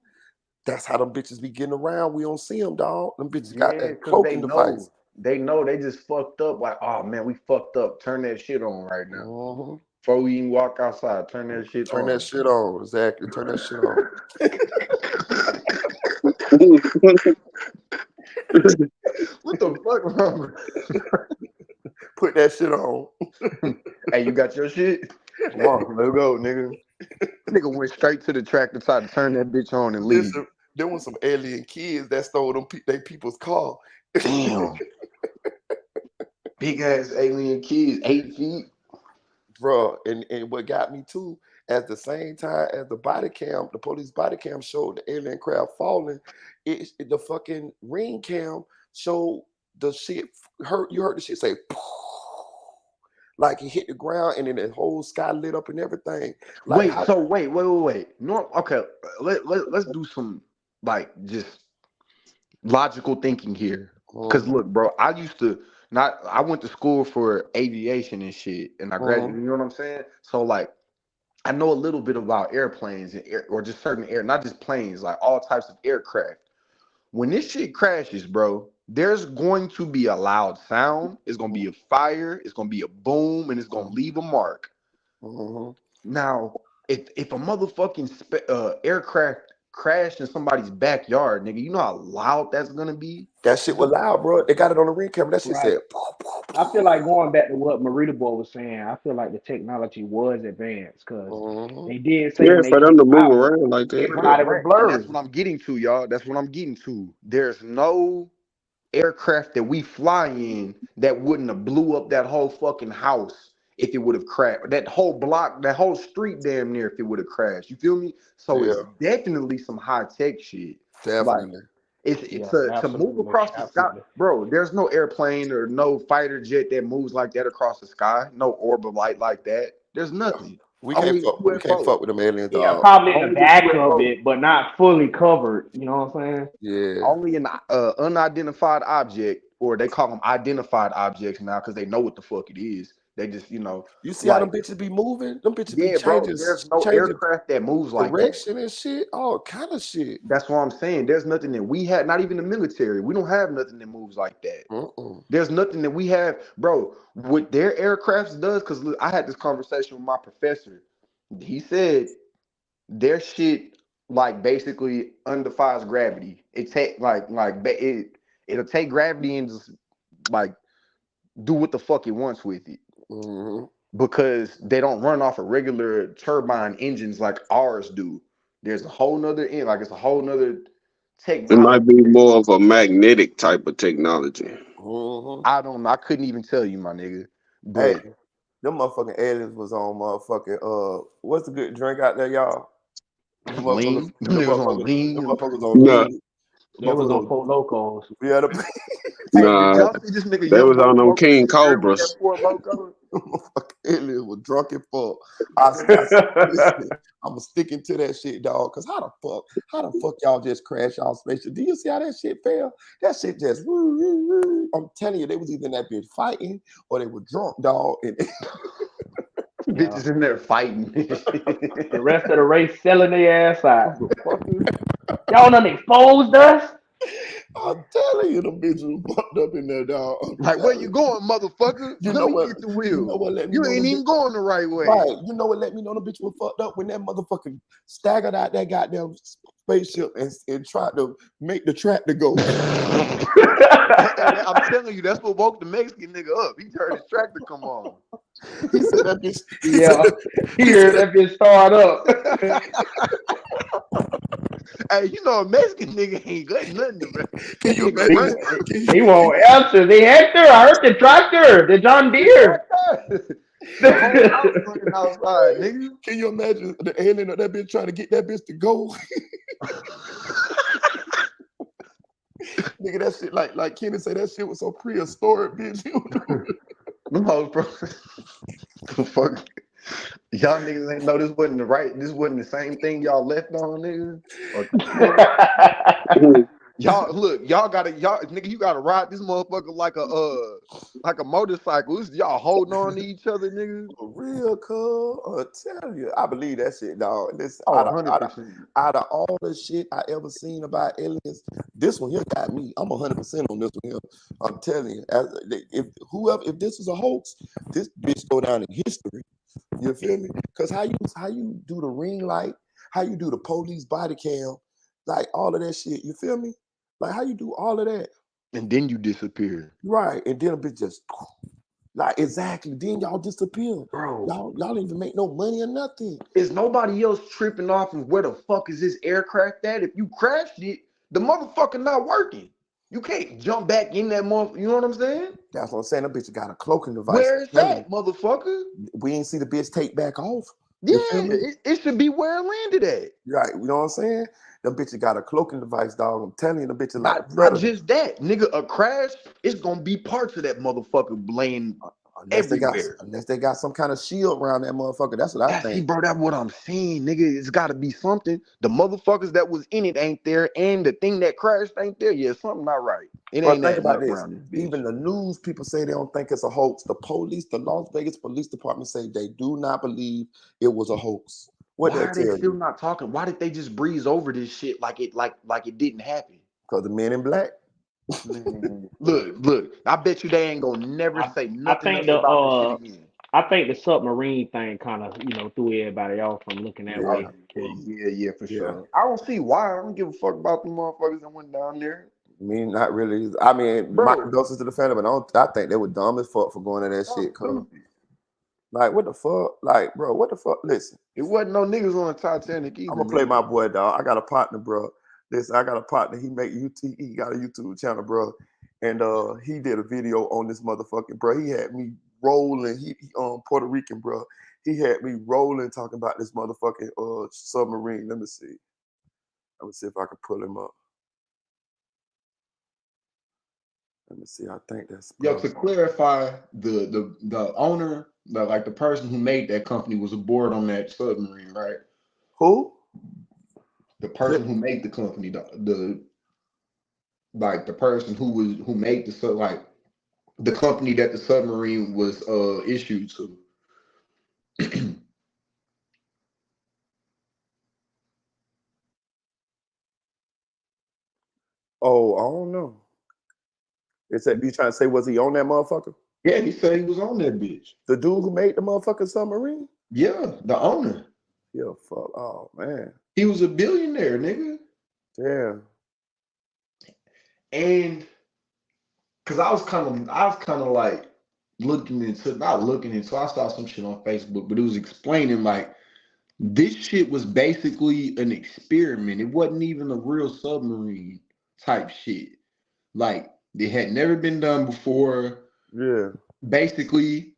Speaker 1: That's how them bitches be getting around. We don't see them, dog. Them bitches got that cloaking device.
Speaker 7: They know they just fucked up. Like, oh man, we fucked up. Turn that shit on right now.
Speaker 1: Mm-hmm.
Speaker 7: Before we even walk outside, turn that shit on.
Speaker 1: Turn that shit on. Exactly. Turn that shit on.
Speaker 7: What the fuck wrong?
Speaker 1: Put that shit on.
Speaker 7: Hey, you got your shit? Come on, let's go, nigga. Nigga went straight to the tractor, tried to turn that bitch on and leave.
Speaker 1: Listen, there was some alien kids that stole them they people's car.
Speaker 7: Damn. Big ass alien kids, 8 feet.
Speaker 1: Bro, and what got me too, at the same time as the police body cam showed the alien craft falling, the fucking ring cam showed the shit you heard the shit say like it hit the ground and then the whole sky lit up and everything. Like
Speaker 7: wait. No, okay. Let's do some like just logical thinking here. Cause look, bro, I went to school for aviation and shit, and I graduated. You know what I'm saying? So like, I know a little bit about airplanes and or just certain not just planes, like all types of aircraft. When this shit crashes, bro, there's going to be a loud sound. It's gonna be a fire. It's gonna be a boom, and it's gonna leave a mark. Now, if a motherfucking aircraft crashed in somebody's backyard, nigga, you know how loud that's gonna be?
Speaker 1: That shit was loud, bro. They got it on the ring camera. That shit said
Speaker 8: I feel like going back to what Marita Boy was saying. I feel like the technology was advanced because
Speaker 1: Mhm.
Speaker 8: they did say
Speaker 6: Yeah,
Speaker 8: when they
Speaker 6: for them
Speaker 8: came
Speaker 6: to move
Speaker 8: out,
Speaker 6: around like that. Yeah.
Speaker 8: everybody was
Speaker 7: Right, and that's
Speaker 8: blurry.
Speaker 7: what I'm getting to, y'all. That's what I'm getting to. There's no aircraft that we fly in that wouldn't have blew up that whole fucking house if it would have crashed. That whole block, that whole street damn near if it would have crashed. You feel me? So it's
Speaker 1: Yeah,
Speaker 7: definitely some high tech shit. Like
Speaker 1: definitely.
Speaker 7: it's
Speaker 8: Yeah,
Speaker 7: to move
Speaker 8: absolutely,
Speaker 7: across the sky,
Speaker 8: absolutely.
Speaker 7: bro. There's no airplane or no fighter jet that moves like that across the sky. No orbital light like that. There's
Speaker 1: Yeah.
Speaker 7: nothing. Only the
Speaker 1: We can't
Speaker 7: UFO.
Speaker 1: fuck with them aliens,
Speaker 8: Yeah,
Speaker 1: dog.
Speaker 8: probably in the
Speaker 7: Only the
Speaker 8: back of
Speaker 7: UFO.
Speaker 8: it, but not fully covered. You know what I'm saying?
Speaker 1: Yeah.
Speaker 7: Only an unidentified object, or they call them identified objects now because they know what the fuck it is. They just,
Speaker 1: You see how them
Speaker 7: like,
Speaker 1: bitches be moving? Them bitches be
Speaker 7: yeah, bro. There's no
Speaker 1: changing
Speaker 7: aircraft that moves like that.
Speaker 1: direction and shit. All kind of shit.
Speaker 7: That's what I'm saying. There's nothing that we had, not even the military. We don't have nothing that moves like that.
Speaker 1: Mm-mm.
Speaker 7: There's nothing that we have, bro. What their aircrafts does, because I had this conversation with my professor. He said their shit like basically undefies gravity. It take it'll take gravity and just like do what the fuck it wants with it
Speaker 1: Mm-hmm.
Speaker 7: because they don't run off of regular turbine engines like ours do. There's a whole nother like it's a whole nother
Speaker 6: It might
Speaker 7: technology.
Speaker 6: be more of a magnetic type of technology.
Speaker 1: Mm-hmm.
Speaker 7: I don't know. I couldn't even tell you, my nigga.
Speaker 1: Hey,
Speaker 7: But
Speaker 1: them motherfucking aliens was on motherfucking what's the good drink out there, y'all? Them motherfuckers,
Speaker 7: lean, them niggas on
Speaker 1: them
Speaker 7: lean.
Speaker 1: motherfuckers on
Speaker 6: Nah,
Speaker 1: lean.
Speaker 8: They was on
Speaker 1: Motherfuckers,
Speaker 8: Four Locos.
Speaker 1: yeah, the
Speaker 7: Hey, did
Speaker 6: nah.
Speaker 7: y'all see this nigga
Speaker 6: They
Speaker 7: young
Speaker 6: was
Speaker 7: boy
Speaker 6: on them
Speaker 7: smoking
Speaker 6: King
Speaker 7: shit earlier
Speaker 6: Cobras.
Speaker 7: at Four Loco?
Speaker 1: motherfucking aliens were drunk and fuck. Listen, I'm sticking to that shit, dog. Cause how the fuck y'all just crash y'all spaceship? Do you see how that shit fell? That shit just. Woo, woo, woo. I'm telling you, they was either in that bitch fighting or they were drunk, dog. And
Speaker 8: Yeah.
Speaker 7: Bitches in there fighting.
Speaker 8: The rest of the race selling their ass out.
Speaker 7: Motherfucker.
Speaker 8: Y'all done exposed us?
Speaker 1: I'm telling you, them bitches were fucked up in there, dog. I'm
Speaker 7: Like, where
Speaker 1: telling
Speaker 7: you
Speaker 1: you.
Speaker 7: going, motherfucker?
Speaker 1: You
Speaker 7: Let
Speaker 1: know
Speaker 7: me
Speaker 1: what?
Speaker 7: get the
Speaker 1: You know
Speaker 7: wheel.
Speaker 1: what? Let me
Speaker 7: You
Speaker 1: know
Speaker 7: ain't
Speaker 1: them
Speaker 7: even going the right way.
Speaker 1: right. You know what? Let me know the bitch was fucked up when that motherfucker staggered out that goddamn spaceship and tried to make the tractor go.
Speaker 7: I'm telling you, that's what woke the Mexican nigga up. He heard his tractor come on.
Speaker 1: He said that bitch.
Speaker 8: Yeah. He heard that bitch start up.
Speaker 7: Hey, you know a Mexican nigga ain't got nothing to run.
Speaker 1: Can
Speaker 7: That
Speaker 1: you
Speaker 7: nigga
Speaker 8: He,
Speaker 1: imagine?
Speaker 7: run.
Speaker 8: he won't answer. The Hector, I heard the tractor, the John Deere.
Speaker 7: The whole house running outside, nigga.
Speaker 1: Can you imagine the alien of that bitch trying to get that bitch to go? Nigga, that shit like Kenny say that shit was so prehistoric, bitch.
Speaker 7: Them hoes, bro. The fuck. Y'all niggas ain't know this wasn't this wasn't the same thing y'all left on, nigga. Or y'all look, y'all nigga, you gotta ride this motherfucker like a motorcycle. This y'all holding on to each other, nigga.
Speaker 1: For real, cuz. I tell you, I believe that shit, dog. Listen,
Speaker 7: Oh, 100%.
Speaker 1: out of all the shit I ever seen about aliens, this one here got me. I'm 100% on this one here. I'm telling you, if this was a hoax, this bitch go down in history. You feel me? Because how you do the ring light, how you do the police body cam, like all of that shit. You feel me? Like how you do all of that,
Speaker 7: And then you disappear.
Speaker 1: right? And then a bitch just. Like exactly. Then y'all disappear.
Speaker 7: Bro.
Speaker 1: Y'all don't even make no money or nothing.
Speaker 7: Is nobody else tripping off of where the fuck is this aircraft at? If you crashed it, the motherfucker not working. You can't jump back in that motherfucker. You know what I'm saying?
Speaker 1: That's what I'm saying. That bitch got a cloaking device.
Speaker 7: Where is that, motherfucker?
Speaker 1: We ain't see the bitch take back off.
Speaker 7: Yeah,
Speaker 1: You feel me?
Speaker 7: it should be where it landed at.
Speaker 1: Right. You know what I'm saying? Them bitches got a cloaking device, dog. I'm telling you, the bitches like a
Speaker 7: Not
Speaker 1: predator.
Speaker 7: just that, nigga. A crash, it's gonna be parts of that motherfucker laying everywhere.
Speaker 1: Unless they got some kind of shield around that motherfucker. That's what I
Speaker 7: See,
Speaker 1: think.
Speaker 7: bro, that's what I'm saying, nigga. It's gotta be something. The motherfuckers that was in it ain't there, and the thing that crashed ain't there. Yeah, something not right. It
Speaker 1: But
Speaker 7: ain't
Speaker 1: think
Speaker 7: adding
Speaker 1: about
Speaker 7: up
Speaker 1: this.
Speaker 7: around this bitch.
Speaker 1: Even the news people say they don't think it's a hoax. The police, the Las Vegas Police Department say they do not believe it was a hoax. What
Speaker 7: Why
Speaker 1: they
Speaker 7: are they
Speaker 1: tell
Speaker 7: still
Speaker 1: you?
Speaker 7: not talking? Why did they just breeze over this shit like it didn't happen?
Speaker 1: Because the men in black.
Speaker 7: Man, look. I bet you they ain't gonna never say
Speaker 8: I
Speaker 7: nothing
Speaker 8: think
Speaker 7: else about this shit again.
Speaker 8: I think the submarine thing kind of threw everybody off from looking that
Speaker 1: Yeah.
Speaker 8: way.
Speaker 7: Yeah, for
Speaker 1: Yeah.
Speaker 7: sure. I don't see why. I don't give a fuck about them motherfuckers that went down there.
Speaker 1: Me, not really. I mean, my
Speaker 7: Bro,
Speaker 1: condolences to the family, but I think they were dumb as fuck for going to that shit. Cause like, what the fuck? Like, bro, what the fuck? Listen,
Speaker 7: it wasn't no niggas on the Titanic either.
Speaker 1: I'm gonna play
Speaker 7: nigga.
Speaker 1: my boy, dog. I got a partner, bro. Listen, I got a partner. He got a YouTube channel, bro, and he did a video on this motherfucking, bro. He had me rolling. He Puerto Rican, bro. He had me rolling talking about this motherfucking submarine. Let me see. Let me see if I can pull him up. Let me see. I think that's
Speaker 7: Yo, to clarify, the owner, the person who made that company was aboard on that submarine, right?
Speaker 1: who?
Speaker 7: The person who made the company, the person who made the company that the submarine was issued to.
Speaker 1: Oh, I don't know. Is that you trying to say was he on that motherfucker?
Speaker 7: Yeah, he said he was on that bitch.
Speaker 1: The dude who made the motherfucking submarine?
Speaker 7: Yeah, the owner.
Speaker 1: Yeah, fuck. Oh man.
Speaker 7: He was a billionaire, nigga.
Speaker 1: Damn.
Speaker 7: And because I was kind of like not looking into. I saw some shit on Facebook, but it was explaining like this shit was basically an experiment. It wasn't even a real submarine type shit. Like it had never been done before.
Speaker 1: Yeah.
Speaker 7: Basically,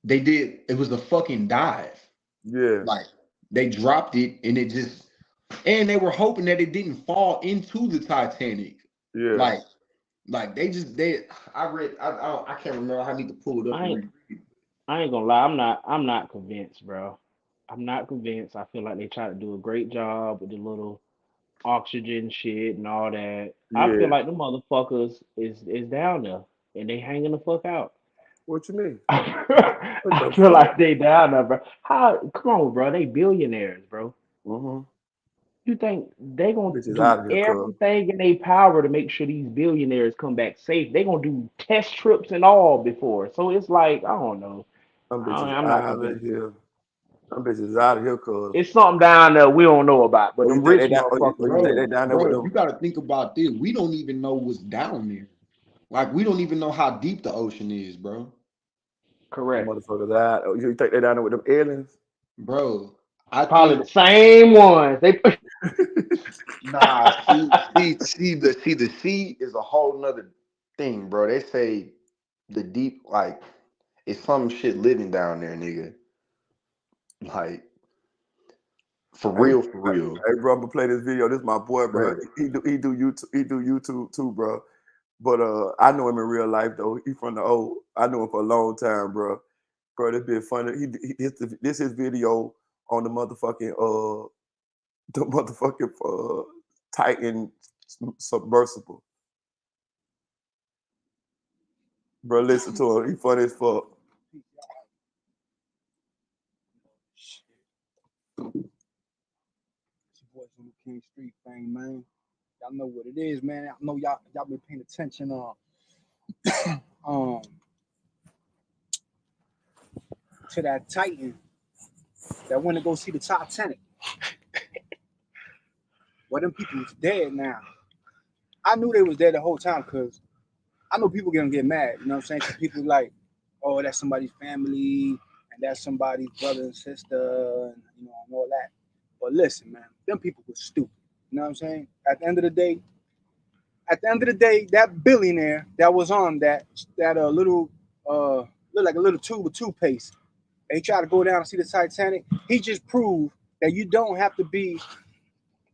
Speaker 7: it was a fucking dive.
Speaker 1: Yeah.
Speaker 7: Like they dropped it and they were hoping that it didn't fall into the Titanic.
Speaker 1: Yeah.
Speaker 7: Like I can't remember. I need to pull it up
Speaker 8: I
Speaker 7: and
Speaker 8: ain't
Speaker 7: read it.
Speaker 8: I ain't gonna lie, I'm not convinced, bro. I'm not convinced. I feel like they try to do a great job with the little oxygen shit and all that. I feel
Speaker 1: Yeah.
Speaker 8: like the motherfuckers is down there and they hanging the fuck out.
Speaker 1: What you mean? What
Speaker 8: I
Speaker 1: the
Speaker 8: feel
Speaker 1: fuck?
Speaker 8: like they down there, bro. How? Come on, bro. They billionaires, bro.
Speaker 1: Mm-hmm.
Speaker 8: You think they gonna
Speaker 1: Bitches
Speaker 8: do
Speaker 1: out of here, cuz.
Speaker 8: everything in their power to make sure these billionaires come back safe? They gonna do test trips and all before. So it's like I don't know.
Speaker 1: Them bitches
Speaker 8: I'm not
Speaker 1: out of
Speaker 8: convinced.
Speaker 1: here. Them bitches out of here, cuz.
Speaker 8: It's something down there we don't know about, but
Speaker 1: Or you
Speaker 8: them
Speaker 1: think
Speaker 8: rich
Speaker 1: they down
Speaker 8: motherfuckers
Speaker 1: or you think
Speaker 8: do.
Speaker 1: they down there with
Speaker 7: Bro,
Speaker 1: them
Speaker 7: you got to think about this. We don't even know what's down there. Like we don't even know how deep the ocean is, bro.
Speaker 1: them
Speaker 8: Correct.
Speaker 1: motherfuckers out? Or you think they down there with them aliens?
Speaker 7: Bro, I
Speaker 8: Probably
Speaker 7: think
Speaker 8: the same ones. They
Speaker 7: nah. The sea is a whole nother thing, bro. They say the deep it's some shit living down there, nigga. Like for
Speaker 1: Hey,
Speaker 7: real, for real,
Speaker 1: hey, bro, I'm gonna play this video. This is my boy, bro.
Speaker 7: bro.
Speaker 1: He do YouTube too, bro. But I know him in real life though. He from the old. I knew him for a long time, bro. Bro, this been funny. This his video on the motherfucking Titan submersible. Bro, listen to him. He funny as fuck.
Speaker 9: It's your boys on the King Street thing, man. Y'all know what it is, man. I know y'all been paying attention um to that Titan that went to go see the Titanic. Well, them people was dead now. I knew they was dead the whole time because I know people gonna get mad. You know what I'm saying? 'Cause people like, oh, that's somebody's family and that's somebody's brother and sister, and all that. But listen, man, them people was stupid. You know what I'm saying? At the end of the day, that billionaire that was on that little look like a little tube of toothpaste, and he tried to go down and see the Titanic. He just proved that you don't have to be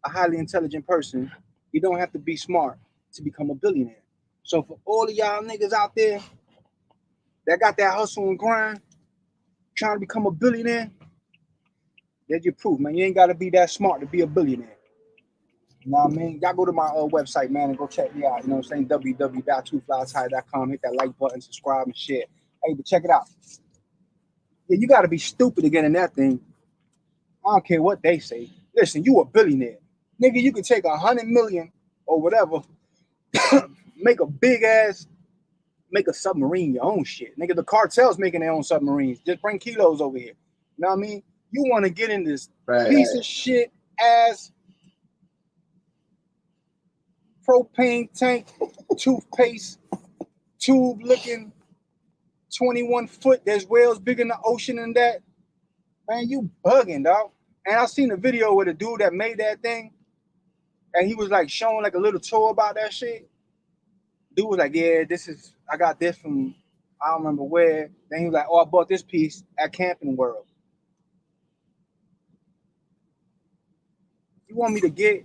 Speaker 9: a highly intelligent person. You don't have to be smart to become a billionaire. So for all of y'all niggas out there that got that hustle and grind, trying to become a billionaire, there's your proof, man. You ain't got to be that smart to be a billionaire. You know what I mean? Y'all go to my website, man, and go check me out. You know what I'm saying? www.twoflyshigh.com. Hit that like button, subscribe, and share. Hey, but check it out. Yeah, you got to be stupid to get in that thing. I don't care what they say. Listen, you a billionaire. Nigga, you can take 100 million or whatever, make make a submarine your own shit. Nigga, the cartel's making their own submarines. Just bring kilos over here. You know what I mean? You want to get in this
Speaker 7: Right.
Speaker 9: piece of shit ass propane tank, toothpaste, tube looking 21 foot. There's whales bigger in the ocean than that. Man, you bugging, dog. And I seen a video with a dude that made that thing, and he was like showing like a little tour about that shit. Dude was like, yeah, I got this from, I don't remember where. Then he was like, oh, I bought this piece at Camping World. You want me to get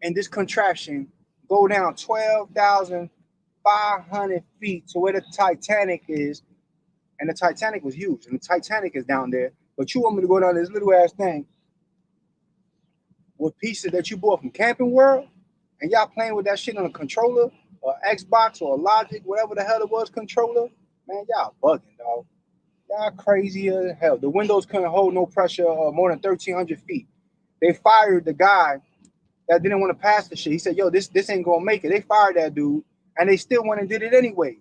Speaker 9: in this contraption, go down 12,500 feet to where the Titanic is, and the Titanic was huge, and the Titanic is down there, but you want me to go down this little ass thing with pieces that you bought from Camping World, and y'all playing with that shit on a controller, or Xbox, or a Logic, whatever the hell it was, controller? Man, y'all bugging, dog. Y'all crazy as hell. The windows couldn't hold no pressure more than 1,300 feet. They fired the guy that didn't want to pass the shit. He said, yo, this ain't gonna make it. They fired that dude, and they still went and did it anyway.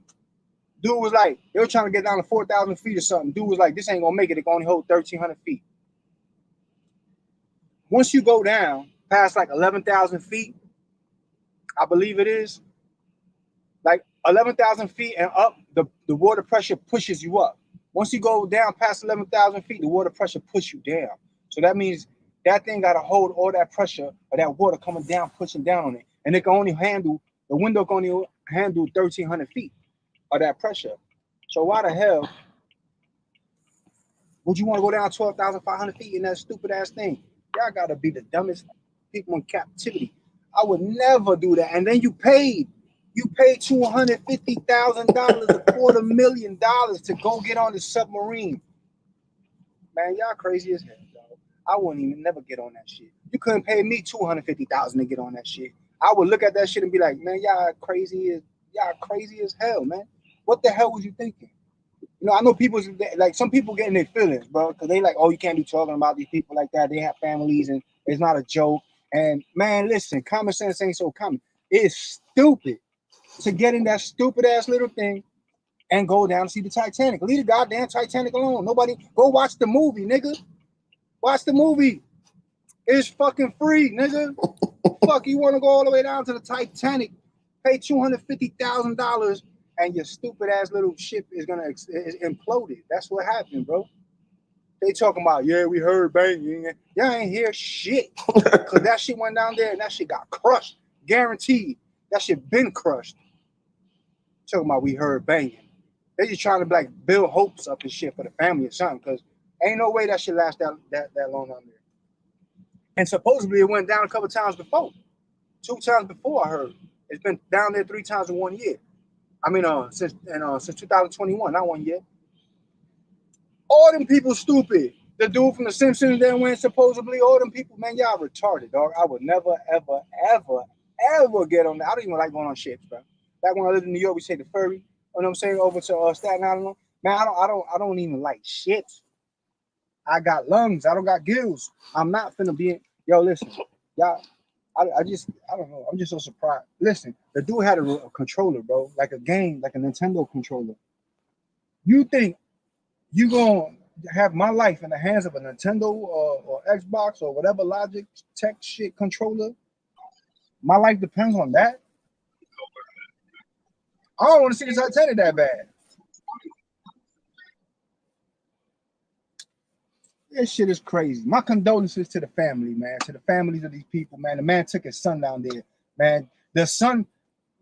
Speaker 9: Dude was like, they were trying to get down to 4,000 feet or something. Dude was like, this ain't gonna make it. It can only hold 1,300 feet. Once you go down past like 11,000 feet, I believe it is, like 11,000 feet and up, the water pressure pushes you up. Once you go down past 11,000 feet, the water pressure pushes you down. So that means that thing got to hold all that pressure or that water coming down, pushing down on it. And it can only handle, the window can only handle 1,300 feet of that pressure. So why the hell would you want to go down 12,500 feet in that stupid ass thing? Y'all got to be the dumbest people in captivity. I would never do that. And then you paid $250,000, $250,000 to go get on the submarine. Man, y'all crazy as hell, dog. I wouldn't even never get on that shit. You couldn't pay me $250,000 to get on that shit. I would look at that shit and be like, man, y'all crazy as hell, man. What the hell was you thinking? You know, I know people like some people getting their feelings, bro, because they like, oh, you can't be talking about these people like that. They have families and it's not a joke. And man, listen, common sense ain't so common. It's stupid to get in that stupid ass little thing and go down and see the Titanic. Leave the goddamn Titanic alone. Nobody go watch the movie, nigga. Watch the movie. It's fucking free, nigga. Fuck, you want to go all the way down to the Titanic, pay $250,000, and your stupid ass little ship is imploded. That's what happened, bro. They talking about, yeah, we heard banging. Y'all ain't hear shit. Because that shit went down there and that shit got crushed. Guaranteed. That shit been crushed. Talking about we heard banging. They just trying to like build hopes up and shit for the family or something. Because ain't no way that shit last that long down there. And supposedly it went down a couple times before. 2 times before, I heard. It's been down there 3 times in 1 year. I mean, since 2021, not 1 year. All them people stupid. The dude from The Simpsons that went supposedly, all them people, man, y'all retarded, dog. I would never, ever, ever, ever get on that. I don't even like going on ships, bro. Back when I lived in New York, we say the ferry. You know what I'm saying? Over to Staten Island. Man, I don't even like ships. I got lungs. I don't got gills. I'm not finna be in. Yo, listen, y'all. I don't know. I'm just so surprised. Listen, the dude had a controller, bro, like a game, like a Nintendo controller. You think you gonna have my life in the hands of a Nintendo or Xbox or whatever Logic tech shit controller? My life depends on that. I don't want to see the Titanic that bad. This shit is crazy. My condolences to the family, man. To the families of these people, man. The man took his son down there, man. The son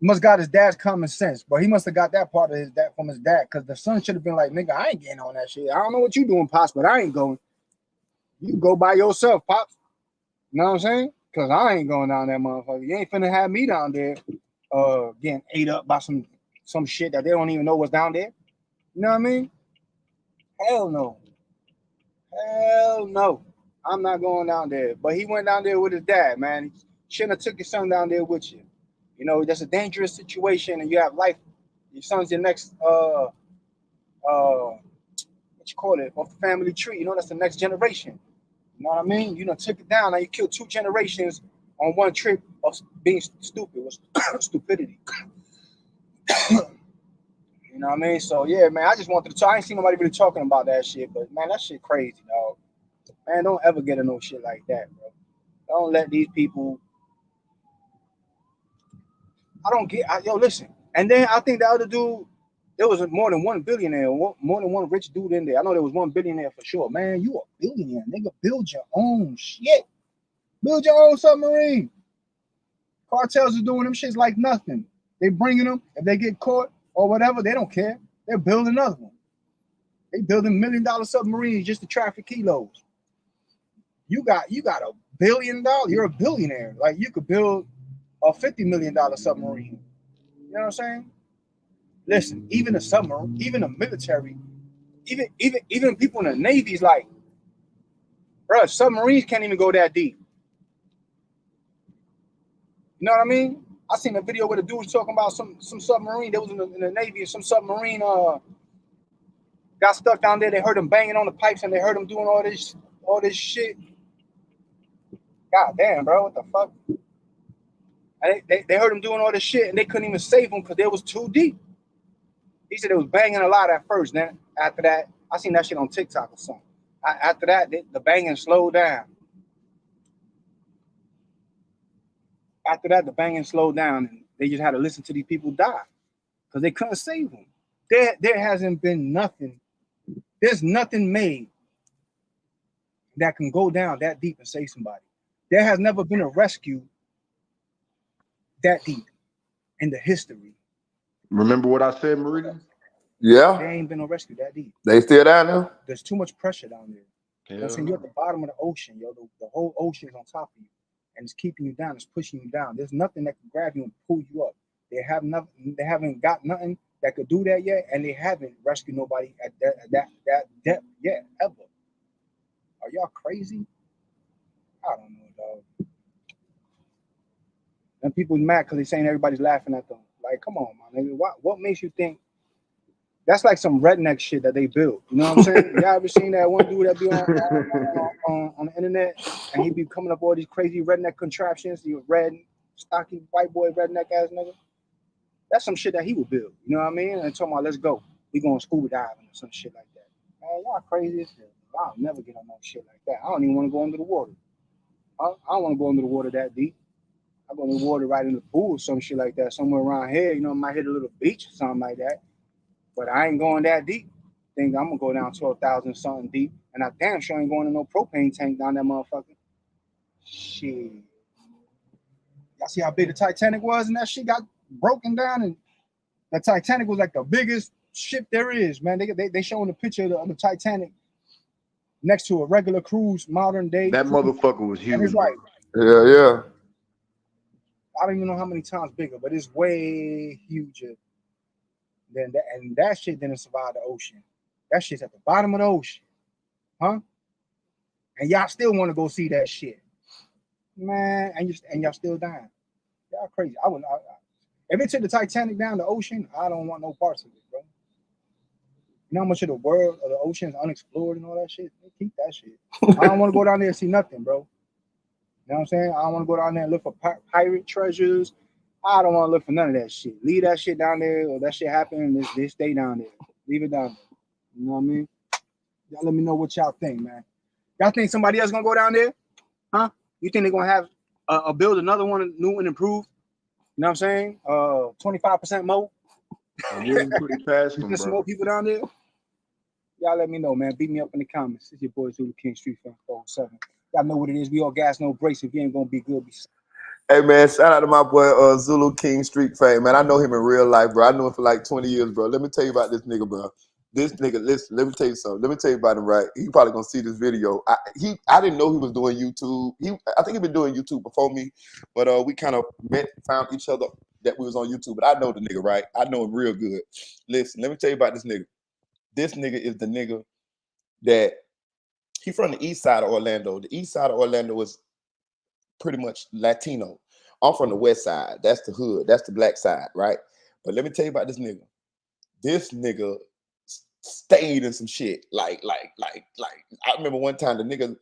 Speaker 9: must got his dad's common sense, but he must have got that part of his dad from his dad, because the son should have been like, nigga, I ain't getting on that shit. I don't know what you doing, Pops, but I ain't going. You go by yourself, Pops. You know what I'm saying? Because I ain't going down that motherfucker. You ain't finna have me down there getting ate up by some shit that they don't even know what's down there. You know what I mean? Hell no. Hell no. I'm not going down there. But he went down there with his dad, man. He shouldn't have took his son down there with you. You know, that's a dangerous situation, and you have life. Your son's your next what you call it, off the family tree. You know, that's the next generation. You know what I mean? You know, took it down. Now you killed 2 generations on one trip of being stupid. It was stupidity. You know what I mean? So yeah, man, I just wanted to talk. I ain't seen nobody really talking about that shit, but man, that shit crazy, dog. Man, don't ever get in no shit like that, bro. Don't let these people I don't get. Yo, listen. And then I think the other dude, there was more than one billionaire, more than one rich dude in there. I know there was one billionaire for sure. Man, you a billionaire, nigga. Build your own shit. Build your own submarine. Cartels are doing them shits like nothing. They bringing them. If they get caught or whatever, they don't care. They're building another one. They building $1 million submarines just to traffic kilos. You got $1 billion. You're a billionaire. Like you could build a $50 million submarine. You know what I'm saying? Listen, even a submarine, even a military, even people in the Navy's like, bro, submarines can't even go that deep. You know what I mean? I seen a video where the dude was talking about some submarine. They was in the Navy, and some submarine got stuck down there. They heard them banging on the pipes, and they heard them doing all this shit. God damn, bro, what the fuck? And they heard them doing all this shit, and they couldn't even save them because they was too deep. He said it was banging a lot at first. Then after that, I seen that shit on TikTok or something. After that, the banging slowed down. After that, the banging slowed down, and they just had to listen to these people die because they couldn't save them. There hasn't been nothing. There's nothing made that can go down that deep and save somebody. There has never been a rescue that deep in the history.
Speaker 7: Remember what I said, Marita?
Speaker 1: Yeah.
Speaker 9: There ain't been no rescue that deep.
Speaker 1: They still down there?
Speaker 9: There's too much pressure down there. You know what I'm saying? You're at the bottom of the ocean, yo. The whole ocean is on top of you. And it's keeping you down, it's pushing you down. There's nothing that can grab you and pull you up. They haven't got nothing that could do that yet, and they haven't rescued nobody at that depth yet, ever. Are y'all crazy? I don't know, dog. And people's mad because they're saying everybody's laughing at them. Like, come on, man. Nigga. What makes you think that's like some redneck shit that they built? You know what I'm saying? Y'all ever seen that one dude that be on the internet and he be coming up with all these crazy redneck contraptions? You red, stocky white boy redneck ass nigga. That's some shit that he would build. You know what I mean? And talking about let's go. We going scuba diving or some shit like that. Man, y'all crazy as hell. I'll never get on no shit like that. I don't even want to go under the water. I don't want to go under the water that deep. I go in the water right in the pool or some shit like that, somewhere around here. You know, I might hit a little beach or something like that. But I ain't going that deep. Think I'm gonna go down 12,000 something deep, and I damn sure ain't going to no propane tank down that motherfucker. Shit. Y'all see how big the Titanic was, and that shit got broken down, and the Titanic was like the biggest ship there is, man. They showing a picture of the Titanic next to a regular cruise, modern day.
Speaker 7: That motherfucker was huge.
Speaker 9: And it's like,
Speaker 1: yeah.
Speaker 9: I don't even know how many times bigger, but it's way huger than that. And that shit didn't survive the ocean. That shit's at the bottom of the ocean. Huh? And y'all still want to go see that shit. Man, and y'all still dying. Y'all crazy. If it took the Titanic down the ocean, I don't want no parts of it, bro. You know how much of the world of the ocean is unexplored and all that shit? They keep that shit. I don't want to go down there and see nothing, bro. You know what I'm saying? I don't want to go down there and look for pirate treasures. I don't want to look for none of that shit. Leave that shit down there, or that shit happen, they stay down there. Leave it down there. You know what I mean? Y'all let me know what y'all think, man. Y'all think somebody else gonna go down there? Huh? You think they're gonna have build another one new and improved? You know what I'm saying? 25% more.
Speaker 7: Pretty fast,
Speaker 9: You some more people down there? Y'all let me know, man. Beat me up in the comments. It's your boy Zulu King Street Fan 407. Y'all know what it is. We all gas, no brakes. If you ain't gonna be good, be.
Speaker 1: Hey man, shout out to my boy Zulu King Street Fame, man. I know him in real life, bro. I knew him for like 20 years, bro. Let me tell you about this nigga, bro. This nigga, listen, let me tell you something. Let me tell you about him, right? He probably gonna see this video. I didn't know he was doing YouTube. I think he been doing YouTube before me, but we kind of found each other that we was on YouTube. But I know the nigga, right? I know him real good. Listen, let me tell you about this nigga. This nigga is the nigga that he from the east side of Orlando. The east side of Orlando is pretty much Latino. I'm from the west side. That's the hood. That's the black side, right? But let me tell you about this nigga. This nigga stayed in some shit. Like. I remember one time the nigga,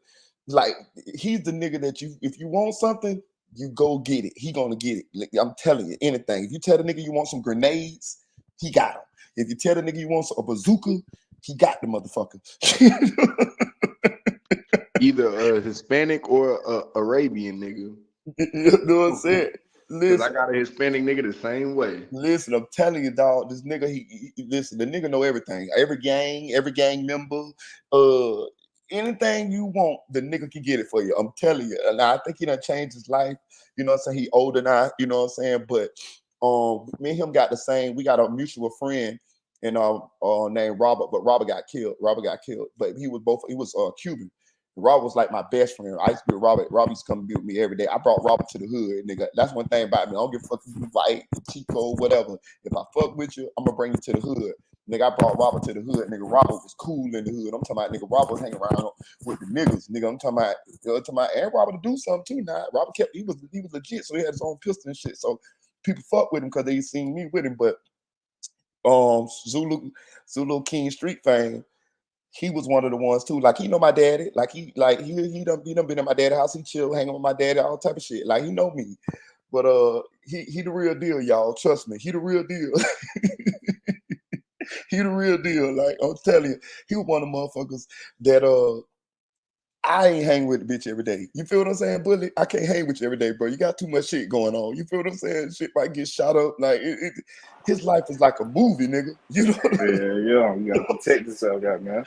Speaker 1: like, he's the nigga that if you want something, you go get it. He gonna get it. Like, I'm telling you, anything. If you tell the nigga you want some grenades, he got them. If you tell the nigga you want a bazooka, he got the motherfucker.
Speaker 7: Either a Hispanic or a Arabian nigga.
Speaker 1: You know what I'm saying?
Speaker 7: Cause I
Speaker 1: listen,
Speaker 7: got a Hispanic nigga the same way.
Speaker 1: listen. I'm telling you, dog. This nigga, listen. The nigga know everything. Every gang member, uh, anything you want, the nigga can get it for you. I'm telling you. And I think he done changed his life. You know what I'm saying? He older now. You know what I'm saying? But me and him got the same. We got a mutual friend. And named Robert, but Robert got killed. But he was Cuban. Robert was like my best friend. I used to be with Robert. Robert used to come and be with me every day. I brought Robert to the hood, nigga. That's one thing about me. I don't give a fuck if you white, Chico, whatever. If I fuck with you, I'm gonna bring you to the hood. Nigga, I brought Robert to the hood. Nigga, Robert was cool in the hood. I'm talking about nigga, Robert was hanging around with the niggas. Nigga, I'm talking about and Robert to do something too now. Robert he was legit, so he had his own pistol and shit. So people fuck with him because they seen me with him. But Zulu King Street fame, he was one of the ones too. Like he know my daddy. Like he done been in my daddy's house. He chill, hanging with my daddy, all type of shit. Like he know me. But he the real deal, y'all. Trust me, he the real deal. He the real deal. Like I'm telling you, he was one of the motherfuckers that I ain't hang with the bitch every day. You feel what I'm saying, Bully? I can't hang with you every day, bro. You got too much shit going on. You feel what I'm saying? Shit might get shot up. Like his life is like a movie, nigga. You know what I mean?
Speaker 10: Yeah. You gotta protect yourself, man.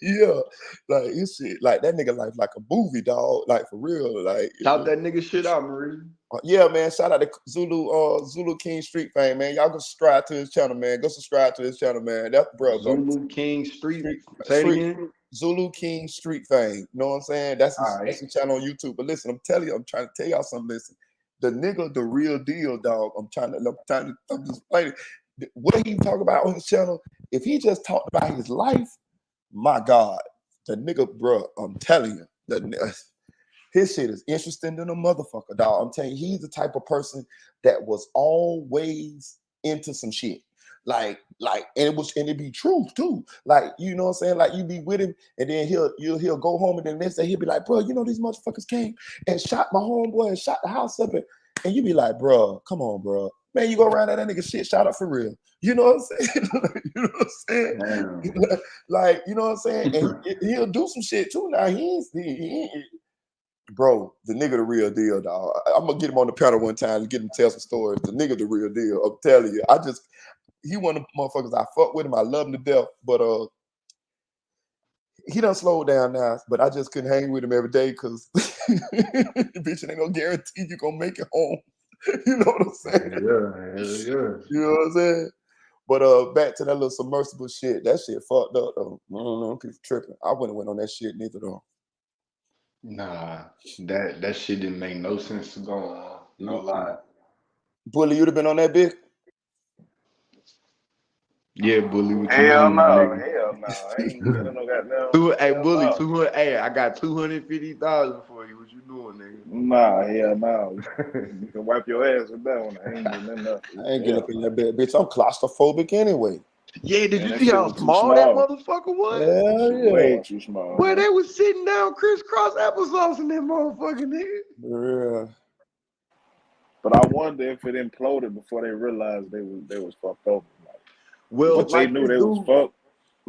Speaker 1: Yeah. Like his shit, like that nigga life like a movie, dog. Like for real. Like
Speaker 7: Shout that nigga shit out, Marie.
Speaker 1: yeah, man. Shout out to Zulu King Street fame, man. Y'all go subscribe to his channel, man. Go subscribe to his channel, man. That's bro.
Speaker 7: Zulu King Street. Say it again.
Speaker 1: Zulu King Street fame. You know what I'm saying? That's his channel on YouTube. But listen, I'm telling you, I'm trying to tell y'all something. Listen, the nigga, the real deal, dog. I'm just playing it. What he talk about on his channel, if he just talked about his life, my God, the nigga, bro, I'm telling you, his shit is interesting than a motherfucker, dog. I'm telling you, he's the type of person that was always into some shit. Like, and it be true too. Like, you know what I'm saying? Like, you be with him, and then he'll go home, and then the next day he'll be like, bro, you know these motherfuckers came and shot my homeboy and shot the house up, and you be like, bro, come on, bro. Man, you go around that nigga shit shot up for real. You know what I'm saying? You know what I'm saying?
Speaker 7: Damn.
Speaker 1: Like, you know what I'm saying? And he'll do some shit too. Now he ain't bro, the nigga the real deal, dog. I'm gonna get him on the panel one time and get him to tell some stories. The nigga the real deal. I'm telling you. He one of the motherfuckers I fuck with him. I love him to death. But he done slowed down now. But I just couldn't hang with him every day because bitch ain't no guarantee you gonna make it home. You know what I'm saying?
Speaker 7: Yeah.
Speaker 1: You know what I'm saying? But back to that little submersible shit. That shit fucked up though. I don't know, people tripping. I wouldn't have went on that shit neither though.
Speaker 7: Nah, that shit didn't make no sense to go on. No lie.
Speaker 1: Bully, you'd have been on that bitch?
Speaker 7: Yeah, Bully, what you
Speaker 10: Hell
Speaker 7: on, my
Speaker 10: no.
Speaker 7: nigga?
Speaker 10: Hell no. I ain't getting no goddamn.
Speaker 7: Hey,
Speaker 10: Hell
Speaker 7: Bully,
Speaker 10: no.
Speaker 7: 200. Hey, I got 250,000 for you. What you doing, nigga?
Speaker 10: Nah, hell no. You can wipe your ass with that one. I ain't getting enough.
Speaker 1: I ain't getting up in that bed, bitch. I'm claustrophobic anyway.
Speaker 7: Yeah, did
Speaker 10: Man,
Speaker 7: you
Speaker 10: that
Speaker 7: see
Speaker 10: shit
Speaker 7: how
Speaker 10: was too
Speaker 7: small that
Speaker 10: small.
Speaker 7: motherfucker was?
Speaker 1: Hell yeah.
Speaker 10: Way too small.
Speaker 7: Boy,
Speaker 10: Man.
Speaker 7: they was sitting down crisscross applesauce in that motherfucker, nigga.
Speaker 1: Yeah.
Speaker 10: But I wonder if it imploded before they realized they was fucked over.
Speaker 7: Well,
Speaker 10: If they
Speaker 7: like
Speaker 10: knew
Speaker 7: this
Speaker 10: they was
Speaker 7: dude,
Speaker 10: fucked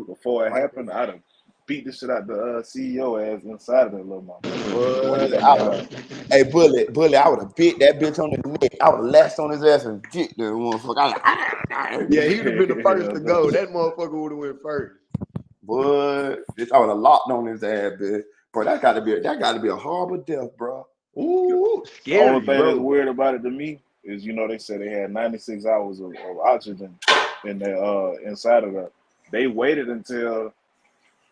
Speaker 10: before it happened, I'd have beat the shit out the CEO ass inside of that little motherfucker.
Speaker 1: Hey, Bully, I would have bit that bitch on the neck. I would have lashed on his ass and get that motherfucker.
Speaker 7: yeah, he would have been the first to
Speaker 10: Yeah,
Speaker 7: go. That motherfucker would have went first.
Speaker 1: But I would have locked on his ass, bitch. Bro, that gotta be a horrible death, bro.
Speaker 7: Ooh,
Speaker 10: The
Speaker 7: scary,
Speaker 10: only thing that's
Speaker 7: bro.
Speaker 10: weird about it to me is, they said they had 96 hours of oxygen in their inside of that. They waited until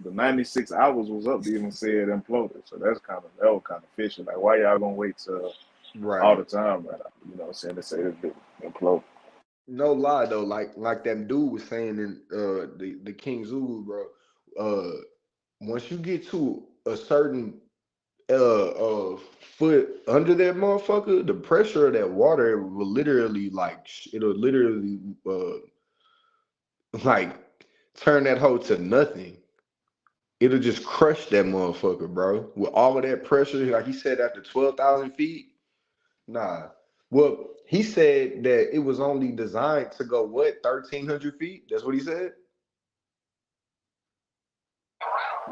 Speaker 10: the 96 hours was up to even say it imploded. So that was kind of fishy. Like, why y'all gonna wait till all the time, right? You know what I'm saying, to say this bitch imploded.
Speaker 7: No lie though, like that dude was saying in the King Zulu, bro. Once you get to a certain foot under that motherfucker, the pressure of that water will literally like turn that hole to nothing. It'll just crush that motherfucker, bro. With all of that pressure, like he said, after 12,000 feet. Nah. Well, he said that it was only designed to go, 1,300 feet? That's what he said?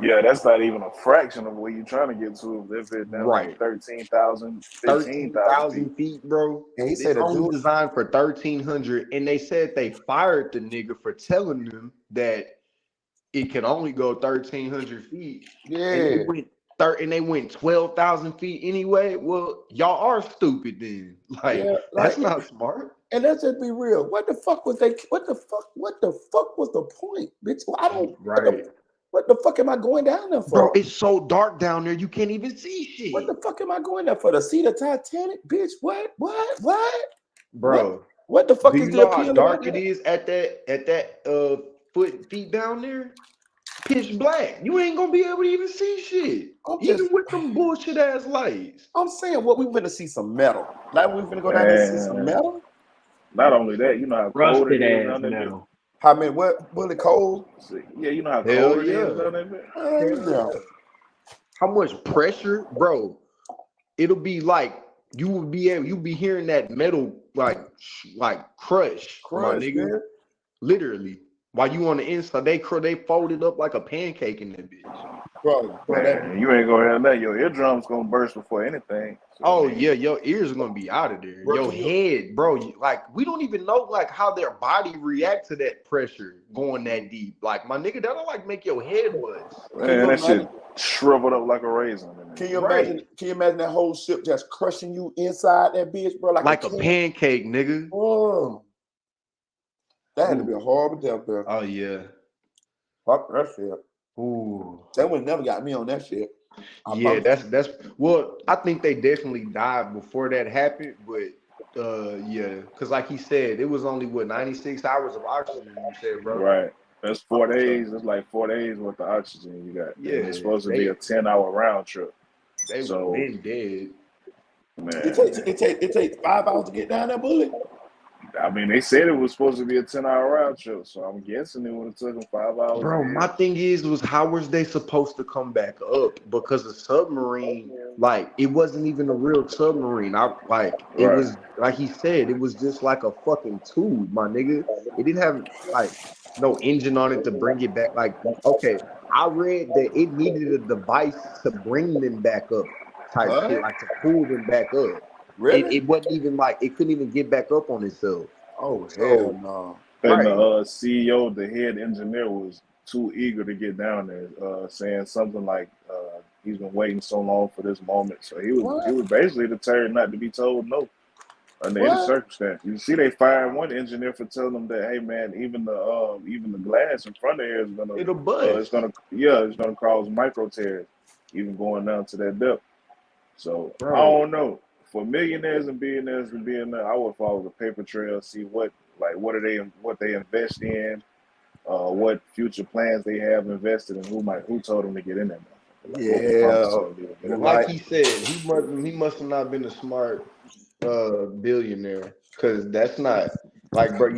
Speaker 10: Yeah, that's not even a fraction of where you're trying to get to. If it's down like
Speaker 7: Right.
Speaker 10: 13,000, 15,000 feet.
Speaker 7: 13,000 feet, bro.
Speaker 1: And he
Speaker 7: It's
Speaker 1: said a
Speaker 7: only
Speaker 1: dude.
Speaker 7: designed for 1,300, and they said they fired the nigga for telling them that it can only go 1,300 feet, and
Speaker 1: Yeah.
Speaker 7: they went 12,000 feet anyway. Well, y'all are stupid then. Like
Speaker 1: Yeah.
Speaker 7: that's
Speaker 1: Like,
Speaker 7: not smart,
Speaker 1: and let's just be real. What the fuck was they? What the fuck was the point, bitch? I don't.
Speaker 7: right,
Speaker 1: What the fuck am I going down there
Speaker 7: bro?
Speaker 1: for?
Speaker 7: It's so dark down there, you can't even see
Speaker 1: What the
Speaker 7: shit,
Speaker 1: fuck am I going there for? To see the Titanic, bitch? What?
Speaker 7: bro.
Speaker 1: What the
Speaker 7: Do
Speaker 1: fuck is
Speaker 7: you
Speaker 1: the
Speaker 7: know how
Speaker 1: appeal about
Speaker 7: dark it
Speaker 1: that?
Speaker 7: is at that feet down there? Pitch black. You ain't gonna be able to even see shit, even with them bullshit ass lights.
Speaker 1: I'm saying, what we finna see some metal? Like we finna go down there and see some
Speaker 10: Man,
Speaker 1: metal?
Speaker 10: not only that, you know how cold it
Speaker 8: Rusted
Speaker 10: is
Speaker 8: ass
Speaker 10: down there, bitch.
Speaker 8: metal.
Speaker 1: How many? What? Bullet cold?
Speaker 10: Yeah, you know how
Speaker 7: Hell
Speaker 10: cold it is
Speaker 7: yeah.
Speaker 10: down there, bitch.
Speaker 7: Hell
Speaker 1: Yeah.
Speaker 7: yeah. How much pressure, bro? It'll be like you'll be hearing that metal like crush, my
Speaker 1: Crush,
Speaker 7: nigga.
Speaker 1: man.
Speaker 7: Literally. While you on the inside, they fold it up like a pancake in that bitch.
Speaker 1: Bro, that.
Speaker 10: Man, you ain't gonna have that. Your eardrums gonna burst before anything. So,
Speaker 7: Oh
Speaker 10: man,
Speaker 7: yeah, your ears are gonna be out of there.
Speaker 1: Bro,
Speaker 7: Your head, bro. Like we don't even know like how their body react to that pressure going that deep. Like my nigga, that'll like make your head buzz.
Speaker 1: Can
Speaker 10: man,
Speaker 1: you
Speaker 10: that shit
Speaker 1: imagine?
Speaker 10: shriveled up like a raisin.
Speaker 1: Can you
Speaker 7: Right.
Speaker 1: imagine? Can you imagine that whole ship just crushing you inside that bitch, bro?
Speaker 7: Like a pancake, nigga.
Speaker 1: Oh, that had to be a
Speaker 7: Ooh.
Speaker 1: horrible death, bro.
Speaker 7: Oh yeah.
Speaker 1: Fuck that shit.
Speaker 7: Ooh.
Speaker 1: That would never got me on that shit.
Speaker 7: Yeah, that's well, I think they definitely died before that happened, but yeah, because like he said, it was only 96 hours of oxygen, you said, bro.
Speaker 10: Right. That's 4 days.
Speaker 7: So
Speaker 10: That's like 4 days worth of oxygen you got. And it's
Speaker 7: yeah,
Speaker 10: supposed to be a 10-hour round trip.
Speaker 7: they would have
Speaker 10: So,
Speaker 7: been dead.
Speaker 10: man,
Speaker 1: It takes 5 hours to get down that bullet.
Speaker 10: I mean, they said it was supposed to be a 10-hour round trip. So I'm guessing it would have took them 5 hours to
Speaker 7: Bro, my
Speaker 10: get.
Speaker 7: thing was how was they supposed to come back up? Because the submarine, like, it wasn't even a real submarine. It
Speaker 10: Right.
Speaker 7: was like he said, it was just like a fucking tube, my nigga. It didn't have like no engine on it to bring it back. Like, okay, I read that it needed a device to bring them back up, type shit,
Speaker 1: What?
Speaker 7: like to pull them back up.
Speaker 1: Really?
Speaker 7: It wasn't even like it couldn't even get back up on itself.
Speaker 1: Oh hell
Speaker 7: So,
Speaker 1: no.
Speaker 10: And the
Speaker 7: right.
Speaker 10: CEO, the head engineer, was too eager to get down there, saying something like he's been waiting so long for this moment. So he
Speaker 1: What?
Speaker 10: was basically deterred not to be told no under any
Speaker 1: What?
Speaker 10: circumstance. You see, they fired one engineer for telling them that, hey man, even the glass in front of here is
Speaker 7: It'll bust.
Speaker 10: it's gonna cause micro tears, even going down to that depth. So I
Speaker 7: Bro.
Speaker 10: don't know. For millionaires and billionaires to be in there, I would follow the paper trail, see what what they invest in, what future plans they have invested, and who told them to get in there. Like what was promised
Speaker 1: Yeah.
Speaker 10: to them to get in
Speaker 7: Well,
Speaker 10: there.
Speaker 7: like
Speaker 1: Like
Speaker 7: he said, he must have not been a smart billionaire, because that's not like, bro,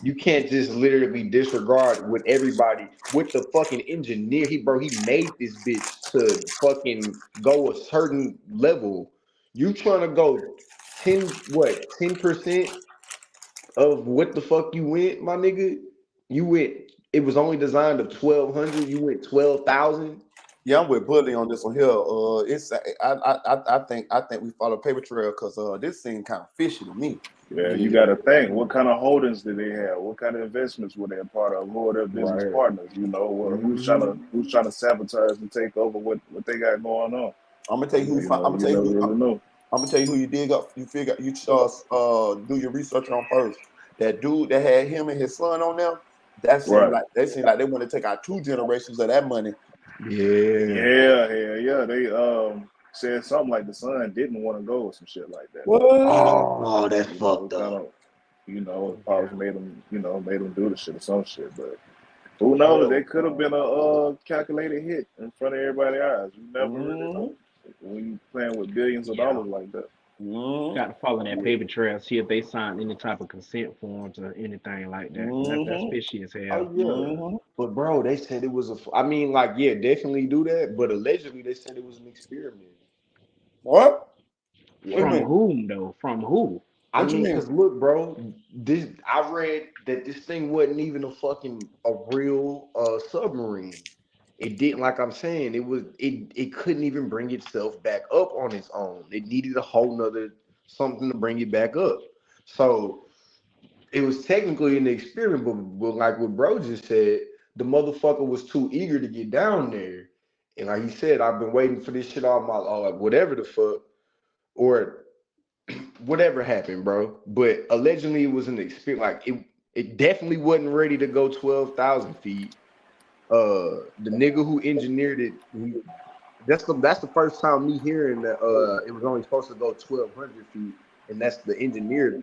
Speaker 7: you can't just literally disregard with everybody with the fucking engineer. He made this bitch to fucking go a certain level. You trying to go 10% of what the fuck you went, my nigga? You went. It was only designed of 1,200. You went 12,000.
Speaker 1: yeah, I'm with Bully on this one here. It's I think we follow paper trail because this seemed kind of fishy to me.
Speaker 10: Yeah, you
Speaker 7: Yeah,
Speaker 10: got to think. What kind of holdings did they have? What kind of investments were they a part of? Who are their business
Speaker 7: right.
Speaker 10: partners? You know,
Speaker 7: Hmm.
Speaker 10: who's trying to sabotage and take over what they got going on?
Speaker 1: I'm gonna tell you who.
Speaker 10: You know,
Speaker 1: I'm gonna
Speaker 10: you
Speaker 1: tell you
Speaker 10: never
Speaker 1: who.
Speaker 10: really know.
Speaker 1: I'm gonna tell you who you dig up. You figure you do your research on first. That dude that had him and his son on there.
Speaker 10: Right.
Speaker 1: They seem like they want to take out 2 generations of that money.
Speaker 7: Yeah.
Speaker 10: Yeah. They said something like the son didn't want to go or some shit like that.
Speaker 1: What?
Speaker 7: Oh, that's
Speaker 10: You know,
Speaker 7: fucked
Speaker 10: kind
Speaker 7: up.
Speaker 10: of, pops made him do the shit or some shit. But who knows? They
Speaker 1: Hell
Speaker 10: could have
Speaker 1: no.
Speaker 10: been a calculated hit in front of everybody's eyes. You never really know when you playing with billions of
Speaker 8: Yeah.
Speaker 10: dollars like that.
Speaker 1: Mm-hmm.
Speaker 8: Got to follow that paper trail, see if they signed any type of consent forms or anything like that. That's
Speaker 1: Mm-hmm.
Speaker 8: fishy as hell.
Speaker 7: Oh yeah.
Speaker 1: Mm-hmm.
Speaker 7: But bro, they said it was I mean, like, yeah, definitely do that. But allegedly, they said it was an experiment.
Speaker 1: What? What you
Speaker 7: Yeah.
Speaker 8: From
Speaker 1: mean?
Speaker 8: whom though? From who?
Speaker 7: I
Speaker 1: What you
Speaker 7: mean,
Speaker 1: mean?
Speaker 7: cause look, bro, I read that this thing wasn't even a real submarine. it didn't, like I'm saying, it couldn't even bring itself back up on its own. It needed a whole nother something to bring it back up. So it was technically an experiment, but like what bro just said, the motherfucker was too eager to get down there. And like he said, I've been waiting for this shit all my life, whatever the fuck, or whatever happened, bro. But allegedly it was an experience. Like it definitely wasn't ready to go 12,000 feet. The nigga who engineered it, that's the first time me hearing that it was only supposed to go 1,200 feet, and that's the engineer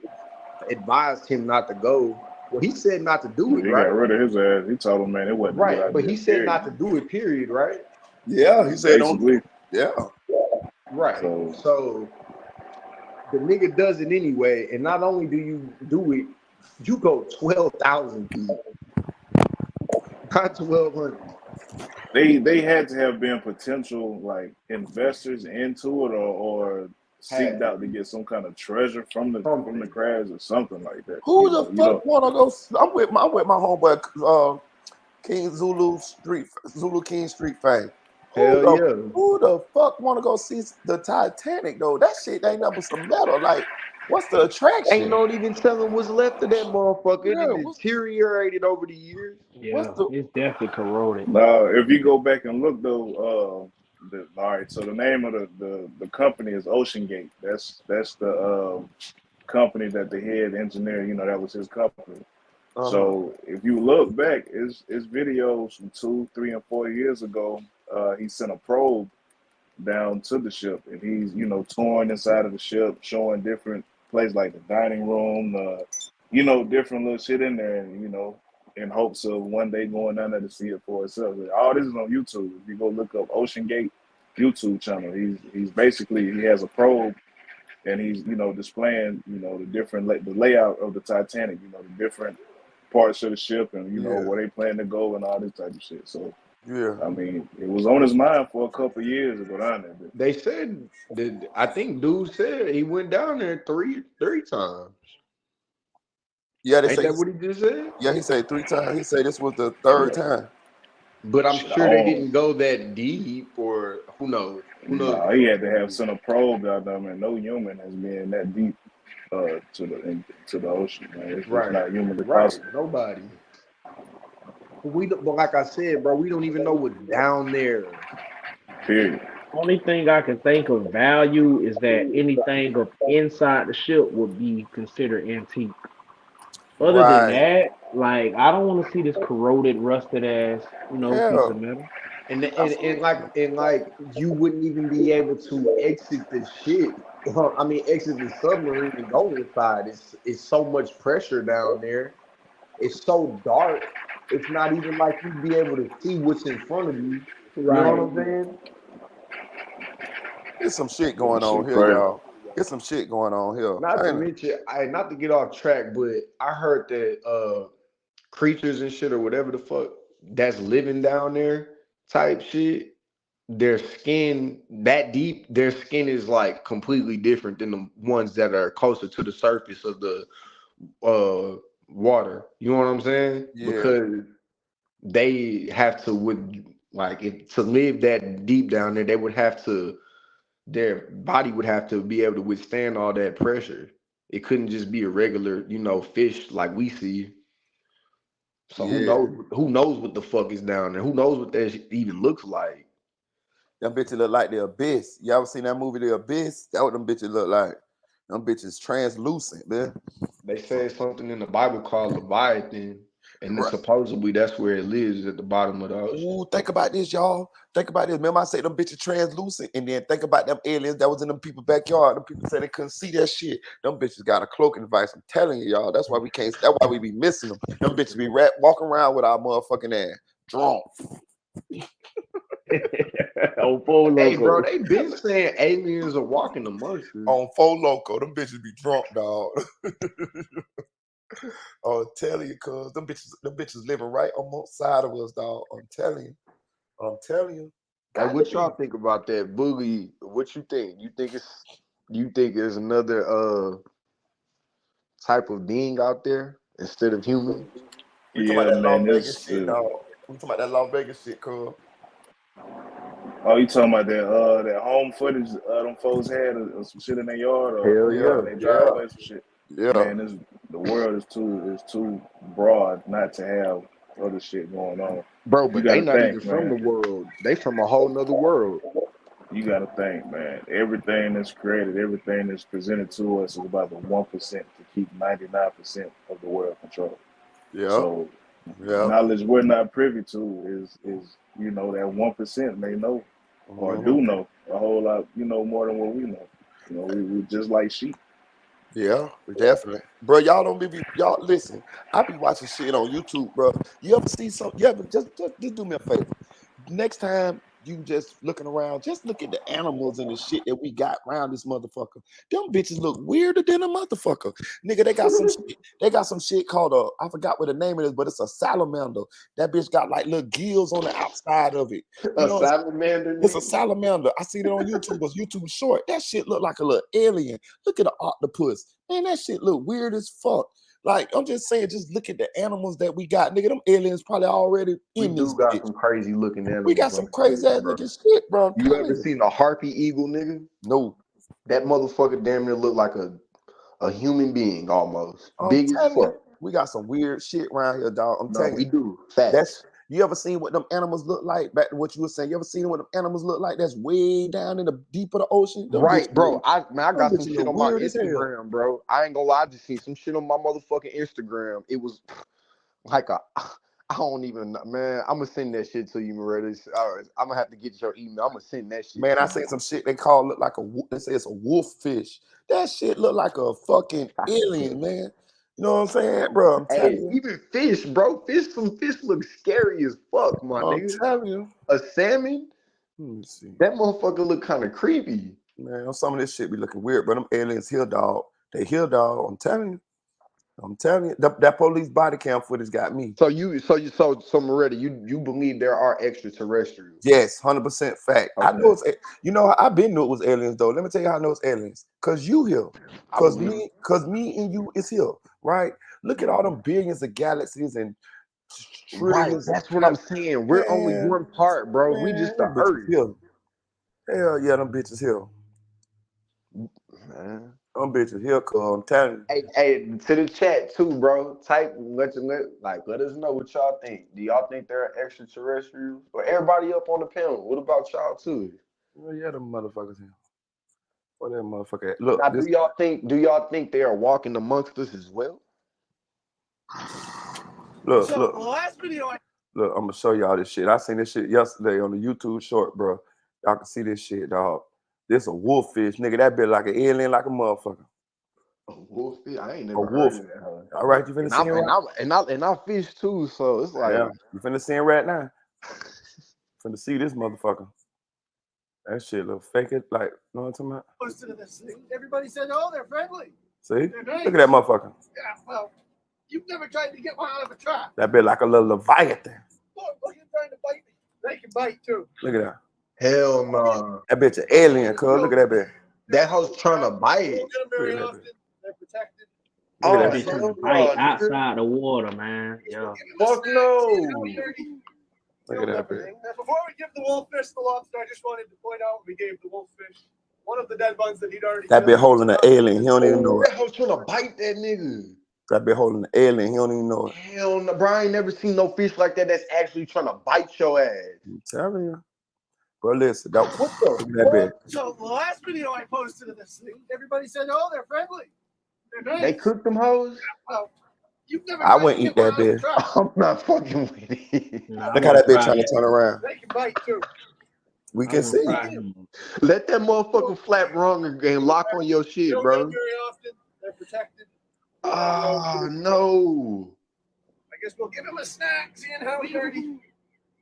Speaker 7: advised him not to go. Well, he said not to do
Speaker 10: Yeah,
Speaker 7: it,
Speaker 10: he got
Speaker 7: right?
Speaker 10: rid of his ass. He told him, man, it wasn't a good
Speaker 7: Right, but
Speaker 10: idea.
Speaker 7: he said
Speaker 10: Period.
Speaker 7: not to do it. Period. Right.
Speaker 1: Yeah, he said don't.
Speaker 10: Basically,
Speaker 1: Yeah,
Speaker 7: Right.
Speaker 10: so
Speaker 7: So the nigga does it anyway, and not only do you do it, you go 12,000 feet, not 1,200.
Speaker 10: they had to have been potential like investors into it, or seeked
Speaker 7: Had to
Speaker 10: out to
Speaker 7: be
Speaker 10: get some kind of treasure from the
Speaker 7: something.
Speaker 10: crash or something like that.
Speaker 1: who the
Speaker 10: You
Speaker 1: fuck
Speaker 10: know,
Speaker 1: wanna go? I'm with my homeboy, King Zulu King Street fame. Who
Speaker 7: Hell
Speaker 1: the
Speaker 7: yeah.
Speaker 1: who the fuck wanna go see the Titanic though? That shit ain't nothing but some metal. Like, what's the
Speaker 7: Ain't
Speaker 1: attraction?
Speaker 7: no even telling what's left of that motherfucker. It
Speaker 1: Yeah,
Speaker 7: done deteriorated over the years.
Speaker 1: what's
Speaker 8: Yeah,
Speaker 1: the
Speaker 8: it's definitely corroded.
Speaker 10: now if you go back and look though, all right. So the name of the company is Ocean Gate. That's the company that the head engineer. You know, that was his company.
Speaker 1: uh-huh.
Speaker 10: So if you look back, it's videos from 2, 3, and 4 years ago. He sent a probe down to the ship, and he's touring inside of the ship, showing different places like the dining room, different little shit in there, and in hopes of one day going down there to see it for itself. All this is on YouTube. If you go look up Ocean Gate YouTube channel, he's basically he has a probe, and he's displaying the different the layout of the Titanic, the different parts of the ship, and
Speaker 1: Yeah,
Speaker 10: where they plan to go and all this type of shit. So
Speaker 1: yeah.
Speaker 10: I mean, it was on his mind for a couple of years to go down there. But
Speaker 7: They said that I think dude said he went down there three times.
Speaker 1: Yeah, they
Speaker 7: Ain't
Speaker 1: say
Speaker 7: that what he just said?
Speaker 1: yeah, he said 3 times. He said this was the third
Speaker 10: yeah,
Speaker 1: time.
Speaker 7: But I'm
Speaker 10: shit, I
Speaker 7: sure they
Speaker 10: don't.
Speaker 7: didn't go that deep, or who knows? Who knows
Speaker 10: Nah,
Speaker 7: what
Speaker 10: he
Speaker 7: the
Speaker 10: had
Speaker 7: fuck
Speaker 10: to
Speaker 7: it
Speaker 10: have
Speaker 7: is.
Speaker 10: sent a probe out there, man. No human has been that deep to the ocean, man. It's just
Speaker 7: Right,
Speaker 10: not humanly
Speaker 7: right.
Speaker 10: possible.
Speaker 7: Nobody. But like I said, bro, we don't even know what's down there.
Speaker 10: Period.
Speaker 8: Only thing I can think of value is that anything up inside the ship would be considered antique. Other than
Speaker 1: Right.
Speaker 8: that, like I don't want to see this corroded, rusted ass, piece
Speaker 1: Yeah.
Speaker 8: of metal.
Speaker 7: And you wouldn't even be able to exit the ship. I mean, exit the submarine and go inside. It's so much pressure down there. It's so dark. It's not even like you'd be able to see what's in front of you. You know what
Speaker 8: Right.
Speaker 7: I'm saying?
Speaker 1: There's some shit
Speaker 10: Yeah,
Speaker 1: going on
Speaker 10: shit
Speaker 1: here,
Speaker 10: crazy.
Speaker 1: y'all. There's some shit going on here.
Speaker 7: Not to
Speaker 1: Ain't it?
Speaker 7: mention, not to get off track, but I heard that creatures and shit or whatever the fuck that's living down there type shit, their skin that deep, their skin is like completely different than the ones that are closer to the surface of the water. You know what I'm saying?
Speaker 1: Yeah.
Speaker 7: Because they have to would like if to live that deep down there, they would have to their body would have to be able to withstand all that pressure. It couldn't just be a regular, fish like we see. So who
Speaker 1: Yeah.
Speaker 7: knows? Who knows what the fuck is down there? Who knows what that shit even looks like?
Speaker 1: Them bitches look like the abyss. You ever seen that movie, The Abyss? That what them bitches look like. Them bitches translucent, man.
Speaker 7: They said something in the Bible called Leviathan, and then
Speaker 1: Right.
Speaker 7: supposedly that's where it lives at the bottom of the ocean.
Speaker 1: Ooh, think about this, y'all. Think about this. Remember, I said them bitches translucent, and then think about them aliens that was in them people's backyard. Them people said they couldn't see that shit. Them bitches got a cloaking device. I'm telling you, y'all. That's why we can't. That's why we be missing them. Them bitches be walking around with our motherfucking ass drunk
Speaker 8: Oh, full
Speaker 7: Hey, bro,
Speaker 8: loco.
Speaker 7: they been saying aliens are walking amongst us.
Speaker 1: on Fo Loco. Them bitches be drunk, dog. I'm telling you, cuz them bitches living right on both side of us, dog. I'm telling you. I'm telling you.
Speaker 7: Hey,
Speaker 1: Got to
Speaker 7: what
Speaker 1: be.
Speaker 7: y'all think about that boogie? What you think? You think it's another type of being out there instead of humans?
Speaker 1: We talking about
Speaker 10: Yeah,
Speaker 1: that Las
Speaker 10: man.
Speaker 1: Vegas
Speaker 10: This
Speaker 1: shit, dog. We talking about that Las Vegas shit, cuz.
Speaker 10: Oh, you talking about that home footage them folks had of some shit in their yard
Speaker 7: Hell
Speaker 10: or
Speaker 1: Yeah,
Speaker 10: in
Speaker 7: yeah.
Speaker 10: their
Speaker 1: yeah,
Speaker 10: driveway, some shit.
Speaker 1: yeah.
Speaker 10: Man, the world is too broad not to have other shit going on.
Speaker 7: Bro,
Speaker 10: You
Speaker 7: but they
Speaker 10: gotta
Speaker 7: not even
Speaker 10: think,
Speaker 7: from the
Speaker 10: man.
Speaker 7: world. They from a whole nother world.
Speaker 10: You gotta think, man. Everything that's created, everything that's presented to us is about the 1% to keep 99% of the world controlled.
Speaker 1: Yeah,
Speaker 10: So
Speaker 1: yeah.
Speaker 10: knowledge we're not privy to is that 1% may know or
Speaker 1: Mhm.
Speaker 10: do know a whole lot, more than what we know. We just like sheep.
Speaker 1: Yeah, definitely, bro. Y'all don't be y'all listen. I be watching shit on YouTube, bro. You ever see some? You ever just do me a favor. Next time you just looking around, just look at the animals and the shit that we got around this motherfucker. Them bitches look weirder than a motherfucker, nigga. They got some shit. They got some shit called I forgot what the name it is, but it's a salamander. That bitch got like little gills on the outside of it. You
Speaker 7: A
Speaker 1: know,
Speaker 7: salamander,
Speaker 1: it's a
Speaker 7: nigga.
Speaker 1: salamander. I seen it on YouTube. It's YouTube short. That shit look like a little alien. Look at the octopus. Man, that shit look weird as fuck. Like, I'm just saying, just look at the animals that we got. Nigga, them aliens probably already
Speaker 7: We
Speaker 1: in
Speaker 7: do
Speaker 1: this
Speaker 7: got
Speaker 1: bitch.
Speaker 7: some crazy looking
Speaker 1: We got
Speaker 7: animals on
Speaker 1: some
Speaker 7: this
Speaker 1: crazy
Speaker 7: bitch,
Speaker 1: ass
Speaker 7: bro.
Speaker 1: looking shit, bro. I'm
Speaker 7: You
Speaker 1: telling
Speaker 7: ever
Speaker 1: you.
Speaker 7: seen a harpy eagle, nigga?
Speaker 1: No.
Speaker 7: That motherfucker damn near look like a human being almost.
Speaker 1: I'm
Speaker 7: Big as
Speaker 1: telling you.
Speaker 7: fuck.
Speaker 1: We got some weird shit around here, dog. I'm
Speaker 7: No,
Speaker 1: telling
Speaker 7: we
Speaker 1: you.
Speaker 7: do.
Speaker 1: That's
Speaker 7: Facts.
Speaker 1: you ever seen what them animals look like? Back to what you were saying. You ever seen what them animals look like? That's way down in the deep of the ocean. Them
Speaker 7: Right,
Speaker 1: bitches
Speaker 7: bro.
Speaker 1: look,
Speaker 7: I
Speaker 1: them
Speaker 7: got some
Speaker 1: bitches
Speaker 7: shit
Speaker 1: look
Speaker 7: on my
Speaker 1: weird as hell.
Speaker 7: Instagram, bro. I ain't gonna lie, I just seen some shit on my motherfucking Instagram. It was like I don't even know, man. I'm gonna send that shit to you, Moretta. I'm gonna have to get your email. I'm gonna send that shit
Speaker 1: Man,
Speaker 7: to
Speaker 1: I
Speaker 7: you.
Speaker 1: seen some shit they call look like they say it's a wolf fish. That shit look like a fucking alien, man. You know what I'm saying, bro? I'm telling
Speaker 7: Hey,
Speaker 1: you.
Speaker 7: even fish, bro. Some fish look scary as fuck, my
Speaker 1: I'm
Speaker 7: nigga.
Speaker 1: telling you.
Speaker 7: A salmon,
Speaker 1: Let me see.
Speaker 7: that motherfucker look kind of creepy.
Speaker 1: Man, some of this shit be looking weird, but them aliens here, dog. They here, dog. I'm telling you. I'm telling you. That police body cam footage got me.
Speaker 7: So Moretta, you believe there are extraterrestrials?
Speaker 1: Yes, 100% fact. I know
Speaker 7: Okay,
Speaker 1: I've been knew it was aliens though. Let me tell you how I know it's aliens. Cause you here.
Speaker 7: I believe it.
Speaker 1: Cause me and you is here, right? Look at all them billions of galaxies and
Speaker 7: Right,
Speaker 1: trillions of
Speaker 7: that's what I'm saying. We're only
Speaker 1: man,
Speaker 7: one part, bro. We just the
Speaker 1: them bitches
Speaker 7: Earth,
Speaker 1: here. Hell yeah, them bitches here.
Speaker 7: man.
Speaker 1: Them bitches here, cuz I'm telling you.
Speaker 7: Hey, to the chat too, bro. Type, let us know what y'all think. Do y'all think there are extraterrestrials? Or everybody up on the panel? What about y'all too?
Speaker 1: Oh yeah, them motherfuckers here. What that motherfucker at? Look,
Speaker 7: Now,
Speaker 1: this
Speaker 7: do y'all think they are walking amongst us as well?
Speaker 1: look, so, look. Last video look, I'm gonna show y'all this shit. I seen this shit yesterday on the YouTube short, bro. Y'all can see this shit, dog. This a wolf fish, nigga. That bit like an alien, like a motherfucker.
Speaker 7: A wolf fish? I ain't
Speaker 1: A
Speaker 7: never heard
Speaker 1: wolf.
Speaker 7: of that. Huh?
Speaker 1: All right, you finna
Speaker 7: And
Speaker 1: see
Speaker 7: I'm
Speaker 1: it right?
Speaker 7: and I fish too, so it's like
Speaker 1: Yeah, you finna see it right now. Finna see this motherfucker. That shit look fake it, like, you know what I'm talking about?
Speaker 11: Posted to this thing. Everybody said, "Oh, they're friendly."
Speaker 1: See?
Speaker 11: They're nice.
Speaker 1: Look at that motherfucker.
Speaker 11: Yeah, well, you've never tried to get one out of a trap.
Speaker 1: That bit like a little Leviathan.
Speaker 11: Look, you're trying to bite me. They can bite too.
Speaker 1: Look at that.
Speaker 7: hell no.
Speaker 1: That bitch an alien, cuz. Look at that bitch.
Speaker 7: That hoe's trying to bite.
Speaker 11: You don't get them very
Speaker 1: Look at that
Speaker 11: often.
Speaker 1: bitch.
Speaker 11: They're protected.
Speaker 1: Look at
Speaker 7: Oh,
Speaker 1: that
Speaker 8: Bitch
Speaker 1: bitch.
Speaker 8: trying to
Speaker 7: hell
Speaker 8: bite
Speaker 7: no, nigga.
Speaker 8: outside the water, man. Yeah.
Speaker 7: Fuck no.
Speaker 1: Look at that bitch.
Speaker 11: Before we give the wolffish the lobster, I just wanted to point out we gave the wolffish one of the dead ones that he'd already
Speaker 1: That bitch
Speaker 11: killed.
Speaker 1: holding an alien. He don't even know
Speaker 7: Oh,
Speaker 1: it.
Speaker 7: that hoe's trying to bite that nigga.
Speaker 1: That bitch holding an alien. He don't even know it.
Speaker 7: Hell no, bro. I ain't never seen no fish like that that's actually trying to bite your ass.
Speaker 1: I'm telling you. Bro, listen.
Speaker 7: What the
Speaker 1: Look at that bitch.
Speaker 11: So the last video I posted of this thing, everybody said, "Oh, they're friendly. They're nice."
Speaker 7: They cooked them hoes?
Speaker 11: Well, you've never
Speaker 1: I
Speaker 11: tried
Speaker 1: wouldn't
Speaker 11: to
Speaker 1: eat
Speaker 11: get one
Speaker 1: that
Speaker 11: out of a
Speaker 1: bitch.
Speaker 11: trap.
Speaker 7: I'm not fucking with it.
Speaker 8: Nah, I
Speaker 1: Look how
Speaker 8: wouldn't
Speaker 1: that bitch
Speaker 8: try
Speaker 1: trying to
Speaker 8: that.
Speaker 1: turn around.
Speaker 11: They can bite too.
Speaker 1: We
Speaker 8: I
Speaker 1: can
Speaker 8: wouldn't
Speaker 1: see.
Speaker 8: try him.
Speaker 7: Let that motherfucker flap wrong and lock on your
Speaker 11: You
Speaker 7: shit,
Speaker 11: don't get them
Speaker 7: bro.
Speaker 11: very often. They're protected.
Speaker 7: Ah, no.
Speaker 11: I guess we'll give him a snack, seeing how he already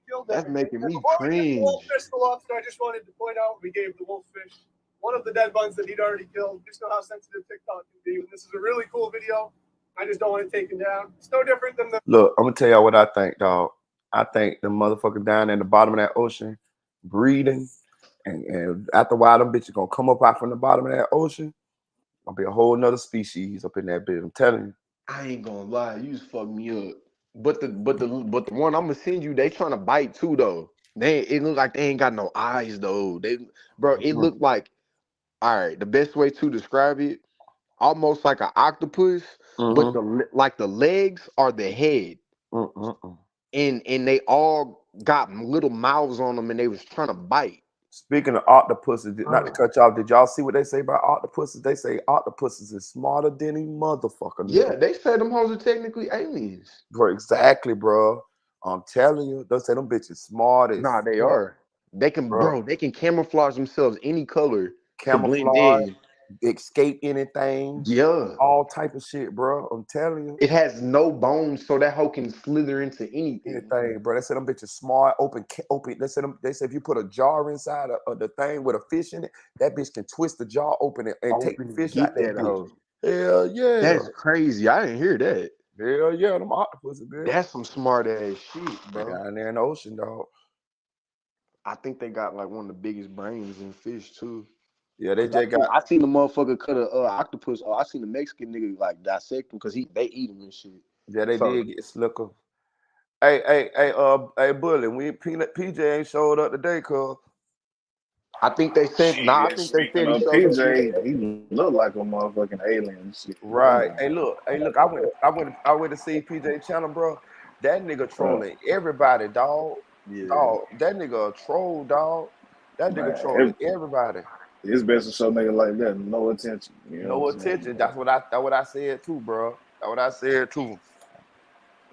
Speaker 11: killed
Speaker 7: That's
Speaker 11: everything.
Speaker 7: making
Speaker 11: And
Speaker 7: me
Speaker 11: before we give the
Speaker 7: cringe.
Speaker 11: wolffish the lobster, I just wanted to point out we gave the wolffish one of the dead ones that he'd already killed. Just know how sensitive TikTok can be. This is a really cool video. I just don't want it taken down. It's no different than the
Speaker 1: Look, I'm gonna tell y'all what I think, dog. I think the motherfucker down in the bottom of that ocean, breathing, and after a while, them bitches gonna come up out from the bottom of that ocean. Gonna be a whole nother species up in that bitch. I'm telling you.
Speaker 7: I ain't gonna lie, you just fucked me up. But the one I'm gonna send you, they trying to bite too though.
Speaker 12: It look like they ain't got no eyes though. Bro, it
Speaker 1: Mm-mm,
Speaker 12: looked like, all right, the best way to describe it, almost like an octopus, but
Speaker 1: mm-hmm,
Speaker 12: like the legs are the head,
Speaker 1: mm-mm.
Speaker 12: and they all got little mouths on them, and they was trying to bite.
Speaker 1: Speaking of octopuses, not to cut you off, did y'all see what they say about octopuses? They say octopuses is smarter than a motherfucker, nigga.
Speaker 12: Yeah, they said them hoes are technically aliens.
Speaker 1: Bro, exactly, bro. I'm telling you, they say them bitches smart as
Speaker 12: Nah, they
Speaker 1: fuck,
Speaker 12: are. They can,
Speaker 1: bro.
Speaker 12: bro. They can camouflage themselves any color to blend
Speaker 1: Camouflage,
Speaker 12: in.
Speaker 1: escape anything,
Speaker 12: Yeah,
Speaker 1: all type of shit, bro. I'm telling you.
Speaker 12: it has no bones, so that hoe can slither into anything.
Speaker 1: Anything, bro. They said them bitches smart, open. They said if you put a jar inside of the thing with a fish in it, that bitch can twist the jar open and take the
Speaker 12: Open and
Speaker 1: fish out
Speaker 12: get
Speaker 1: that
Speaker 12: that
Speaker 1: bitch.
Speaker 12: hoe.
Speaker 1: Hell yeah.
Speaker 12: That's crazy. I didn't hear that.
Speaker 1: Hell yeah, them octopuses, bitch.
Speaker 12: That's some smart ass shit,
Speaker 1: They
Speaker 12: bro.
Speaker 1: down there in the ocean, dog.
Speaker 12: I think they got like one of the biggest brains in fish too.
Speaker 1: Yeah, they
Speaker 12: Cause
Speaker 1: just got.
Speaker 12: I seen the motherfucker cut a octopus. Oh, I seen the Mexican nigga like dissect him because they eat him and shit.
Speaker 1: Yeah, they
Speaker 12: So
Speaker 1: did get slicker. Hey, Bully, PJ ain't showed up today, cuz.
Speaker 12: I think they said I
Speaker 10: Shit,
Speaker 12: think they
Speaker 10: speaking
Speaker 12: said he
Speaker 10: of
Speaker 12: showed up
Speaker 10: PJ,
Speaker 12: yesterday.
Speaker 10: he looked like a motherfucking alien. Shit.
Speaker 1: Right. Hey, look. I went to see PJ channel, bro. That nigga
Speaker 10: Uh,
Speaker 1: trolling everybody, dog.
Speaker 12: Yeah.
Speaker 1: Dog. That nigga a troll, dog. That nigga trolling
Speaker 10: man,
Speaker 1: everybody.
Speaker 10: it's best to show nigga like that no attention. You know
Speaker 1: No
Speaker 10: what I'm saying?
Speaker 1: attention. That's what I said too, bro. That's what I said too.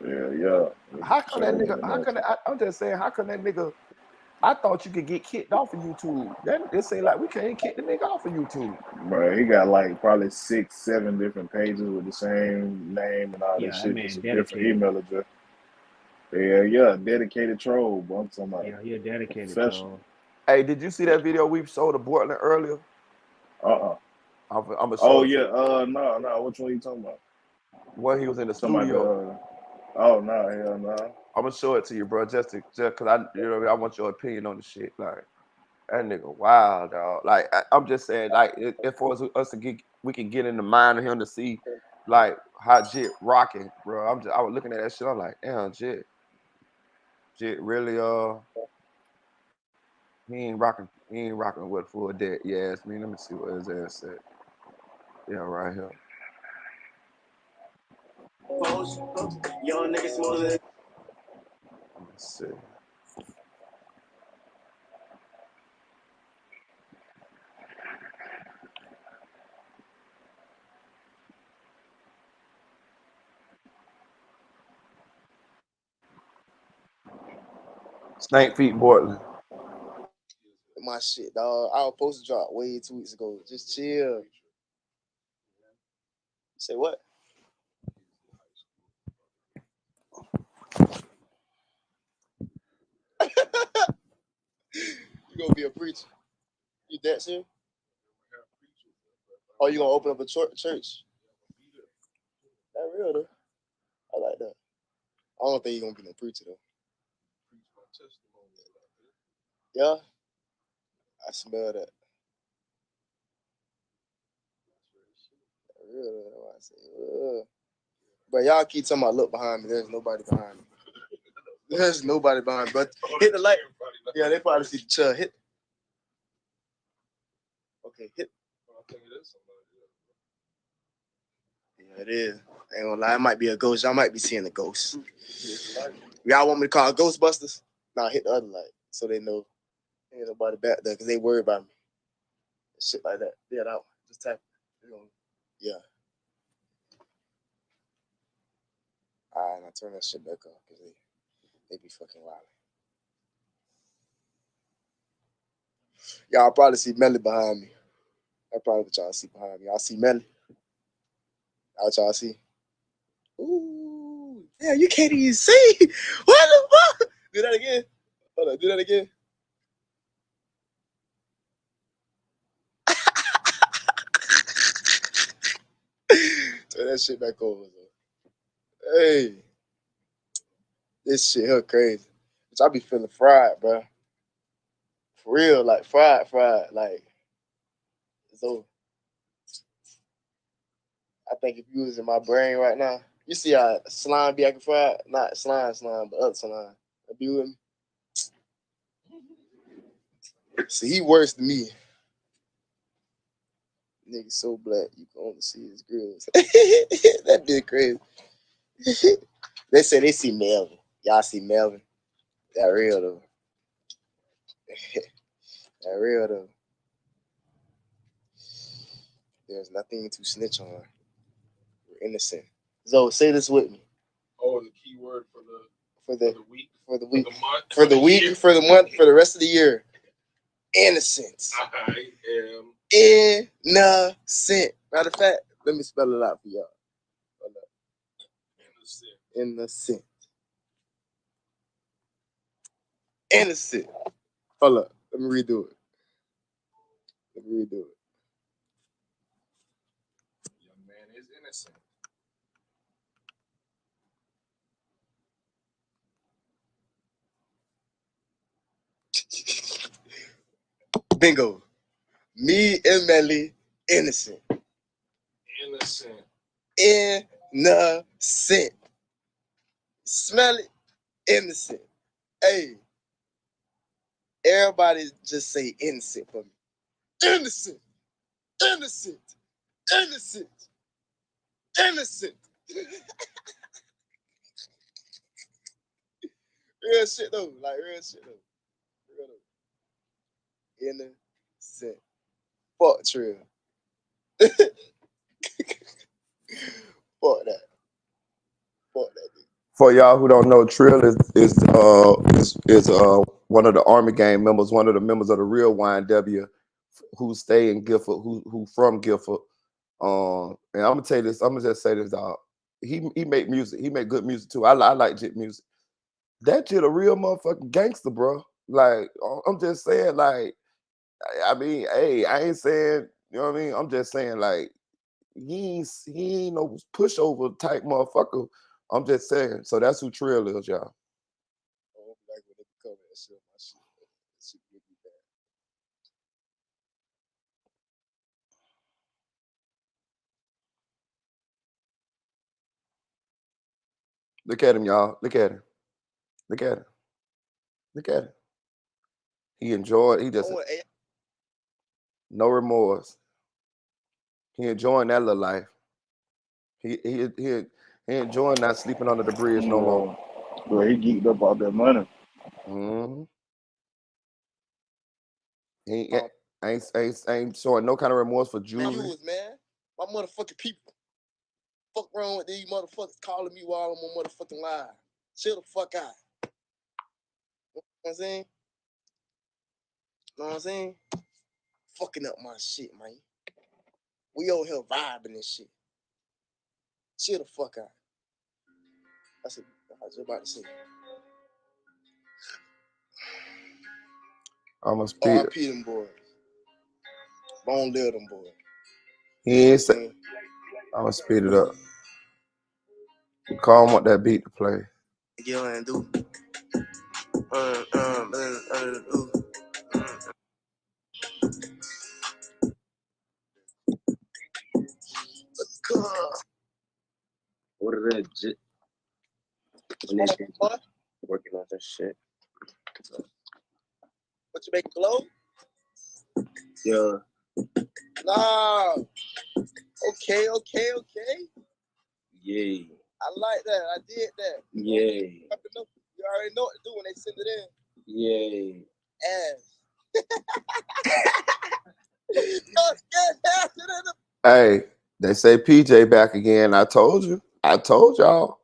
Speaker 10: Yeah.
Speaker 1: How come
Speaker 10: Show
Speaker 1: that
Speaker 10: that
Speaker 1: nigga?
Speaker 10: nigga
Speaker 1: How
Speaker 10: no
Speaker 1: come
Speaker 10: attention.
Speaker 1: I'm just saying? How come that nigga? I thought you could get kicked off of YouTube. That it seemed like we can't kick the nigga off of YouTube.
Speaker 10: Bro, he got like probably 6, 7 different pages with the same name and all that
Speaker 8: Yeah, that
Speaker 10: shit, just
Speaker 8: man
Speaker 10: a different
Speaker 8: dedicated.
Speaker 10: email address. Yeah, dedicated troll, bro. I'm talking about
Speaker 8: Yeah, he a dedicated
Speaker 10: professional.
Speaker 8: troll.
Speaker 1: Hey, did you see that video we showed of Portland earlier?
Speaker 10: Uh-uh.
Speaker 1: I'm gonna show
Speaker 10: Oh
Speaker 1: it to
Speaker 10: yeah,
Speaker 1: you.
Speaker 10: no, which one you talking about?
Speaker 1: When he was in the
Speaker 10: Talking about
Speaker 1: studio.
Speaker 10: oh no, hell no.
Speaker 1: I'm gonna show it to you, bro. Just cause I want your opinion on the shit. Like that nigga, wild dog. Like I'm just saying, like if for us to get, we can get in the mind of him to see, like how Jit rocking, bro. I was looking at that shit. I'm like, damn, Jit really he ain't rocking with full deck. Yeah, it's me. Let me see what his ass said. Yeah, right here. Let me see. Snake feet Portland.
Speaker 4: My shit, dog. I was supposed to drop way 2 weeks ago. Just chill. Say what? You gonna be a preacher? You that serious? Or you gonna open up a church? That real though. I like that. I don't think you gonna be no preacher though. Yeah, I smell that. That real though. That's why I say, ugh. But y'all keep talking about look behind me. There's nobody behind me. There's nobody behind me. But hit the light. Yeah, they probably see the chair. Hit. Okay, hit. Yeah, it is. Ain't gonna lie, it might be a ghost. Y'all might be seeing a ghost. Y'all want me to call Ghostbusters? Nah, hit the other light so they know ain't nobody back there because they worry about me. Shit like that. Yeah, that one. Just tap it. Yeah. Alright, now turn that shit back off because they be fucking wild. Y'all probably see Melly behind me. That's probably what y'all see behind me. Y'all see Melly? What y'all see? Ooh, yeah, you can't even see. What the fuck? Do that again. Hold on, do that again. Turn that shit back over. Though. Hey, this shit here crazy. Bitch, I be feeling fried, bro. For real, like fried. Like, it's over. I think if you was in my brain right now, you see how slime be acting fried? Not slime, but other slime. If you with me, See, he worse than me. Nigga so black, you can only see his grills. That bitch crazy. They say they see Melvin. Y'all see Melvin? That real though. That real though. There's nothing to snitch on. We're innocent. Zoe, say this with me.
Speaker 3: Oh, the key word for the week,
Speaker 4: for the week,
Speaker 3: the month,
Speaker 4: for the week,
Speaker 3: year.
Speaker 4: for the month, for the rest of the year. Innocence.
Speaker 3: I am
Speaker 4: Innocent. Matter of fact, let me spell it out for y'all. Innocent. Innocent. Hold up. Let me redo it.
Speaker 3: Young man is innocent.
Speaker 4: Bingo. Me and Melly, innocent.
Speaker 3: Innocent.
Speaker 4: Innocent. Smell it? Innocent. Hey. Everybody just say innocent for me. Innocent. Innocent. Innocent. Innocent. Real shit though. Like real shit though. Innocent. Fuck Trill. Fuck that.
Speaker 1: For y'all who don't know, Trill is one of the Army gang members, one of the members of the real YNW who stay in Guilford, who from Guilford. And I'm gonna tell you this. I'm gonna just say this, dog. He make music. He make good music too. I like Jit music. That Jit a real motherfucking gangster, bro. Like I'm just saying, like, I mean, hey, I ain't saying, you know what I mean. I'm just saying, like, he ain't no pushover type motherfucker. I'm just saying. So that's who Trill is, y'all.
Speaker 4: Oh, like when they cover that shit on my shit. That shit make me bad.
Speaker 1: Look at him, y'all. Look at him. Look at him. Look at him. He enjoyed. He just no remorse. He enjoying that little life. He enjoying not sleeping under the bridge no more.
Speaker 10: But he geeked up all that money.
Speaker 1: Mm-hmm. He ain't showing no kind of remorse for jewelry.
Speaker 4: Man. My motherfucking people. Fuck wrong with these motherfuckers calling me while I'm on motherfucking live. Chill the fuck out. You know what I'm saying? Know what I'm saying? Fucking up my shit, man. We over here vibing and shit. Chill the fuck out. That's what I was about to say.
Speaker 1: I'm gonna speed.
Speaker 4: RP them boys. Bone live them boys.
Speaker 1: He ain't say. I'm gonna speed it up. Call him want that beat to play.
Speaker 4: Get on and do.
Speaker 6: What is that? Working on that shit.
Speaker 4: What you making blow?
Speaker 6: Yeah.
Speaker 4: Nah. Okay.
Speaker 6: Yay.
Speaker 4: I like that. I did that.
Speaker 6: Yay.
Speaker 4: You already know what to do when they send it in.
Speaker 6: Yay.
Speaker 4: Ass.
Speaker 1: Hey, they say PJ back again. I told you. I told y'all.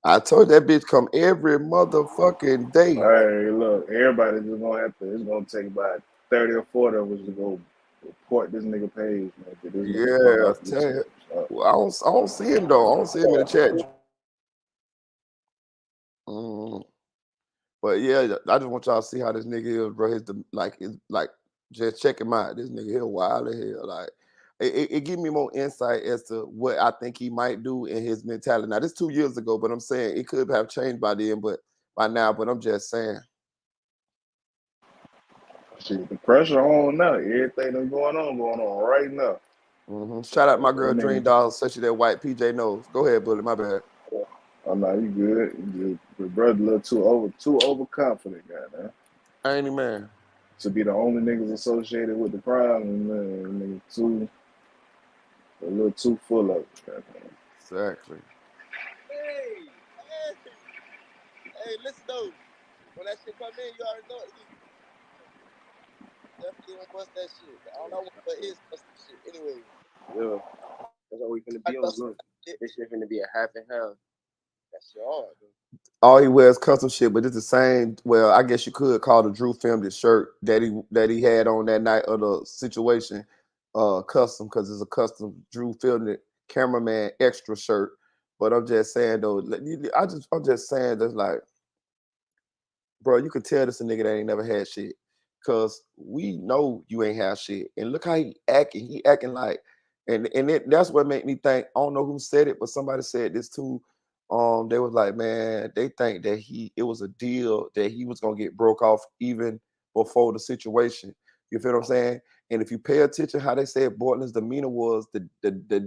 Speaker 1: I told that bitch come every motherfucking day.
Speaker 10: Hey, look, everybody just gonna have to. It's gonna take about 30 or 40 of us to go report this nigga page, man. This
Speaker 1: Yeah, I tell you. Well, I don't see him though. I don't see him in the chat. But yeah, I just want y'all to see how this nigga is, bro. His just check him out. This nigga here wild as hell. Like it give me more insight as to what I think he might do in his mentality. Now this 2 years ago, but I'm saying it could have changed by then, but by now. But I'm just saying.
Speaker 10: Shit, the pressure on now. Everything that's going on right now.
Speaker 1: Shout out my girl Dream Doll, especially that white PJ nose. Go ahead, Bully. My bad.
Speaker 10: Oh no, you good. Your brother a little too overconfident, guy, man.
Speaker 1: I ain't even man.
Speaker 10: to be the only niggas associated with the crime, and nigga a little too full of it.
Speaker 1: Exactly.
Speaker 4: Hey, listen though. When that shit come in, you already know it. Definitely gonna bust that shit. All I want for is bust that shit. Anyway. Yeah. That's all we finna be on. Look, this shit finna be a half and half. That's your hard, dude.
Speaker 1: All he wears custom shit, but it's the same. Well, I guess you could call the Drew filmed his shirt that he had on that night of the situation custom, because it's a custom Drew filmed it cameraman extra shirt. But I'm just saying though, I'm just saying that's like, bro, you could tell this a nigga that ain't never had shit. Cause we know you ain't have shit. And look how he acting. He acting like, that's what made me think, I don't know who said it, but somebody said this too. They was like, man, they think that it was a deal that he was gonna get broke off even before the situation. You feel what I'm saying? And if you pay attention how they said Bortland's demeanor was the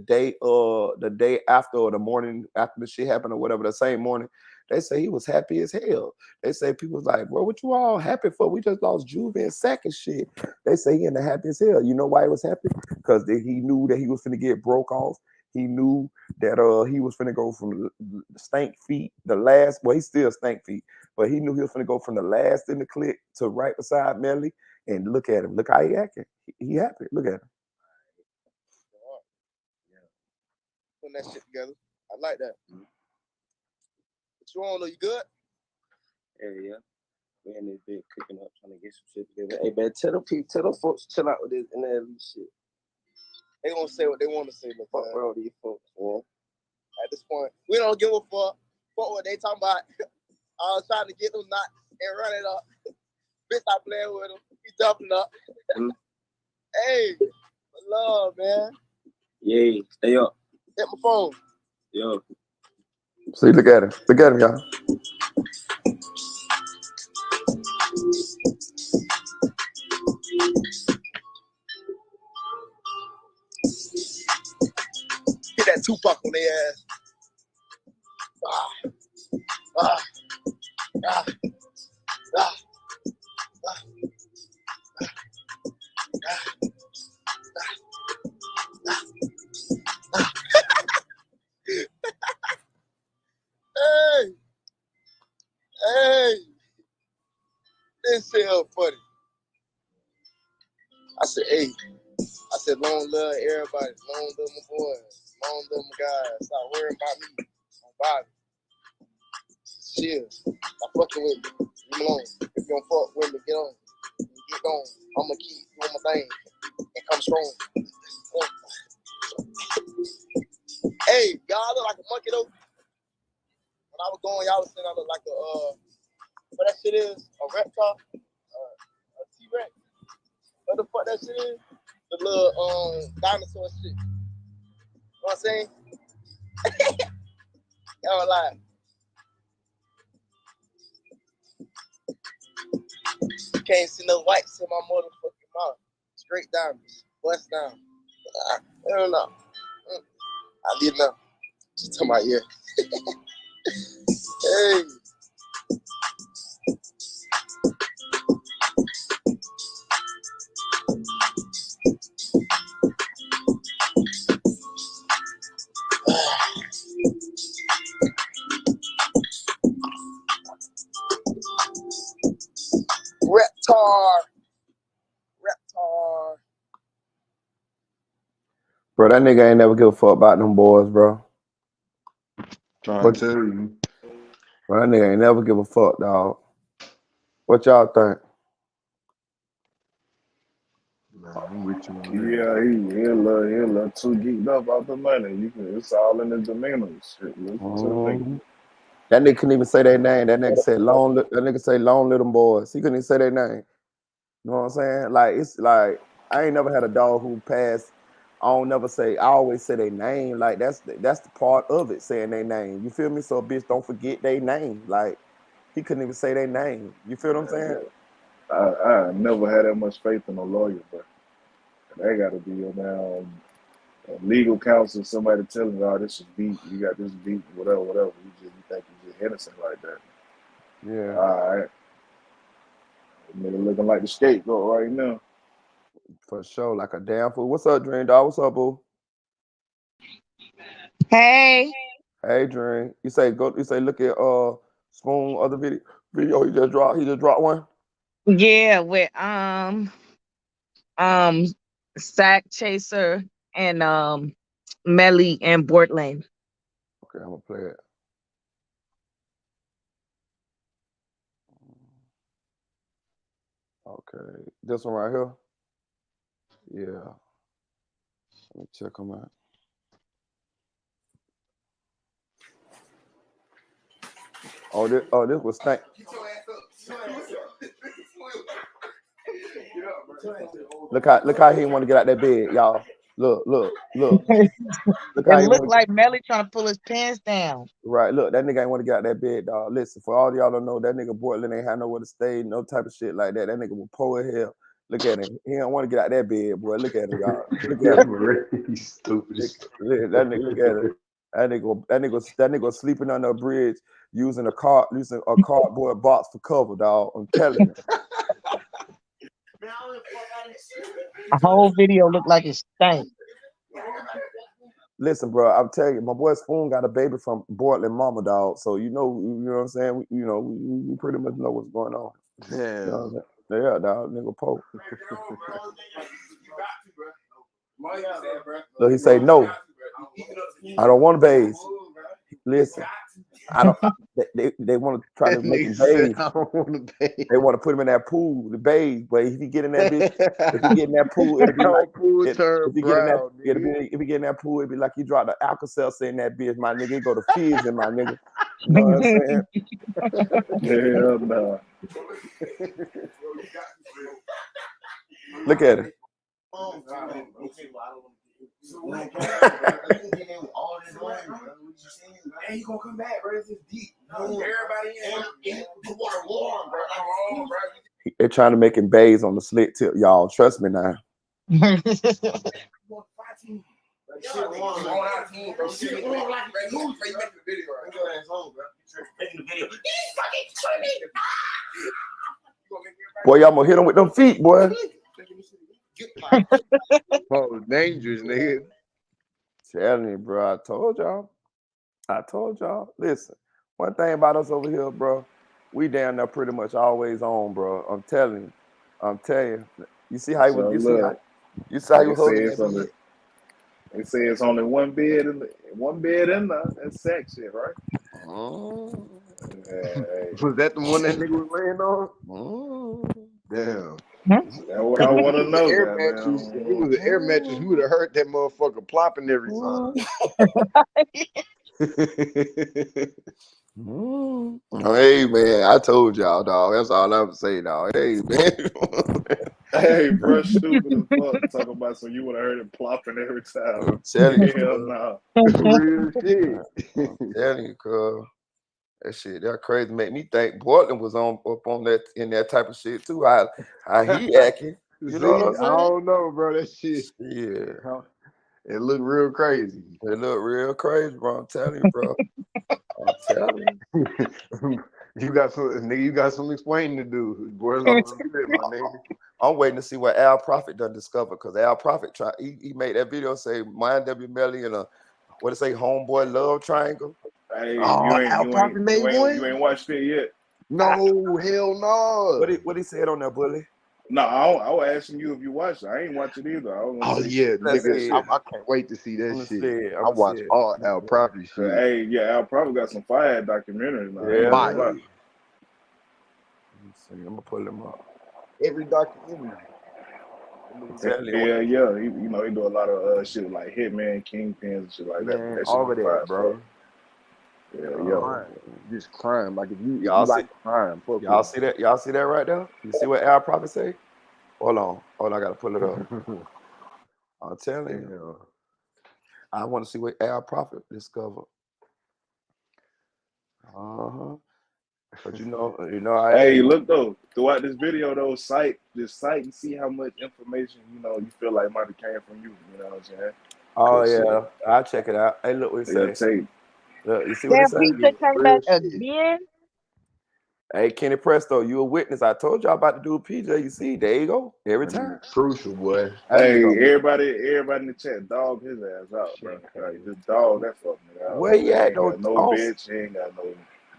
Speaker 1: day after, or the morning after the shit happened or whatever, the same morning, they say he was happy as hell. They say people was like, bro, what you all happy for? We just lost Juvie and Sack and shit. They say he in the happy as hell. You know why he was happy? Because he knew that he was finna get broke off. He knew that he was finna go from the stank feet, the last, well, he still stank feet, but he knew he was finna go from the last in the clique to right beside Melly. And look at him. Look how he acting. He happy. Look at him.
Speaker 4: Yeah. Putting that shit together. I like that. What you on though? You good? Yeah. We in this big cooking up, trying to get some shit together. Hey man, tell them folks chill out with this NLE shit. They gonna say what they want to say, but fuck around with these folks, man. At this point, we don't give a fuck. Fuck what they talking about. I was trying to get them knots and run it up. Bitch, I playing with them. He jumping up. Hey, love, man. Yeah, stay up. Hit my phone. Yo.
Speaker 1: See, look at him. Look at him, y'all.
Speaker 4: Hit that Tupac on their ass. Hey, this shit funny. I said, long love everybody, long love my boys, long love my guys. Stop worrying about me, my body. Chill, stop fucking with me. Leave me alone. If you don't fuck with me, get on. Get going. I'ma keep doing my thing and come strong. Hey, y'all look like a monkey though. When I was going, y'all was saying I look like what that shit is? A reptile? A T-Rex? What the fuck that shit is? The little dinosaur shit. You know what I'm saying? Y'all lie. You can't see no whites in my motherfucking mouth. Straight diamonds. Bust down. I don't know. I didn't know. She's talking about, yeah. Hey. Reptar.
Speaker 1: Bro, that nigga ain't never give a fuck about them boys, bro.
Speaker 7: Trying to tell you.
Speaker 1: Bro, that nigga ain't never give a fuck, dog. What y'all think?
Speaker 7: Man, I'm with you on that.
Speaker 10: Yeah, he a little too geeked up off the money. It's all in the demeanor. Shit.
Speaker 1: That nigga couldn't even say their name. That nigga said long little boys. He couldn't even say their name. You know what I'm saying? Like, it's like, I ain't never had a dog who passed. I always say their name. Like, that's the part of it, saying their name. You feel me? So a bitch don't forget their name. Like, he couldn't even say their name. You feel what I'm saying?
Speaker 10: I never had that much faith in a lawyer, but they got to be a legal counsel. Somebody telling you, "Oh, this is beat. You got this beat, whatever." You think you're just innocent like that.
Speaker 1: Yeah.
Speaker 10: All right. Nigga looking like the scapegoat right now.
Speaker 1: For sure, like a damn fool. What's up, Dream Dog? What's up, boo?
Speaker 13: Hey,
Speaker 1: Hey, Dream. You say go. You say look at Spoon other video. He just dropped. He just dropped one.
Speaker 13: yeah, with um Sack Chaser and Melly and Bortland.
Speaker 1: Okay, I'm gonna play it. Okay, this one right here. Yeah, let me check them out. This was Stank. Look how he want to get out that bed, y'all. Look. Look how
Speaker 13: It
Speaker 1: he
Speaker 13: looked
Speaker 1: want to.
Speaker 13: like Melly trying to pull his pants down.
Speaker 1: Right, look, that nigga ain't want to get out that bed, dog. Listen, for all y'all don't know, that nigga Portland ain't had nowhere to stay, no type of shit like that. That nigga was poor as hell. Look at him. He don't want to get out that bed, boy. Look at him, y'all. Look at him.
Speaker 7: Really stupid.
Speaker 1: That nigga, look at him. That nigga sleeping under a bridge using a cardboard box for cover, dog. I'm telling you.
Speaker 13: The whole video looked like it stank.
Speaker 1: Listen, bro, I'm telling you, my boy Spoon got a baby from Portland mama, dog. So you know what I'm saying. We pretty much know what's going on.
Speaker 12: Yeah.
Speaker 1: You know what I'm saying? Yeah, dog, nigga Pope. Look, he say no. I don't want to bathe. Listen, I don't. They want to try to make him bathe.
Speaker 12: I don't want to bathe.
Speaker 1: They want to put him in that pool to bathe, but if he get in that bitch, if he get in that pool, it'll be like if he get in that, if he get in that pool, it'll be like he dropped the Alka-Seltzer in that bitch, my nigga. It go to fizz in my nigga. You know what I'm saying?
Speaker 10: Hell nah.
Speaker 1: Look at it.
Speaker 14: Hey, you gonna come back, bro? This is deep. Everybody in the water warm, bro. I'm wrong, bro.
Speaker 1: They're trying to make him bathe on the slit tip, y'all. Trust me now. Boy, y'all gonna hit him with them feet, boy.
Speaker 12: Oh, dangerous, nigga.
Speaker 1: Telling you, bro. I told y'all. Listen, one thing about us over here, bro, we down there pretty much always on, bro. I'm telling you. You see how he was? You see how he was holding that bed?
Speaker 10: They say it's only one bed in there. That's sex shit, right?
Speaker 1: Oh.
Speaker 12: Was that the one that nigga was laying on?
Speaker 1: Oh.
Speaker 12: Damn.
Speaker 10: That's what I want to know.
Speaker 12: Air mattress. If it was an air mattress, we would have heard that motherfucker plopping every time.
Speaker 1: Hey man, I told y'all, dog. That's all I'm saying, dog. Hey man.
Speaker 10: Hey, bro, stupid as fuck. Talking about so you would have heard it plopping every time.
Speaker 1: I'm telling you,
Speaker 10: hell no.
Speaker 12: Real shit.
Speaker 1: I'm telling you, cuz. That shit, that crazy. Make me think Portland was up on that in that type of shit too. How he acting. You know what I'm saying?
Speaker 12: I don't know, bro. That shit.
Speaker 1: Yeah.
Speaker 12: It looked real crazy.
Speaker 1: It look real crazy, bro. I'm telling you, bro. I'm telling
Speaker 12: you. You got some explaining to do. Boy, my nigga.
Speaker 1: I'm waiting to see what Al Prophet done discovered, because Al Prophet he made that video say Mind W Melly and a what it say homeboy love triangle.
Speaker 10: Hey,
Speaker 12: Al Prophet made one?
Speaker 10: You ain't watched it yet.
Speaker 12: No, hell no.
Speaker 1: What he said on there, bully?
Speaker 10: No, I was asking you if you watched it. I ain't watch it either.
Speaker 12: Nigga, I can't wait to see that shit. I watch all Al Prophet shit.
Speaker 10: Hey, yeah, Al Prophet got some fire documentaries now.
Speaker 1: Yeah.
Speaker 12: Fire.
Speaker 1: I'm gonna pull them up.
Speaker 12: Every documentary.
Speaker 10: Yeah. He do a lot of shit like Hitman, Kingpins, and shit like that.
Speaker 12: Man, all of that, bro.
Speaker 10: Yeah.
Speaker 12: Just crime. Like if you like crime,
Speaker 1: y'all see that? Y'all see that right there? You see what Al Prophet say? Hold on, I gotta pull it up. I'm telling you. I want to see what Al Prophet discovered. But you know.
Speaker 10: Hey, look though, throughout this video though, cite and see how much information you feel like might have came from you. You know what I'm saying?
Speaker 1: Oh yeah, I'll check it out. Hey, look what he say. Look, you see what he say?
Speaker 13: Pizza came back again.
Speaker 15: Hey, Kenny Presto, you a witness. I told y'all about to do a PJC. There you go. Every
Speaker 12: That
Speaker 15: time.
Speaker 12: nigga crucial, boy.
Speaker 15: That
Speaker 10: Hey,
Speaker 15: nigga,
Speaker 10: everybody in the chat, dog his ass out, bro.
Speaker 8: Shit,
Speaker 10: Like,
Speaker 8: crazy.
Speaker 10: just dog that fuck nigga out,
Speaker 15: where
Speaker 10: bro.
Speaker 15: he
Speaker 10: He
Speaker 15: at
Speaker 10: ain't
Speaker 15: though?
Speaker 10: got no
Speaker 15: Oh,
Speaker 10: bitch, he ain't got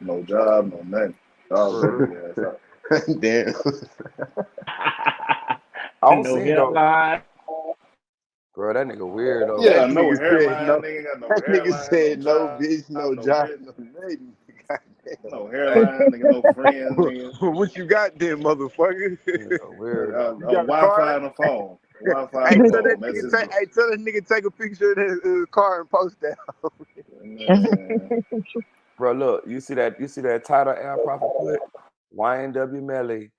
Speaker 10: no job, no nothing. Dog that
Speaker 15: for
Speaker 10: nigga ass out.
Speaker 12: Damn.
Speaker 15: I don't
Speaker 8: No
Speaker 15: see him though.
Speaker 8: headline.
Speaker 15: Bro, that nigga weird though.
Speaker 10: Yeah,
Speaker 12: That
Speaker 10: no
Speaker 12: nigga said
Speaker 10: hairline,
Speaker 12: no.
Speaker 10: nigga got no
Speaker 12: That nigga
Speaker 10: hairline, no
Speaker 12: said no
Speaker 10: job,
Speaker 12: bitch, no
Speaker 10: no
Speaker 12: job,
Speaker 10: bitch,
Speaker 12: no nothing.
Speaker 10: no hairline, nigga, no friends, nigga.
Speaker 12: What you got then, motherfucker?
Speaker 15: Nigga weird though.
Speaker 12: You got a
Speaker 10: Wi-Fi
Speaker 12: card?
Speaker 10: on the phone. Wi-Fi on
Speaker 12: Hey,
Speaker 10: the
Speaker 12: tell that
Speaker 10: phone. That's
Speaker 12: nigga
Speaker 10: his
Speaker 12: take. Hey, tell that nigga take a picture of his car and post that.
Speaker 10: man.
Speaker 15: Bro, look, you see that title Air Prophet put? YNW Melly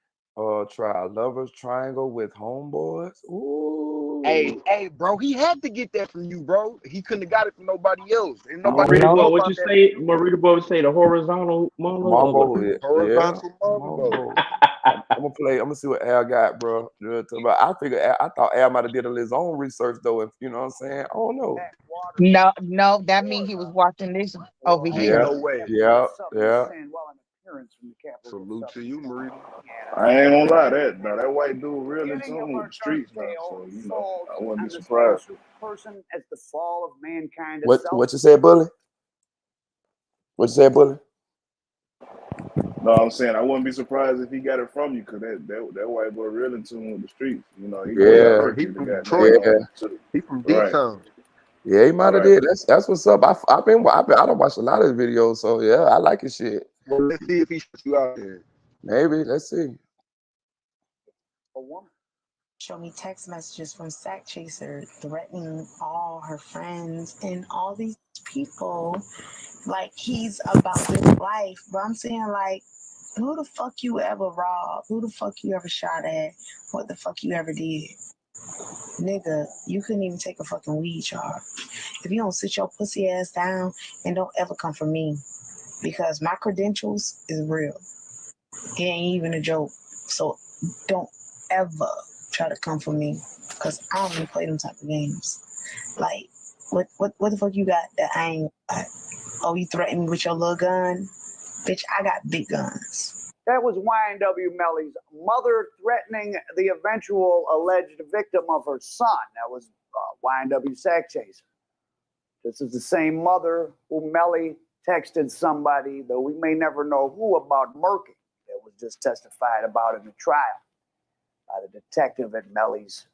Speaker 15: trial. Lovers Triangle with Homeboys. Ooh.
Speaker 12: Hey, bro, he had to get that from you, bro. He couldn't have got it from nobody else. And nobody
Speaker 8: Marita
Speaker 12: else
Speaker 13: No,
Speaker 12: know
Speaker 8: boy, what
Speaker 12: about
Speaker 8: you
Speaker 12: that
Speaker 8: say? Marita boy would say the horizontal mama or
Speaker 15: Mambo,
Speaker 8: the
Speaker 15: yeah.
Speaker 12: horizontal mother.
Speaker 15: Mambo. I'm gonna see what Al got, bro. But I figured I thought Al might have did his own research though, if you know what I'm saying. I don't know.
Speaker 13: no, that means he was watching this over
Speaker 12: Ain't
Speaker 15: Yeah,
Speaker 13: here.
Speaker 12: no way.
Speaker 15: yeah.
Speaker 12: Salute to you, Marita.
Speaker 10: I ain't gonna lie, that white dude real in tune with the streets now, so I wouldn't be surprised.
Speaker 15: What you said, Bully? What you said, Bully?
Speaker 10: No, I'm saying I wouldn't be surprised if he got it from you, cause that white boy real in tune with the streets. He know how to
Speaker 15: Yeah,
Speaker 10: work
Speaker 12: He
Speaker 10: you to
Speaker 12: from
Speaker 10: goddamn
Speaker 12: Detroit.
Speaker 10: know.
Speaker 12: He from
Speaker 10: Right,
Speaker 12: D-Town.
Speaker 15: yeah. He might have
Speaker 10: right.
Speaker 15: did. That's what's up. I don't watch a lot of his videos, so yeah, I like his shit.
Speaker 12: Well, let's see if he shut you out there.
Speaker 15: Maybe let's see.
Speaker 16: Show me text messages from Sack Chaser threatening all her friends and all these people. Like he's about this life. But I'm saying like, who the fuck you ever robbed? Who the fuck you ever shot at? What the fuck you ever did? Nigga, you couldn't even take a fucking weed charge. If you don't sit your pussy ass down and don't ever come for me, because my credentials is real. It ain't even a joke. So don't ever try to come for me, because I don't even play them type of games. Like, what the fuck you got that I ain't got? Oh, you threaten me with your little gun? Bitch, I got big guns.
Speaker 17: That was YNW Melly's mother threatening the eventual alleged victim of her son. That was YNW Sack Chaser. This is the same mother who Melly texted somebody, though we may never know who, about murking. That was just testified about in the trial by the detective at Melly's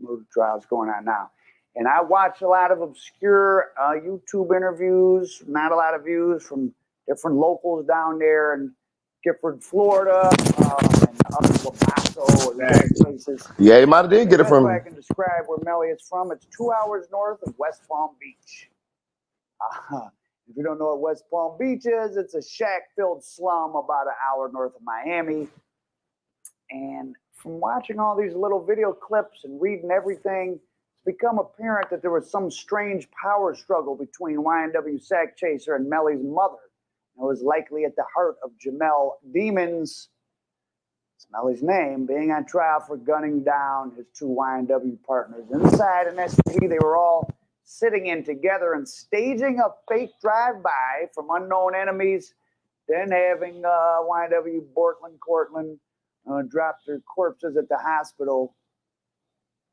Speaker 17: murder trials going on now. And I watched a lot of obscure YouTube interviews, not a lot of views from different locals down there in Gifford, Florida, and up in El Paso and other places.
Speaker 15: Yeah, he might have did get it
Speaker 17: Best
Speaker 15: from
Speaker 17: way I
Speaker 15: him.
Speaker 17: can describe where Melly is from, it's 2 hours north of West Palm Beach. If you don't know what West Palm Beach is, it's a shack-filled slum about an hour north of Miami. And from watching all these little video clips and reading everything, it's become apparent that there was some strange power struggle between YNW Sack Chaser and Melly's mother. It was likely at the heart of Jamel Demons, it's Melly's name, being on trial for gunning down his two YNW partners. Inside an SUV, they were all sitting in together and staging a fake drive-by from unknown enemies, then having YNW Cortland drop their corpses at the hospital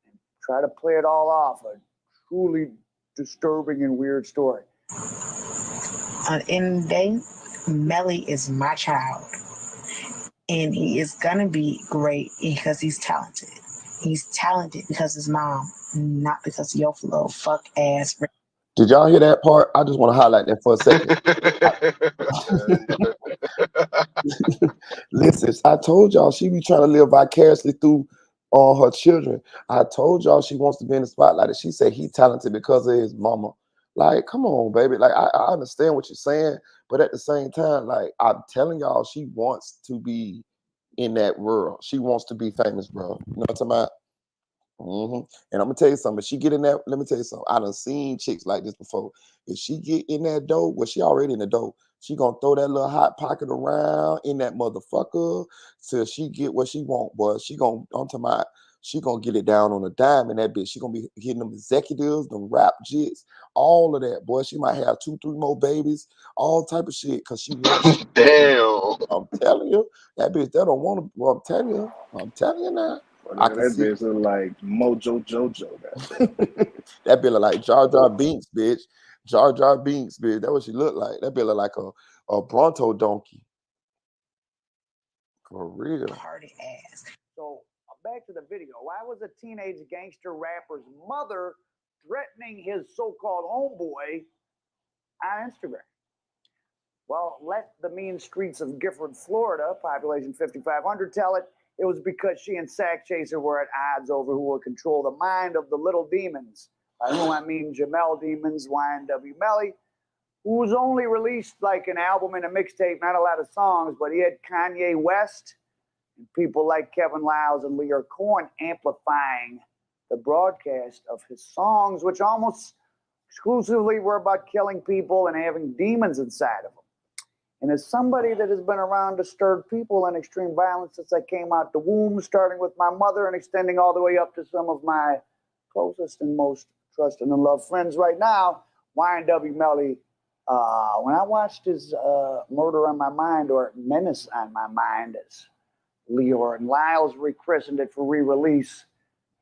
Speaker 17: and try to play it all off. A truly disturbing and weird story.
Speaker 16: At the end of the day, Melly is my child. And he is going to be great because he's talented. He's talented because his mom, not because of your little fuck ass.
Speaker 15: Did y'all hear that part? I just want to highlight that for a second. Listen, I told y'all she be trying to live vicariously through all her children. I told y'all she wants to be in the spotlight. And she said he talented because of his mama. Like, come on, baby. Like, I understand what you're saying, but at the same time, like, I'm telling y'all, she wants to be in that world. She wants to be famous, bro. You know what I'm talking about? And I'm gonna tell you something. If she get in that, let me tell you something. I done seen chicks like this before. If she get in that dough, well, she already in the dough. She gonna throw that little hot pocket around in that motherfucker till she get what she want, boy. She gonna, I'm talking about, She gonna get it down on a dime in that bitch. She gonna be hitting them executives, them rap jits, all of that. Boy, she might have 2, 3 more babies, all type of shit, because she wants.
Speaker 5: Damn.
Speaker 15: I'm telling you, that bitch, they don't want to. Well, I'm telling you now.
Speaker 10: But
Speaker 15: I
Speaker 10: that
Speaker 15: can see
Speaker 10: bitch look like Mojo Jojo.
Speaker 15: that bitch look like Jar Jar Binks, bitch. Jar Jar Binks, bitch. That's what she look like. That bitch look like a Bronto donkey. For real.
Speaker 17: Party ass. So back to the video. Why was a teenage gangster rapper's mother threatening his so-called homeboy on Instagram? Well, let the mean streets of Gifford, Florida, population 5,500, tell it. It was because she and Sack Chaser were at odds over who would control the mind of the little demons. By whom I mean Jamel Demons, YNW Melly, who's only released like an album and a mixtape, not a lot of songs, but he had Kanye West and people like Kevin Lyles and Lear Cohen amplifying the broadcast of his songs, which almost exclusively were about killing people and having demons inside of them. And as somebody that has been around disturbed people and extreme violence since I came out the womb, starting with my mother and extending all the way up to some of my closest and most trusted and loved friends right now, YNW Melly, when I watched his Murder on My Mind, or Menace on My Mind, as Leor and Lyles rechristened it for re-release,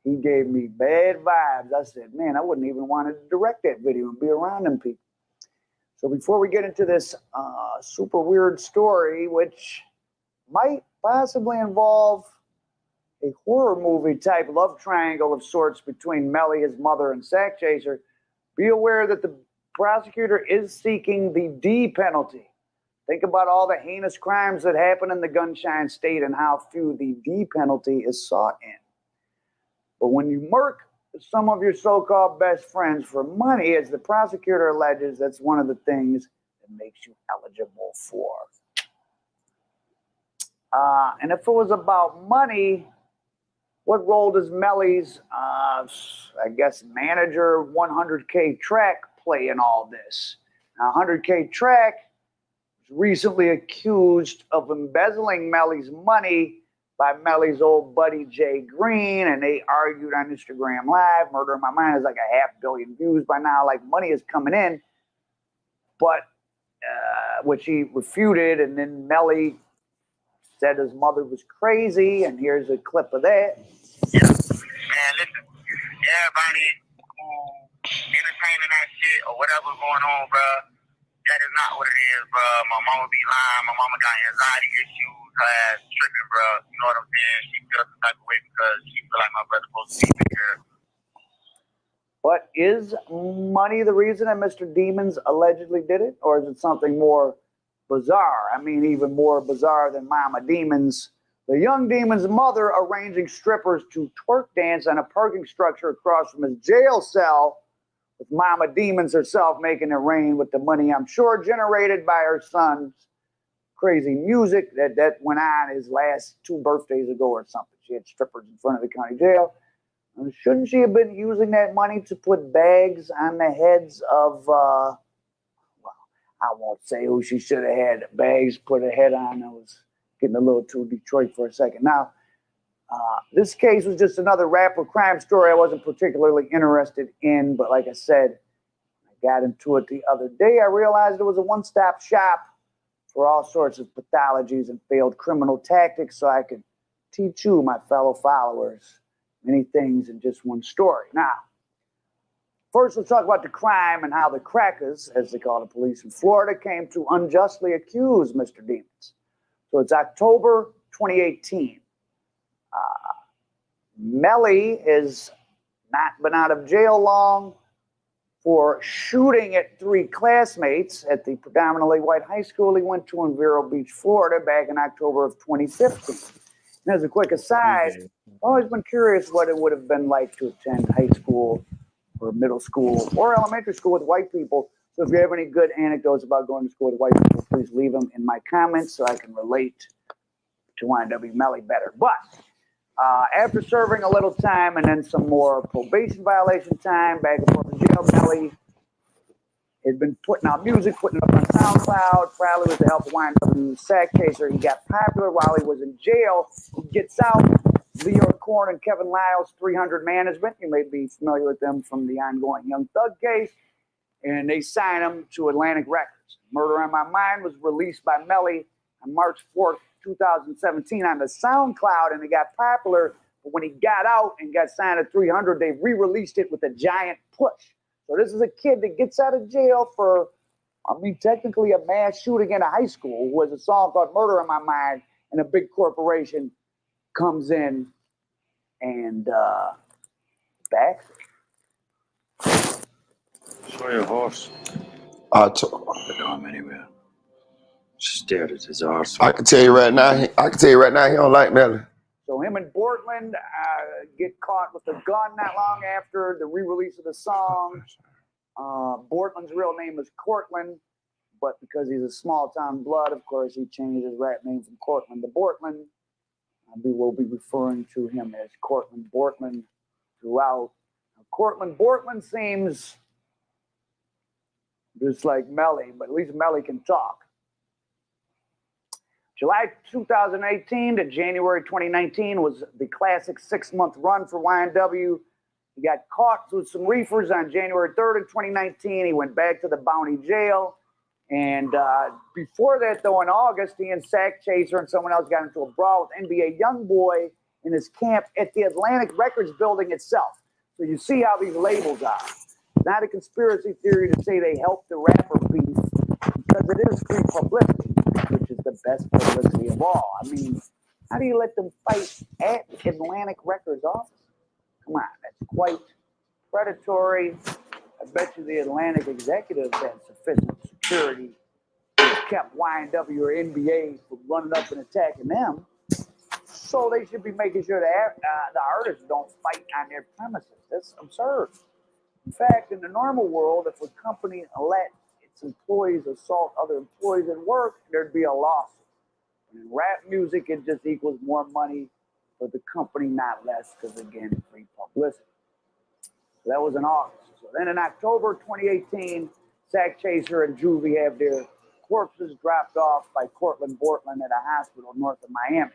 Speaker 17: he gave me bad vibes. I said, man, I wouldn't even want to direct that video and be around them people. So before we get into this super weird story, which might possibly involve a horror movie type love triangle of sorts between Melly, his mother, and Sack Chaser, be aware that the prosecutor is seeking the D penalty. Think about all the heinous crimes that happen in the Gunshine State and how few the D penalty is sought in. But when you murk some of your so-called best friends for money, as the prosecutor alleges, that's one of the things that makes you eligible for. And if it was about money, what role does Melly's, I guess, manager 100K Track play in all this? Now, 100K Track was recently accused of embezzling Melly's money by Melly's old buddy Jay Green, and they argued on Instagram Live. Murder in My Mind is like 500 million views by now. Like, money is coming in, but which he refuted, and then Melly said his mother was crazy, and here's a clip of that.
Speaker 18: Man, listen, everybody who entertaining that shit or whatever's going on, bro, that is not what it is, bro. My mama be lying. My mama got anxiety issues. Her ass tripping, bro. You know what I'm saying? She feels some type of way because she feel like my brother's supposed to be here.
Speaker 17: But is money the reason that Mr. Demons allegedly did it? Or is it something more bizarre? I mean, even more bizarre than Mama Demons. The young demon's mother arranging strippers to twerk dance on a parking structure across from his jail cell, with Mama Demons herself making it rain with the money, I'm sure, generated by her son's crazy music that went on his last 2 birthdays ago or something. She had strippers in front of the county jail. And shouldn't she have been using that money to put bags on the heads of, well, I won't say who she should have had bags put her head on. I was getting a little too Detroit for a second. Now, this case was just another rapper crime story I wasn't particularly interested in, but like I said, I got into it the other day. I realized it was a one-stop shop for all sorts of pathologies and failed criminal tactics, so I could teach you, my fellow followers, many things in just one story. Now, first, let's talk about the crime and how the crackers, as they call the police in Florida, came to unjustly accuse Mr. Demons. So it's October 2018. Melly has not been out of jail long for shooting at 3 classmates at the predominantly white high school he went to in Vero Beach, Florida, back in October of 2015. And as a quick aside, I've always been curious what it would have been like to attend high school or middle school or elementary school with white people. So if you have any good anecdotes about going to school with white people, please leave them in my comments so I can relate to YNW Melly better. But after serving a little time and then some more probation violation time back and forth in jail, Melly had been putting out music, putting it up on SoundCloud, probably with the help of YNW Sack Chaser. He got popular while he was in jail. He gets out, Leo Korn and Kevin Lyles, 300 Management. You may be familiar with them from the ongoing Young Thug case. And they signed him to Atlantic Records. Murder on My Mind was released by Melly on March 4th, 2017 on the SoundCloud, and it got popular. But when he got out and got signed at 300, they re-released it with a giant push. So this is a kid that gets out of jail for, technically a mass shooting in a high school, who has a song called Murder on My Mind, and a big corporation comes in and backs it.
Speaker 19: Show your horse.
Speaker 15: But
Speaker 19: no, anywhere. Stared at his arse.
Speaker 15: I can tell you right now, he don't like Melly.
Speaker 17: So him and Portland get caught with a gun not long after the re-release of the song. Portland's real name is Cortland, but because he's a small town blood, of course, he changed his rap name from Cortland to Portland. We will be referring to him as Cortland Portland throughout. Cortland Portland seems just like Melly, but at least Melly can talk. July 2018 to January 2019 was the classic 6-month run for YNW. He got caught with some reefers on January 3rd of 2019. He went back to the Bounty jail. And before that, though, in August, he and Sack Chaser and someone else got into a brawl with NBA Youngboy in his camp at the Atlantic Records building itself. So you see how these labels are. Not a conspiracy theory to say they helped the rapper beef, because it is free publicity, which is the best publicity of all. I mean, how do you let them fight at Atlantic Records office? Come on, that's quite predatory. I bet you the Atlantic executives had sufficient security that kept YNW or NBA from running up and attacking them. So they should be making sure that the artists don't fight on their premises. That's absurd. In fact, in the normal world, if a company let its employees assault other employees at work, there'd be a lawsuit. And in rap music, it just equals more money for the company, not less, because again, free publicity. So that was in August. So then in October 2018, Sack Chaser and Juvie have their corpses dropped off by Cortland Portland at a hospital north of Miami.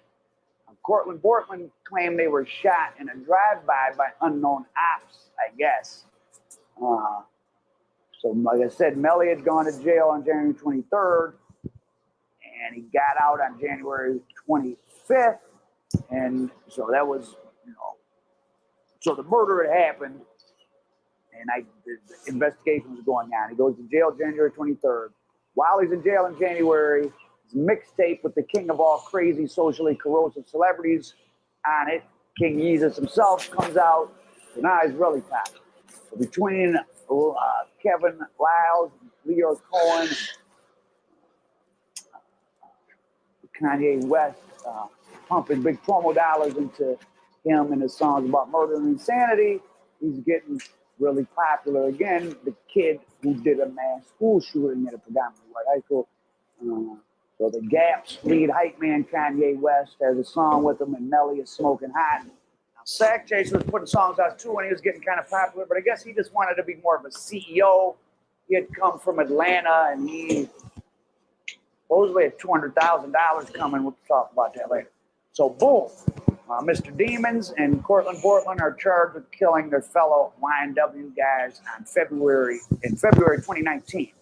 Speaker 17: Cortland Portland claimed they were shot in a drive-by by unknown ops, I guess. So like I said, Melly had gone to jail on January 23rd, and he got out on January 25th. And so that was, so the murder had happened, and the investigation was going on. He goes to jail January 23rd. While he's in jail in January, his mixtape with the king of all crazy, socially corrosive celebrities on it, King Yeezus himself, comes out. So now he's really popular. So between Kevin Lyles, Leo Cohen, Kanye West, pumping big promo dollars into him and his songs about murder and insanity, he's getting really popular again. The kid who did a mass school shooting at a predominantly white high school. So the Gap's lead hype man, Kanye West, has a song with him, and Melly is smoking hot. Now, Sack Chaser was putting songs out too when he was getting kind of popular, but I guess he just wanted to be more of a CEO. He had come from Atlanta, and he supposedly had $200,000 coming. We'll talk about that later. So boom, Mr. Demons and Cortland Portland are charged with killing their fellow YNW guys in February 2019.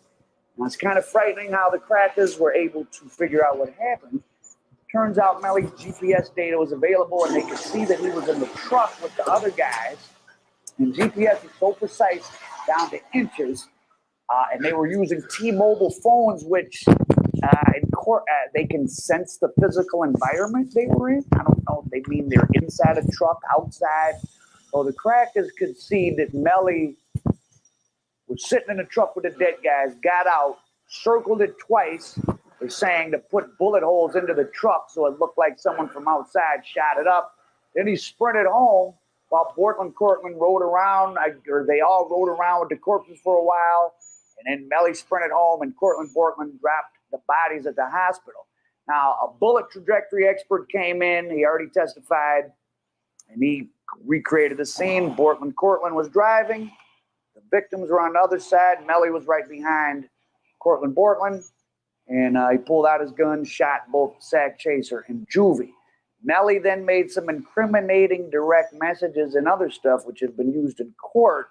Speaker 17: Now, it's kind of frightening how the crackers were able to figure out what happened. Turns out Melly's GPS data was available, and they could see that he was in the truck with the other guys. And GPS is so precise down to inches, and they were using T-Mobile phones, which they can sense the physical environment they were in. I don't know if they mean they're inside a truck, outside. So the crackers could see that Melly was sitting in a truck with the dead guys, got out, circled it twice. They're saying to put bullet holes into the truck so it looked like someone from outside shot it up. Then he sprinted home while Cortland rode around, or they all rode around with the corpses for a while. And then Melly sprinted home, and Cortland dropped the bodies at the hospital. Now, a bullet trajectory expert came in. He already testified, and he recreated the scene. Cortland was driving. The victims were on the other side. Melly was right behind Cortland, and he pulled out his gun, shot both Sack Chaser and Juvie. Melly then made some incriminating direct messages and other stuff which have been used in court.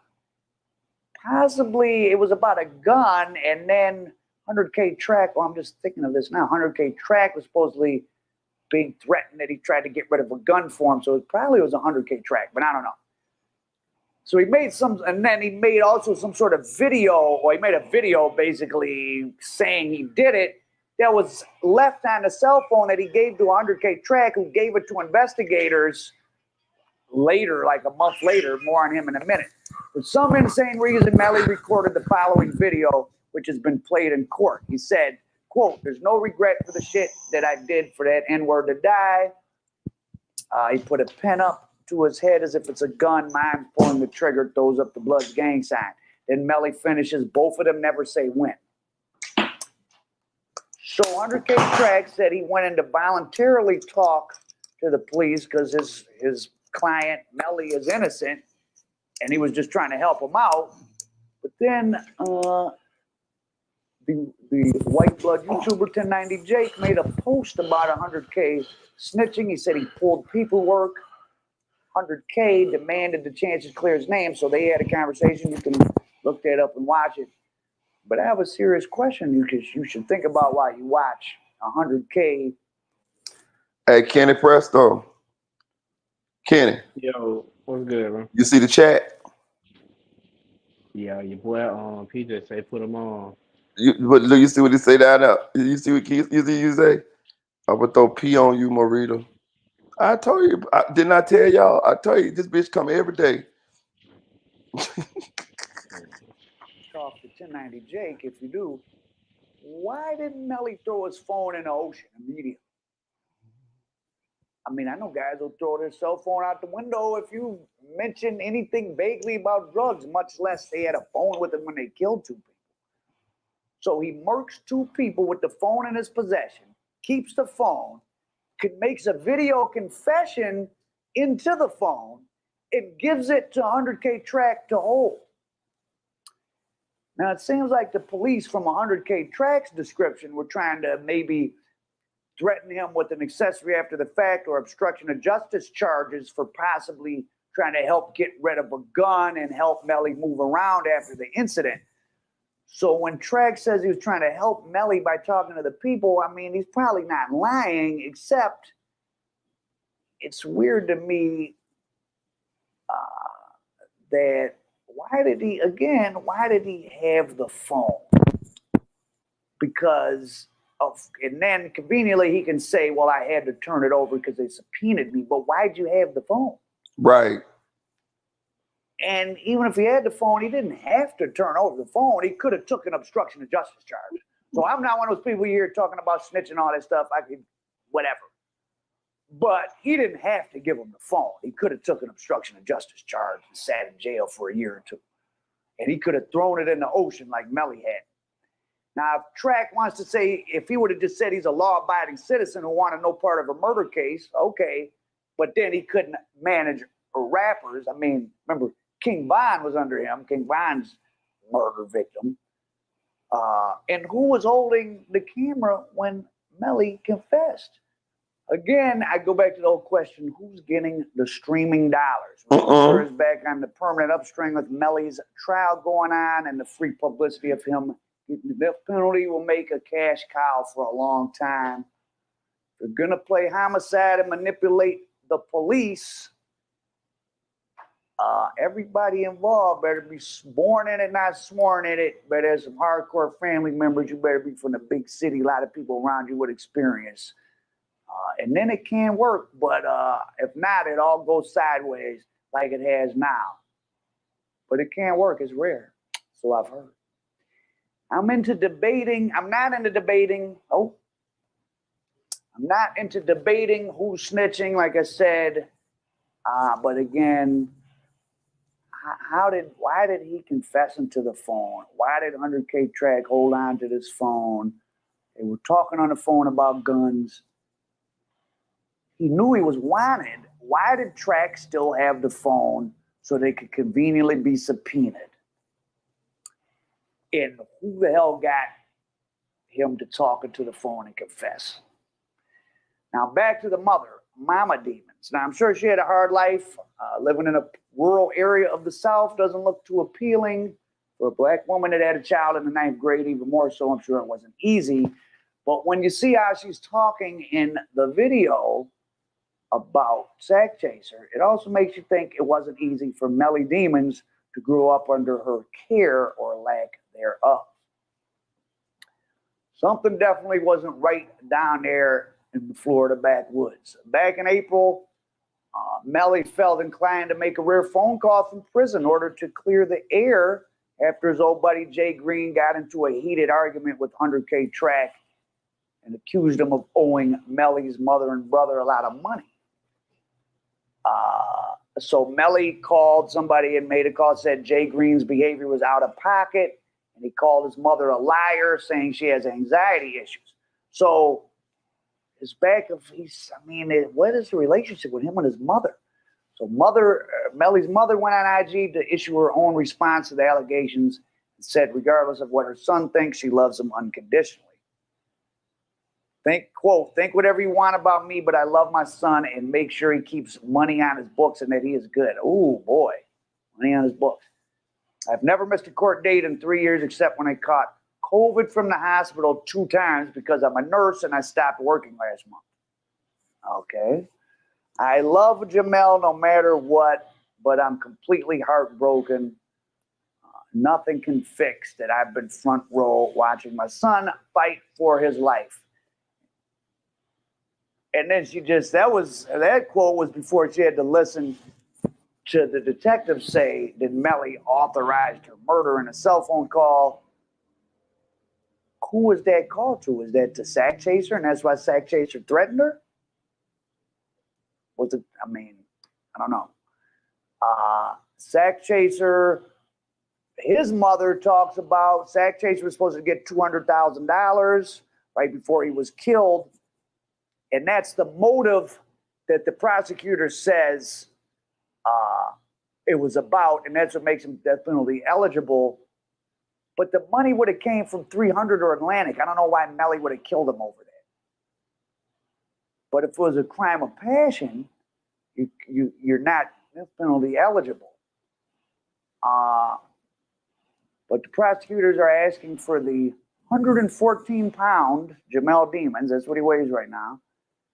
Speaker 17: Possibly it was about a gun, and then 100K Track, well, I'm just thinking of this now, 100K Track was supposedly being threatened that he tried to get rid of a gun for him, so it probably was 100K Track, but I don't know. So he made some, and then he made also some sort of video, or he made a video basically saying he did it, that was left on the cell phone that he gave to 100K Track, who gave it to investigators later, like a month later. More on him in a minute. For some insane reason, Melly recorded the following video, which has been played in court. He said, quote, "There's no regret for the shit that I did for that N-word to die." He put a pen up to his head as if it's a gun. Mine's pulling the trigger, throws up the Bloods gang sign. Then Melly finishes, both of them never say when. So 100K Track said he went in to voluntarily talk to the police because his client, Melly, is innocent, and he was just trying to help him out. But then the white blood YouTuber 1090 Jake made a post about 100K snitching. He said he pulled paperwork. 100K demanded the chances clear his name, so they had a conversation. You can look that up and watch it. But I have a serious question because you should think about why you watch 100K.
Speaker 15: Hey, Kenny Presto. Kenny.
Speaker 8: Yo, what's good, man?
Speaker 15: You see the chat?
Speaker 8: Yeah, your boy PJ say put him on.
Speaker 15: But look, you see what he say down there? You see what you say? I'm gonna throw P on you, Marita. I told you, didn't I tell y'all? I told you this bitch come every day.
Speaker 17: Talk to 1090 Jake, if you do, why didn't Melly throw his phone in the ocean immediately? I mean, I know guys will throw their cell phone out the window if you mention anything vaguely about drugs, much less they had a phone with them when they killed two people. So he murks two people with the phone in his possession, keeps the phone, makes a video confession into the phone, and gives it to 100K Track to hold. Now, it seems like the police from 100K Track's description were trying to maybe threaten him with an accessory after the fact or obstruction of justice charges for possibly trying to help get rid of a gun and help Melly move around after the incident. So when Track says he was trying to help Melly by talking to the people, I mean, he's probably not lying, except it's weird to me that why did he have the phone? Because and then conveniently he can say, well, I had to turn it over because they subpoenaed me, but why'd you have the phone?
Speaker 15: Right.
Speaker 17: And even if he had the phone, he didn't have to turn over the phone. He could have took an obstruction of justice charge. So I'm not one of those people here talking about snitching, all that stuff. I could, whatever. But he didn't have to give him the phone. He could have took an obstruction of justice charge and sat in jail for a year or two. And he could have thrown it in the ocean like Melly had. Now, if Track wants to say, if he would have just said he's a law-abiding citizen who wanted no part of a murder case, okay. But then he couldn't manage rappers. I mean, remember, King Von was under him. King Von's murder victim. And who was holding the camera when Melly confessed? Again, I go back to the old question, who's getting the streaming dollars? Remember, is back on the permanent upstream with Melly's trial going on and the free publicity of him. The death penalty will make a cash cow for a long time. If you're going to play homicide and manipulate the police, everybody involved better be born in it, not sworn in it. But as some hardcore family members, you better be from the big city. A lot of people around you would experience. And then it can work, but if not, it all goes sideways like it has now. But it can work. It's rare. So I've heard. I'm into debating. I'm not into debating. I'm not into debating who's snitching, like I said. But again, why did he confess into the phone? Why did 100K Track hold on to this phone? They were talking on the phone about guns. He knew he was wanted. Why did Track still have the phone so they could conveniently be subpoenaed? And who the hell got him to talk into the phone and confess? Now back to the mother. mama demons. Now, I'm sure she had a hard life. Living in a rural area of the South doesn't look too appealing. For a black woman that had a child in the 9th grade, even more so, I'm sure it wasn't easy. But when you see how she's talking in the video about Sack Chaser, it also makes you think it wasn't easy for Melly Demons to grow up under her care or lack thereof. Something definitely wasn't right down there in the Florida backwoods. Back in April, Melly felt inclined to make a rare phone call from prison in order to clear the air after his old buddy Jay Green got into a heated argument with 100K Track and accused him of owing Melly's mother and brother a lot of money. So Melly called somebody and made a call, said Jay Green's behavior was out of pocket, and he called his mother a liar, saying she has anxiety issues. So his back of what is the relationship with him and his mother? So Melly's mother went on IG to issue her own response to the allegations and said, regardless of what her son thinks, she loves him unconditionally. Think whatever you want about me, but I love my son and make sure he keeps money on his books and that he is good. Oh boy, money on his books. I've never missed a court date in 3 years except when I caught COVID from the hospital 2 times because I'm a nurse and I stopped working last month. Okay. I love Jamel no matter what, but I'm completely heartbroken. Nothing can fix that I've been front row watching my son fight for his life. And then that quote was before she had to listen to the detective say that Melly authorized her murder in a cell phone call. Who was that call to? Was that to Sack Chaser, and that's why Sack Chaser threatened her? Was it? I don't know. Sack Chaser, his mother talks about Sack Chaser was supposed to get $200,000 right before he was killed. And that's the motive that the prosecutor says it was about, and that's what makes him death penalty eligible. But the money would have came from 300 or Atlantic. I don't know why Melly would have killed him over that. But if it was a crime of passion, you're not death penalty eligible. But the prosecutors are asking for the 114-pound Jamel Demons, that's what he weighs right now,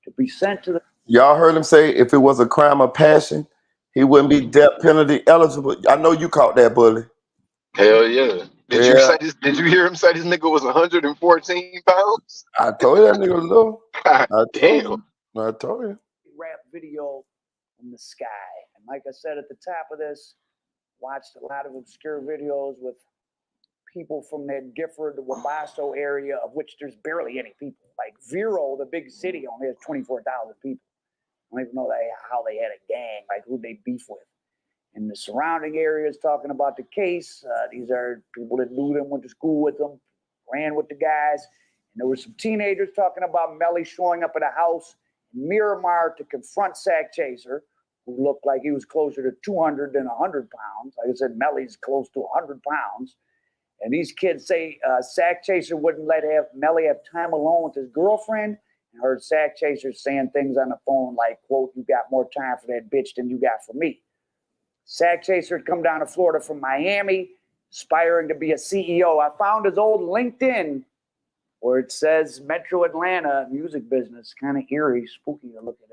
Speaker 17: to be sent to the...
Speaker 15: Y'all heard him say if it was a crime of passion, he wouldn't be death penalty eligible. I know you caught that, Bully.
Speaker 5: Hell yeah. Did you
Speaker 15: Yeah,
Speaker 5: say this? Did you hear him say this nigga was 114 pounds?
Speaker 15: I told you that nigga was low.
Speaker 5: God
Speaker 15: I
Speaker 5: damn.
Speaker 15: told you.
Speaker 17: Rap video in the sky. And like I said at the top of this, watched a lot of obscure videos with people from that Gifford, Wabasso area, of which there's barely any people. Like Vero, the big city, only has 24,000 people. I don't even know how they had a gang, like who they beef with. In the surrounding areas, talking about the case, these are people that knew them, went to school with them, ran with the guys. And there were some teenagers talking about Melly showing up at a house in Miramar to confront Sack Chaser, who looked like he was closer to 200 than 100 pounds. Like I said, Melly's close to 100 pounds. And these kids say Sack Chaser wouldn't let Melly have time alone with his girlfriend. And heard Sack Chaser saying things on the phone like, quote, "You got more time for that bitch than you got for me." Sack Chaser had come down to Florida from Miami, aspiring to be a CEO. I found his old LinkedIn where it says Metro Atlanta music business. Kind of eerie, spooky to look at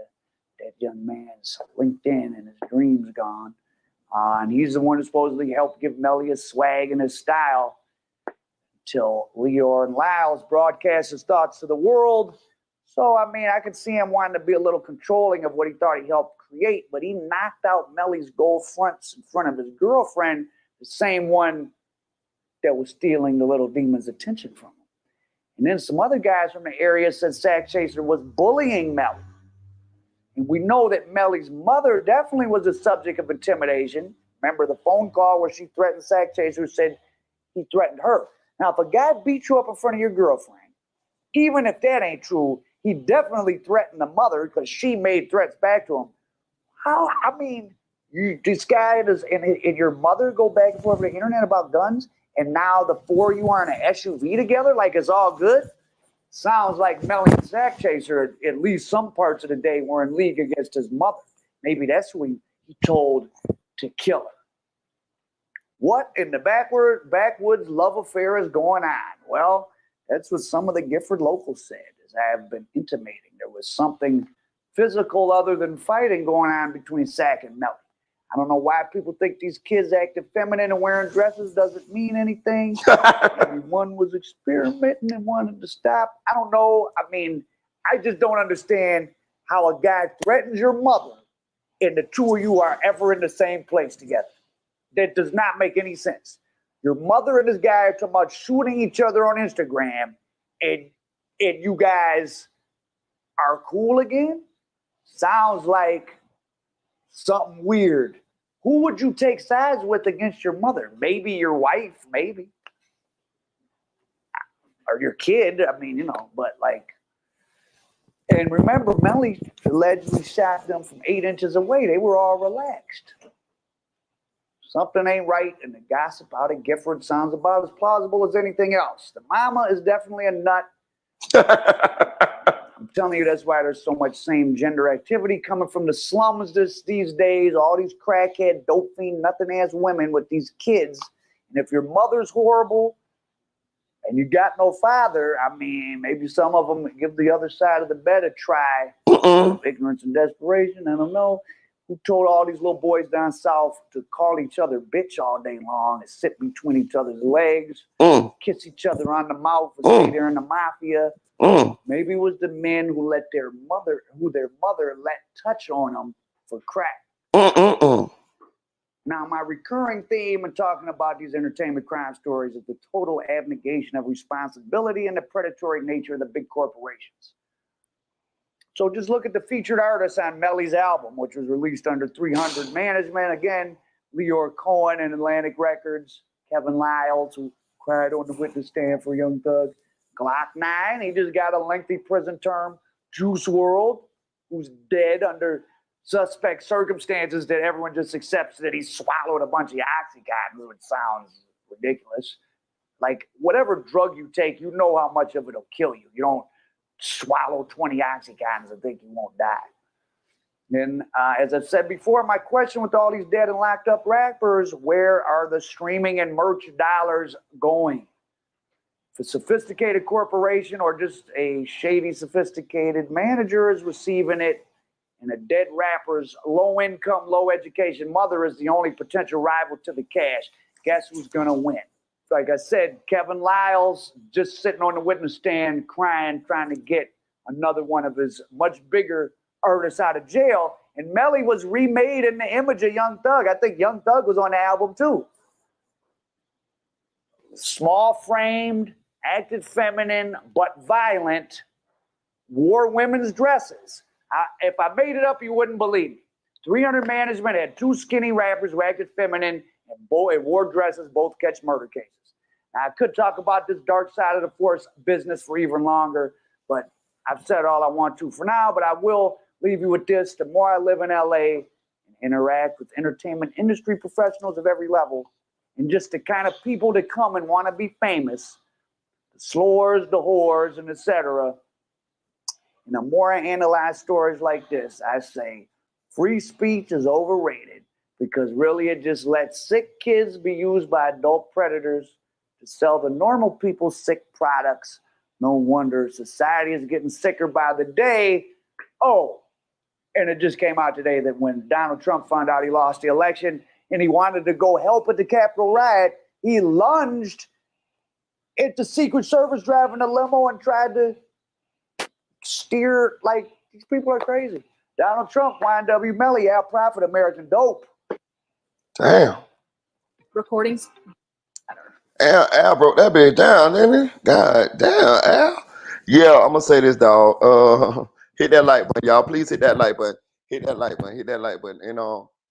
Speaker 17: that young man's LinkedIn and his dreams gone. And he's the one who supposedly helped give Melly his swag and his style until Leor and Lyles broadcast his thoughts to the world. So, I could see him wanting to be a little controlling of what he thought he helped create, but he knocked out Melly's gold fronts in front of his girlfriend, the same one that was stealing the little demon's attention from him. And then some other guys from the area said Sack Chaser was bullying Melly. And we know that Melly's mother definitely was a subject of intimidation. Remember the phone call where she threatened Sack Chaser, said he threatened her. Now, if a guy beats you up in front of your girlfriend, even if that ain't true, he definitely threatened the mother because she made threats back to him. This guy and your mother go back and forth on the internet about guns, and now the four of you are in an SUV together like it's all good? Sounds like Melly and Sack Chaser, at least some parts of the day, were in league against his mother. Maybe that's who he told to kill her. What in the backwoods love affair is going on? Well, that's what some of the Gifford locals said, as I have been intimating. There was something physical other than fighting going on between Sack and Melly. I don't know why people think these kids acting feminine and wearing dresses doesn't mean anything. Maybe one was experimenting and wanted to stop. I don't know. I mean, I just don't understand how a guy threatens your mother and the two of you are ever in the same place together. That does not make any sense. Your mother and this guy are talking about shooting each other on Instagram, and you guys are cool again? Sounds like something weird. Who would you take sides with against your mother? Maybe your wife, maybe. Or your kid, I mean, but like. And remember, Melly allegedly shot them from 8 inches away. They were all relaxed. Something ain't right, and the gossip out of Gifford sounds about as plausible as anything else. The mama is definitely a nut. I'm telling you, that's why there's so much same-gender activity coming from the slums these days. All these crackhead, dope fiend, nothing-ass women with these kids. And if your mother's horrible and you got no father, I mean, maybe some of them give the other side of the bed a try. Ignorance and desperation, I don't know. Who told all these little boys down south to call each other bitch all day long and sit between each other's legs, kiss each other on the mouth and say they're in the mafia? Maybe it was the men who their mother let touch on them for crack. Now, my recurring theme in talking about these entertainment crime stories is the total abnegation of responsibility and the predatory nature of the big corporations. So just look at the featured artists on Melly's album, which was released under 300 management. Again, Leor Cohen and Atlantic Records, Kevin Lyles, who cried on the witness stand for Young Thug, Glock 9, he just got a lengthy prison term, Juice WRLD, who's dead under suspect circumstances that everyone just accepts that he swallowed a bunch of Oxycontin, which sounds ridiculous. Like, whatever drug you take, you know how much of it'll kill you. You don't swallow 20 Oxycontins and think you won't die. And as I've said before, my question with all these dead and locked up rappers, where are the streaming and merch dollars going? If a sophisticated corporation or just a shady, sophisticated manager is receiving it, and a dead rapper's low-income, low-education mother is the only potential rival to the cash, guess who's going to win? Like I said, Kevin Lyles just sitting on the witness stand crying, trying to get another one of his much bigger artists out of jail. And Melly was remade in the image of Young Thug. I think Young Thug was on the album too. Small-framed, acted feminine, but violent, wore women's dresses. If I made it up, you wouldn't believe me. 300 Management had 2 skinny rappers who acted feminine and wore dresses, both catch murder cases. Now, I could talk about this dark side of the force business for even longer, but I've said all I want to for now, but I will leave you with this. The more I live in LA and interact with entertainment industry professionals of every level, and just the kind of people that come and want to be famous, the slores, the whores, and etc., and the more I analyze stories like this, I say free speech is overrated because really it just lets sick kids be used by adult predators to sell the normal people sick products. No wonder society is getting sicker by the day. Oh, and it just came out today that when Donald Trump found out he lost the election and he wanted to go help at the Capitol riot, he lunged into Secret Service driving a limo and tried to steer. Like, these people are crazy. Donald Trump, YNW Melly, out profit American dope.
Speaker 15: Damn.
Speaker 20: Recordings.
Speaker 15: Al broke that bitch down, didn't he? God damn, Al. Yeah, I'm gonna say this, dog. Hit that like button, y'all. Please hit that like button. Hit that like button. Hit that like button. And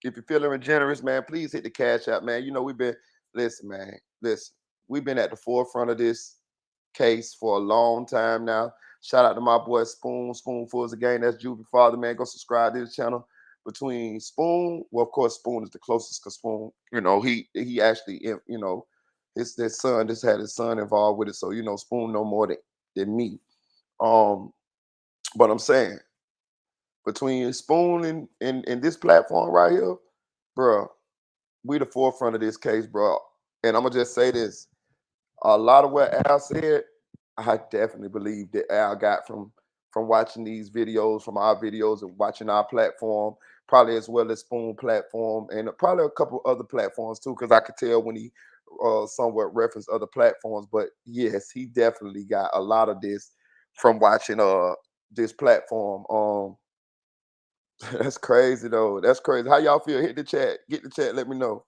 Speaker 15: if you're feeling generous, man, please hit the cash out, man. You know we've been we've been at the forefront of this case for a long time now. Shout out to my boy Spoon. Spoonful is a game. That's Juvie Father, man. Go subscribe to his channel. Between Spoon, well, of course, Spoon is the closest because Spoon, he actually, his son just had his son involved with it. So, Spoon no more than me. But I'm saying between Spoon and this platform right here, bro, we the forefront of this case, bro. And I'm gonna just say this: a lot of what Al said, I definitely believe that Al got from watching these videos, from our videos, and watching our platform, probably as well as Spoon platform, and probably a couple other platforms too, because I could tell when he somewhat referenced other platforms. But yes, he definitely got a lot of this from watching this platform. That's crazy though. That's crazy. How y'all feel? Hit the chat. Get the chat. Let me know.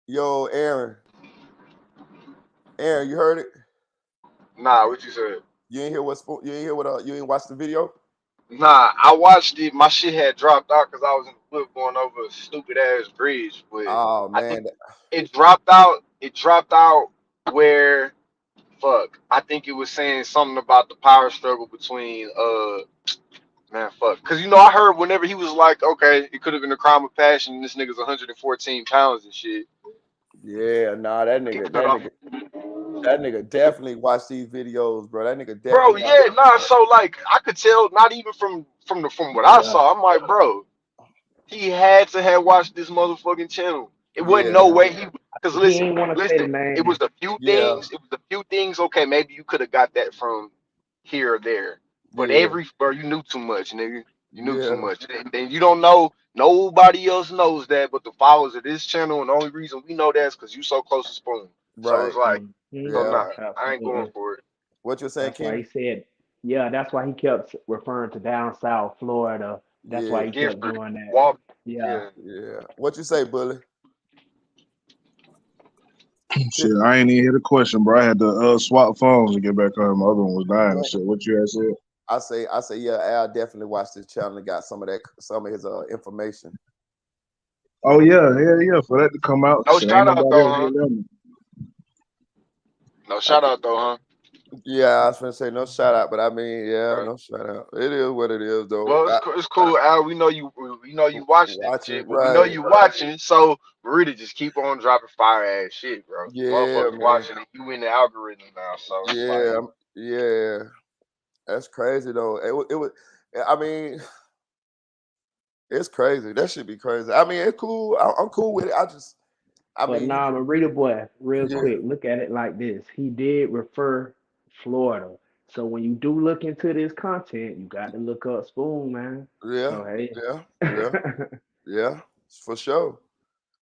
Speaker 15: Yo, Aaron. Aaron, you heard it?
Speaker 5: Nah, what you said?
Speaker 15: You ain't hear what you ain't hear what you ain't watched the video?
Speaker 5: Nah, I watched it. My shit had dropped out because I was in the flip going over a stupid ass bridge. But
Speaker 15: Oh
Speaker 5: I think
Speaker 15: man.
Speaker 5: it dropped out. It dropped out where fuck. I think it was saying something about the power struggle between man fuck. Cause I heard whenever he was like, okay, it could have been a crime of passion. And this nigga's 114 pounds and shit.
Speaker 15: Yeah, nah, that nigga,
Speaker 5: Cut off.
Speaker 15: that nigga definitely watched these videos, bro. That nigga
Speaker 5: Bro,
Speaker 15: definitely
Speaker 5: yeah, nah. So like, I could tell not even from what I
Speaker 15: yeah,
Speaker 5: saw. I'm like, bro, he had to have watched this motherfucking channel. It wasn't no
Speaker 15: yeah,
Speaker 5: way because
Speaker 8: He ain't want to say the
Speaker 5: listen. It was
Speaker 8: name.
Speaker 5: a few
Speaker 15: yeah,
Speaker 5: things. It was a few things. Okay, maybe you could have got that from here or there, but
Speaker 15: yeah,
Speaker 5: bro, you knew too much, nigga. You knew too
Speaker 15: yeah,
Speaker 5: much, and you don't know. Nobody else knows that, but the followers of this channel, and the only reason we know that is because you so close to Spoon. So it's
Speaker 15: right.
Speaker 5: like, so
Speaker 8: Mm-hmm.
Speaker 15: Yeah.
Speaker 5: nah, I ain't going
Speaker 8: Absolutely.
Speaker 5: for it.
Speaker 15: What you saying,
Speaker 8: That's why
Speaker 15: King?
Speaker 8: he said, yeah, that's why he kept referring to down south Florida. That's why
Speaker 15: Yeah,
Speaker 8: he kept
Speaker 5: Gifford,
Speaker 8: doing that.
Speaker 5: Walk,
Speaker 8: Yeah.
Speaker 5: yeah.
Speaker 15: yeah. What you say, Bully?
Speaker 10: Shit, I ain't even hear the question, bro. I had to swap phones to get back on. My other one was dying and shit. What you had said?
Speaker 15: I say, yeah, Al definitely watched this channel and got some of his information.
Speaker 10: Oh yeah. For that to come out,
Speaker 5: No
Speaker 10: shit, ain't
Speaker 5: shout out
Speaker 10: nobody
Speaker 5: though,
Speaker 10: else
Speaker 5: huh?
Speaker 10: really on me.
Speaker 5: No
Speaker 15: I
Speaker 5: shout
Speaker 15: can,
Speaker 5: out though, huh?
Speaker 15: yeah, I was gonna say no shout out, but I mean, yeah,
Speaker 5: Right.
Speaker 15: no shout out. It is what it is, though.
Speaker 5: Well, it's cool, Al. We know you watching this
Speaker 15: Watching,
Speaker 5: shit, but we know
Speaker 15: right?
Speaker 5: you watching. So Marita, just keep on dropping fire ass shit, bro.
Speaker 15: Yeah,
Speaker 5: Motherfuckers
Speaker 15: man.
Speaker 5: watching it. You in the algorithm now, so it's like,
Speaker 15: Yeah, yeah. That's crazy though. It was. I mean, it's crazy. That should be crazy. I mean, it's cool. I'm cool with it. I
Speaker 8: But
Speaker 15: mean, you
Speaker 8: nah,
Speaker 15: can.
Speaker 8: but reader boy, real
Speaker 15: Yeah,
Speaker 8: quick, look at it like this. He did refer Florida. So when you do look into this content, you got to look up Spoon, man.
Speaker 15: yeah,
Speaker 8: So hey.
Speaker 15: yeah, yeah, yeah. For sure.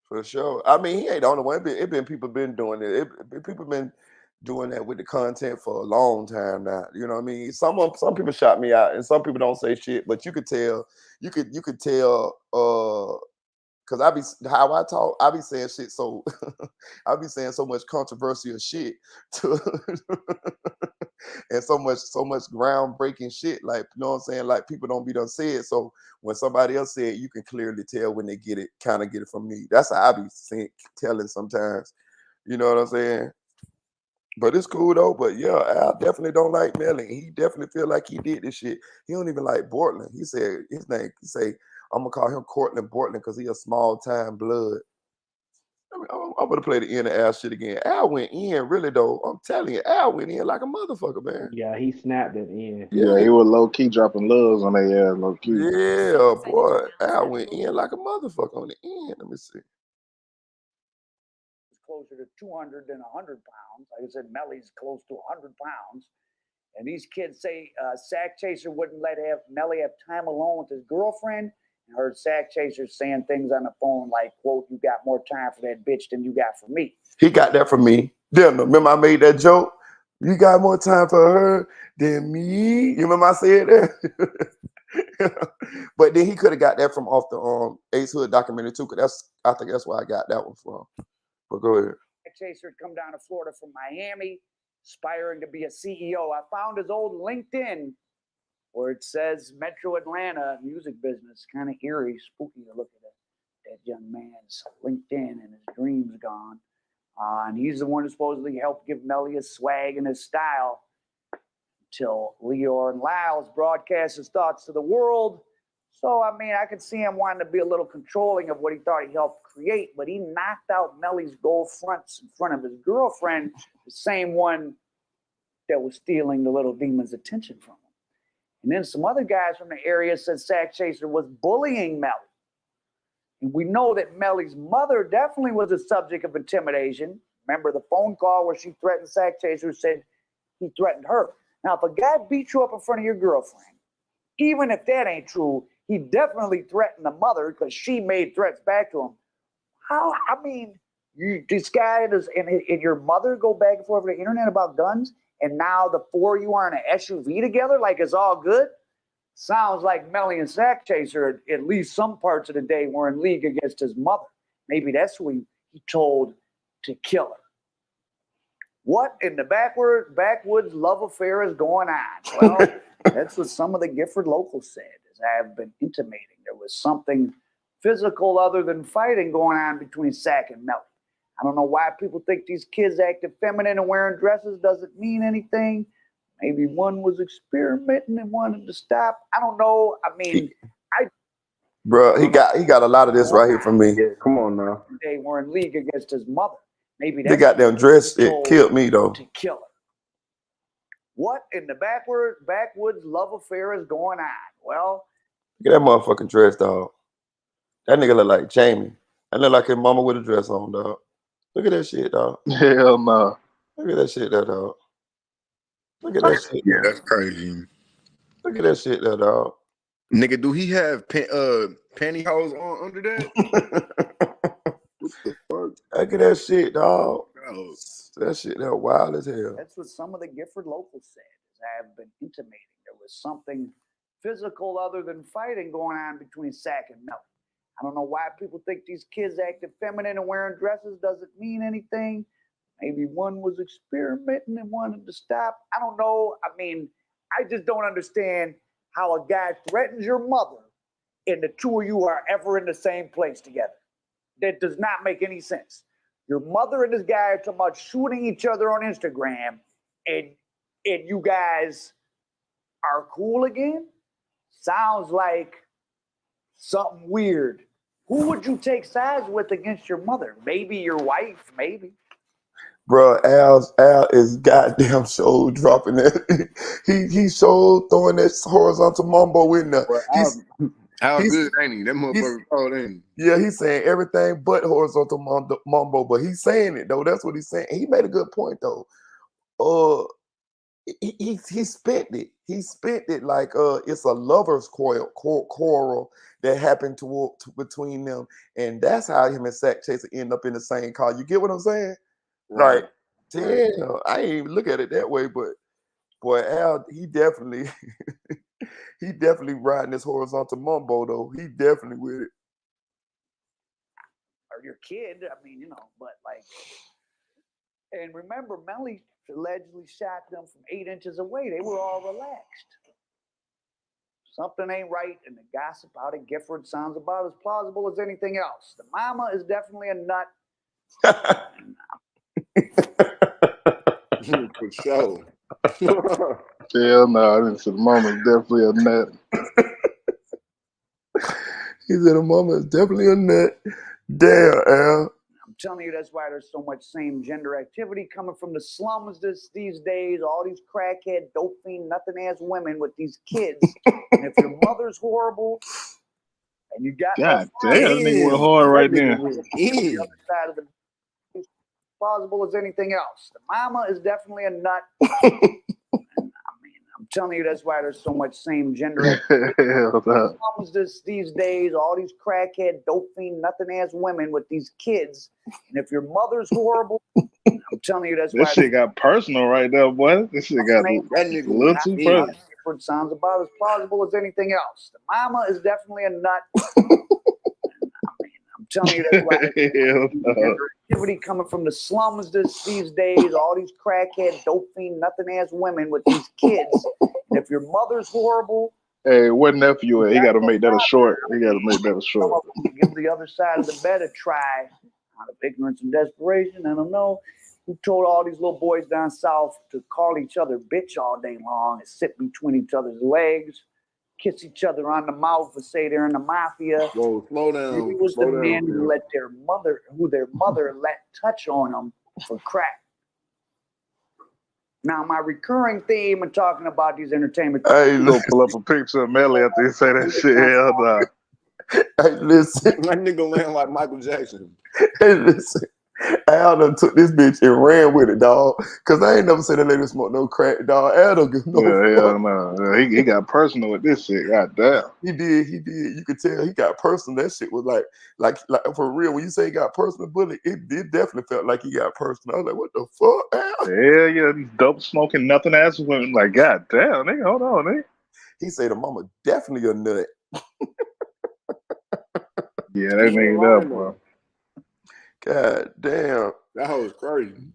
Speaker 15: For sure. I mean, he ain't the only one. It been people been doing it. People been doing that with the content for a long time now. You know what I mean? Some people shout me out, and some people don't say shit. But you could tell. You could tell. Cause how I talk. I be saying shit. So I be saying so much controversial shit to, and so much groundbreaking shit. Like, you know what I'm saying? Like, people don't be done said. So when somebody else said, you can clearly tell when they kind of get it from me. That's how I be telling sometimes. You know what I'm saying? But it's cool though. But yeah, I definitely don't like Melly. He definitely feel like he did this shit. He don't even like Portland. He said his name. He say, I'm gonna call him Cortland Portland because he a small time blood. I mean, I'm gonna play the end of Al shit again. Al went in, really though. I'm telling you, Al went in like a motherfucker, man.
Speaker 8: Yeah, he snapped it in.
Speaker 15: Yeah,
Speaker 10: Yeah, he was low key dropping loves on their ass, low key.
Speaker 15: yeah, boy. Al went in like a motherfucker on the end. Let me see.
Speaker 17: Closer to 200 than 100 pounds. Like I said, Melly's close to 100 pounds. And these kids say Sack Chaser wouldn't let Melly have time alone with his girlfriend. And heard Sack Chaser saying things on the phone like, quote, you got more time for that bitch than you got for me.
Speaker 15: He got that from me. Remember I made that joke? You got more time for her than me. You remember I said that? But then he could have got that from off the Ace Hood documentary too, because I think that's where I got that one from. But go ahead.
Speaker 17: Chaser had come down to Florida from Miami, aspiring to be a CEO. I found his old LinkedIn where it says Metro Atlanta music business. Kind of eerie, spooky to look at that young man's LinkedIn and his dreams gone. And he's the one who supposedly helped give Melly his swag and his style until Leor and Lyles broadcast his thoughts to the world. So, I mean, I could see him wanting to be a little controlling of what he thought he helped create, but he knocked out Melly's gold fronts in front of his girlfriend, the same one that was stealing the little demon's attention from him. And then some other guys from the area said Sack Chaser was bullying Melly. And we know that Melly's mother definitely was a subject of intimidation. Remember the phone call where she threatened Sack Chaser, said he threatened her. Now, if a guy beats you up in front of your girlfriend, even if that ain't true, he definitely threatened the mother because she made threats back to him. How? I mean, this guy and your mother go back and forth on the internet about guns, and now the four of you are in an SUV together like it's all good? Sounds like Melly and Sack Chaser, at least some parts of the day, were in league against his mother. Maybe that's who he told to kill her. What in the backwoods love affair is going on? Well, that's what some of the Gifford locals said, as I have been intimating. There was something physical other than fighting going on between Sack and Melly. I don't know why people think these kids acting feminine and wearing dresses doesn't mean anything. Maybe one was experimenting and wanted to stop. I don't know. I mean,
Speaker 15: Bro, he got a lot of this right here from me.
Speaker 7: Yeah, come on now.
Speaker 17: They were in league against his mother. Maybe
Speaker 15: They
Speaker 17: that's
Speaker 15: got them dress. It killed me though.
Speaker 17: to kill her. What in the backwoods love affair is going on? Well,
Speaker 15: Look at that motherfucking dress, dog. That nigga look like Jamie. I look like his mama with a dress on, dog. Look at that shit, dog.
Speaker 10: Hell no.
Speaker 15: Look at that shit there, dog. Look at that shit.
Speaker 12: Yeah,
Speaker 15: There.
Speaker 12: that's crazy.
Speaker 15: Look at that shit there, dog.
Speaker 12: Nigga, do he have pantyhose on under that? What the fuck?
Speaker 15: Look at that shit, dog.
Speaker 12: Oh.
Speaker 15: That shit there wild as hell.
Speaker 17: that's what some of the Gifford locals said, as I have been intimating. There was something physical other than fighting going on between Sack and Melly. I don't know why people think these kids acting feminine and wearing dresses doesn't mean anything. Maybe one was experimenting and wanted to stop. I don't know. I mean, I just don't understand how a guy threatens your mother and the two of you are ever in the same place together. That does not make any sense. Your mother and this guy are talking about shooting each other on Instagram, and you guys are cool again? Sounds like something weird. Who would you take sides with against your mother? Maybe your wife, maybe.
Speaker 15: Bro, Al is goddamn show dropping that. he showed throwing that horizontal mumbo in there.
Speaker 12: Well, Al good, ain't he? That motherfucker cold, ain't he?
Speaker 15: Yeah, he's saying everything but horizontal mumbo, but he's saying it though. That's what he's saying. He made a good point though. He spent it. He spent it like it's a lover's quarrel that happened between them, and that's how him and Sack Chaser end up in the same car. You get what I'm saying?
Speaker 12: Right.
Speaker 15: Like, damn, I ain't even look at it that way, but boy, Al, he definitely riding this horizontal mumbo though. He definitely with it.
Speaker 17: Or your kid, I mean, but like, and remember, Melly allegedly shot them from 8 inches away. They were all relaxed. Something ain't right, and the gossip out of Gifford sounds about as plausible as anything else. The mama is definitely a nut.
Speaker 12: For sure.
Speaker 10: Hell no, I didn't say the mama's definitely a nut.
Speaker 15: He said the mama is definitely a nut. Damn, Al.
Speaker 17: I'm telling you, that's why there's so much same gender activity coming from the slums these days. All these crackhead, dope fiend, nothing ass women with these kids. And if your mother's horrible and you got
Speaker 10: God damn, nigga went hard right there.
Speaker 17: The other side of the plausible as anything else. The mama is definitely a nut. I'm telling you, that's why there's so much same gender activity. These days, all these crackhead, dope fiend, nothing ass women with these kids. And if your mother's horrible, I'm telling you, that's why.
Speaker 10: This shit got personal right there, boy. This shit got a little too personal.
Speaker 17: It sounds about as plausible as anything else. The mama is definitely a nut. I'm telling you, that's why activity coming from the slums these days. All these crackhead, dope fiend, nothing ass women with these kids. And if your mother's horrible,
Speaker 10: hey, what nephew? He got to make that a short. He got to make that a short.
Speaker 17: Give the other side of the bed a try. Out of ignorance and desperation, I don't know who told all these little boys down south to call each other bitch all day long and sit between each other's legs, kiss each other on the mouth and say they're in the mafia.
Speaker 12: Whoa, slow down.
Speaker 17: Maybe it was the men who let their mother let touch on them for crack. Now, my recurring theme in talking about these entertainment.
Speaker 15: Hey,
Speaker 10: You gonna pull up a picture of Melly after you say that shit? Hell nah.
Speaker 15: hey, listen.
Speaker 12: That nigga land like Michael Jackson.
Speaker 15: Hey, listen. Al done took this bitch and ran with it, dog. Cause I ain't never said that lady smoke no crack, dog. Al don't give no
Speaker 10: Yeah,
Speaker 15: fuck.
Speaker 10: hell no. Yeah, he got personal with this shit. God damn.
Speaker 15: He did. You could tell he got personal. That shit was like for real. When you say he got personal, bully, it definitely felt like he got personal. I was like, what the fuck, Al?
Speaker 10: Hell yeah, these dope smoking nothing ass women. Like, god damn, nigga, hold on, nigga.
Speaker 15: He said the mama definitely a nut.
Speaker 10: Yeah, that nigga up, bro.
Speaker 15: God damn.
Speaker 12: That hoe is crazy.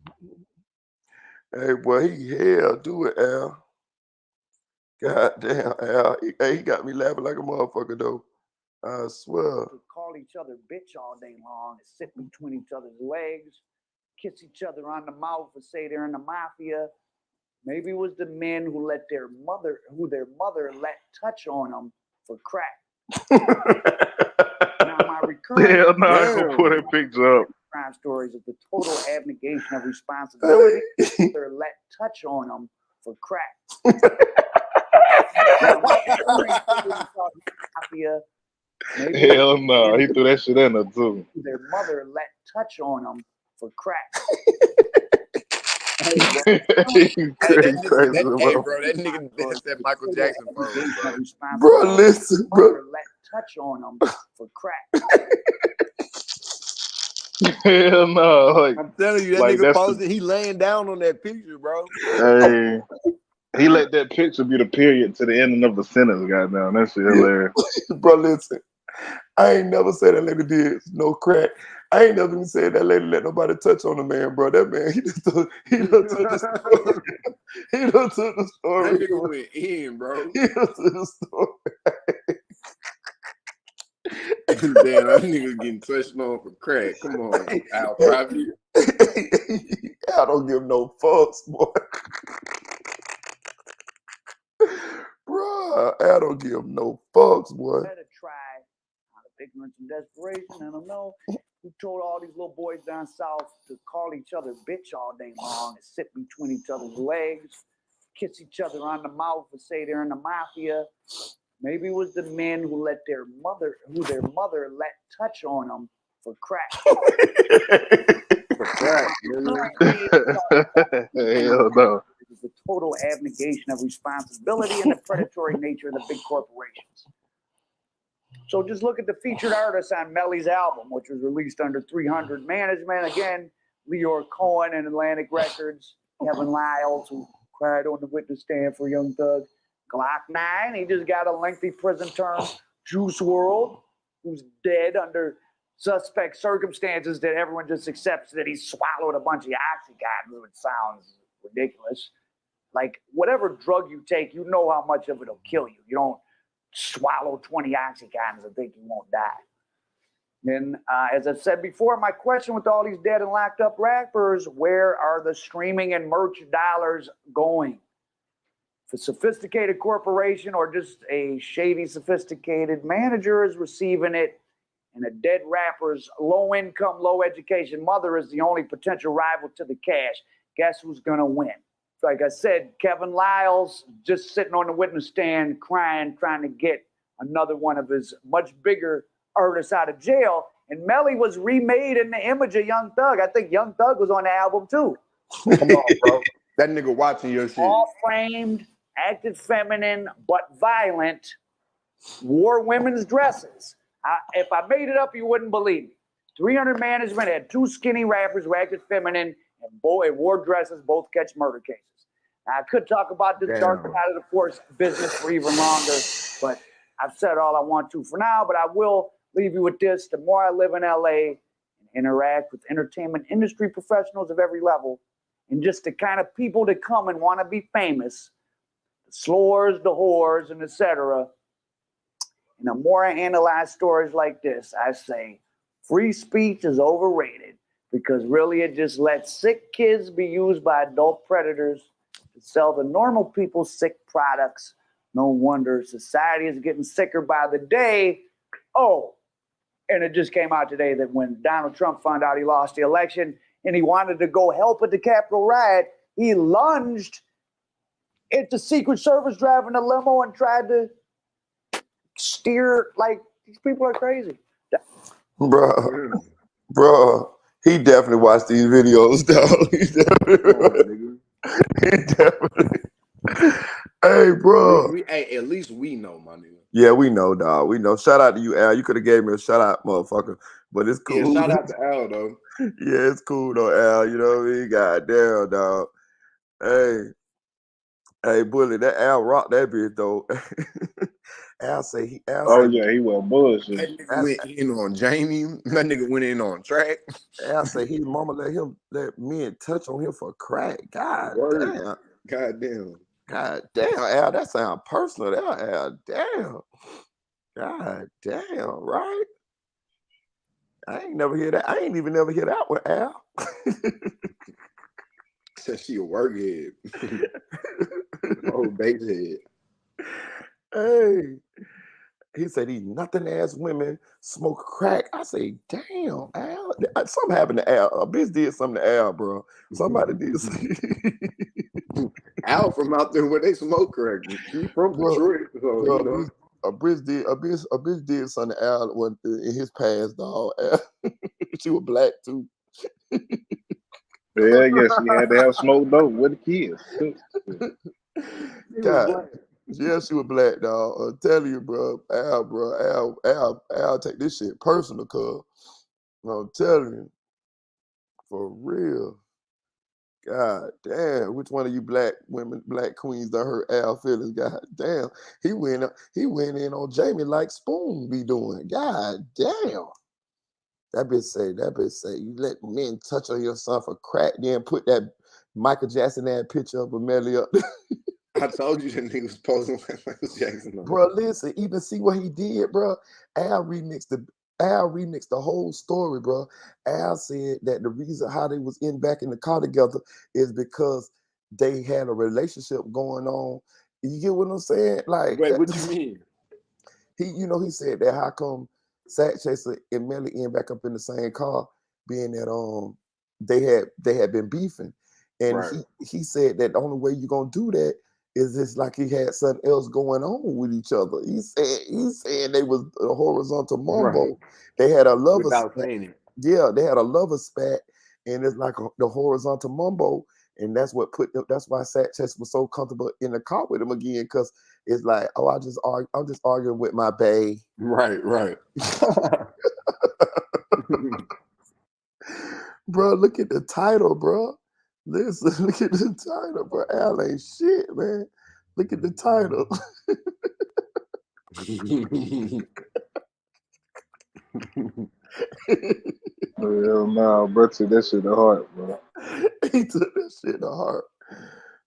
Speaker 15: Hey, boy, hell do it, Al. God damn, Al. He got me laughing like a motherfucker, though. I swear.
Speaker 17: To call each other bitch all day long, and sit between each other's legs, kiss each other on the mouth, and say they're in the mafia. Maybe it was the men who their mother let touch on them for crack. Now, my recurring
Speaker 10: Hell no, I ain't gonna put that picture up.
Speaker 17: crime stories is the total abnegation of responsibility. They're let touch on them for crack. Now, my recurring mafia.
Speaker 10: Hell no, he threw that shit in there too.
Speaker 17: Their mother let touch on them for crack.
Speaker 10: You crazy,
Speaker 12: bro, that nigga that's that Michael Jackson pose, bro.
Speaker 15: Bro, listen, bro.
Speaker 17: Let touch on them for crack.
Speaker 10: Hell no, like,
Speaker 12: I'm telling you, that
Speaker 10: like
Speaker 12: nigga posted. He laying down on that picture, bro.
Speaker 10: Hey, he let that picture be the period to the ending of the sentence. Goddamn, that shit hilarious.
Speaker 15: Bro, listen. I ain't never said that lady did no crack. I ain't never even said that lady let nobody touch on the man, bro. That man, he done took the story. He done took the story.
Speaker 12: That nigga went in, bro.
Speaker 15: He done took the story.
Speaker 12: Damn, that nigga getting touched on for crack. Come on, Al Private.
Speaker 15: I don't give no fucks, boy. Bruh, I don't give no fucks, boy.
Speaker 17: Had to try out of ignorance and desperation. I don't know who told all these little boys down south to call each other bitch all day long and sit between each other's legs, kiss each other on the mouth and say they're in the mafia. Maybe it was the men who their mother let touch on them for crack.
Speaker 10: For crack, hell no.
Speaker 17: It's the total abnegation of responsibility and the predatory nature of the big corporations. So just look at the featured artists on Melly's album, which was released under 300 management. Again, Leor Cohen and Atlantic Records, Kevin Lyles, who cried on the witness stand for Young Thug, Glock 9, he just got a lengthy prison term. Juice WRLD, who's dead under suspect circumstances that everyone just accepts that he swallowed a bunch of Oxycontin, which sounds ridiculous. Like, whatever drug you take, you know how much of it'll kill you. You don't swallow 20 Oxycontins and think you won't die. And as I've said before, my question with all these dead and locked up rappers, where are the streaming and merch dollars going? If a sophisticated corporation or just a shady, sophisticated manager is receiving it, and a dead rapper's low-income, low-education mother is the only potential rival to the cash, guess who's going to win? Like I said, Kevin Lyles just sitting on the witness stand crying, trying to get another one of his much bigger artists out of jail. And Melly was remade in the image of Young Thug. I think Young Thug was on the album too.
Speaker 12: Come on, bro. That nigga watching your shit.
Speaker 17: All framed, acted feminine, but violent, wore women's dresses. If I made it up, you wouldn't believe me. 300 Management had two skinny rappers who acted feminine and wore dresses, both catch murder cases. Now, I could talk about this dark side of the force business for even longer, but I've said all I want to for now, but I will leave you with this. The more I live in LA and interact with entertainment industry professionals of every level, and just the kind of people that come and want to be famous, the slores, the whores, and etc., and the more I analyze stories like this, I say free speech is overrated because really it just lets sick kids be used by adult predators to sell the normal people sick products. No wonder society is getting sicker by the day. Oh, and it just came out today that when Donald Trump found out he lost the election and he wanted to go help at the Capitol riot, He lunged at the Secret Service driving a limo and tried to steer. Like, these people are crazy.
Speaker 15: Bro, he definitely watched these videos, dog. He definitely. Hey, bro.
Speaker 12: Hey, at least we know, my nigga.
Speaker 15: Yeah, we know, dog. We know. Shout out to you, Al. You could have gave me a shout out, motherfucker. But it's cool.
Speaker 12: Yeah, shout out to Al, though.
Speaker 15: Yeah, it's cool though, Al. You know what I mean? Goddamn, dog. Hey, Bully, that Al rocked that bitch though. Al say he. Al
Speaker 10: Oh
Speaker 15: say
Speaker 10: yeah, he was bullshit.
Speaker 12: That nigga went in on Jamie. That nigga went in on track.
Speaker 15: Al say his mama let men touch on him for crack. God
Speaker 12: Word.
Speaker 15: damn.
Speaker 12: God damn.
Speaker 15: God damn, Al. That sound personal. That Al. Damn. God damn. Right. I ain't never hear that. I ain't even never hear that with Al.
Speaker 12: Said she a workhead. Oh, base head.
Speaker 15: Hey. He said these nothing ass women smoke crack. I say, damn, Al. Something happened to Al. A bitch did something to Al, bro. Somebody did something.
Speaker 12: Al from out there where they smoke crack. He from Detroit, so
Speaker 15: Bro,
Speaker 12: you know.
Speaker 15: a bitch did something to Al in his past, dog. She was black too.
Speaker 10: Yeah, I guess he had to have smoked dope with the kids.
Speaker 15: God, yeah, she was black, dog. I'm telling you, bro. Al, take this shit personal, cuz. I'm telling you, for real. God damn, which one of you black women, black queens that hurt Al feelings? God damn, he went in on Jamie like Spoon be doing. God damn. That bitch say, you let men touch on your son for crack, then put that Michael Jackson that picture of Melly up.
Speaker 12: I told you that nigga was posing like Michael Jackson.
Speaker 15: Bro, listen, even see what he did, bro. Al remixed the whole story, bro. Al said that the reason how they was back in the car together is because they had a relationship going on. You get what I'm saying? Like,
Speaker 12: wait, what you mean?
Speaker 15: He said that how come Sack Chaser and Melly end back up in the same car, being that they had been beefing, and
Speaker 12: right.
Speaker 15: he said that the only way you're gonna do that is it's like he had something else going on with each other. He's saying they was a horizontal mumbo.
Speaker 12: Right.
Speaker 15: They had a lover
Speaker 12: Without
Speaker 15: spat.
Speaker 12: saying it.
Speaker 15: Yeah, they had a lover spat, and it's like the horizontal mumbo, and that's why Sack Chaser was so comfortable in the car with him again, because it's like, oh, I'm just arguing with my bae.
Speaker 12: Right.
Speaker 15: Bro, look at the title, bro. Listen, look at the title, bro. Al ain't shit, man. Look at the title.
Speaker 10: Hell no, bro, took that shit to heart, bro.
Speaker 15: He took that shit to heart.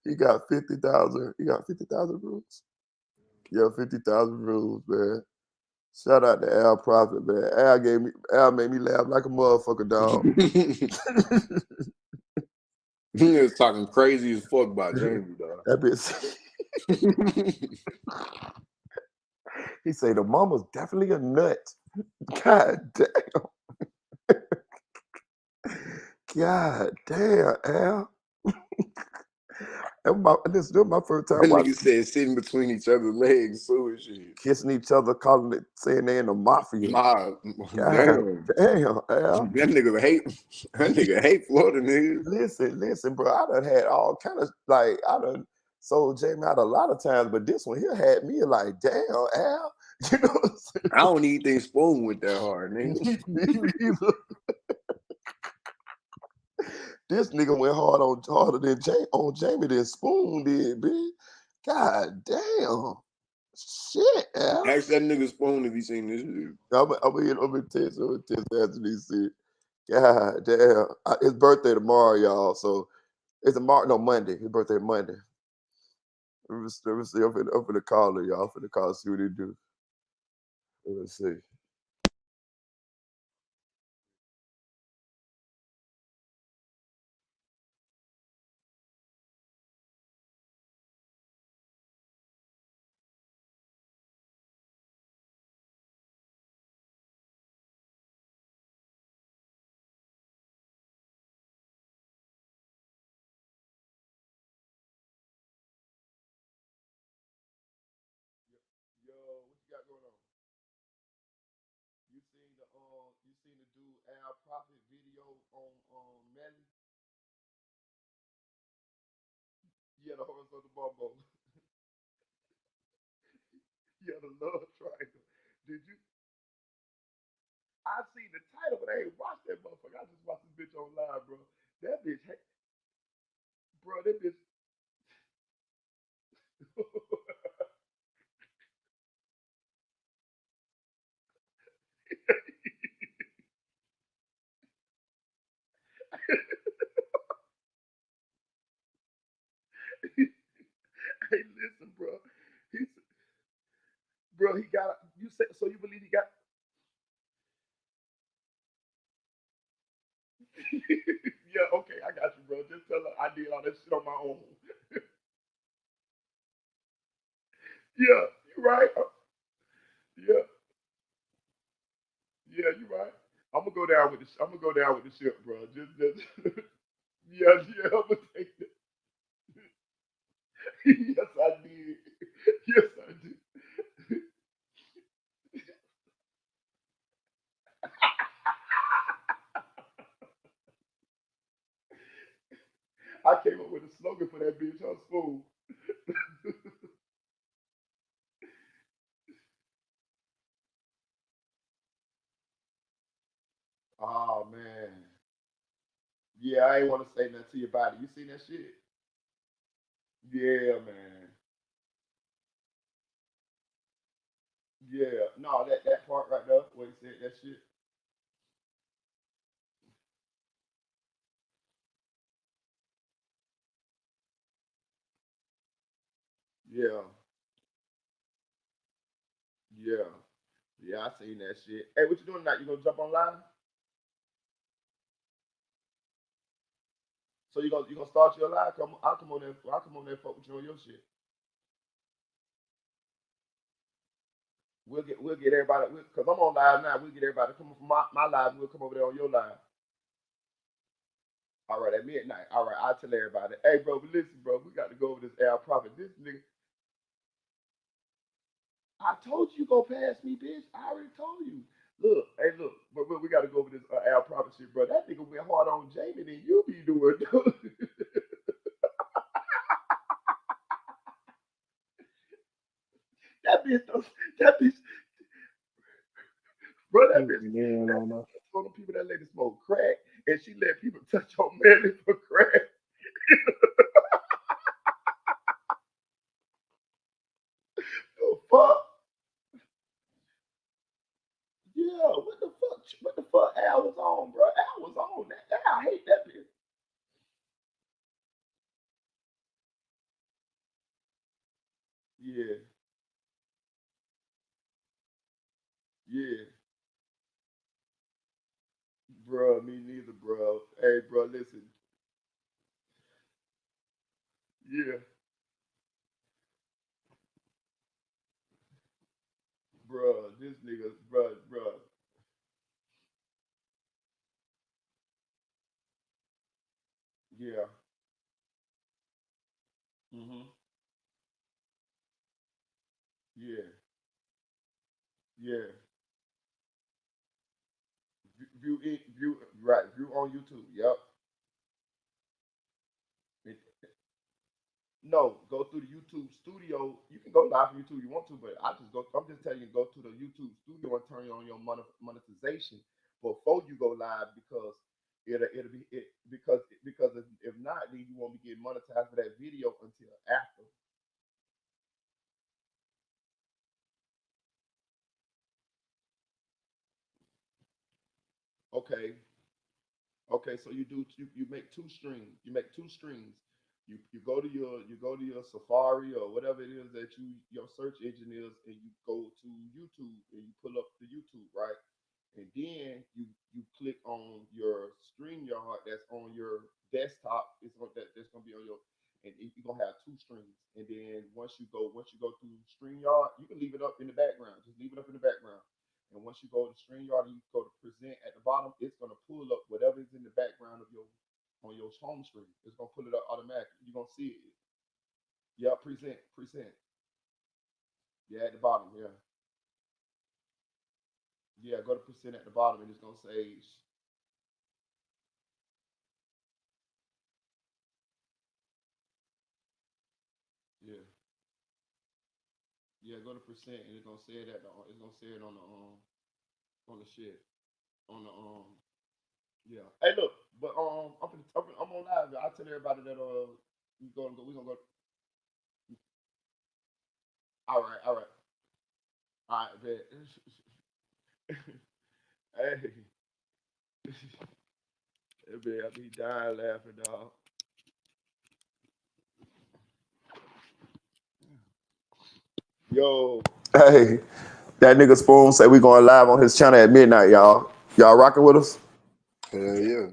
Speaker 15: He got 50,000. He got 50,000 rules. Yeah, 50,000 rules, man. Shout out to Al Prophet, man. Al made me laugh like a motherfucker, dog.
Speaker 12: He was talking crazy as fuck about Jamie, dog.
Speaker 15: That bitch. He say the mama's definitely a nut. God damn. God damn, Al. This is my first time
Speaker 12: That
Speaker 15: watching.
Speaker 12: nigga said sitting between each other's legs, so and shit.
Speaker 15: Kissing each other, saying they in the mafia.
Speaker 12: God
Speaker 15: damn, Al.
Speaker 12: That nigga hate Florida niggas.
Speaker 15: Listen, bro. I done had all kind of I done sold Jamie out a lot of times, but this one here had me like, damn, Al. You know what I'm saying?
Speaker 12: I don't even think Spoon went that hard, nigga.
Speaker 15: This nigga went harder than Jamie than Spoon did, bitch. God damn. Shit, Al.
Speaker 12: Ask that nigga Spoon if he seen this shit.
Speaker 15: I'm gonna test after this shit. God damn. His birthday tomorrow, y'all. So it's Monday. His birthday Monday. Let me see. I'm finna call her, y'all. I'm finna call, see what he do. Let's see. Prophet video on Melly? Yeah, the horizontal bumbo. Yeah, the love triangle. Did you? I seen the title, but I ain't watched that motherfucker. I just watched this bitch on live, bro. That bitch, bro, that bitch. Hey, listen, bro. He's, bro, he got. You said so? You believe he got? Yeah, okay, I got you, bro. Just tell her I did all that shit on my own. Yeah, you right. Yeah, yeah, you right. I'm gonna go down with the. I'm gonna go down with the ship, bro. Just. Yeah, yeah. I'm gonna take it. Yes, I did. Yes, I did. I came up with a slogan for that bitch. Her school. Oh man. Yeah, I ain't want to say nothing to you about it. You seen that shit? Yeah, man. Yeah. No, that part right there where he said that shit. Yeah. Yeah. Yeah, I seen that shit. Hey, what you doing tonight? You gonna jump online? So you gonna start your live? I'll come on there. I'll come on there and fuck with you on your shit. We'll get everybody because I'm on live now. We'll get everybody to come from my live. We'll come over there on your live. All right, at midnight. All right, I'll tell everybody. Hey, bro, but listen, bro, we got to go over this Al Prophet. This nigga, I told you go past me, bitch. I already told you. Look, hey, look, but we got to go over this Al Prophet shit, bro. That nigga went hard on Jamie than you be doing. that bitch, that bitch, bro,
Speaker 8: He
Speaker 15: that
Speaker 8: was
Speaker 15: bitch,
Speaker 8: getting
Speaker 15: that
Speaker 8: on her.
Speaker 15: bitch told them people that lady smoke crack, and she let people touch on Melly for crack. The fuck? Yeah, what the fuck? What the fuck? Al was on, bro. Al was on that. I hate that bitch. Yeah, yeah, bro. Me neither, bro. Hey, bro, listen. Yeah, bro. This nigga, bro. Yeah. Mhm. Yeah. Yeah. View it. View right. View on YouTube. Yep. It, no, go through the YouTube studio. You can go live from YouTube if you want to, but I just go. I'm just telling you, go to the YouTube studio and turn on your monetization before you go live because it'll be it because if not, then you won't be getting monetized for that video until after. Okay. Okay, so you make two streams. You make two streams. You go to your Safari or whatever it is that your search engine is, and you go to YouTube and you pull up the YouTube, right? And then you click on your StreamYard that's on your desktop. It's on that's gonna be on your and you're gonna have two streams. And then once you go through StreamYard, you can leave it up in the background. Just leave it up in the background. And once you go to StreamYard and you go to present at the bottom, it's gonna pull up whatever is in the background of your on your home screen. It's gonna pull it up automatically. You're gonna see it. Yeah, present. Yeah, at the bottom. Yeah, yeah. Go to present at the bottom, and it's gonna say. Yeah, go to percent and it's gonna say it it's gonna say it on the shit. On the yeah. Hey look, but I'm on live. I tell everybody that we gonna go. All right, all right, all right, bet. Hey, that bitch I be dying laughing, dog. Yo, hey, that nigga Spoon say we going live on his channel at midnight, y'all. Y'all rocking with us?
Speaker 12: Hell yeah.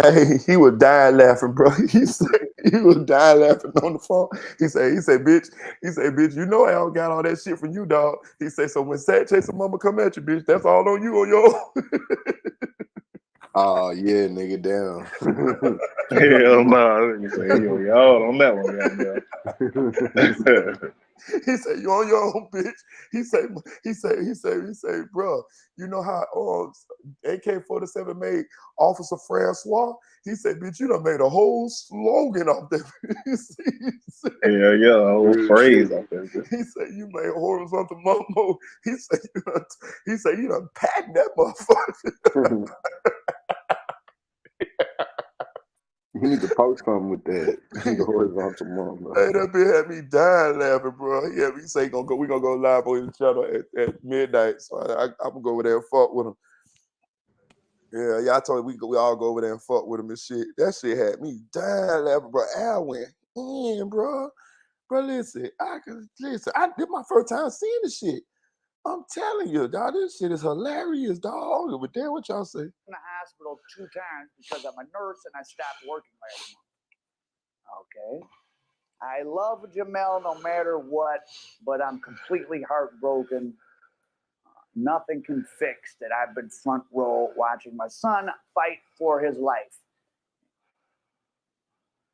Speaker 15: Hey, he was dying laughing, bro. He was dying laughing on the phone. He said, bitch, you know I don't got all that shit from you, dog. He said, so when Sack Chaser Mama come at you, bitch, that's all on you on your own.
Speaker 12: Oh yeah, nigga, damn.
Speaker 10: Hell no. You say y'all on that one, goddamn.
Speaker 15: He said, you on your own, bitch. He said, bro, you know how AK-47 made Officer Francois? He said, bitch, you done made a whole slogan off that.
Speaker 10: Yeah, a whole phrase off that.
Speaker 15: He said, you made horizontal mumbo. He said, you done patent that motherfucker.
Speaker 12: You need to post something with that. The horizontal mom.
Speaker 15: Hey, that bitch had me dying laughing, bro. He had me say we gonna go live on his channel at midnight. So I'm gonna go over there and fuck with him. Yeah, I told him we all go over there and fuck with him and shit. That shit had me dying laughing, bro. Al went in, bro. Bro, listen, this my first time seeing this shit. I'm telling you, dog, this shit is hilarious, dog. But damn, what y'all say?
Speaker 17: In the hospital 2 times because I'm a nurse and I stopped working last month. Okay. I love Jamel no matter what, but I'm completely heartbroken. Nothing can fix that I've been front row watching my son fight for his life.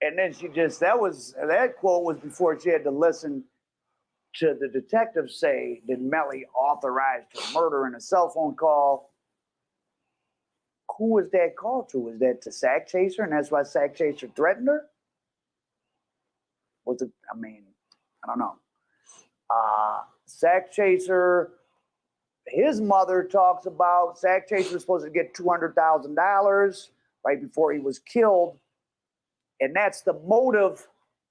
Speaker 17: And then that quote was before she had to listen to the detective say that Melly authorized her murder in a cell phone call. Who was that call to? Was that to Sack Chaser, and that's why Sack Chaser threatened her? Was it? I mean, I don't know. Sack Chaser, his mother talks about Sack Chaser was supposed to get $200,000 right before he was killed, and that's the motive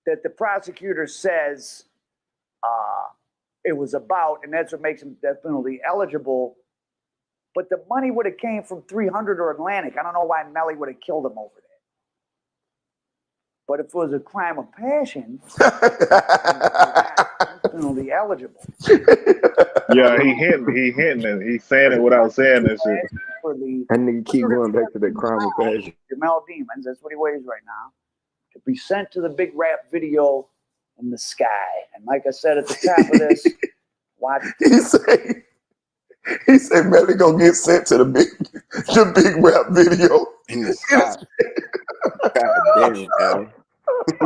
Speaker 17: that the prosecutor says it was about, and that's what makes him death penalty eligible. But the money would have came from 300 or Atlantic. I don't know why Melly would have killed him over that. But if it was a crime of passion, penalty eligible.
Speaker 10: Yeah, he hinting it. He's saying it without saying that shit.
Speaker 12: That nigga keep going back to that crime of passion.
Speaker 17: Jamel Demons, that's what he weighs right now, to be sent to the big rap video in the sky. And like I said at the top of this, watch.
Speaker 15: He said, Melly gonna get sent to the big rap video
Speaker 12: in the sky. God damn, Al.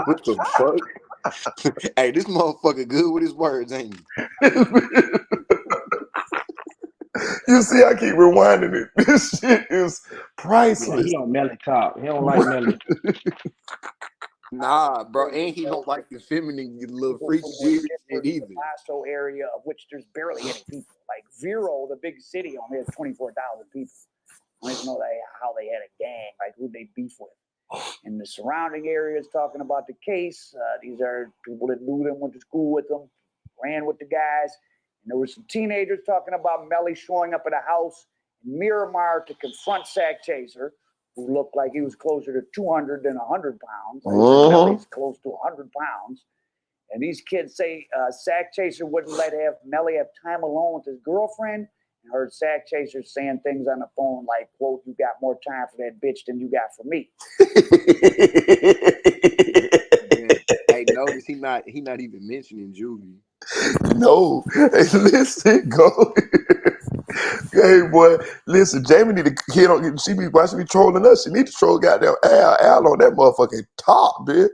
Speaker 12: What the fuck? Hey, this motherfucker good with his words, ain't he?
Speaker 15: You see, I keep rewinding it. This shit is priceless.
Speaker 8: Yeah, he on Melly talk. He don't like Melly.
Speaker 12: Nah, bro, and he don't like the feminine little freaky weird shit either.
Speaker 17: The Paso area, of which there's barely any people. Like Vero, the big city, only has 24,000 people. I don't even know how they had a gang, like who they beef with. In the surrounding areas, talking about the case, these are people that knew them, went to school with them, ran with the guys. And there were some teenagers talking about Melly showing up at a house in Miramar to confront Sack Chaser, who looked like he was closer to 200 than 100 pounds. Melly's close to 100 pounds. And these kids say Sack Chaser wouldn't let Melly have time alone with his girlfriend. And heard Sack Chaser saying things on the phone like, quote, you got more time for that bitch than you got for me.
Speaker 12: Hey, notice he not even mentioning Juvie.
Speaker 15: No. Hey, listen, go. Hey, boy, listen, Jamie need to hit on, why she be trolling us? She need to troll goddamn Al on that motherfucking top, bitch.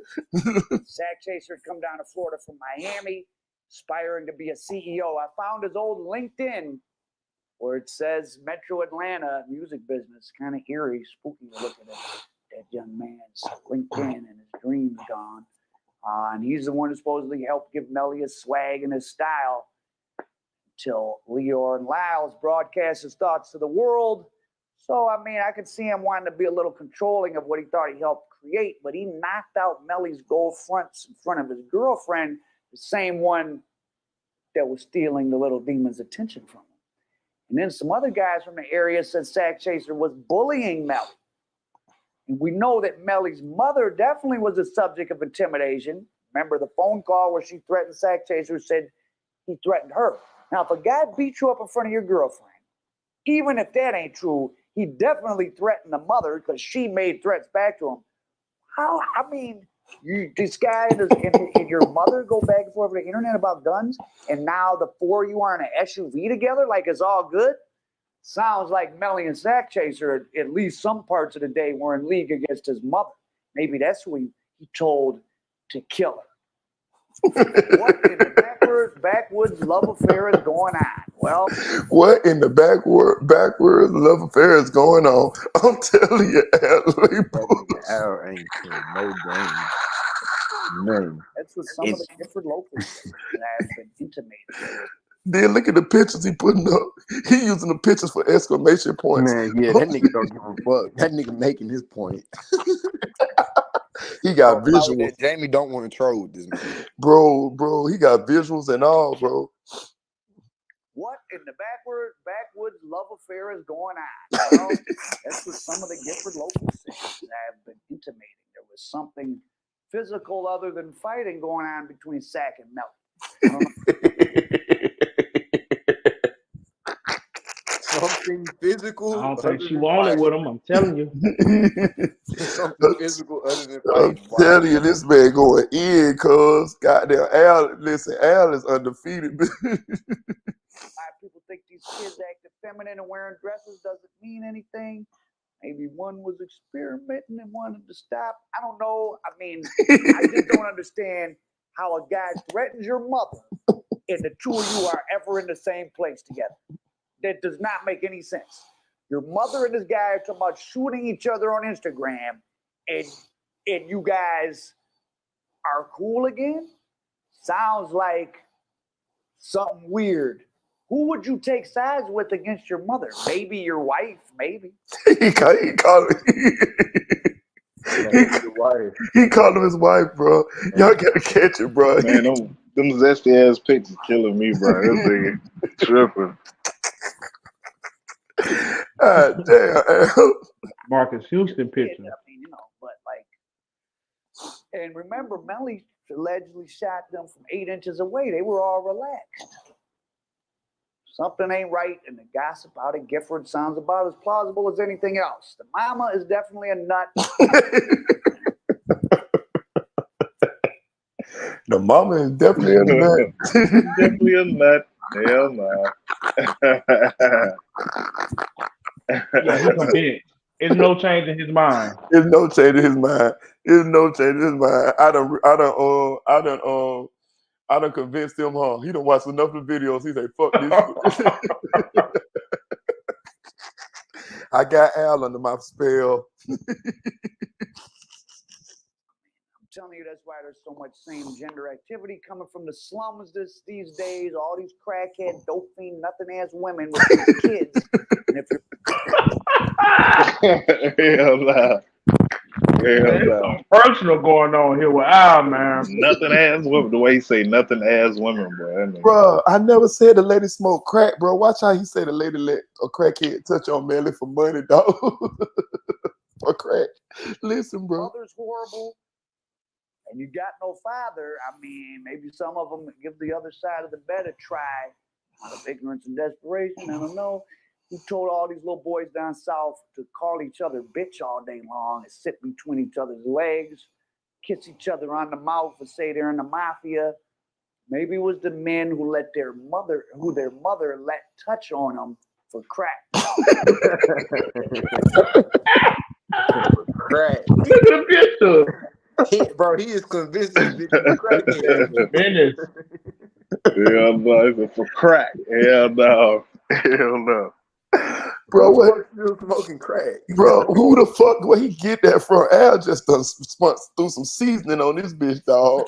Speaker 17: Sack Chaser come down to Florida from Miami, aspiring to be a CEO. I found his old LinkedIn where it says Metro Atlanta music business. Kind of eerie, spooky looking at that young man's LinkedIn, and his dreams gone. And he's the one who supposedly helped give Melly his swag and his style. till Leor and Lyles broadcast his thoughts to the world. So, I mean, I could see him wanting to be a little controlling of what he thought he helped create, but he knocked out Melly's gold fronts in front of his girlfriend, the same one that was stealing the little demon's attention from him. And then some other guys from the area said Sack Chaser was bullying Melly. And we know that Melly's mother definitely was a subject of intimidation. Remember the phone call where she threatened Sack Chaser, said he threatened her. Now, if a guy beats you up in front of your girlfriend, even if that ain't true, he definitely threatened the mother because she made threats back to him. How? I mean, this guy and your mother go back and forth on the internet about guns, and now the four of you are in an SUV together like it's all good? Sounds like Melly and Sack Chaser, at least some parts of the day, were in league against his mother. Maybe that's who he told to kill her. What in the backwoods love affair is going on? Well,
Speaker 15: what in the backwards love affair is going on? I'm telling you,
Speaker 12: Al ain't playing no game. Man.
Speaker 17: That's what some of the different locals say that have been intimated.
Speaker 15: Then look at the pictures he putting up. He using the pictures for exclamation points.
Speaker 12: Man, yeah, that nigga don't give a fuck. That nigga making his point.
Speaker 15: He got visuals.
Speaker 12: Jamie don't want to troll with this man.
Speaker 15: Bro, he got visuals and all, bro.
Speaker 17: What in the backwoods love affair is going on? Well, that's what some of the Gifford locals say that have been intimating. There was something physical other than fighting going on between Sack and Melly.
Speaker 12: Something physical.
Speaker 8: I don't think she wanted with him. I'm telling you.
Speaker 12: Something physical other than
Speaker 15: I'm
Speaker 12: fighting.
Speaker 15: telling you, this man going in, cuz goddamn Al. Listen, Al is undefeated.
Speaker 17: People think these kids acting feminine and wearing dresses doesn't mean anything. Maybe one was experimenting and wanted to stop. I don't know. I mean, I just don't understand how a guy threatens your mother and the two of you are ever in the same place together. That does not make any sense. Your mother and this guy are talking about shooting each other on Instagram, and you guys are cool again? Sounds like something weird. Who would you take sides with against your mother? Maybe your wife, maybe.
Speaker 15: He called him his wife, bro. Y'all gotta catch it, bro.
Speaker 10: Man, them zesty ass pictures killing me, bro. This nigga tripping.
Speaker 15: God damn.
Speaker 8: Marcus Houston picture.
Speaker 17: I mean, but like, and remember, Melly allegedly shot them from 8 inches away. They were all relaxed. Something ain't right, and the gossip out of Gifford sounds about as plausible as anything else. The mama is definitely a nut.
Speaker 15: The mama is definitely a nut.
Speaker 10: Definitely a nut. Hell no.
Speaker 8: Yeah, he convinced. There's no change in his mind.
Speaker 15: There's no change in his mind. There's no change in his mind. I done convinced him, huh? He done watched enough of the videos. He say, fuck this. I got Al under my spell.
Speaker 17: I'm telling you, that's why there's so much same gender activity coming from the slums these days. All these crackhead, dope fiend, nothing ass women with these kids. And if you're
Speaker 10: Hell no.
Speaker 8: There's something personal going on here with Al, man.
Speaker 10: Nothing ass women. The way he say nothing ass women, bro.
Speaker 15: Bro, I never said the lady smoke crack, bro. Watch how he say the lady let a crackhead touch on Melly for money, dog. For crack. Listen, bro.
Speaker 17: mother's horrible and you got no father, I mean, maybe some of them give the other side of the bed a try out of ignorance and desperation. I don't know. He told all these little boys down south to call each other bitch all day long and sit between each other's legs, kiss each other on the mouth and say they're in the mafia. Maybe it was the men who their mother let touch on them for crack.
Speaker 12: Crack.
Speaker 8: Look at the picture.
Speaker 12: Bro, he is convinced this bitch is crackhead.
Speaker 10: Hell no, for crack. Hell no. Hell no.
Speaker 15: Bro, what?
Speaker 12: Still smoking crack.
Speaker 15: Bro, who the fuck where he get that from? Al just done threw some seasoning on this bitch, dog.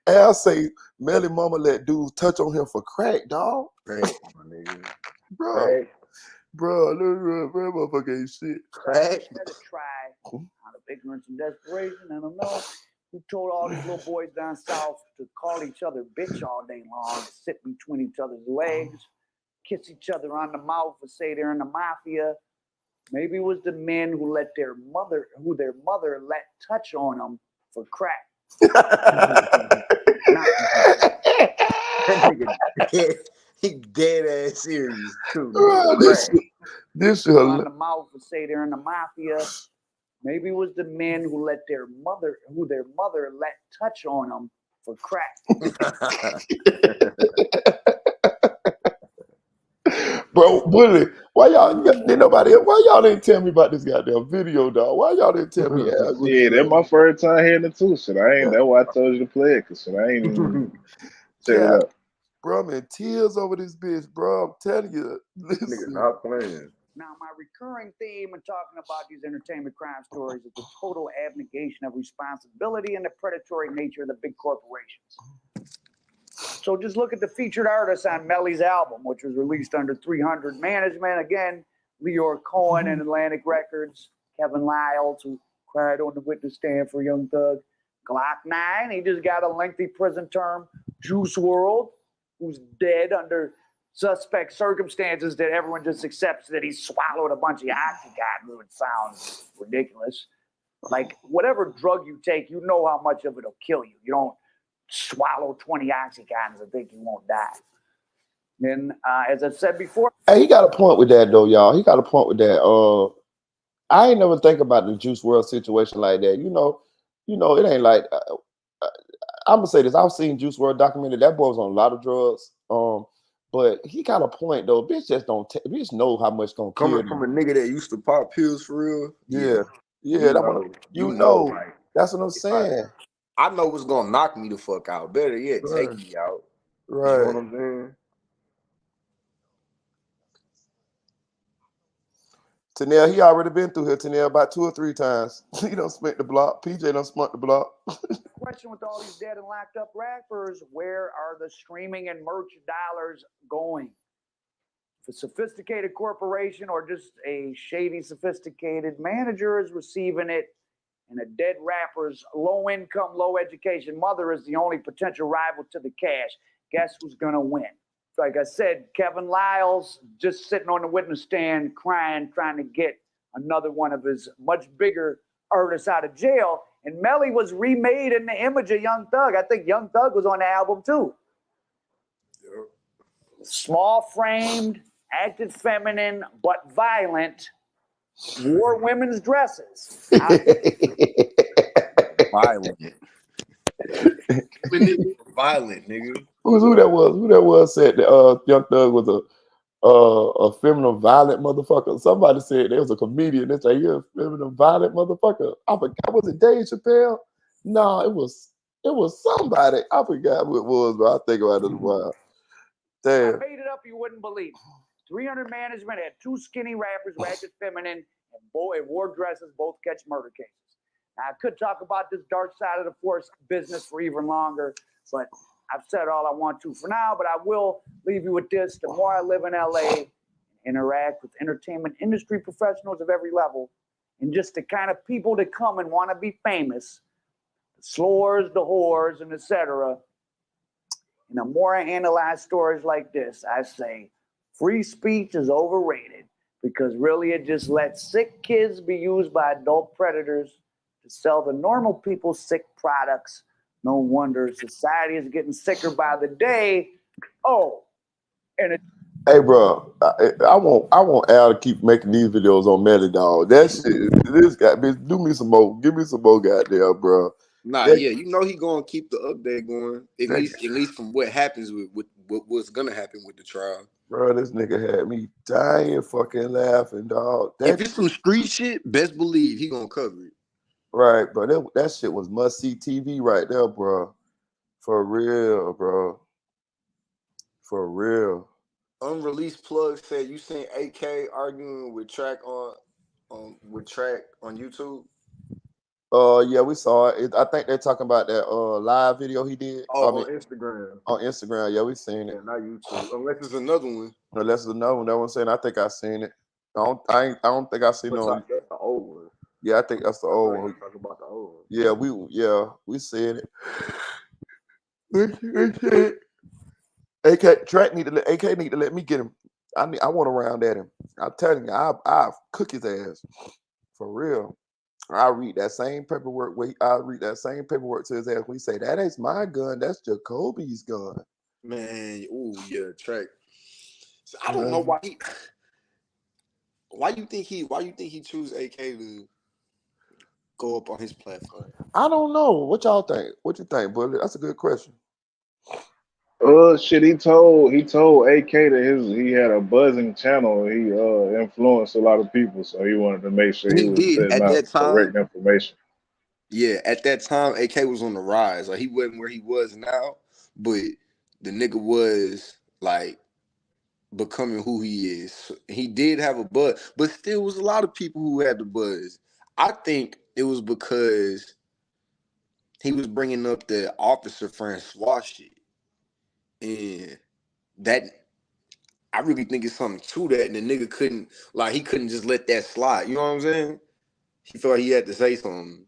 Speaker 15: And I say, Melly mama let dudes touch on him for crack, dog.
Speaker 12: Crack, my nigga.
Speaker 15: Bro,
Speaker 12: Crack.
Speaker 15: bro, motherfucker ain't shit.
Speaker 12: Crack.
Speaker 17: Had to try out of ignorance and desperation. I don't know who told all these little boys down south to call each other bitch all day long, sit between each other's legs, kiss each other on the mouth, and say they're in the mafia. Maybe it was the men who their mother let touch on them for crack.
Speaker 12: He dead ass serious too.
Speaker 15: Bro, this shit
Speaker 17: on the mouth and say they're in the mafia. Maybe it was the men who their mother let touch on them for crack.
Speaker 15: Bro, Bully, why y'all didn't tell me about this goddamn video, dog? Why y'all didn't tell me?
Speaker 10: Yeah, that's my first time hearing it too. Shit, that's why I told you to play it, cause shit, I ain't even check it out.
Speaker 15: Bro, I'm in tears over this bitch, bro. I'm telling you.
Speaker 12: Nigga not playing.
Speaker 17: Now, my recurring theme in talking about these entertainment crime stories is the total abnegation of responsibility and the predatory nature of the big corporations. So just look at the featured artists on Melly's album, which was released under 300 management. Again, Leor Cohen and Atlantic Records, Kevin Liles, who cried on the witness stand for Young Thug, Glock 9, he just got a lengthy prison term, Juice WRLD, who's dead under suspect circumstances that everyone just accepts that he swallowed a bunch of Oxycontin, which sounds ridiculous. Like, whatever drug you take, you know how much of it'll kill you. You don't swallow 20 Oxycontins and think you won't die. And as I said before,
Speaker 15: hey, he got a point with that though, y'all. He got a point with that. I ain't never think about the Juice WRLD situation like that. You know, it ain't like I'm gonna say this. I've seen Juice WRLD documented. That boy was on a lot of drugs. But he got a point though. Bitch just don't. Bitch know how much gonna kill
Speaker 12: Coming from a nigga that used to pop pills for real.
Speaker 15: Yeah.
Speaker 12: You know, like,
Speaker 15: that's what I'm saying.
Speaker 12: I know what's gonna knock me the fuck out. Better yet, take me out.
Speaker 15: Right.
Speaker 12: You know what I'm saying?
Speaker 15: Tanel, he already been through here, Tanel, about 2 or 3 times. He done spent the block. PJ done spent the block.
Speaker 17: Question with all these dead and locked up rappers, where are the streaming and merch dollars going? If a sophisticated corporation or just a shady, sophisticated manager is receiving it, and a dead rapper's low-income, low-education mother is the only potential rival to the cash, guess who's going to win? Like I said, Kevin Liles just sitting on the witness stand crying, trying to get another one of his much bigger artists out of jail. And Melly was remade in the image of Young Thug. I think Young Thug was on the album too.
Speaker 12: Yep.
Speaker 17: Small-framed, acted feminine, but violent, wore women's dresses.
Speaker 12: Violent. Violent, nigga.
Speaker 15: Who that was? Who that was said that Young Thug was a feminine, violent motherfucker. Somebody said there was a comedian that said, "You're a feminine, violent motherfucker." I forgot. Was it Dave Chappelle? No, it was somebody. I forgot who it was, but I think about it a while. Damn.
Speaker 17: I made it up, you wouldn't believe it. 300 management had 2 skinny rappers who acted feminine and wore dresses, both catch murder cases. Now, I could talk about this dark side of the force business for even longer, but I've said all I want to for now, but I will leave you with this. The more I live in LA, interact with entertainment industry professionals of every level, and just the kind of people that come and want to be famous, the slores, the whores, and etc. And the more I analyze stories like this, I say free speech is overrated because really it just lets sick kids be used by adult predators to sell the normal people sick products. No wonder society is getting sicker by the day. Oh, and it.
Speaker 15: Hey, bro, I want Al to keep making these videos on Melly, dog. That shit, this guy, bitch, do me some more. Give me some more, goddamn, bro.
Speaker 12: Nah, yeah, you know he gonna keep the update going. At least from what happens with what's gonna happen with the trial.
Speaker 15: Bro, this nigga had me dying, fucking laughing, dog.
Speaker 12: If it's some street shit, best believe he gonna cover it.
Speaker 15: Right, bro. That shit was must see TV right there, bro. For real, bro. For real.
Speaker 12: Unreleased plug said you seen AK arguing with Track on YouTube.
Speaker 15: Yeah, we saw it. I think they're talking about that live video he did.
Speaker 12: Oh, on Instagram.
Speaker 15: On Instagram, yeah, we seen it.
Speaker 12: Yeah, not YouTube. Unless it's another one.
Speaker 15: Unless it's another one. That one saying I think I seen it. I don't think I seen
Speaker 12: But
Speaker 15: no.
Speaker 12: that's the old one.
Speaker 15: Yeah, I think that's the old one.
Speaker 12: Talk about the old one.
Speaker 15: Yeah, we seen it. AK Track need to let me get him. I want to round at him. I'm telling you, I cook his ass for real. I read that same paperwork. I read that same paperwork to his ass. We say that ain't my gun. That's Jacoby's gun.
Speaker 12: Man, ooh yeah, Track. So I don't know why he. Why you think he choose AK to go up on his platform?
Speaker 15: I don't know. What y'all think? What you think, Bullet? That's a good question.
Speaker 10: Shit, he told AK that he had a buzzing channel. He influenced a lot of people, so he wanted to make sure he was
Speaker 12: did
Speaker 10: putting
Speaker 12: at
Speaker 10: out
Speaker 12: that time.
Speaker 10: correct information.
Speaker 12: Yeah, at that time, AK was on the rise. Like he wasn't where he was now, but the nigga was like becoming who he is. He did have a buzz, but still was a lot of people who had the buzz. I think it was because he was bringing up the Officer Francois shit, and that I really think it's something to that. And the nigga couldn't just let that slide. You know what I'm saying? He felt like he had to say something.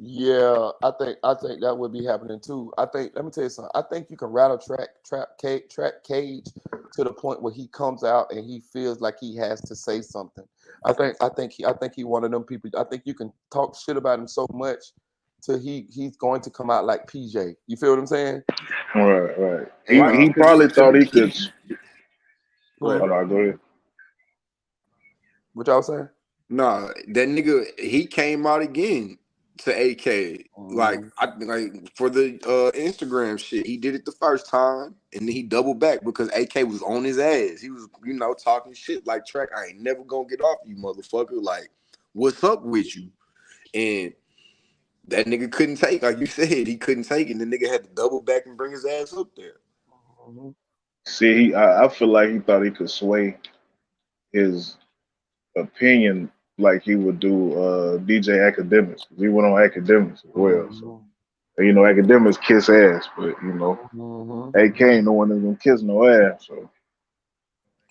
Speaker 15: Yeah, I think that would be happening too. Let me tell you something. I think you can rattle Track Cage to the point where he comes out and he feels like he has to say something. I think he one of them people. I think you can talk shit about him so much till he's going to come out like PJ. You feel what I'm saying?
Speaker 10: Right. He probably thought he could. Hold on, go ahead.
Speaker 15: What y'all saying?
Speaker 12: Nah, that nigga, he came out again to AK. Like for the Instagram shit. He did it the first time and then he doubled back because AK was on his ass. He was, talking shit like Track, I ain't never gonna get off you, motherfucker. Like, what's up with you? And that nigga couldn't take, like you said, he couldn't take it. And the nigga had to double back and bring his ass up there.
Speaker 10: See, I feel like he thought he could sway his opinion like he would do DJ Academics. He went on Academics as well. So, Academics kiss ass, but AK ain't no one that's gonna kiss no ass.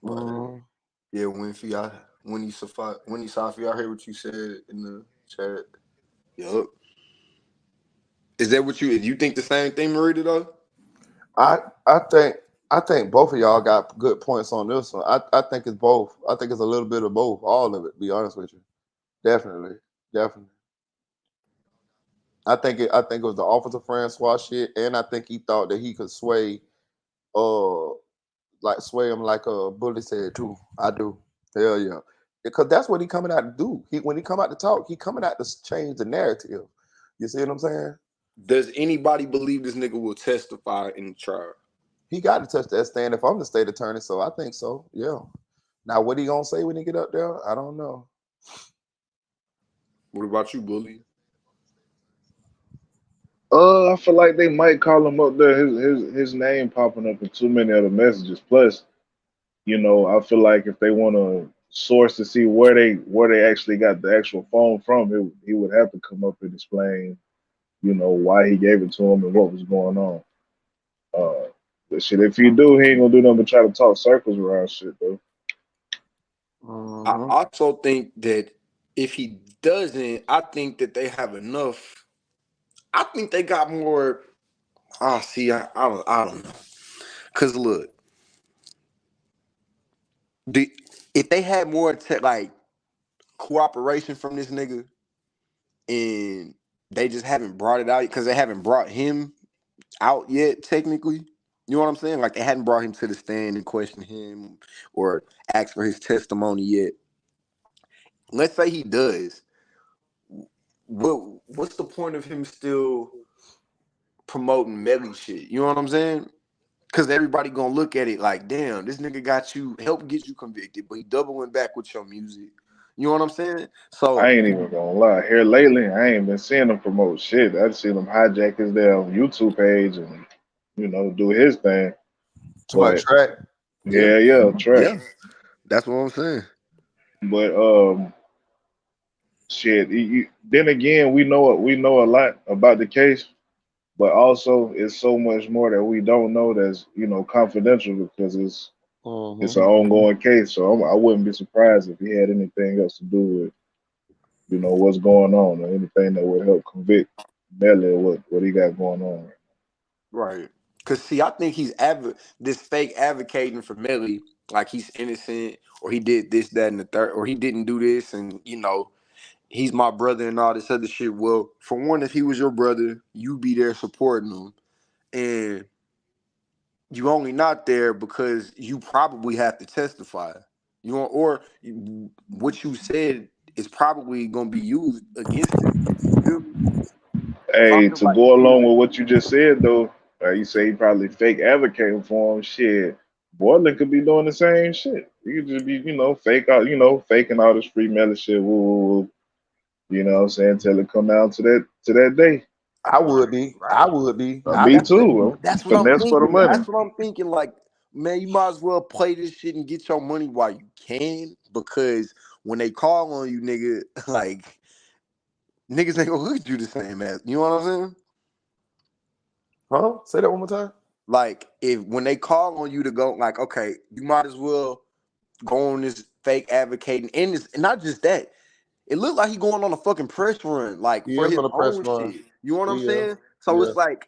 Speaker 10: So,
Speaker 12: yeah, when he saw I heard what you said in the chat. Yup. Is that what you think the same thing, Marita, though?
Speaker 15: I think both of y'all got good points on this one. I think it's both. I think it's a little bit of both, all of it, to be honest with you. Definitely. I think it was the Officer Francois shit, and I think he thought that he could sway him like a Bully said too. I do. Hell yeah. Because that's what he coming out to do. When he come out to talk, he coming out to change the narrative. You see what I'm saying?
Speaker 12: Does anybody believe this nigga will testify in the trial?
Speaker 15: He got to touch that stand if I'm the state attorney, so I think so. Yeah. Now, what he gonna say when he get up there? I don't know.
Speaker 12: What about you, Bully?
Speaker 10: I feel like they might call him up there. His name popping up in too many other messages. Plus, I feel like if they want to source to see where they actually got the actual phone from, he would have to come up and explain, why he gave it to him and what was going on. But shit, if you do, he ain't gonna do nothing but try to talk circles around shit though.
Speaker 12: I also think that if he doesn't, I think that they have enough. I think they got more. I don't know. Cause look, if they had more cooperation from this nigga, and they just haven't brought it out because they haven't brought him out yet, technically. You know what I'm saying? Like they hadn't brought him to the stand and questioned him or asked for his testimony yet. Let's say he does. What's the point of him still promoting Melly shit? You know what I'm saying? Because everybody gonna look at it like, damn, this nigga helped get you convicted, but he doubling back with your music. You know what I'm saying? So
Speaker 10: I ain't even gonna lie. Here lately, I ain't been seeing him promote shit. I've seen him hijack his damn YouTube page and do his thing.
Speaker 15: But Track.
Speaker 10: Yeah, Track.
Speaker 12: Yeah, that's what I'm saying.
Speaker 10: But shit. Then again, we know a lot about the case, but also it's so much more that we don't know that's confidential because it's an ongoing case. So I wouldn't be surprised if he had anything else to do with what's going on or anything that would help convict Melly or what he got going on.
Speaker 12: Right. Cause see, I think he's this fake advocating for Melly, like he's innocent, or he did this, that, and the third, or he didn't do this, and he's my brother and all this other shit. Well, for one, if he was your brother, you'd be there supporting him, and you only not there because you probably have to testify. What you said is probably gonna be used against him. You feel me? So I
Speaker 10: Hey,
Speaker 12: feel
Speaker 10: to
Speaker 12: like
Speaker 10: go along with what you just said though, you say he probably fake advocating for him. Shit, Borland could be doing the same shit. He could just be, fake out, faking all this free Melly shit. Woo, woo, woo. You know what I'm saying? Till it come down to that day.
Speaker 15: I would be. I would be.
Speaker 10: Me too.
Speaker 12: That's what I'm
Speaker 10: Finesse for the
Speaker 12: thinking.
Speaker 10: money.
Speaker 12: That's what I'm thinking. Like, man, you might as well play this shit and get your money while you can, because when they call on you, nigga, like niggas ain't gonna look at you the same as. You know what I'm saying?
Speaker 15: Huh? Say that one more time.
Speaker 12: Like, when they call on you to go, like, okay, you might as well go on this fake advocating, and not just that. It looked like he going on a fucking press run, like
Speaker 15: He
Speaker 12: for
Speaker 15: is
Speaker 12: his
Speaker 15: on the press
Speaker 12: own
Speaker 15: run.
Speaker 12: shit. You know what I'm
Speaker 15: Yeah.
Speaker 12: saying? So it's like,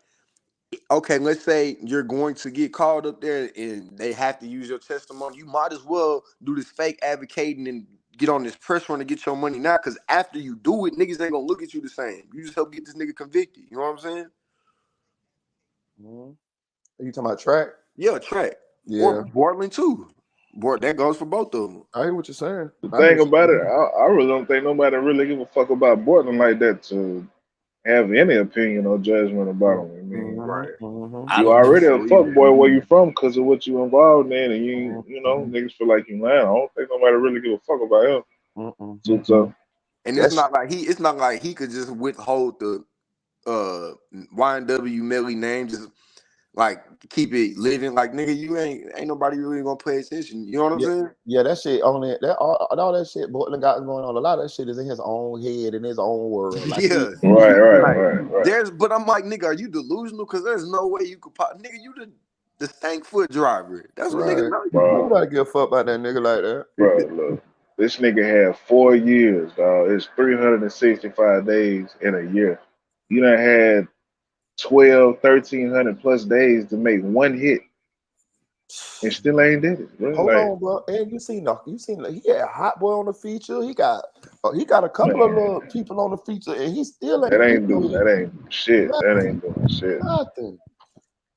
Speaker 12: okay, let's say you're going to get called up there and they have to use your testimony. You might as well do this fake advocating and get on this press run to get your money now, because after you do it, niggas ain't gonna look at you the same. You just help get this nigga convicted. You know what I'm saying?
Speaker 15: Are you talking about track?
Speaker 12: Yeah, track.
Speaker 15: Yeah.
Speaker 12: Or Borland too. That goes for both of them.
Speaker 15: I hear what you're saying.
Speaker 10: The thing about it, I really don't think nobody really give a fuck about Borland like that to have any opinion or judgment about him. I mean,
Speaker 12: Right. I
Speaker 10: you
Speaker 12: don't think
Speaker 10: already a
Speaker 12: so
Speaker 10: fuck
Speaker 12: either.
Speaker 10: boy where you from because of what you involved in, and niggas feel like you lying. I don't think nobody really give a fuck about him. Too tough.
Speaker 12: And it's not like he could just withhold the YNW Melly name, just like keep it living. Like, nigga, you ain't nobody really gonna pay attention. You know what I'm saying?
Speaker 15: Yeah, that shit only all that shit Portland got going on. A lot of that shit is in his own head in his own world. Like,
Speaker 12: Yeah.
Speaker 10: Right.
Speaker 12: But I'm like, nigga, are you delusional? Because there's no way you could nigga, you the stank foot driver. That's what niggas know you
Speaker 10: Bro.
Speaker 12: for.
Speaker 15: Nobody give a fuck about that nigga like that.
Speaker 10: Bro, look. This nigga had 4 years, dog. It's 365 days in a year. You done had 1,300 plus days to make one hit and still ain't did it, bro.
Speaker 15: Hold on, bro. And you seen he had Hot Boy on the feature. He got a couple of little people on the feature, and he still ain't
Speaker 10: that ain't shit.
Speaker 15: Nothing.
Speaker 10: That ain't doing shit.
Speaker 15: Nothing.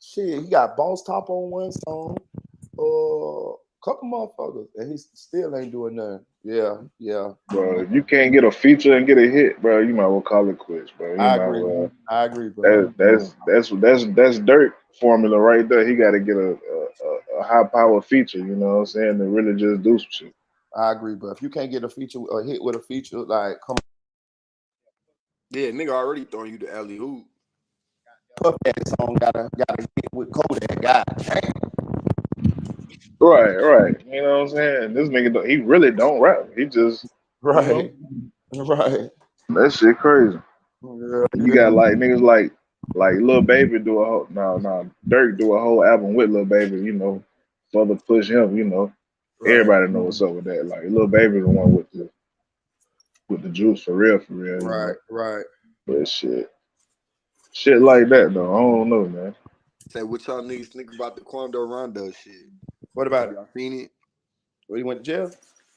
Speaker 15: Shit, he got Boss Top on one song, couple motherfuckers, and he still ain't doing nothing. Yeah.
Speaker 10: Bro, if you can't get a feature and get a hit, bro, you might well call it quits, bro.
Speaker 15: I agree, bro.
Speaker 10: That's Dirt formula right there. He got to get a high power feature, you know what I'm saying, to really just do some shit.
Speaker 15: I agree, bro. If you can't get a hit with a feature, like, come on.
Speaker 12: Yeah, nigga already throwing you the alley hoop.
Speaker 15: Puff Daddy song got a hit with Kodak. God damn.
Speaker 10: Right. You know what I'm saying? This nigga, he really don't rap. He just
Speaker 15: right.
Speaker 10: That shit crazy.
Speaker 15: Yeah.
Speaker 10: You got like niggas like Lil Baby do a whole Dirk do a whole album with Lil Baby, further push him,
Speaker 15: Right.
Speaker 10: Everybody knows what's up with that. Like Lil Baby the one with the juice for real.
Speaker 15: Right.
Speaker 10: But shit like that though, I don't know, man.
Speaker 12: Say, what y'all niggas think about the Quando Rondo shit?
Speaker 15: What about it?
Speaker 12: Y'all seen it?
Speaker 15: Well, he went to jail?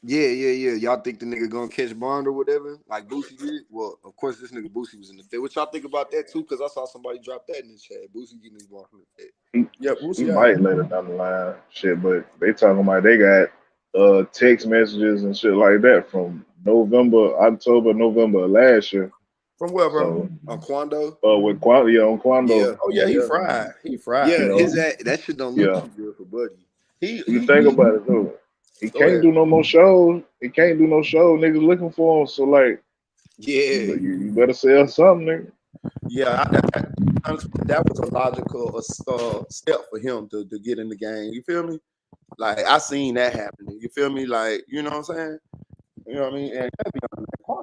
Speaker 12: Yeah. Y'all think the nigga gonna catch bond or whatever, like Boosie did? Well, of course, this nigga Boosie was in the Fed. What y'all think about that too? Because I saw somebody drop that in the chat. Boosie getting his bond from the Fed.
Speaker 15: Boosie.
Speaker 10: He might later down the line, shit. But they talking about they got text messages and shit like that from October, November of last year.
Speaker 15: From where, bro?
Speaker 12: On Quando?
Speaker 10: On Quando.
Speaker 15: Yeah. Oh yeah, he fried.
Speaker 12: Yeah, that shit don't look too good for Buddy.
Speaker 10: You think about it though. He can't do no more shows. Niggas looking for him. So like, you better sell something, nigga.
Speaker 15: Yeah, that was a logical step for him to get in the game. You feel me? Like, I seen that happening. You feel me? Like, you know what I'm saying? You know what I mean? And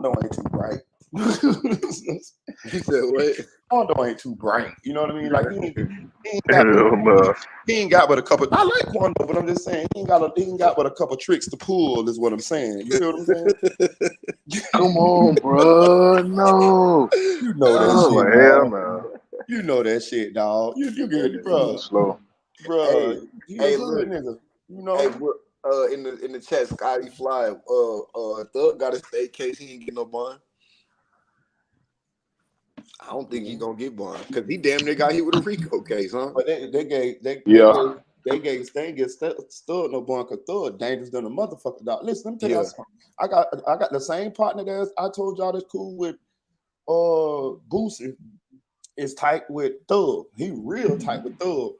Speaker 15: Quando ain't too bright.
Speaker 12: He said what?
Speaker 15: Quando ain't too bright. You know what I mean? Like he ain't
Speaker 10: Hell no.
Speaker 15: he ain't got but a couple. I like Quando, but I'm just saying he ain't got but a couple tricks to pull. Is what I'm saying. You feel what I'm saying?
Speaker 10: Come on, bro. No.
Speaker 15: You know that
Speaker 10: Oh,
Speaker 15: shit,
Speaker 10: hell
Speaker 15: dog.
Speaker 10: no.
Speaker 15: You know that shit, dog. You
Speaker 10: That
Speaker 15: get it,
Speaker 10: nigga
Speaker 15: bro.
Speaker 10: was slow.
Speaker 15: Bro, he a
Speaker 12: Hey,
Speaker 15: good
Speaker 12: look.
Speaker 15: nigga. You know.
Speaker 12: Hey, in the chat, Scotty Fly, Thug got a state case. He ain't get no bond. I don't think he gonna get bond because he damn near got hit with a RICO case, huh?
Speaker 15: But they gave Stan get Stud no bond because Thug dangerous than a motherfucker, dog. Listen, let me tell y'all something. I got the same partner that I told y'all that's cool with Boosie is tight with Thug. He real tight with Thug.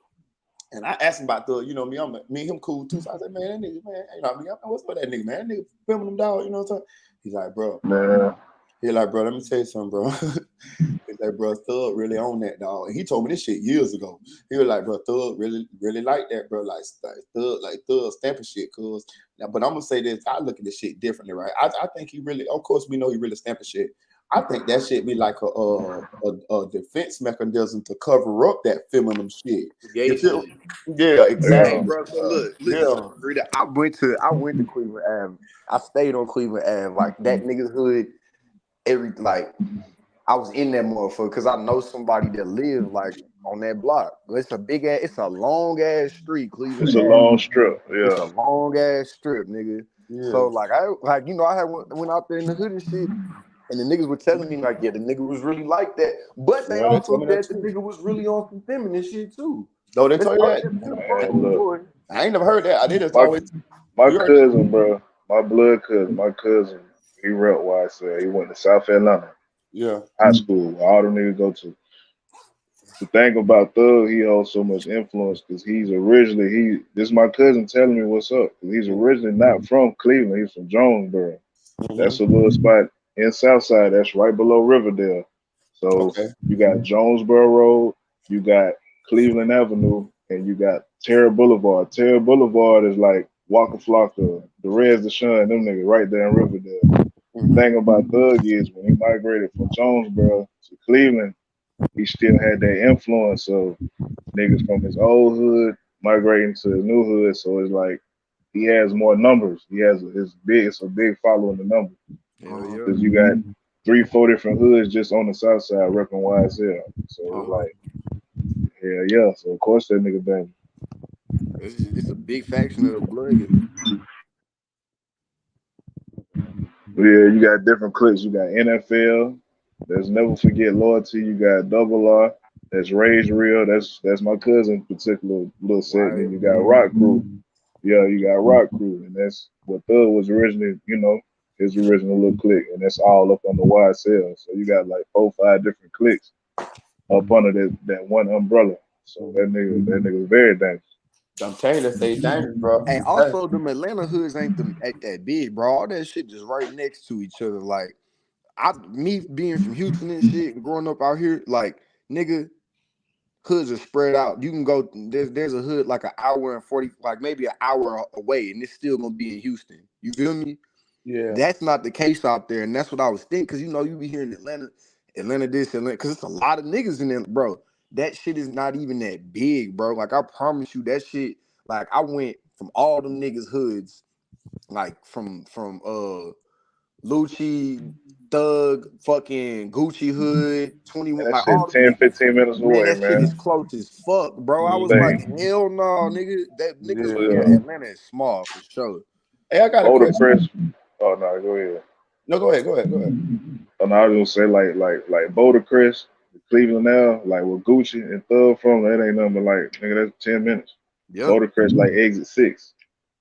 Speaker 15: And I asked him about Thug. You know me, me and him cool too. So I said, man, that nigga, man, you know what I mean? What's with that nigga, man? That nigga filming him, dog. You know what I'm saying? He's like, bro.
Speaker 10: Man.
Speaker 15: He's like, bro, let me tell you something, bro. He's like, bro, Thug really on that, dog. And he told me this shit years ago. He was like, bro, Thug really like that, bro. Like Thug stamping shit, cuz. But I'm gonna say this, I look at this shit differently, right? I think he really, of course, we know he really stamping shit. I think that shit be like a defense mechanism to cover up that feminine shit.
Speaker 12: Yeah,
Speaker 15: exactly.
Speaker 12: Hey, bro, so look,
Speaker 15: Yeah.
Speaker 12: Rita, I went to Cleveland Ave. I stayed on Cleveland Ave. Like that nigga's hood, I was in that motherfucker because I know somebody that lives like on that block. It's a long ass street, Cleveland.
Speaker 10: It's a long strip, yeah.
Speaker 12: It's a long ass strip, nigga.
Speaker 15: Yeah.
Speaker 12: So I had went out there in the hood and shit. And the niggas were telling me like, yeah, the nigga was really like that. But they also said the nigga was really on some feminine shit too.
Speaker 15: No, they told you that. I ain't never heard that. I did it always.
Speaker 10: My cousin, bro, my blood cousin, he rep YSL. He went to South Atlanta.
Speaker 15: Yeah.
Speaker 10: High school where all the niggas go to. The thing about Thug, he holds so much influence because this is my cousin telling me what's up. He's originally not from Cleveland, he's from Jonesboro. That's a little spot in Southside, that's right below Riverdale. So you got Jonesboro Road, you got Cleveland Avenue, and you got Terra Boulevard. Terra Boulevard is like Waka Flocka, the Reds, the Shun, them niggas right there in Riverdale. The thing about Thug is when he migrated from Jonesboro to Cleveland, he still had that influence of niggas from his old hood migrating to his new hood. So it's like he has more numbers. It's a big following the numbers. Because you got 3-4 different hoods just on the south side repping YSL. So it's like, hell yeah. So of course that nigga bang.
Speaker 12: It's a big faction of the blood.
Speaker 10: Yeah, you got different cliques. You got NFL. There's Never Forget Loyalty. You got Double R. That's Rage Real. That's my cousin's particular little set. Then you got Rock Crew. Yeah, you got Rock Crew, and that's what Thug was originally. His original little clique, and that's all up on the YSL. So you got like 4-5 different cliques up under that one umbrella. So that nigga very dangerous.
Speaker 15: I'm telling you, that stay dangerous, bro.
Speaker 12: And also, them Atlanta hoods ain't that big, bro. All that shit just right next to each other. Like, me being from Houston and shit, and growing up out here, like, nigga, hoods are spread out. You can go. There's a hood like an hour and 40, like maybe an hour away, and it's still gonna be in Houston. You feel me?
Speaker 15: Yeah.
Speaker 12: That's not the case out there, and that's what I was thinking. Cause you be hearing Atlanta this, Atlanta, cause it's a lot of niggas in there, bro. That shit is not even that big, bro. Like I promise you, that shit. Like I went from all them niggas hoods, like from Lucci, Thug, fucking Gucci Hood, 21,
Speaker 10: That
Speaker 12: like
Speaker 10: shit
Speaker 12: all them
Speaker 10: 10,
Speaker 12: niggas.
Speaker 10: 15 minutes away,
Speaker 12: That shit
Speaker 10: man.
Speaker 12: is close as fuck, bro. I was like, hell no, nigga. That niggas, yeah, Atlanta is small for sure.
Speaker 15: Hey, I got a question.
Speaker 10: Oh no, go ahead.
Speaker 15: No, go ahead.
Speaker 10: Oh no, I was gonna say like Boulder Chris, Cleveland now, like where Gucci and Thug from, that ain't nothing but like nigga, that's 10 minutes.
Speaker 12: Yeah.
Speaker 10: Boulder Chris like exit 6.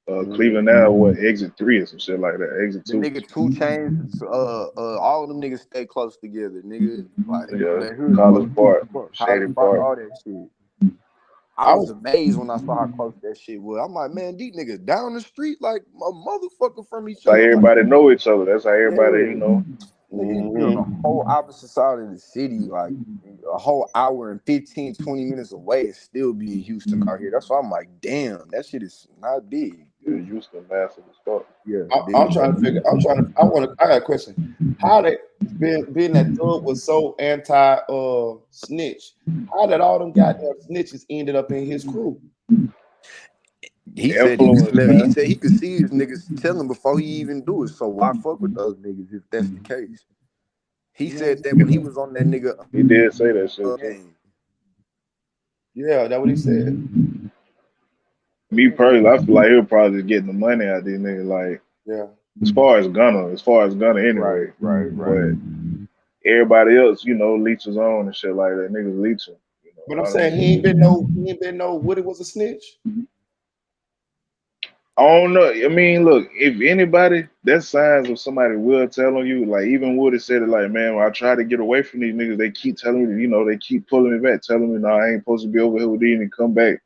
Speaker 10: Cleveland now exit 3 or some shit like that. Exit 2.
Speaker 12: The nigga 2 Chainz, all of them niggas stay close together, nigga. Like that hood
Speaker 10: College Park,
Speaker 12: Shady
Speaker 10: Shady
Speaker 12: Park,
Speaker 10: Park.
Speaker 12: all that shit. I was amazed when I saw how close that shit was. I'm like, man, these niggas down the street like a motherfucker from each other.
Speaker 10: Like everybody know each other. That's how everybody,
Speaker 12: Nigga, you be on the whole opposite side of the city, like a whole hour and 15, 20 minutes away and still be in Houston out here. That's why I'm like, damn, that shit is not big.
Speaker 10: Yeah, Houston massive as fuck.
Speaker 12: Yeah,
Speaker 15: I'm trying to figure. I got a question. How they being that Thug was so anti snitch? How did all them goddamn snitches ended up in his crew?
Speaker 12: He said he could
Speaker 10: Influence,
Speaker 12: smell. He
Speaker 10: man.
Speaker 12: said he could see his niggas tell him before he even do it. So why fuck with those niggas if that's the case? He said that when he was on that nigga
Speaker 10: He did say that shit too.
Speaker 12: game.
Speaker 15: Yeah, that's what he said.
Speaker 10: Me personally, I feel like he'll probably just getting the money out of these niggas. Like
Speaker 15: Yeah.
Speaker 10: as far as Gunna anyway.
Speaker 12: Right.
Speaker 10: But everybody else, you know, leeches on and shit like that. Niggas leeching. You know,
Speaker 15: But I'm saying he ain't been no Woody was a snitch.
Speaker 10: I don't know. I mean, look, if anybody, that's signs of somebody will tell on you. Like even Woody said it, like, man, when I try to get away from these niggas, they keep telling me, you know, they keep pulling me back, telling me, no, I ain't supposed to be over here with these and come back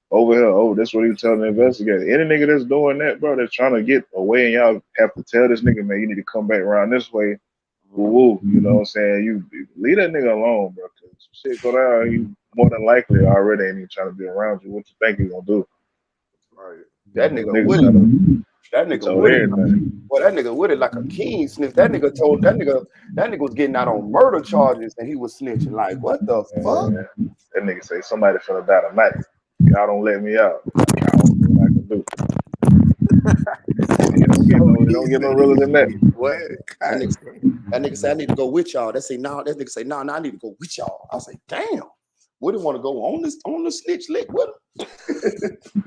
Speaker 10: over here. Oh, that's what he was telling the investigator. Any nigga that's doing that, bro, that's trying to get away, and y'all have to tell this nigga, man, you need to come back around this way. Woo, you know what I'm saying? You leave that nigga alone, bro. Cause shit go down, you more than likely already ain't even trying to be around you. What you think he's gonna do?
Speaker 12: Right.
Speaker 15: That nigga
Speaker 10: Niggas
Speaker 15: Woody.
Speaker 10: tryna-
Speaker 15: That
Speaker 10: he
Speaker 15: nigga
Speaker 10: told
Speaker 15: Woody.
Speaker 10: everything.
Speaker 15: Well, that nigga Woody like a king snitch. That nigga told that nigga was getting out on murder charges and he was snitching. Like, what the fuck?
Speaker 10: That nigga say somebody finna die tonight. Y'all don't let me out. Like, I don't know what I can do. It don't get no realer than that.
Speaker 12: What?
Speaker 15: That nigga say I need to go with y'all. That nigga say, no, I need to go with y'all. I say, damn. Woody want to go on the snitch lick with him.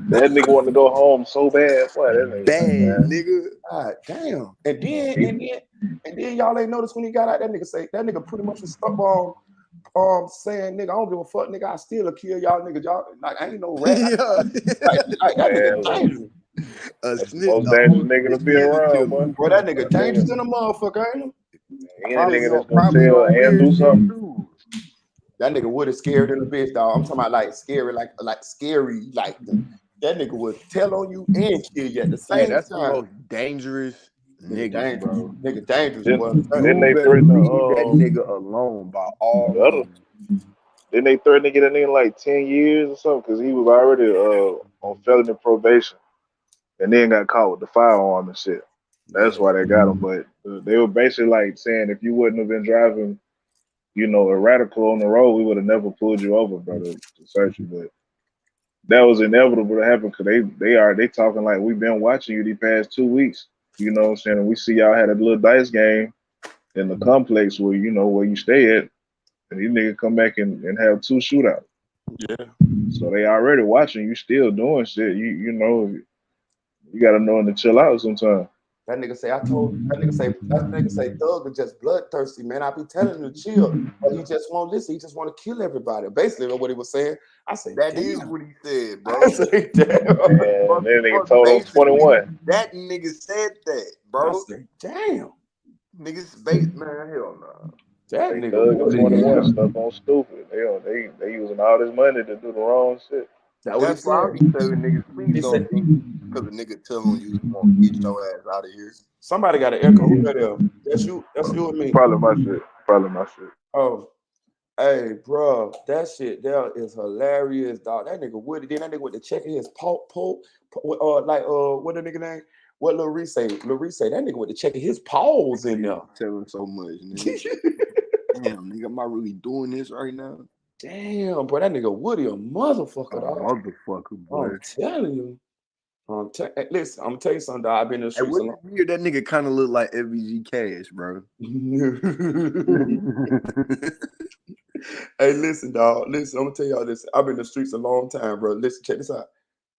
Speaker 10: That nigga want to go home so bad. What that nigga
Speaker 12: Bad,
Speaker 10: man.
Speaker 12: nigga.
Speaker 15: God damn. And then y'all ain't noticed when he got out, that nigga pretty much was stuck on saying, nigga, I don't give a fuck, nigga, I still kill y'all niggas. Y'all like I ain't no rat. like that nigga dangerous.
Speaker 10: That's the most dangerous nigga to be around, boy.
Speaker 15: Bro, that nigga dangerous than a motherfucker, ain't him?
Speaker 10: He ain't a nigga that's gonna tell and do something.
Speaker 15: That nigga would have scared in the bitch, dog. I'm talking about like scary, like scary, like that nigga would tell on you and kill you at the same time.
Speaker 12: That's the most dangerous niggas, bro.
Speaker 15: Nigga dangerous, boy.
Speaker 10: Didn't they
Speaker 12: better
Speaker 10: threaten
Speaker 12: leave that nigga alone by all means.
Speaker 10: Didn't they threaten to get a nigga like 10 years or something? Because he was already on felony probation and then got caught with the firearm and shit. That's why they got him. But they were basically like saying if you wouldn't have been driving, you know, erratic on the road, we would have never pulled you over, brother, to search you. But that was inevitable to happen because they talking like we've been watching you these past 2 weeks. You know what I'm saying? And we see y'all had a little dice game in the complex where you know where you stay at, and these niggas come back and have 2 shootouts.
Speaker 15: Yeah.
Speaker 10: So they already watching you still doing shit. You know, you gotta know when to chill out sometimes.
Speaker 15: That nigga say, that nigga say Thug is just bloodthirsty, man. I be telling him to chill, but he just won't listen. He just want to kill everybody. Basically, what he was saying. I say,
Speaker 12: That
Speaker 15: damn.
Speaker 12: is what he said, bro.
Speaker 15: I say, damn.
Speaker 10: And then nigga told him 21.
Speaker 12: That nigga said that, bro.
Speaker 15: I say, damn.
Speaker 12: Niggas bait, man, hell no.
Speaker 15: That
Speaker 10: They
Speaker 15: nigga
Speaker 10: Thug at 21 stuck on stupid. They using all this money to do the wrong shit.
Speaker 12: That's why I be telling niggas, please don't think because a nigga tell on you, he won't get your ass out of here.
Speaker 15: Somebody got an echo. Who that is? That's you. That's you and me.
Speaker 10: Probably my shit.
Speaker 15: Oh, hey, bro, that shit there is hilarious, dog. That nigga Woody, then that nigga with the check in his what the nigga name? What Lil Reese say? Lil Reese say that nigga with the check in his paws in there.
Speaker 12: Telling so much, nigga. Damn, nigga, am I really doing this right now?
Speaker 15: Damn, bro, that nigga Woody a motherfucker, dog.
Speaker 12: Motherfucker, boy.
Speaker 15: I'm telling you. Listen, I'm gonna tell you something, dog. I've been in the streets a long.
Speaker 12: Weird, that nigga kind of look like FBG Cash, bro.
Speaker 15: Hey, listen, dog. Listen, I'm gonna tell y'all this. I've been in the streets a long time, bro. Listen, check this out.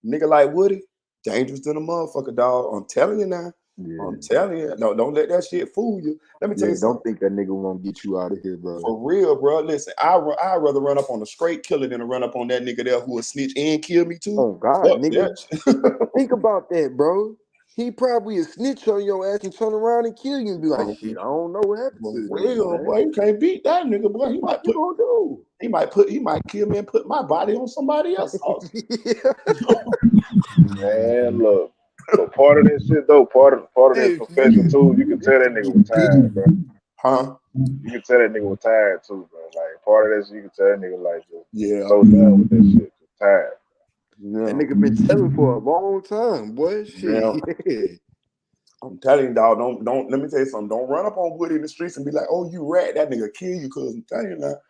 Speaker 15: Nigga like Woody, dangerous than a motherfucker, dog. I'm telling you now. Yeah. I'm telling you. No, don't let that shit fool you. Let me tell you something.
Speaker 12: Don't think that nigga won't get you out of here, bro.
Speaker 15: For real, bro. Listen, I'd rather run up on a straight killer than to run up on that nigga there who will snitch and kill me too.
Speaker 12: Oh God, nigga. Think about that, bro. He probably a snitch on your ass and turn around and kill you and be like, shit, I don't know what happened to
Speaker 15: real, boy. You can't beat that nigga, boy. He might kill me and put my body on somebody else.
Speaker 10: Man, look. So part of that shit though, part of that confession too, you can tell that nigga was tired, bro.
Speaker 15: Huh?
Speaker 10: You can tell that nigga was tired too, bro. Like part of that, you can tell that nigga like just so done with that shit, just tired.
Speaker 12: That nigga been telling for a long time, boy. Shit. Yeah.
Speaker 15: I'm telling you, dog. Don't. Let me tell you something. Don't run up on Woody in the streets and be like, "Oh, you rat." That nigga kill you. Cause I'm telling you now.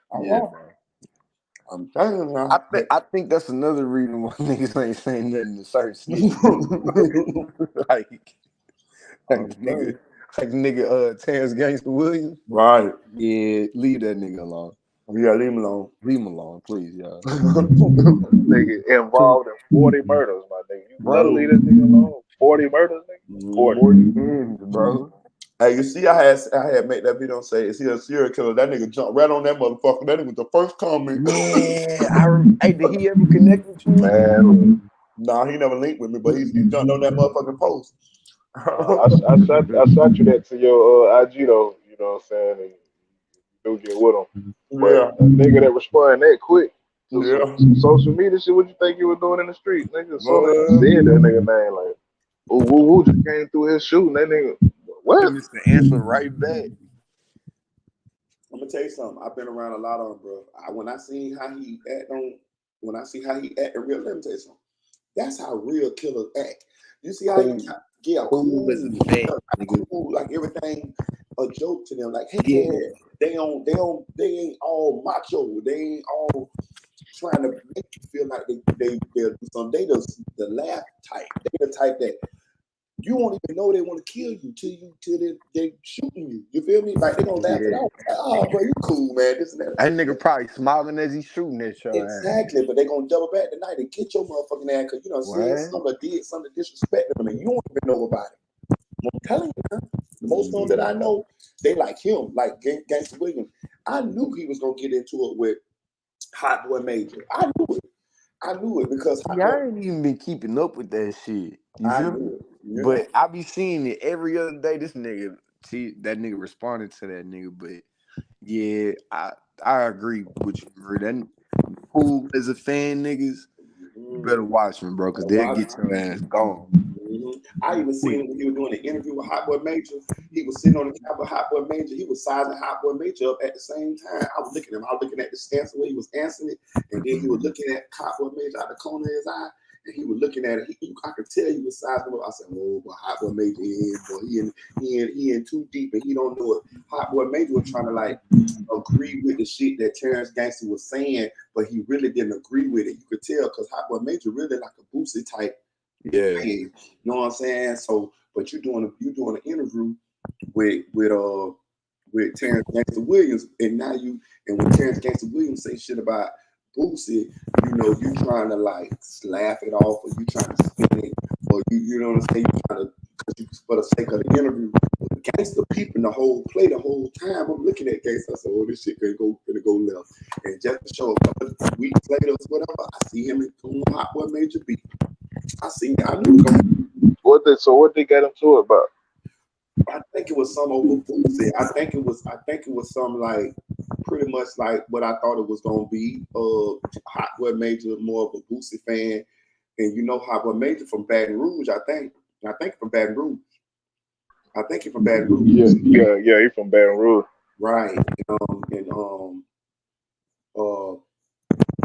Speaker 15: I'm telling you now.
Speaker 12: I think that's another reason why niggas ain't saying nothing to certain snitches. like nigga Terrence Gangster Williams.
Speaker 15: Right.
Speaker 12: Yeah, leave that nigga alone.
Speaker 15: Yeah, leave him alone.
Speaker 12: Leave him alone, please, y'all.
Speaker 10: Nigga involved in 40 murders, my nigga. You better leave that nigga alone. 40 murders, nigga. 40.
Speaker 12: Bro.
Speaker 15: Hey, you see, I had made that video and say, "Is he a serial killer?" That nigga jumped right on that motherfucker. That nigga was the first comment.
Speaker 12: Yeah, hey, did he ever connect with you?
Speaker 10: Man,
Speaker 15: nah, he never linked with me, but he jumped on that motherfucking post.
Speaker 10: I shot you that to your IG though. You know what I'm saying? And you do get with him. But a nigga that responded that quick to some social media shit, what you think you was doing in the street, nigga? So I said that nigga name like, ooh, woo, woo, just came through his shooting. That nigga, what?
Speaker 12: Finished the answer right back.
Speaker 15: I'm gonna tell you something. I've been around a lot of them, bro. When I see how he act in real, let me tell you something. That's how real killers act. You see how he cool as a fan, cool, like everything a joke to them. Like, hey, man, they ain't all macho. They ain't all trying to make you feel like they'll do something. They just the laugh type. They the type that you won't even know they want to kill you till they shooting you. You feel me? Like they gonna laugh it out. Like, oh, bro, you cool, man. This and that.
Speaker 12: That nigga probably smiling as he's shooting at your
Speaker 15: Exactly, but they gonna double back tonight and get your motherfucking ass because you know somebody did something disrespectful and you don't even know about it. I'm telling you, man. The most of them that I know, they like him, like Gangsta Williams. I knew he was gonna get into it with Hot Boy Major. I knew it because
Speaker 12: I ain't even been keeping up with that shit. You feel me?
Speaker 15: Yeah.
Speaker 12: But I be seeing it every other day. This nigga, see that nigga responded to that nigga, but yeah, I agree with you, bro. That cool as a fan, niggas. You better watch him, bro, because they'll get your ass gone.
Speaker 15: I even seen him when he was doing an interview with Hot Boy Major. He was sitting on the couch with Hot Boy Major. He was sizing Hot Boy Major up at the same time. I was looking at him. I was looking at the answer where he was answering it, and then he was looking at Hot Boy Major out the corner of his eye, and he was looking at it. I could tell he was sizing him up. I said, "Oh, but Hot Boy Major is, boy, he in too deep, and he don't know it." Hot Boy Major was trying to like agree with the shit that Terrence Gangster was saying, but he really didn't agree with it. You could tell because Hot Boy Major really like a Boosie type.
Speaker 12: Yeah,
Speaker 15: you know what I'm saying. So, but you're doing an interview with Terrence Gangster Williams, and now when Terrence Gangster Williams say shit about Boosie, you know you trying to like laugh it off, or you trying to spin it, or you know what I'm saying. You trying to for the sake of the interview. Gangster peeping the whole play the whole time. I'm looking at Gangster. I said, "Oh, this shit gonna go left." And just to show a couple of weeks later, whatever, I see him in Hot Boy Major beat. I knew
Speaker 10: what they got into it about?
Speaker 15: I think it was some over Boosie. I think it was some like pretty much like what I thought it was gonna be. Hot Boy Major more of a Boosie fan, and you know Hot Boy Major from Baton Rouge. I think from Baton Rouge. I think he's from Baton Rouge.
Speaker 10: Yeah, he's from Baton Rouge.
Speaker 15: Right.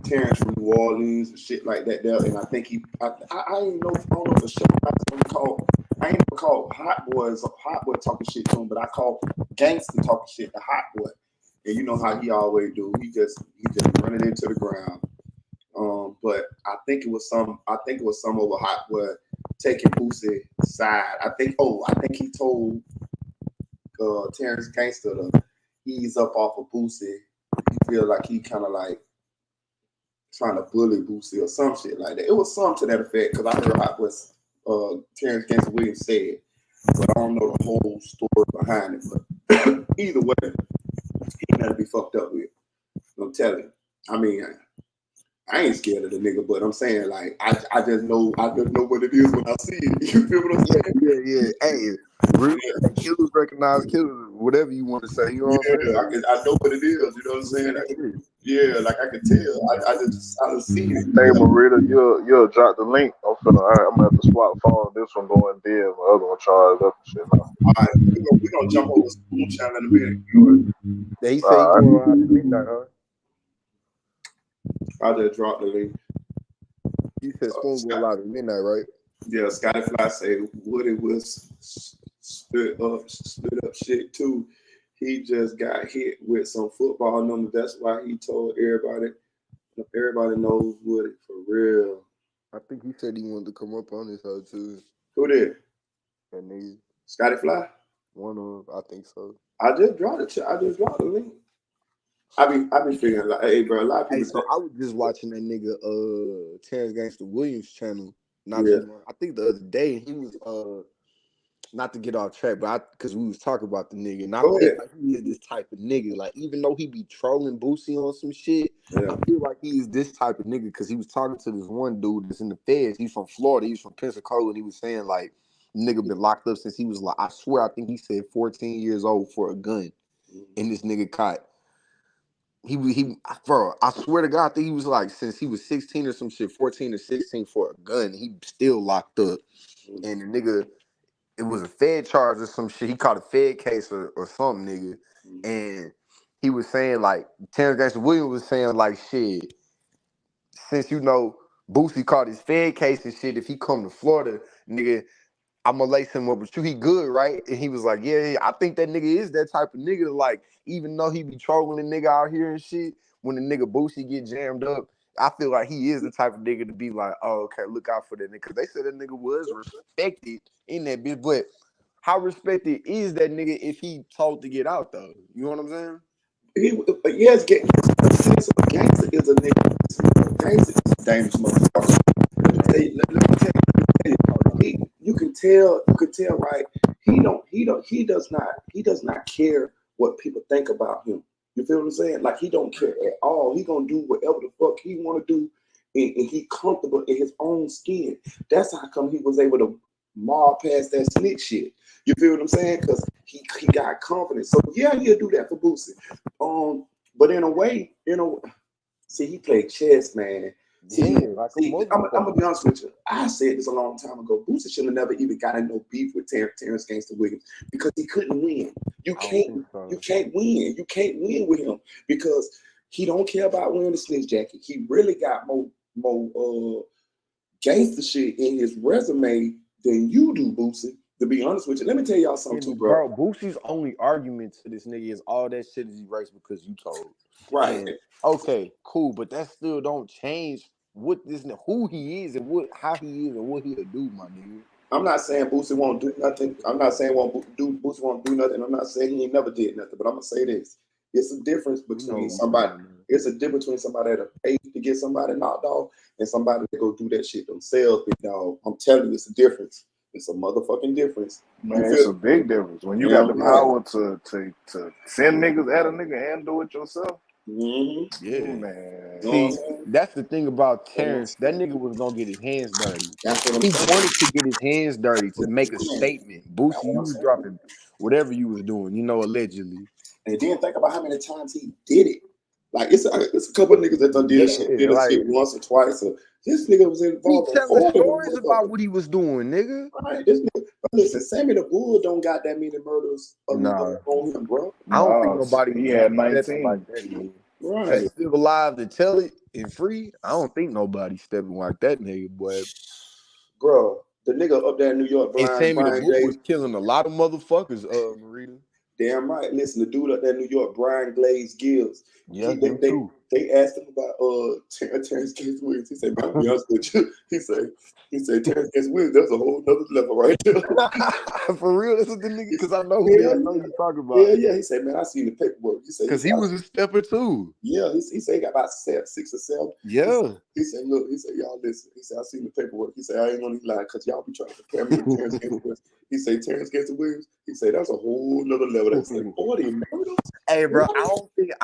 Speaker 15: Terrence from New Orleans and shit like that there. And I think I don't know for sure. I ain't never called Hot Boy talking shit to him, but I call Gangster talking shit to Hot Boy. And you know how he always do. He just running into the ground. But I think it was some over Hot Boy taking Boosie side. I think he told Terrence Gangster to ease up off of Boosie. He feel like he kind of like trying to bully Boosie or some shit like that. It was something to that effect because I heard what Terrence Gangster Williams said, but I don't know the whole story behind it. But either way, he got to be fucked up with. I'm telling you. I mean, I ain't scared of the nigga, but I'm saying like I just know what it is when I see it. You feel what I'm saying?
Speaker 12: Yeah. Hey, really, killers recognize killers, whatever you want to say. You know what I'm saying?
Speaker 15: I know what it is. You know what I'm saying? Like I can tell. I just see it.
Speaker 10: Hey, Marita, you'll drop the link. I'm gonna have to swap phone. This one going dead, my other one charged up and shit now.
Speaker 15: All right, we're gonna jump over Spoon Channel in a minute.
Speaker 12: They say going around the midnight, huh?
Speaker 15: I just dropped the link.
Speaker 12: You said Spoon going live at midnight, right?
Speaker 15: Yeah, Scotty Fly said Woody was split up shit too. He just got hit with some football numbers. That's why he told everybody. Everybody knows Woody for real.
Speaker 12: I think he said he wanted to come up on this hoe too.
Speaker 15: Who did?
Speaker 12: That nigga.
Speaker 15: Scotty Fly?
Speaker 12: One of, I think so.
Speaker 15: I just dropped it. I just dropped the link. I be figuring like, hey, bro, a lot of people.
Speaker 12: Hey, so I was just watching that nigga Terrence Gangster Williams channel. Not
Speaker 15: Yeah.
Speaker 12: too long. I think the other day he was not to get off track, but because we was talking about the nigga, and I
Speaker 15: Go
Speaker 12: feel
Speaker 15: ahead.
Speaker 12: like he is this type of nigga. Like even though he be trolling Boosie on some shit,
Speaker 15: Yeah.
Speaker 12: I feel like he is this type of nigga because he was talking to this one dude that's in the feds. He's from Florida. He's from Pensacola, and he was saying like, nigga been locked up since he was like, I swear, I think he said 14 years old for a gun, and this nigga caught. Bro, I swear to God, I think he was like since he was 16 or some shit, 14 or 16 for a gun. He still locked up, and the nigga. It was a Fed charge or some shit. He caught a Fed case or something, nigga. And he was saying, like, Terrence Gangster Williams was saying, like, shit, since, Boosie caught his Fed case and shit, if he come to Florida, nigga, I'm gonna lace him up with you. He good, right? And he was like, yeah, I think that nigga is that type of nigga. Like, even though he be trolling the nigga out here and shit, when the nigga Boosie get jammed up, I feel like he is the type of nigga to be like, oh, okay, look out for that nigga. Because they said that nigga was respected in that bitch. But how respected is that nigga if he told to get out, though? You know what I'm saying?
Speaker 15: Yes, gangster is a nigga. Gangster is a dangerous motherfucker. Let me tell you, you can tell, right? He does not care what people think about him. You feel what I'm saying? Like he don't care at all. He gonna do whatever the fuck he want to do, and he comfortable in his own skin. That's how come he was able to mob past that snitch shit. You feel what I'm saying? Because he got confidence. So yeah, he'll do that for Boosie. But in a way, see, he played chess, man. See, I'm gonna be honest with you. I said this a long time ago. Boosie should have never even got in no beef with Terrence Gangster Williams because he couldn't win. You can't win. You can't win with him because he don't care about wearing the snitch jacket. He really got more gangster shit in his resume than you do, Boosie. To be honest with you, let me tell y'all something too, bro.
Speaker 12: Boosie's only argument to this nigga is all that shit is erased because you told.
Speaker 15: Right.
Speaker 12: And, okay, cool, but that still don't change who he is and how he is and what he'll do, my nigga.
Speaker 15: I'm not saying Boosie won't do nothing. I'm not saying Boosie won't do nothing. I'm not saying he ain't never did nothing. But I'm gonna say this: it's a difference between somebody. It's a difference between somebody that paid to get somebody knocked off and somebody that go do that shit themselves. Big dog. I'm telling you, it's a difference. It's a motherfucking difference.
Speaker 10: Man, it's a big difference when you got the power to send niggas at a nigga and do it yourself.
Speaker 15: Mm-hmm.
Speaker 12: Yeah,
Speaker 10: man.
Speaker 12: See, that's the thing about Terrence. That nigga was gonna get his hands dirty. He wanted to get his hands dirty to make a statement. Boosie, you was dropping whatever you was doing, allegedly.
Speaker 15: And then think about how many times he did it. Like it's a couple of niggas that done did shit once or twice. So this nigga was involved.
Speaker 12: He telling stories about what he was doing, nigga.
Speaker 15: Right, this nigga. But listen, Sammy the Bull don't got that many murders on him, bro.
Speaker 12: I don't think nobody.
Speaker 10: He had 19
Speaker 12: like that, nigga.
Speaker 15: Right.
Speaker 12: That's still alive to tell it and free. I don't think nobody stepping like that nigga, boy.
Speaker 15: Bro, the nigga up there in New York,
Speaker 12: and Sammy the Bull was killing a lot of motherfuckers. Marita.
Speaker 15: Damn right. Listen, the dude up there in New York, Brian Glaze Gills.
Speaker 12: Yeah,
Speaker 15: they asked him about Terrence Gangster Williams. He said, "Man, I'll be honest with you." He said Terrence Gangster Williams, that's a whole nother level right there.
Speaker 12: For real, this is the nigga because I know who I know you talking about.
Speaker 15: Yeah. He said, "Man, I seen the paperwork." He said,
Speaker 12: because he was a stepper too.
Speaker 15: Yeah, he said he got about 6 or 7.
Speaker 12: Yeah.
Speaker 15: He said, "Look," he said, "Y'all listen." He said, "I seen the paperwork." He said, "I ain't gonna lie because y'all be trying to compare me to Terrence Gangster Williams." He said, "Terrence Gangster Williams." He said, "That's a whole nother level." That's like 40 murders.
Speaker 12: Hey, bro, I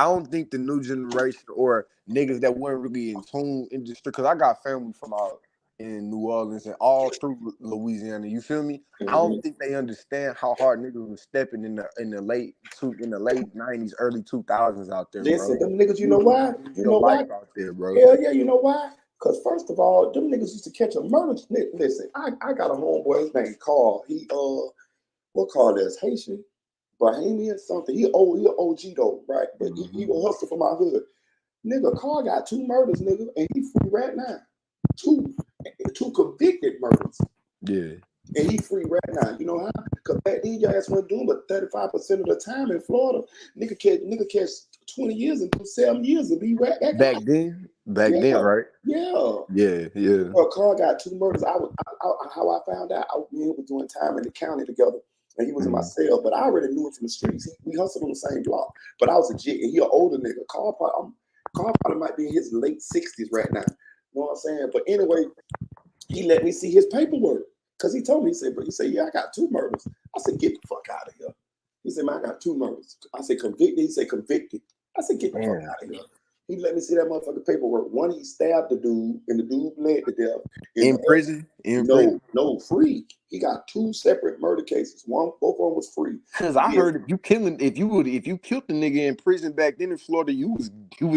Speaker 12: don't think the new generation or niggas that weren't really in tune industry, because I got family from out in New Orleans and all through Louisiana. You feel me? I don't think they understand how hard niggas was stepping in the late 90s, early 2000s out there.
Speaker 15: Listen,
Speaker 12: bro.
Speaker 15: them niggas, you know why? You know why?
Speaker 12: Out there, bro.
Speaker 15: Hell yeah, you know why? Because first of all, them niggas used to catch a murder. Listen, I got a homeboy, his name Carl. He what Carl is? Haitian, Bahamian, something. He an OG though, right? But he a hustler from my hood. Nigga, Carl got 2 murders, nigga, and he free right now. 2. 2 convicted murders.
Speaker 21: Yeah.
Speaker 15: And he free right now. You know how? Because back then your ass wasn't doing but 35% of the time in Florida. Nigga catch 20 years and do 7 years and be right back
Speaker 21: Back
Speaker 15: out.
Speaker 21: then,
Speaker 15: Yeah.
Speaker 21: right?
Speaker 15: Yeah.
Speaker 21: Yeah.
Speaker 15: Well, Carl got 2 murders. How I found out, me and him was doing time in the county together, and he was in my cell. But I already knew him from the streets. We hustled on the same block. But I was a jit, and he an older nigga. Carl probably might be in his late 60s right now. You know what I'm saying? But anyway, he let me see his paperwork because he told me. He said, yeah, I got 2 murders. I said, get the fuck out of here. He said, man, I got 2 murders. I said, convicted. He said, convicted. I said, get the fuck out of here. He let me see that motherfucking paperwork. One, he stabbed the dude, and the dude bled to death.
Speaker 21: In prison?
Speaker 15: No, free. He got 2 separate murder cases. Both of them was free.
Speaker 21: Cause I heard if you killed the nigga in prison back then in Florida, you was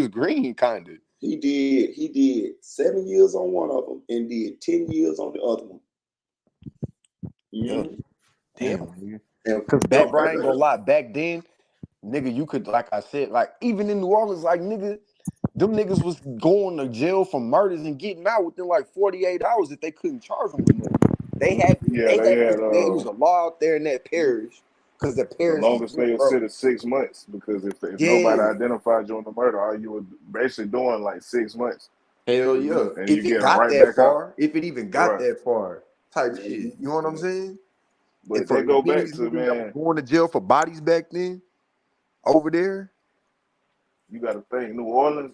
Speaker 21: green kinda.
Speaker 15: He did 7 years on one of them and did 10 years on the other one.
Speaker 21: Damn, nigga.
Speaker 15: And
Speaker 21: Cause I ain't gonna lie, back then, nigga, you could, like I said, like even in New Orleans, like nigga, them niggas was going to jail for murders and getting out within like 48 hours if they couldn't charge them with nothing. There was a law out there in that parish because the
Speaker 10: The
Speaker 21: parish
Speaker 10: longest they would sit is 6 months because if nobody
Speaker 21: Yeah.
Speaker 10: identified you in the murder, all you were basically doing like 6 months.
Speaker 21: Hell yeah.
Speaker 10: And
Speaker 21: If
Speaker 10: you
Speaker 21: it
Speaker 10: get
Speaker 21: got
Speaker 10: right
Speaker 21: that
Speaker 10: back
Speaker 21: far,
Speaker 10: out.
Speaker 21: if it even got
Speaker 10: Right.
Speaker 21: that far, type shit. You know what I'm saying?
Speaker 10: But
Speaker 21: And for
Speaker 10: they go back
Speaker 21: these
Speaker 10: to,
Speaker 21: niggas that was
Speaker 10: man,
Speaker 21: going to jail for bodies back then, over there.
Speaker 10: you got to think New Orleans,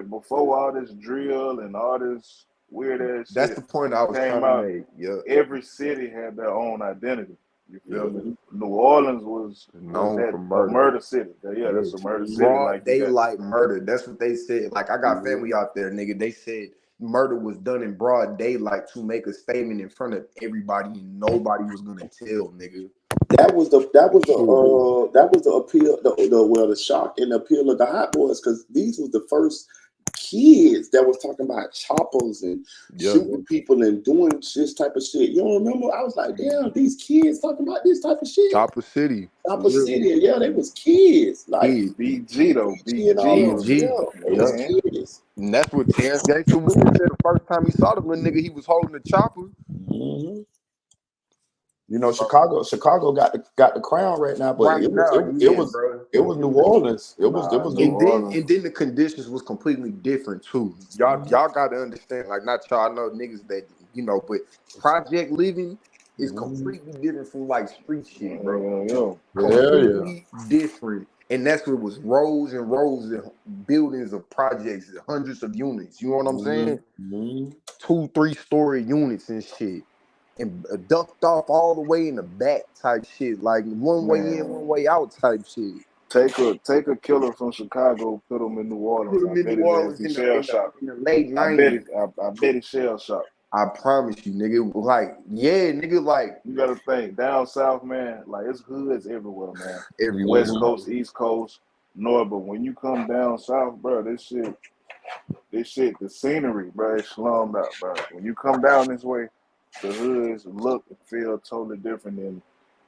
Speaker 10: before all this drill and all this weird ass
Speaker 21: That's
Speaker 10: shit
Speaker 21: the point I was trying
Speaker 10: came
Speaker 21: to
Speaker 10: out,
Speaker 21: make. Yeah.
Speaker 10: every city had their own identity. You feel
Speaker 21: Yeah.
Speaker 10: me? New Orleans was
Speaker 21: Known
Speaker 10: that
Speaker 21: for
Speaker 10: a
Speaker 21: murder.
Speaker 10: murder city. Yeah, that's a murder city.
Speaker 21: Broad
Speaker 10: Like you got
Speaker 21: daylight murder. That's what they said. Like I got family out there, nigga. They said murder was done in broad daylight to make a statement in front of everybody, and nobody was gonna tell, nigga.
Speaker 15: That was the appeal, the shock and the appeal of the Hot Boys, because these was the first kids that was talking about choppers and shooting people and doing this type of shit. You don't remember? I was like, damn, these kids talking about this type of shit.
Speaker 21: Chopper City.
Speaker 15: Chopper City, yeah, they was kids. Like
Speaker 10: BG though,
Speaker 15: BG and all those,
Speaker 21: BG.
Speaker 15: yeah, they was kids.
Speaker 21: And that's what Terrence Gangster Williams said the first time he saw the little nigga, he was holding the chopper.
Speaker 15: Mm-hmm. You know, Chicago got the crown right now, but it was New Orleans. It was
Speaker 21: and then the conditions was completely different too. Y'all gotta understand, like not y'all, I know niggas that but project living is completely different from like street shit, bro. Completely different. And that's what was rows and rows of buildings of projects, hundreds of units. You know what I'm saying? 2-3 story units and shit. And ducked off all the way in the back type shit, like one way in, one way out type shit.
Speaker 10: Take a killer from Chicago, put him in New Orleans. I bet his ass be shell shocked.
Speaker 21: In the late
Speaker 10: 90s. I bet he's shell shocked.
Speaker 21: I promise you, nigga. Like, yeah, nigga, like
Speaker 10: you gotta think down south, man. Like it's hoods everywhere, man.
Speaker 21: Everywhere.
Speaker 10: West Coast, East Coast, North. But when you come down south, bro, this shit, the scenery, bro, it's slummed out, bro. When you come down this way, the hoods look and feel totally different than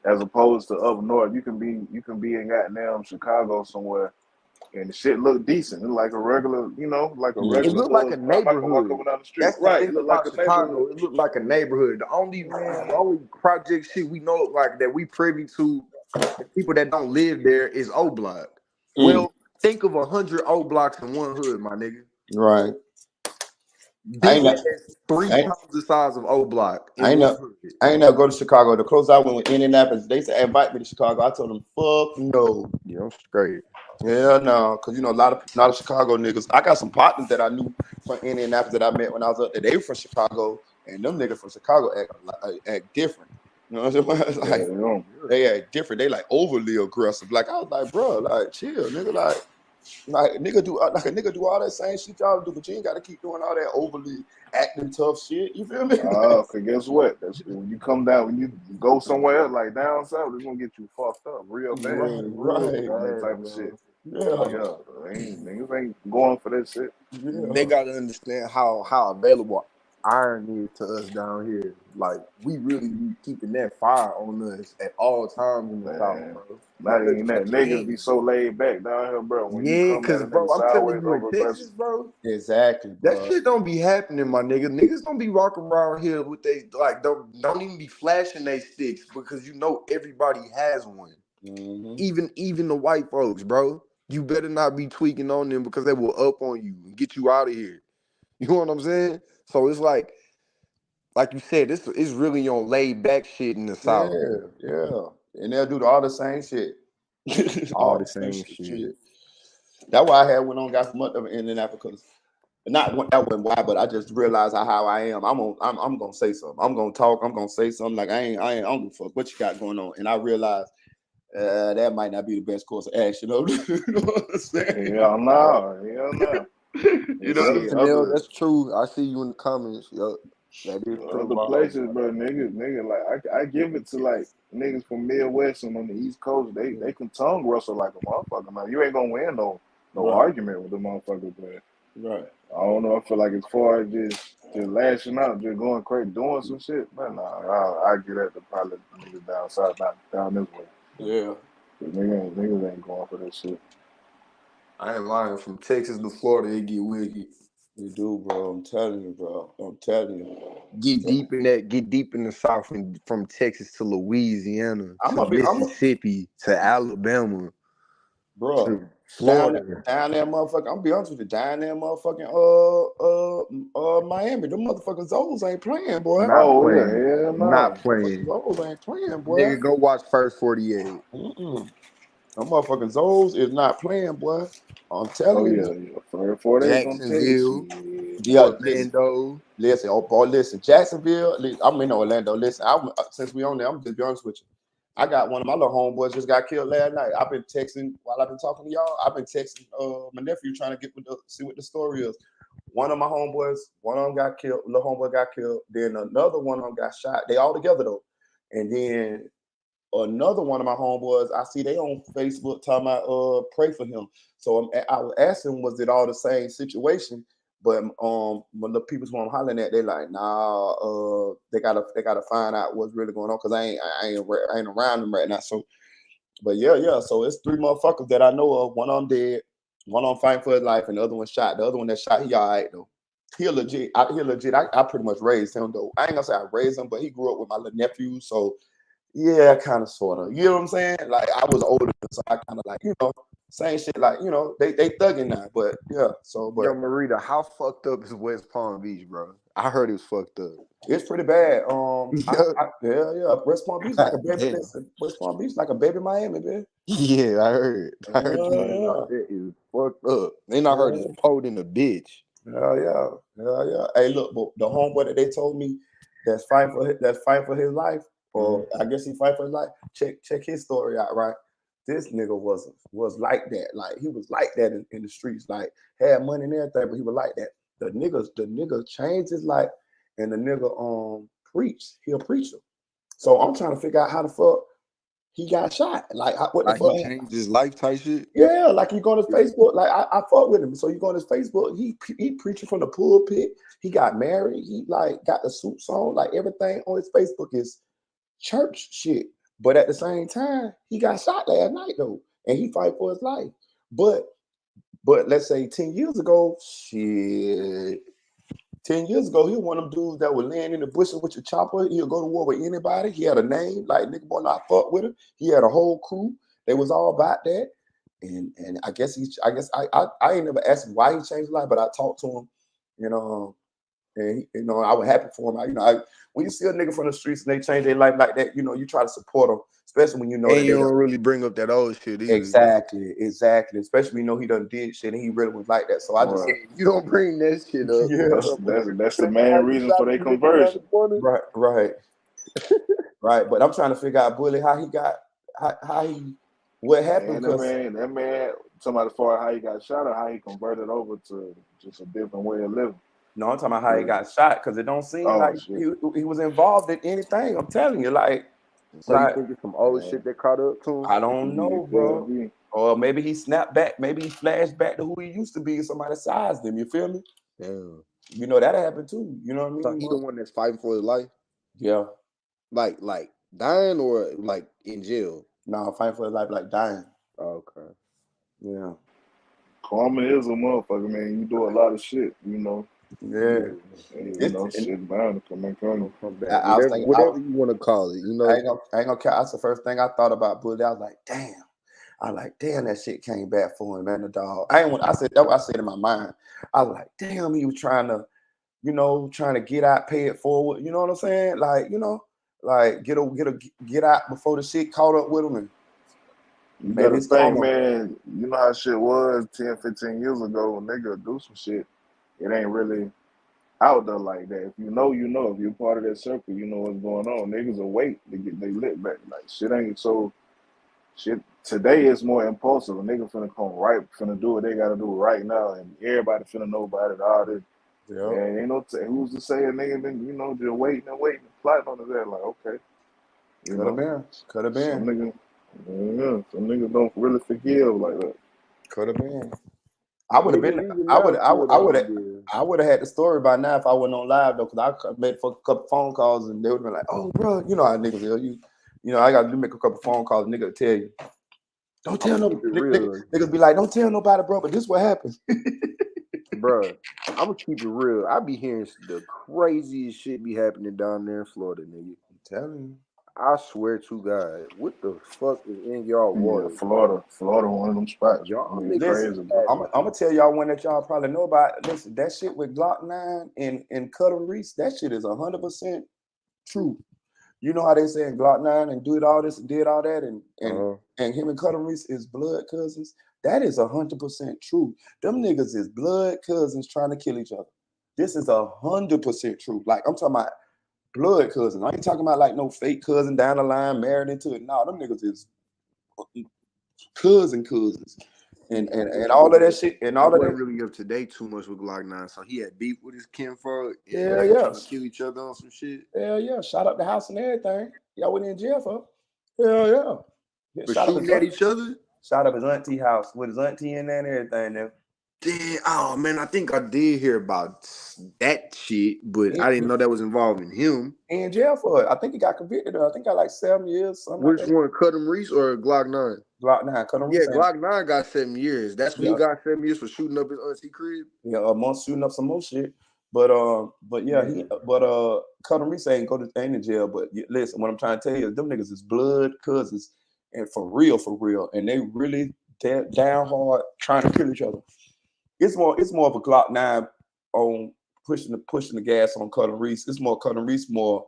Speaker 10: as opposed to up north. You can be in goddamn Chicago somewhere and the shit look decent. It's like a regular, like a regular.
Speaker 21: It looked like a neighborhood.
Speaker 10: Down the street.
Speaker 21: That's
Speaker 10: right.
Speaker 21: The thing
Speaker 10: It look
Speaker 21: about
Speaker 10: like a
Speaker 21: Chicago.
Speaker 10: neighborhood.
Speaker 21: It looked like a neighborhood. The only project shit we know like that we privy to, the people that don't live there is O Block. Well, think of 100 O Blocks in one hood, my nigga.
Speaker 15: Right.
Speaker 21: This is 3 times the size of O Block.
Speaker 15: I ain't never go to Chicago. The close I went with Indianapolis, they said invite me to Chicago. I told them, fuck no.
Speaker 21: Yeah, I'm straight.
Speaker 15: Yeah, no, because a lot of Chicago niggas. I got some partners that I knew from Indianapolis that I met when I was up there. They were from Chicago, and them niggas from Chicago act different. You know what I'm saying? Like they act different. They like overly aggressive. Like I was like, bro, like chill, nigga. Like a nigga do all that same shit y'all do, but you ain't got to keep doing all that overly acting tough shit. You feel me?
Speaker 10: Cause guess what? That's when you come down, when you go somewhere else, like down south, it's gonna get you fucked up real bad, that type of shit. Niggas ain't going for that shit.
Speaker 21: They gotta understand how available irony is to us down here. Like we really be keeping that fire on us at all times in the South,
Speaker 10: Man,
Speaker 21: bro.
Speaker 10: not
Speaker 21: Because
Speaker 10: even that.
Speaker 21: you
Speaker 10: Niggas be
Speaker 21: can't.
Speaker 10: so laid back down here, bro. When you
Speaker 21: Yeah,
Speaker 10: come at
Speaker 21: because
Speaker 10: a nigga
Speaker 21: bro, I'm telling
Speaker 10: sideways
Speaker 21: you, in
Speaker 10: over
Speaker 21: Texas,
Speaker 10: aggressive.
Speaker 21: bro,
Speaker 1: Exactly,
Speaker 21: that
Speaker 1: bro.
Speaker 21: shit don't be happening, my nigga. Niggas don't be walking around here with they like don't even be flashing they sticks because you know everybody has one. Even the white folks, bro. You better not be tweaking on them because they will up on you and get you out of here. You know what I'm saying? So it's like you said, this is really on laid back shit in the South.
Speaker 15: Yeah. And they'll do all the same shit.
Speaker 21: All the same shit.
Speaker 15: That's why I had went on got some other in Indianapolis. Not that wasn't why, but I just realized how I am. I'm gonna say something. I'm gonna talk. I'm gonna say something. Like I don't give a fuck what you got going on. And I realized that might not be the best course of action. You know what I'm saying?
Speaker 10: Hell no.
Speaker 15: You know what I'm
Speaker 10: See,
Speaker 21: Chanel, that's true. I see you in the comments. Yup. That is true.
Speaker 10: other places, bro, niggas, like I give it to like niggas from Midwest and on the East Coast. They can tongue wrestle like a motherfucker, man. You ain't gonna win no argument with the motherfucker, but
Speaker 15: Right.
Speaker 10: I don't know. I feel like as far as just lashing out, just going crazy, doing some shit, man. Nah, I get at the probably niggas down south, not down this way.
Speaker 15: Yeah.
Speaker 10: Niggas ain't going for that shit.
Speaker 21: I ain't lying. From Texas to Florida, it get wicked.
Speaker 15: You do, bro. I'm telling you, bro. I'm telling you.
Speaker 21: Get deep in that. Get deep in the South, from Texas to Louisiana to Mississippi to Alabama,
Speaker 15: bro.
Speaker 21: to Florida.
Speaker 15: Down there, motherfucker. I'm gonna be honest with you. Down there, motherfucking Miami. Them motherfucking Zoes ain't playing, boy.
Speaker 21: Not playing.
Speaker 10: Yeah,
Speaker 21: Not playing.
Speaker 15: Zoes ain't playing, boy.
Speaker 21: Nigga, go watch First 48.
Speaker 15: Them motherfucking Zoes is not playing, boy. I'm telling
Speaker 10: you. For they gonna tell you
Speaker 21: Jacksonville,
Speaker 15: yeah,
Speaker 21: Orlando.
Speaker 15: Listen, oh boy, listen. Jacksonville. I'm in Orlando. Listen, since we on there, I'm just be honest with you. I got one of my little homeboys just got killed last night. I've been texting while I've been talking to y'all. I've been texting my nephew trying to see what the story is. One of my homeboys, one of them got killed. Little homeboy got killed. Then another one of them got shot. They all together though. And then another one of my homeboys, I see they on Facebook talking about pray for him. So I was asking, was it all the same situation? But when the people who I'm hollering at, they like, nah, they gotta find out what's really going on because I ain't around them right now. So, but yeah. So it's 3 motherfuckers that I know of. One of them dead, one of them fighting for his life, and the other one shot. The other one that shot, he all right though. He legit. I pretty much raised him though. I ain't gonna say I raised him, but he grew up with my little nephew. So yeah, kind of, sort of. You know what I'm saying? Like I was older, so I kind of like same shit. Like they thugging now, but yeah. So, but
Speaker 21: Yo, Marita, how fucked up is West Palm Beach, bro? I heard it was fucked up.
Speaker 15: it's pretty bad. Yeah. West Palm Beach like a baby. West Palm Beach like a baby Miami, man.
Speaker 21: Yeah, I heard. I heard you out there is fucked up. Then I heard it's pulled in a bitch.
Speaker 15: Yeah. Hey, look, but the homeboy that they told me that's fighting for his life, or I guess he fight for his life. Check his story out, right? This nigga was like that. Like he was like that in the streets. Like had money and everything, but he was like that. The nigga changed his life, and the nigga preached. He a preacher. So I'm trying to figure out how the fuck he got shot. Like what the fuck?
Speaker 21: He changed his life type shit.
Speaker 15: Yeah, like you go on his Facebook. Like I fuck with him. So you go on his Facebook. He preaching from the pulpit. He got married. He like got the suits on. Like everything on his Facebook is church shit. But at the same time, he got shot last night though, and he fight for his life. But let's say 10 years ago, shit. 10 years ago, he was one of them dudes that would land in the bushes with your chopper. He'll go to war with anybody. He had a name, like nigga boy not fuck with him. He had a whole crew. They was all about that. And I guess I ain't never asked him why he changed his life, but I talked to him, and I was happy for him. When you see a nigga from the streets and they change their life like that, you try to support them, especially when you know
Speaker 21: and you don't really bring up that old shit either.
Speaker 15: Exactly. Especially when he done did shit and he really was like that. So I just
Speaker 21: you don't bring that shit up.
Speaker 15: Yeah,
Speaker 10: that's the main reason for their conversion.
Speaker 15: Right. Right. But I'm trying to figure out Bully what happened.
Speaker 10: That man, somebody for how he got shot or how he converted over to just a different way of living.
Speaker 15: No, I'm talking about how he got shot because it don't seem like he was involved in anything. I'm telling you, like.
Speaker 21: So you think it's some old shit that caught up to him?
Speaker 15: I don't know, bro. Or maybe he snapped back. Maybe he flashed back to who he used to be. Somebody sized him. You feel me?
Speaker 21: Damn.
Speaker 15: You know, that'll happen too. You know what I
Speaker 21: So
Speaker 15: mean?
Speaker 21: he the one that's fighting for his life,
Speaker 15: Yeah.
Speaker 21: like dying or like in jail.
Speaker 15: No, fighting for his life like dying.
Speaker 21: Okay.
Speaker 15: Yeah.
Speaker 10: Karma is a motherfucker, man. You do a lot of shit, you know.
Speaker 15: Yeah.
Speaker 10: And, you
Speaker 15: It's,
Speaker 10: know,
Speaker 15: and
Speaker 10: shit bound to come and come.
Speaker 21: Come back.
Speaker 15: I was
Speaker 21: Whatever,
Speaker 15: thinking,
Speaker 21: whatever you want to call it, you know.
Speaker 15: I ain't gonna care. That's the first thing I thought about Bully. I was like, damn. I was like, damn, that shit came back for him, man. The dog. I said that. What I said in my mind. I was like, damn, he was trying to, you know, trying to get out, pay it forward. You know what I'm saying? Like, you know, like get out before the shit caught up with him. And
Speaker 10: You
Speaker 15: maybe
Speaker 10: gotta
Speaker 15: it's
Speaker 10: think,
Speaker 15: karma.
Speaker 10: man, you know how shit was 10, 15 years ago when nigga do some shit. It ain't really out there like that. If you know, you know. If you're part of that circle, you know what's going on. Niggas will wait to get they lit back. Like shit ain't so shit today is more impulsive. A nigga finna come right, finna do what they gotta do right now, and everybody finna know about it. All this.
Speaker 15: Yeah.
Speaker 10: And ain't no who's to say a nigga been, you know, just waiting and plotting on his ass. Like, okay. You
Speaker 15: Could have
Speaker 10: know.
Speaker 15: been. Could have
Speaker 10: Some
Speaker 15: been.
Speaker 10: niggas don't really forgive like that.
Speaker 15: Could have been. I would have
Speaker 21: Niggas
Speaker 15: been.
Speaker 21: even
Speaker 15: I
Speaker 21: now
Speaker 15: would.
Speaker 21: still
Speaker 15: I
Speaker 21: don't
Speaker 15: would have.
Speaker 21: forgive.
Speaker 15: I would have had the story by now if I wasn't on live though, because I made a couple phone calls and they would have been like, "Oh, bro, you know how niggas are. You know, I got to make a couple phone calls. And nigga will tell you, don't
Speaker 21: I'm
Speaker 15: tell
Speaker 21: gonna
Speaker 15: no.
Speaker 21: keep it real,
Speaker 15: Niggas be like, don't tell nobody, bro. But this what happened.
Speaker 21: bro. I'm gonna keep it real. I be hearing the craziest shit be happening down there in Florida, nigga.
Speaker 15: I'm telling you.
Speaker 21: I swear to God, what the fuck is in y'all
Speaker 10: Yeah,
Speaker 21: water?
Speaker 10: Florida, one of them spots.
Speaker 21: Y'all
Speaker 10: It's
Speaker 21: niggas
Speaker 15: Listen,
Speaker 10: crazy, bro.
Speaker 15: I'm gonna tell y'all one that y'all probably know about. Listen, that shit with Glock 9 and Cutter Reese, that shit is 100% true. You know how they say in Glock 9 and did all this and did all that and him and Cutter Reese is blood cousins. That is 100% true. Them niggas is blood cousins trying to kill each other. This is 100% true. Like I'm talking about blood cousins. I ain't talking about like no fake cousin down the line married into it. No, them niggas is cousins. And all of that shit and
Speaker 21: I
Speaker 15: all of
Speaker 21: wasn't
Speaker 15: that.
Speaker 21: really up to date too much with Glock 9, so he had beef with his kinfolk and
Speaker 15: Hell
Speaker 21: they
Speaker 15: yeah.
Speaker 21: trying to kill each other on some shit.
Speaker 15: Hell yeah. Shot up the house and everything. Y'all went in jail for. Hell yeah.
Speaker 21: For shooting at each other?
Speaker 15: Shot up his auntie house with his auntie in there and everything there.
Speaker 21: Damn, oh man, I think I did hear about that shit, but I didn't know that was involving him.
Speaker 15: He in jail for it. I think he got convicted. I think got like 7 years. Something
Speaker 21: Which
Speaker 15: like that.
Speaker 21: one, Cut 'em Reese or Glock 9?
Speaker 15: Glock 9. Cut him
Speaker 21: Yeah,
Speaker 15: Reese.
Speaker 21: Glock 9 got 7 years. That's what he got 7 years for shooting up his auntie crib.
Speaker 15: Yeah, a month shooting up some more shit. But yeah, Cut him Reese ain't in jail. But listen, what I'm trying to tell you is them niggas is blood cousins, and for real, and they really down hard trying to kill each other. It's more of a Glock 9 on pushing the gas on Cut him Reese. It's more Cut him Reese more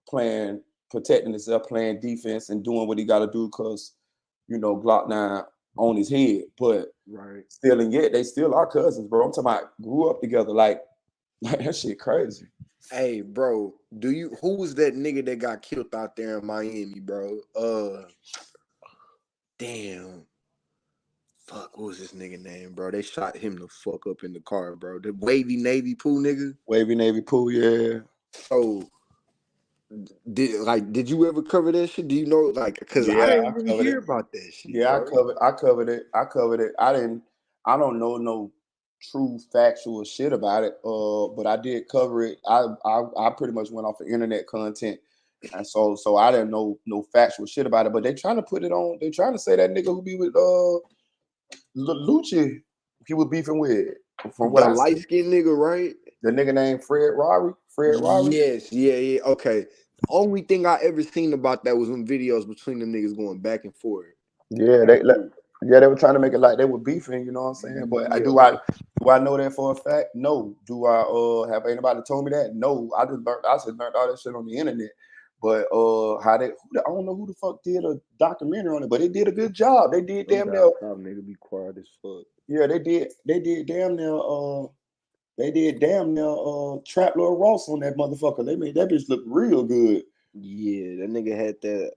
Speaker 15: playing protecting himself, playing defense, and doing what he got to do because you know Glock 9 on his head. But still, and yet they still are cousins, bro. I'm talking about grew up together, like that shit crazy.
Speaker 21: Hey, bro, who was that nigga that got killed out there in Miami, bro? Damn. Fuck, what was this nigga name, bro? They shot him the fuck up in the car, bro. The wavy Navy pool nigga.
Speaker 15: Wavy Navy pool, yeah.
Speaker 21: So, did you ever cover that shit? Do you know, like, because I didn't really hear about that shit.
Speaker 15: Yeah,
Speaker 21: bro.
Speaker 15: I covered it. I don't know no true factual shit about it. But I did cover it. I pretty much went off of internet content. And so I didn't know no factual shit about it. But they trying to put it on, they trying to say that nigga who be with Lucci, he was beefing with. From what
Speaker 21: The
Speaker 15: I
Speaker 21: light
Speaker 15: see.
Speaker 21: skinned nigga, right?
Speaker 15: The nigga named Fred Rari.
Speaker 21: Yes, yeah. Okay. Only thing I ever seen about that was them videos between them niggas going back and forth.
Speaker 15: Yeah, they were trying to make it like they were beefing, you know what I'm saying? But do I know that for a fact? No. Do I have anybody told me that? No. I just learned all that shit on the internet. But I don't know who the fuck did a documentary on it, but they did a good job. They did damn near.
Speaker 21: Nigga be quiet as fuck.
Speaker 15: Yeah, they did damn near Trap Lord Ross on that motherfucker. They made that bitch look real good.
Speaker 21: Yeah, that nigga had that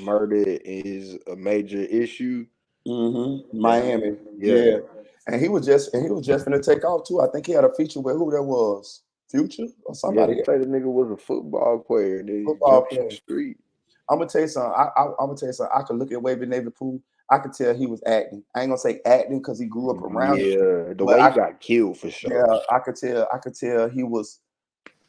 Speaker 21: murder is a major issue.
Speaker 15: Miami. Yeah. And he was just gonna take off too. I think he had a feature with who that was. Future or somebody.
Speaker 21: Yeah, they say the nigga was a football player. They
Speaker 15: football
Speaker 21: jumped
Speaker 15: player.
Speaker 21: the street.
Speaker 15: I'm gonna tell you something. I could look at Wavy Navy Pool. I could tell he was acting. I ain't gonna say acting because he grew up around it,
Speaker 21: Yeah, the
Speaker 15: but
Speaker 21: way he got killed for sure.
Speaker 15: yeah, I could tell he was.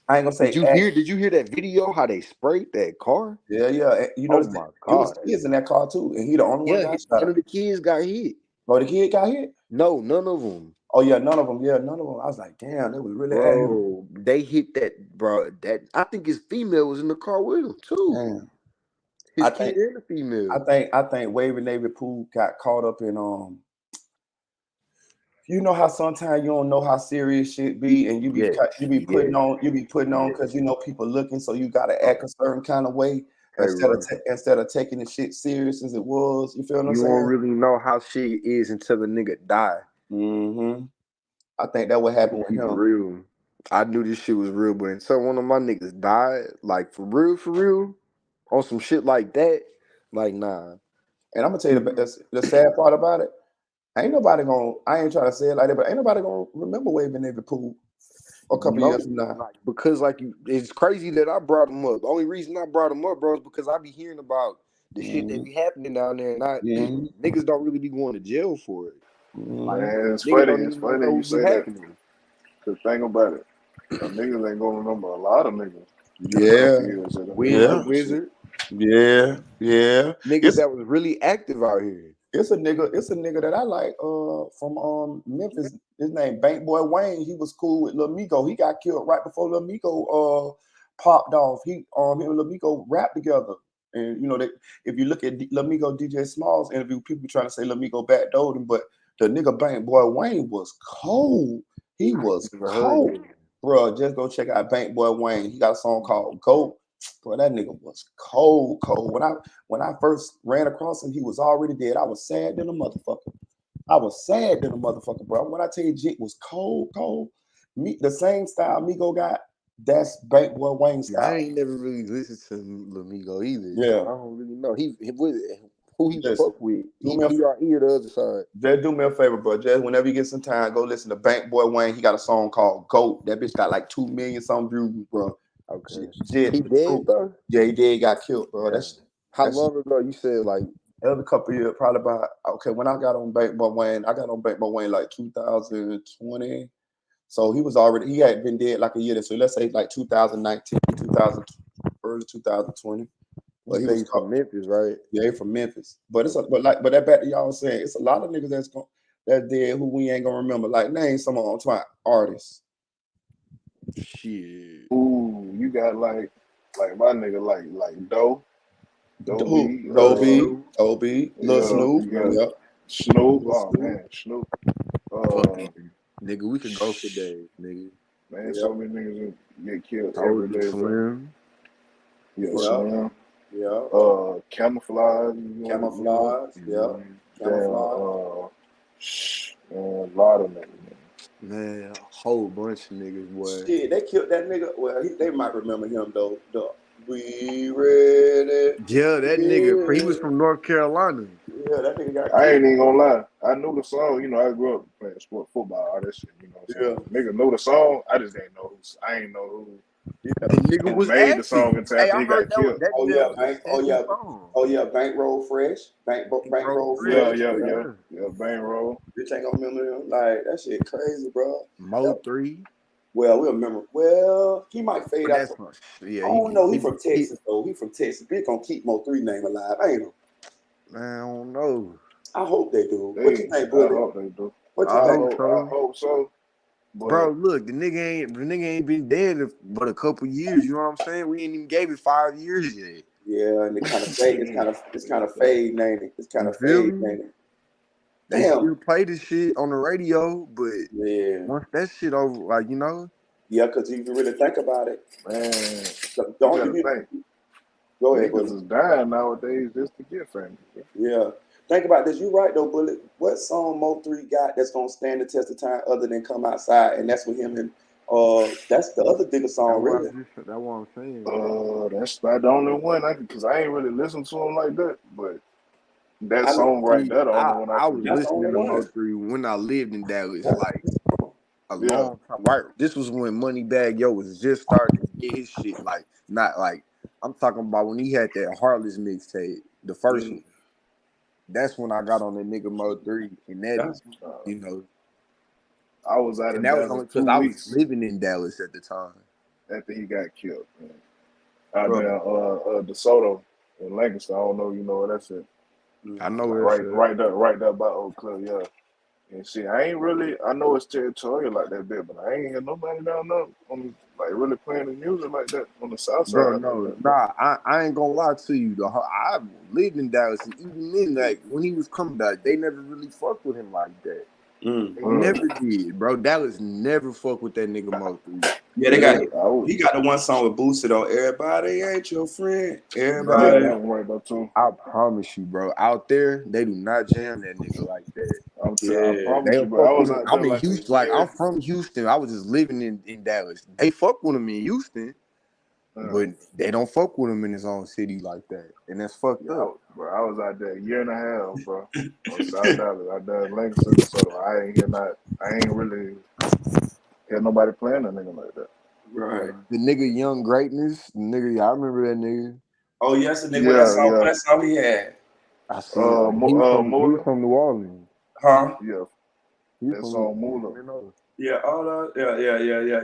Speaker 15: I ain't gonna say
Speaker 21: Did you hear that video? How they sprayed that car?
Speaker 15: Yeah, yeah. You
Speaker 21: Oh
Speaker 15: notice
Speaker 21: my
Speaker 15: it was
Speaker 21: god.
Speaker 15: kids in that car too, and he the only one
Speaker 21: Yeah,
Speaker 15: got shot.
Speaker 21: none of the kids got hit.
Speaker 15: Oh, the kid got hit?
Speaker 21: No, none of them.
Speaker 15: Oh yeah, none of them. Yeah, none of them. I was like, damn, they was really at him.
Speaker 21: Bro, they hit that, bro. That I think his female was in the car with him too.
Speaker 15: Damn.
Speaker 21: His
Speaker 15: I
Speaker 21: kid
Speaker 15: think
Speaker 21: and the female.
Speaker 15: I think Wavy Navy Pooh got caught up in you know how sometimes you don't know how serious shit be, and you be putting on because you know people looking, so you gotta act a certain kind of way instead of taking the shit serious as it was. You feel what I'm
Speaker 21: You
Speaker 15: saying?
Speaker 21: won't really know how shit is until the nigga die.
Speaker 15: Mm-hmm. I think that would happen with
Speaker 21: Keep it
Speaker 15: him.
Speaker 21: real. I knew this shit was real, but until one of my niggas died, like for real, on some shit like that, like nah.
Speaker 15: And I'm gonna tell you the sad part about it. I ain't trying to say it like that, but ain't nobody gonna remember Wavy Navy Pooh a couple
Speaker 21: No,
Speaker 15: years from now.
Speaker 21: like, because it's crazy that I brought him up. The only reason I brought him up, bro, is because I be hearing about the shit that be happening down there, and niggas don't really be going to jail for it. Like
Speaker 10: Man, it's
Speaker 21: niggas
Speaker 10: funny.
Speaker 21: don't
Speaker 10: It's
Speaker 21: even
Speaker 10: funny
Speaker 21: know
Speaker 10: you
Speaker 21: what be
Speaker 10: say that.
Speaker 21: happening.
Speaker 10: Cause think about it. Niggas ain't gonna remember a lot of niggas.
Speaker 15: Yeah.
Speaker 21: The Wizard.
Speaker 15: Yeah.
Speaker 21: Niggas that was really active out here.
Speaker 15: It's a nigga that I like from Memphis. His name Bank Boy Wayne. He was cool with Lil Migo. He got killed right before Lil Migo popped off. Him and Lil Migo rapped together. And you know that if you look at Lil Migo DJ Smalls interview, people trying to say Lil Migo backdoored him, but the nigga Bank Boy Wayne was cold. He was cold. Bro, just go check out Bank Boy Wayne. He got a song called Go. Bro, that nigga was cold. When I first ran across him, he was already dead. I was sad than a motherfucker. Bro. When I tell you Jit was cold. The same style Migo got, that's Bank Boy Wayne style.
Speaker 21: I ain't never really listened to Lil Migo either.
Speaker 15: Yeah.
Speaker 21: I don't really know. Who he fuck with. He the other side.
Speaker 15: Just do me a favor, bro. Just whenever you get some time, go listen to Bank Boy Wayne. He got a song called Goat. That bitch got like 2 million some views, bro.
Speaker 21: Okay.
Speaker 15: Jit,
Speaker 21: he dead though?
Speaker 15: Yeah, he did. Got killed, bro.
Speaker 21: Yeah. How long ago you said like?
Speaker 15: Every couple of years, probably about when I got on Bank Boy Wayne, like 2020. So he had been dead like a year. So let's say like 2019, early 2020.
Speaker 21: But he was from Memphis, right?
Speaker 15: Yeah, he from Memphis. But that back to y'all saying it's a lot of niggas that's dead who we ain't gonna remember. Like name some of them artists.
Speaker 21: Shit.
Speaker 10: Ooh, you got like my nigga like Doe.
Speaker 15: Dobie, Lil Snoop,
Speaker 10: yeah. Snoop,
Speaker 15: Lil Snoop.
Speaker 10: Man, Snoop.
Speaker 21: Nigga, we could go for days, nigga.
Speaker 10: Man, so many niggas get killed
Speaker 21: Told
Speaker 10: every
Speaker 21: you,
Speaker 10: day.
Speaker 21: Slim.
Speaker 10: Yeah, Slim.
Speaker 15: Yeah.
Speaker 10: Camouflage.
Speaker 15: Camouflage. Yeah. Camouflage.
Speaker 10: A lot of niggas.
Speaker 21: Man, a whole bunch of niggas, boy.
Speaker 15: Shit, they killed that nigga. Well, they might remember him though. We ready?
Speaker 21: Yeah, that nigga. He was from North Carolina.
Speaker 15: Yeah, that nigga got killed.
Speaker 10: I ain't even gonna lie. I knew the song. You know, I grew up playing football, all that shit. You know, nigga know the song. I just didn't know who. I ain't know who.
Speaker 21: Yeah, the nigga was
Speaker 10: made the song until after he got killed.
Speaker 15: Bankroll Fresh. Bankroll Fresh.
Speaker 10: Yeah, Bankroll.
Speaker 15: Bitch ain't gonna remember him. Like that shit crazy, bro.
Speaker 21: Mo 3.
Speaker 15: Well, we'll remember. Well, he might fade out.
Speaker 21: Yeah,
Speaker 15: I don't know. He from Texas though. He from Texas. Bitch gonna keep Mo 3 name alive. I ain't know.
Speaker 21: Man, I don't know.
Speaker 15: I hope they do. What you think, Bully?
Speaker 10: I hope they do.
Speaker 15: What you think?
Speaker 10: I hope so. But
Speaker 21: bro, look, the nigga ain't been dead but a couple years. You know what I'm saying? We ain't even gave it 5 years yet.
Speaker 15: Yeah, and it kind of fade. It's kind of fade, ain't it? It's kind of fade, ain't it?
Speaker 21: They still play this shit on the radio, but once that shit over, like you know.
Speaker 15: Yeah, because if you really think about it,
Speaker 10: man,
Speaker 15: don't you
Speaker 10: think?
Speaker 15: Go ahead,
Speaker 10: niggas is dying nowadays just to get famous.
Speaker 15: Yeah. Think about this. You right though, Bullet. What song Mo 3 got that's gonna stand the test of time other than Come Outside? And that's with him and that's the other bigger song, really.
Speaker 21: That's what I'm saying.
Speaker 10: That's about the only one because I ain't really listened to him like that, but that song right there, the only one
Speaker 21: I was listening to Mo 3 when I lived in Dallas, like a long time. Right, this was when Moneybagg Yo was just starting to get his shit. Like, not like I'm talking about when he had that Heartless mixtape, the first one. that's when I got on the nigga Mo 3, and that,
Speaker 15: That's
Speaker 21: you know,
Speaker 10: I was out
Speaker 21: and
Speaker 10: in
Speaker 21: that was
Speaker 10: Dallas
Speaker 21: only
Speaker 10: 2
Speaker 21: because I was
Speaker 10: weeks
Speaker 21: living in Dallas at the time,
Speaker 10: after he got killed. Man. Out
Speaker 21: bro.
Speaker 10: there, DeSoto in Lancaster. I don't know, you know where that's at.
Speaker 21: I know
Speaker 10: Like
Speaker 21: where it's at.
Speaker 10: right there by Oak Cliff, yeah. And see, I ain't really. I know it's territorial like that bit, but I ain't hear nobody down there on like really playing the music like that on the south
Speaker 21: Bro,
Speaker 10: side like
Speaker 21: no,
Speaker 10: that, bro.
Speaker 21: nah, I ain't gonna lie to you. I lived in Dallas, and even then, like when he was coming back, they never really fucked with him like that. They never did, bro. Dallas never fucked with that nigga Mo 3.
Speaker 15: Yeah, they got
Speaker 10: Yeah,
Speaker 15: he got the one song with Boosie though. Everybody ain't your friend.
Speaker 10: yeah,
Speaker 15: Everybody.
Speaker 10: that one right there too.
Speaker 21: I promise you, bro. Out there, they do not jam that nigga like that.
Speaker 10: I
Speaker 15: Yeah.
Speaker 10: promise
Speaker 21: They'll
Speaker 10: you, bro. I
Speaker 21: fuck with
Speaker 10: was
Speaker 21: him.
Speaker 10: out
Speaker 21: I'm
Speaker 10: there
Speaker 21: in
Speaker 10: like a
Speaker 21: Houston. Like I'm
Speaker 10: year.
Speaker 21: from Houston. I was just living in Dallas. They fuck with him in Houston, but they don't fuck with him in his own city like that, and that's fucked
Speaker 10: Yeah,
Speaker 21: up.
Speaker 10: bro. I was out there a year and a half, bro. On South Dallas, out there in Lancaster, DeSoto. I ain't really hear nobody playing a nigga like that.
Speaker 15: Right.
Speaker 21: The nigga Young Greatness, the nigga, y'all remember that nigga?
Speaker 15: Oh yes, the nigga.
Speaker 10: Yeah,
Speaker 15: What
Speaker 10: yeah.
Speaker 15: that song he had?
Speaker 21: I see it. He was
Speaker 10: Moolah.
Speaker 21: from New Orleans.
Speaker 15: Huh?
Speaker 10: Yeah,
Speaker 21: He was
Speaker 10: that
Speaker 21: from New
Speaker 10: song Moolah.
Speaker 21: Orleans.
Speaker 15: Yeah,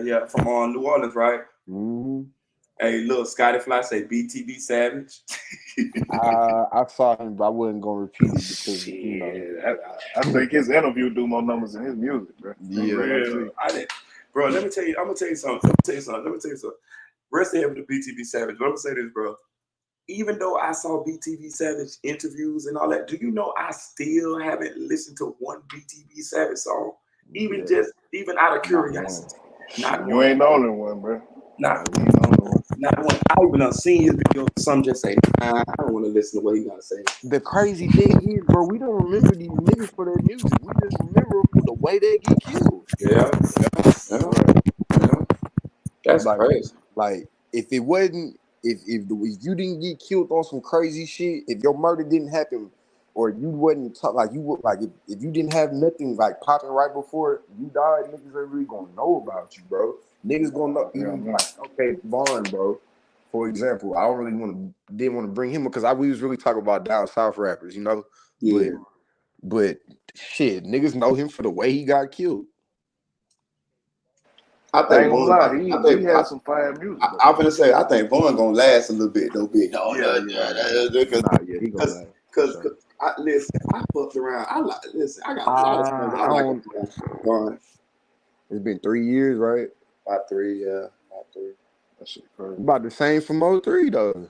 Speaker 15: yeah. From New Orleans, right?
Speaker 21: Mm-hmm.
Speaker 15: Hey, look, Scotty Fly say BTB Savage.
Speaker 21: I saw him, but I wasn't gonna repeat it because you know.
Speaker 10: Shit, I think his interview do more numbers than his music, bro.
Speaker 21: Yeah.
Speaker 15: Real. I didn't, bro. Let me tell you. I'm gonna tell you something. Rest in heaven to BTB Savage. But I'm gonna say this, bro. Even though I saw BTB Savage interviews and all that, do you know I still haven't listened to one BTB Savage song? Even out of curiosity. Not
Speaker 10: You
Speaker 15: one.
Speaker 10: ain't the only one, bro.
Speaker 15: Not
Speaker 10: You ain't the only one.
Speaker 15: not one. I even done seen his video. Some just say, I don't want to listen to what he gotta say.
Speaker 21: The crazy thing is, bro, we don't remember these niggas for their music. We just remember them for the way they get killed.
Speaker 15: Yeah. That's crazy.
Speaker 21: Like if it wasn't, if you didn't get killed on some crazy shit, if your murder didn't happen, or you wasn't like you would, like if you didn't have nothing like popping right before you died, niggas ain't really gonna know about you, bro. Niggas gonna know even like okay, Vaughn, bro. For example, I don't really didn't want to bring him up because we was really talking about down south rappers, you know.
Speaker 15: Yeah.
Speaker 21: But shit, niggas know him for the way he got killed.
Speaker 15: I
Speaker 10: I
Speaker 15: think
Speaker 10: ain't gonna
Speaker 15: Vaughn.
Speaker 10: lie, he had some fire music.
Speaker 15: I'm gonna say I think Vaughn gonna last a little bit though. Big
Speaker 21: Yeah, he gonna last.
Speaker 15: Because listen, I fucked around. I got a lot of songs I
Speaker 21: I
Speaker 15: like
Speaker 21: don't.
Speaker 15: on Vaughn.
Speaker 21: It's been 3 years, right?
Speaker 15: About 3, yeah, about 3.
Speaker 10: That shit crazy.
Speaker 21: About the same from 03 though.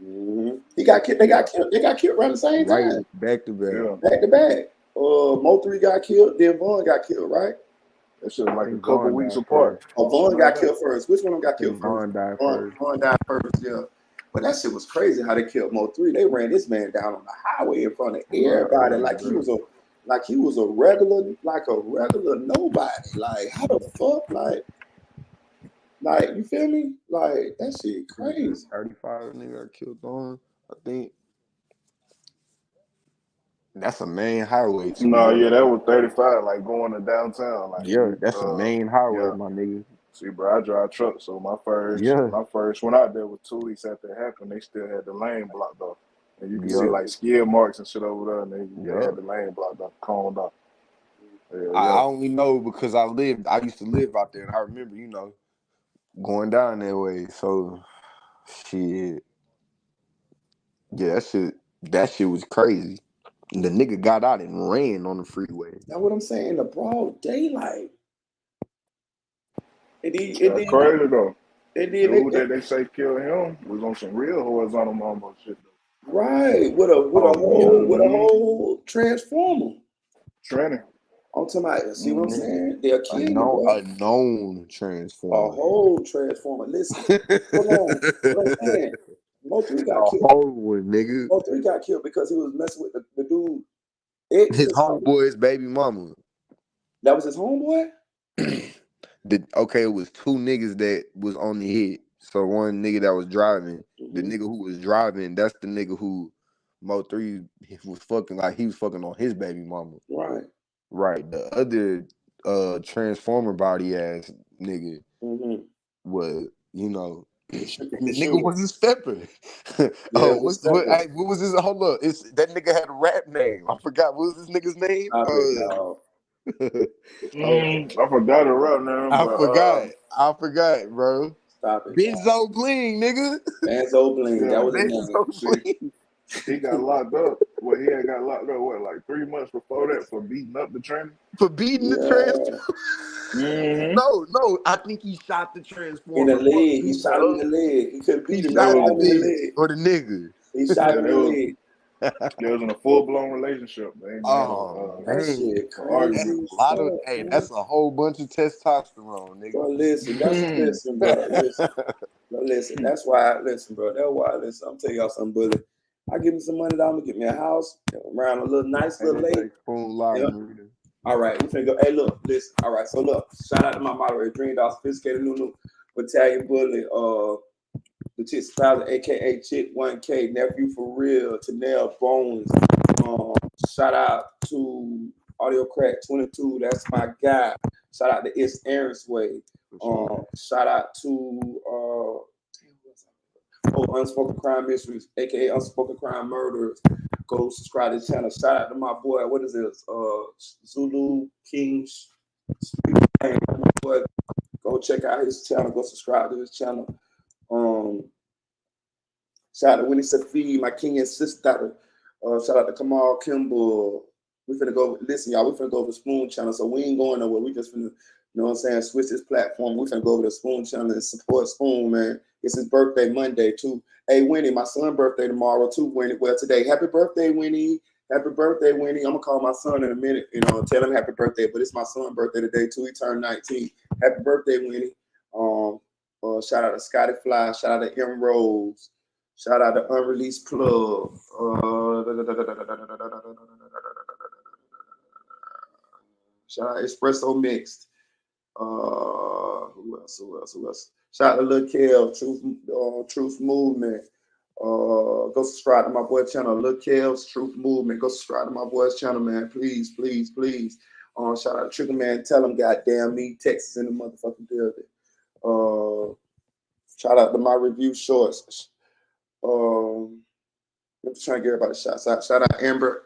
Speaker 15: Mm-hmm. He got killed. They got killed. They got killed around the same
Speaker 21: Right,
Speaker 15: time.
Speaker 21: back to back.
Speaker 10: Yeah.
Speaker 15: Back to back. Mo3 got killed. Then Vaughn got killed. Right.
Speaker 10: That shit like a couple
Speaker 21: Vaughn
Speaker 10: weeks
Speaker 21: died
Speaker 10: apart.
Speaker 21: first.
Speaker 15: Oh, Vaughn got killed first. Which one of them got killed first?
Speaker 21: Vaughn died first.
Speaker 15: Vaughn died first. Yeah. But that shit was crazy how they killed Mo3. They ran this man down on the highway in front of everybody, like he was a regular nobody. Like how the fuck, like you feel me? Like that shit crazy.
Speaker 21: 35 nigga got killed on. I think that's a main highway too.
Speaker 10: No,
Speaker 21: Bro.
Speaker 10: yeah, that was 35, like going to downtown. Like
Speaker 21: Yeah, that's a main highway, my nigga.
Speaker 10: See, bro, I drive trucks, so my first one out there was 2 weeks after it happened. They still had the lane blocked off, and you can see like skid marks and shit over there, and they had the lane blocked off, coned off.
Speaker 21: I only know because I used to live out there, and I remember, you know, going down that way. So, shit, yeah, that shit was crazy. The nigga got out and ran on the freeway.
Speaker 15: That's what I'm saying. The broad daylight.
Speaker 10: That's crazy though. Dude
Speaker 15: They
Speaker 10: that they say killed him was on some real horizontal mambo shit though.
Speaker 15: Right, with a whole transformer.
Speaker 10: Training.
Speaker 15: I'm talking about, see what I'm saying? They'll kill you, bro.
Speaker 21: A known transformer.
Speaker 15: A whole transformer. Listen, hold on. What I'm saying, Mo3 got killed.
Speaker 21: A whole one, nigga.
Speaker 15: Mo3 got killed because he was messing with the dude.
Speaker 21: His homeboy's baby mama.
Speaker 15: That was his homeboy?
Speaker 21: It was 2 niggas that was on the hit. So one nigga that was driving, the nigga who was driving, that's the nigga who Mo3 was fucking, like he was fucking on his baby mama.
Speaker 15: Right.
Speaker 21: Right. The other transformer body ass nigga was, you know, And the nigga wasn't stepping.
Speaker 15: Yeah,
Speaker 21: Oh,
Speaker 15: it was
Speaker 21: what
Speaker 15: stepping.
Speaker 21: was his? Hold up, it's that nigga had a rap name. I forgot what was this nigga's name.
Speaker 15: Stop it, dog.
Speaker 10: I forgot it right now,
Speaker 21: I
Speaker 10: but
Speaker 21: forgot, bro.
Speaker 15: Stop it, dog.
Speaker 21: Benzo Bling, nigga.
Speaker 15: Benzo Bling, that
Speaker 10: yeah,
Speaker 15: was his name.
Speaker 21: Benzo Bling.
Speaker 10: he got locked up. Well, he had got locked up like 3 months before that for beating up the trainer.
Speaker 21: For beating the transformer.
Speaker 10: Mm-hmm.
Speaker 21: No, I think he shot the
Speaker 15: In
Speaker 21: transformer.
Speaker 15: the leg, he shot him in the leg. He couldn't
Speaker 21: He
Speaker 15: beat him.
Speaker 21: shot
Speaker 15: Shot
Speaker 21: the
Speaker 15: him in the
Speaker 21: bitch
Speaker 15: leg.
Speaker 21: or the nigga.
Speaker 15: He shot him in the
Speaker 10: was,
Speaker 15: leg.
Speaker 10: they was in a full blown relationship. They ain't
Speaker 21: Oh
Speaker 15: That
Speaker 21: man,
Speaker 15: shit
Speaker 10: for
Speaker 15: crazy.
Speaker 21: that's
Speaker 10: argument.
Speaker 21: a lot of.
Speaker 15: Fuck,
Speaker 21: Hey,
Speaker 15: man.
Speaker 21: that's a whole bunch of testosterone, nigga.
Speaker 15: Bro, listen, listen, bro. Listen, that's why, listen, bro. That's why, listen, I'm telling y'all something, brother. I give me some money, I'm gonna get me a house around a little nice little lake. All right, we finna go. Hey, look, listen. All right, so look, shout out to my moderator, Dream Dog, Sophisticated Nunu, Battalion Bully, the Chick Spouse, aka Chick 1K, Nephew for Real, Tanel Bones. Shout out to Audio Crack 22, that's my guy. Shout out to It's Aaron's Way. Shout out to Unspoken Crime Mysteries, aka Unspoken Crime Murderers. Go subscribe to the channel. Shout out to my boy, what is this? Zulu King Street. My boy, go check out his channel. Go subscribe to his channel. Shout out to Winnie Safi, my king and sister. Shout out to Kamal Kimball. We finna go, listen, y'all, we finna go over the Spoon channel. So we ain't going nowhere. We just finna, you know what I'm saying, switch this platform. We finna go over the Spoon channel and support Spoon, man. It's his birthday Monday, too. Hey, Winnie, my son's birthday tomorrow, too, Winnie. Well, today, happy birthday, Winnie. Happy birthday, Winnie. I'm gonna call my son in a minute, you know, tell him happy birthday. But it's my son's birthday today, too. He turned 19. Happy birthday, Winnie. Shout out to Scotty Fly. Shout out to M Rose. Shout out to Unreleased Plug. Shout out Espresso Mixed. Who else? Shout out to Lil Kel, Truth Movement. Go subscribe to my boy channel, Lil Kel's Truth Movement. Go subscribe to my boy's channel, man. Please. Shout out to Trigger Man. Tell him, goddamn me, Texas in the motherfucking building. Shout out to my review shorts. I'm just trying to get everybody shots out. Shout out Amber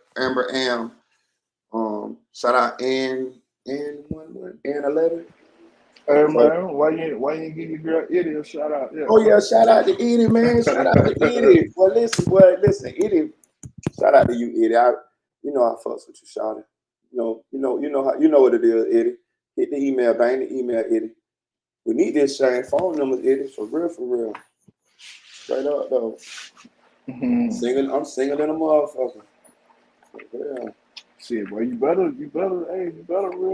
Speaker 15: Am. Shout out N11.
Speaker 10: Hey man, why you ain't give your girl Eddie a shout out? Yeah.
Speaker 15: Oh yeah, shout out to Eddie, man. Shout out to Eddie. Well, listen, Eddie. Shout out to you, Eddie. I fucks with you, Shawty. You know what it is, Eddie. Hit the email, bang the email, Eddie. We need this same phone numbers, Eddie, for real. Straight up though. I'm singing in a motherfucker. Yeah.
Speaker 10: Shit, boy, you better real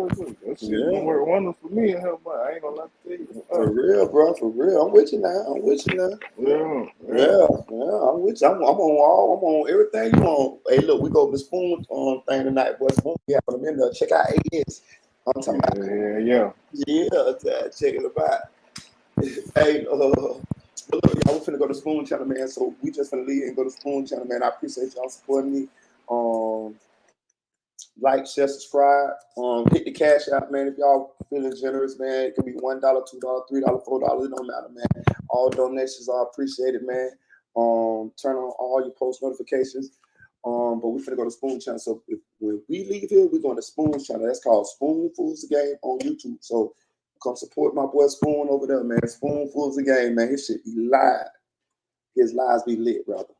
Speaker 10: good. That shit gonna work wonders for me and her, but I ain't gonna lie to you.
Speaker 15: For real, bro. For real. I'm with you now.
Speaker 10: Yeah.
Speaker 15: I'm with you. I'm on everything you want. Hey, look, we go to the Spoon thing tonight, boy. Spoon, we have them in there. Check out AS. I'm talking about.
Speaker 10: Yeah.
Speaker 15: Check it out. Hey, but look, y'all, we finna go to Spoon channel, man. So we just finna leave and go to Spoon channel, man. I appreciate y'all supporting me. Like, share, subscribe. Hit the cash out, man. If y'all feeling generous, man, it could be $1, $2, $3, $4. It don't matter, man. All donations are appreciated, man. Turn on all your post notifications. But we finna go to Spoon channel. So when we leave here, we're going to Spoon channel. That's called Spoon Fools the Game on YouTube. So come support my boy Spoon over there, man. Spoon Fools the Game, man. His shit be live. His lives be lit, brother.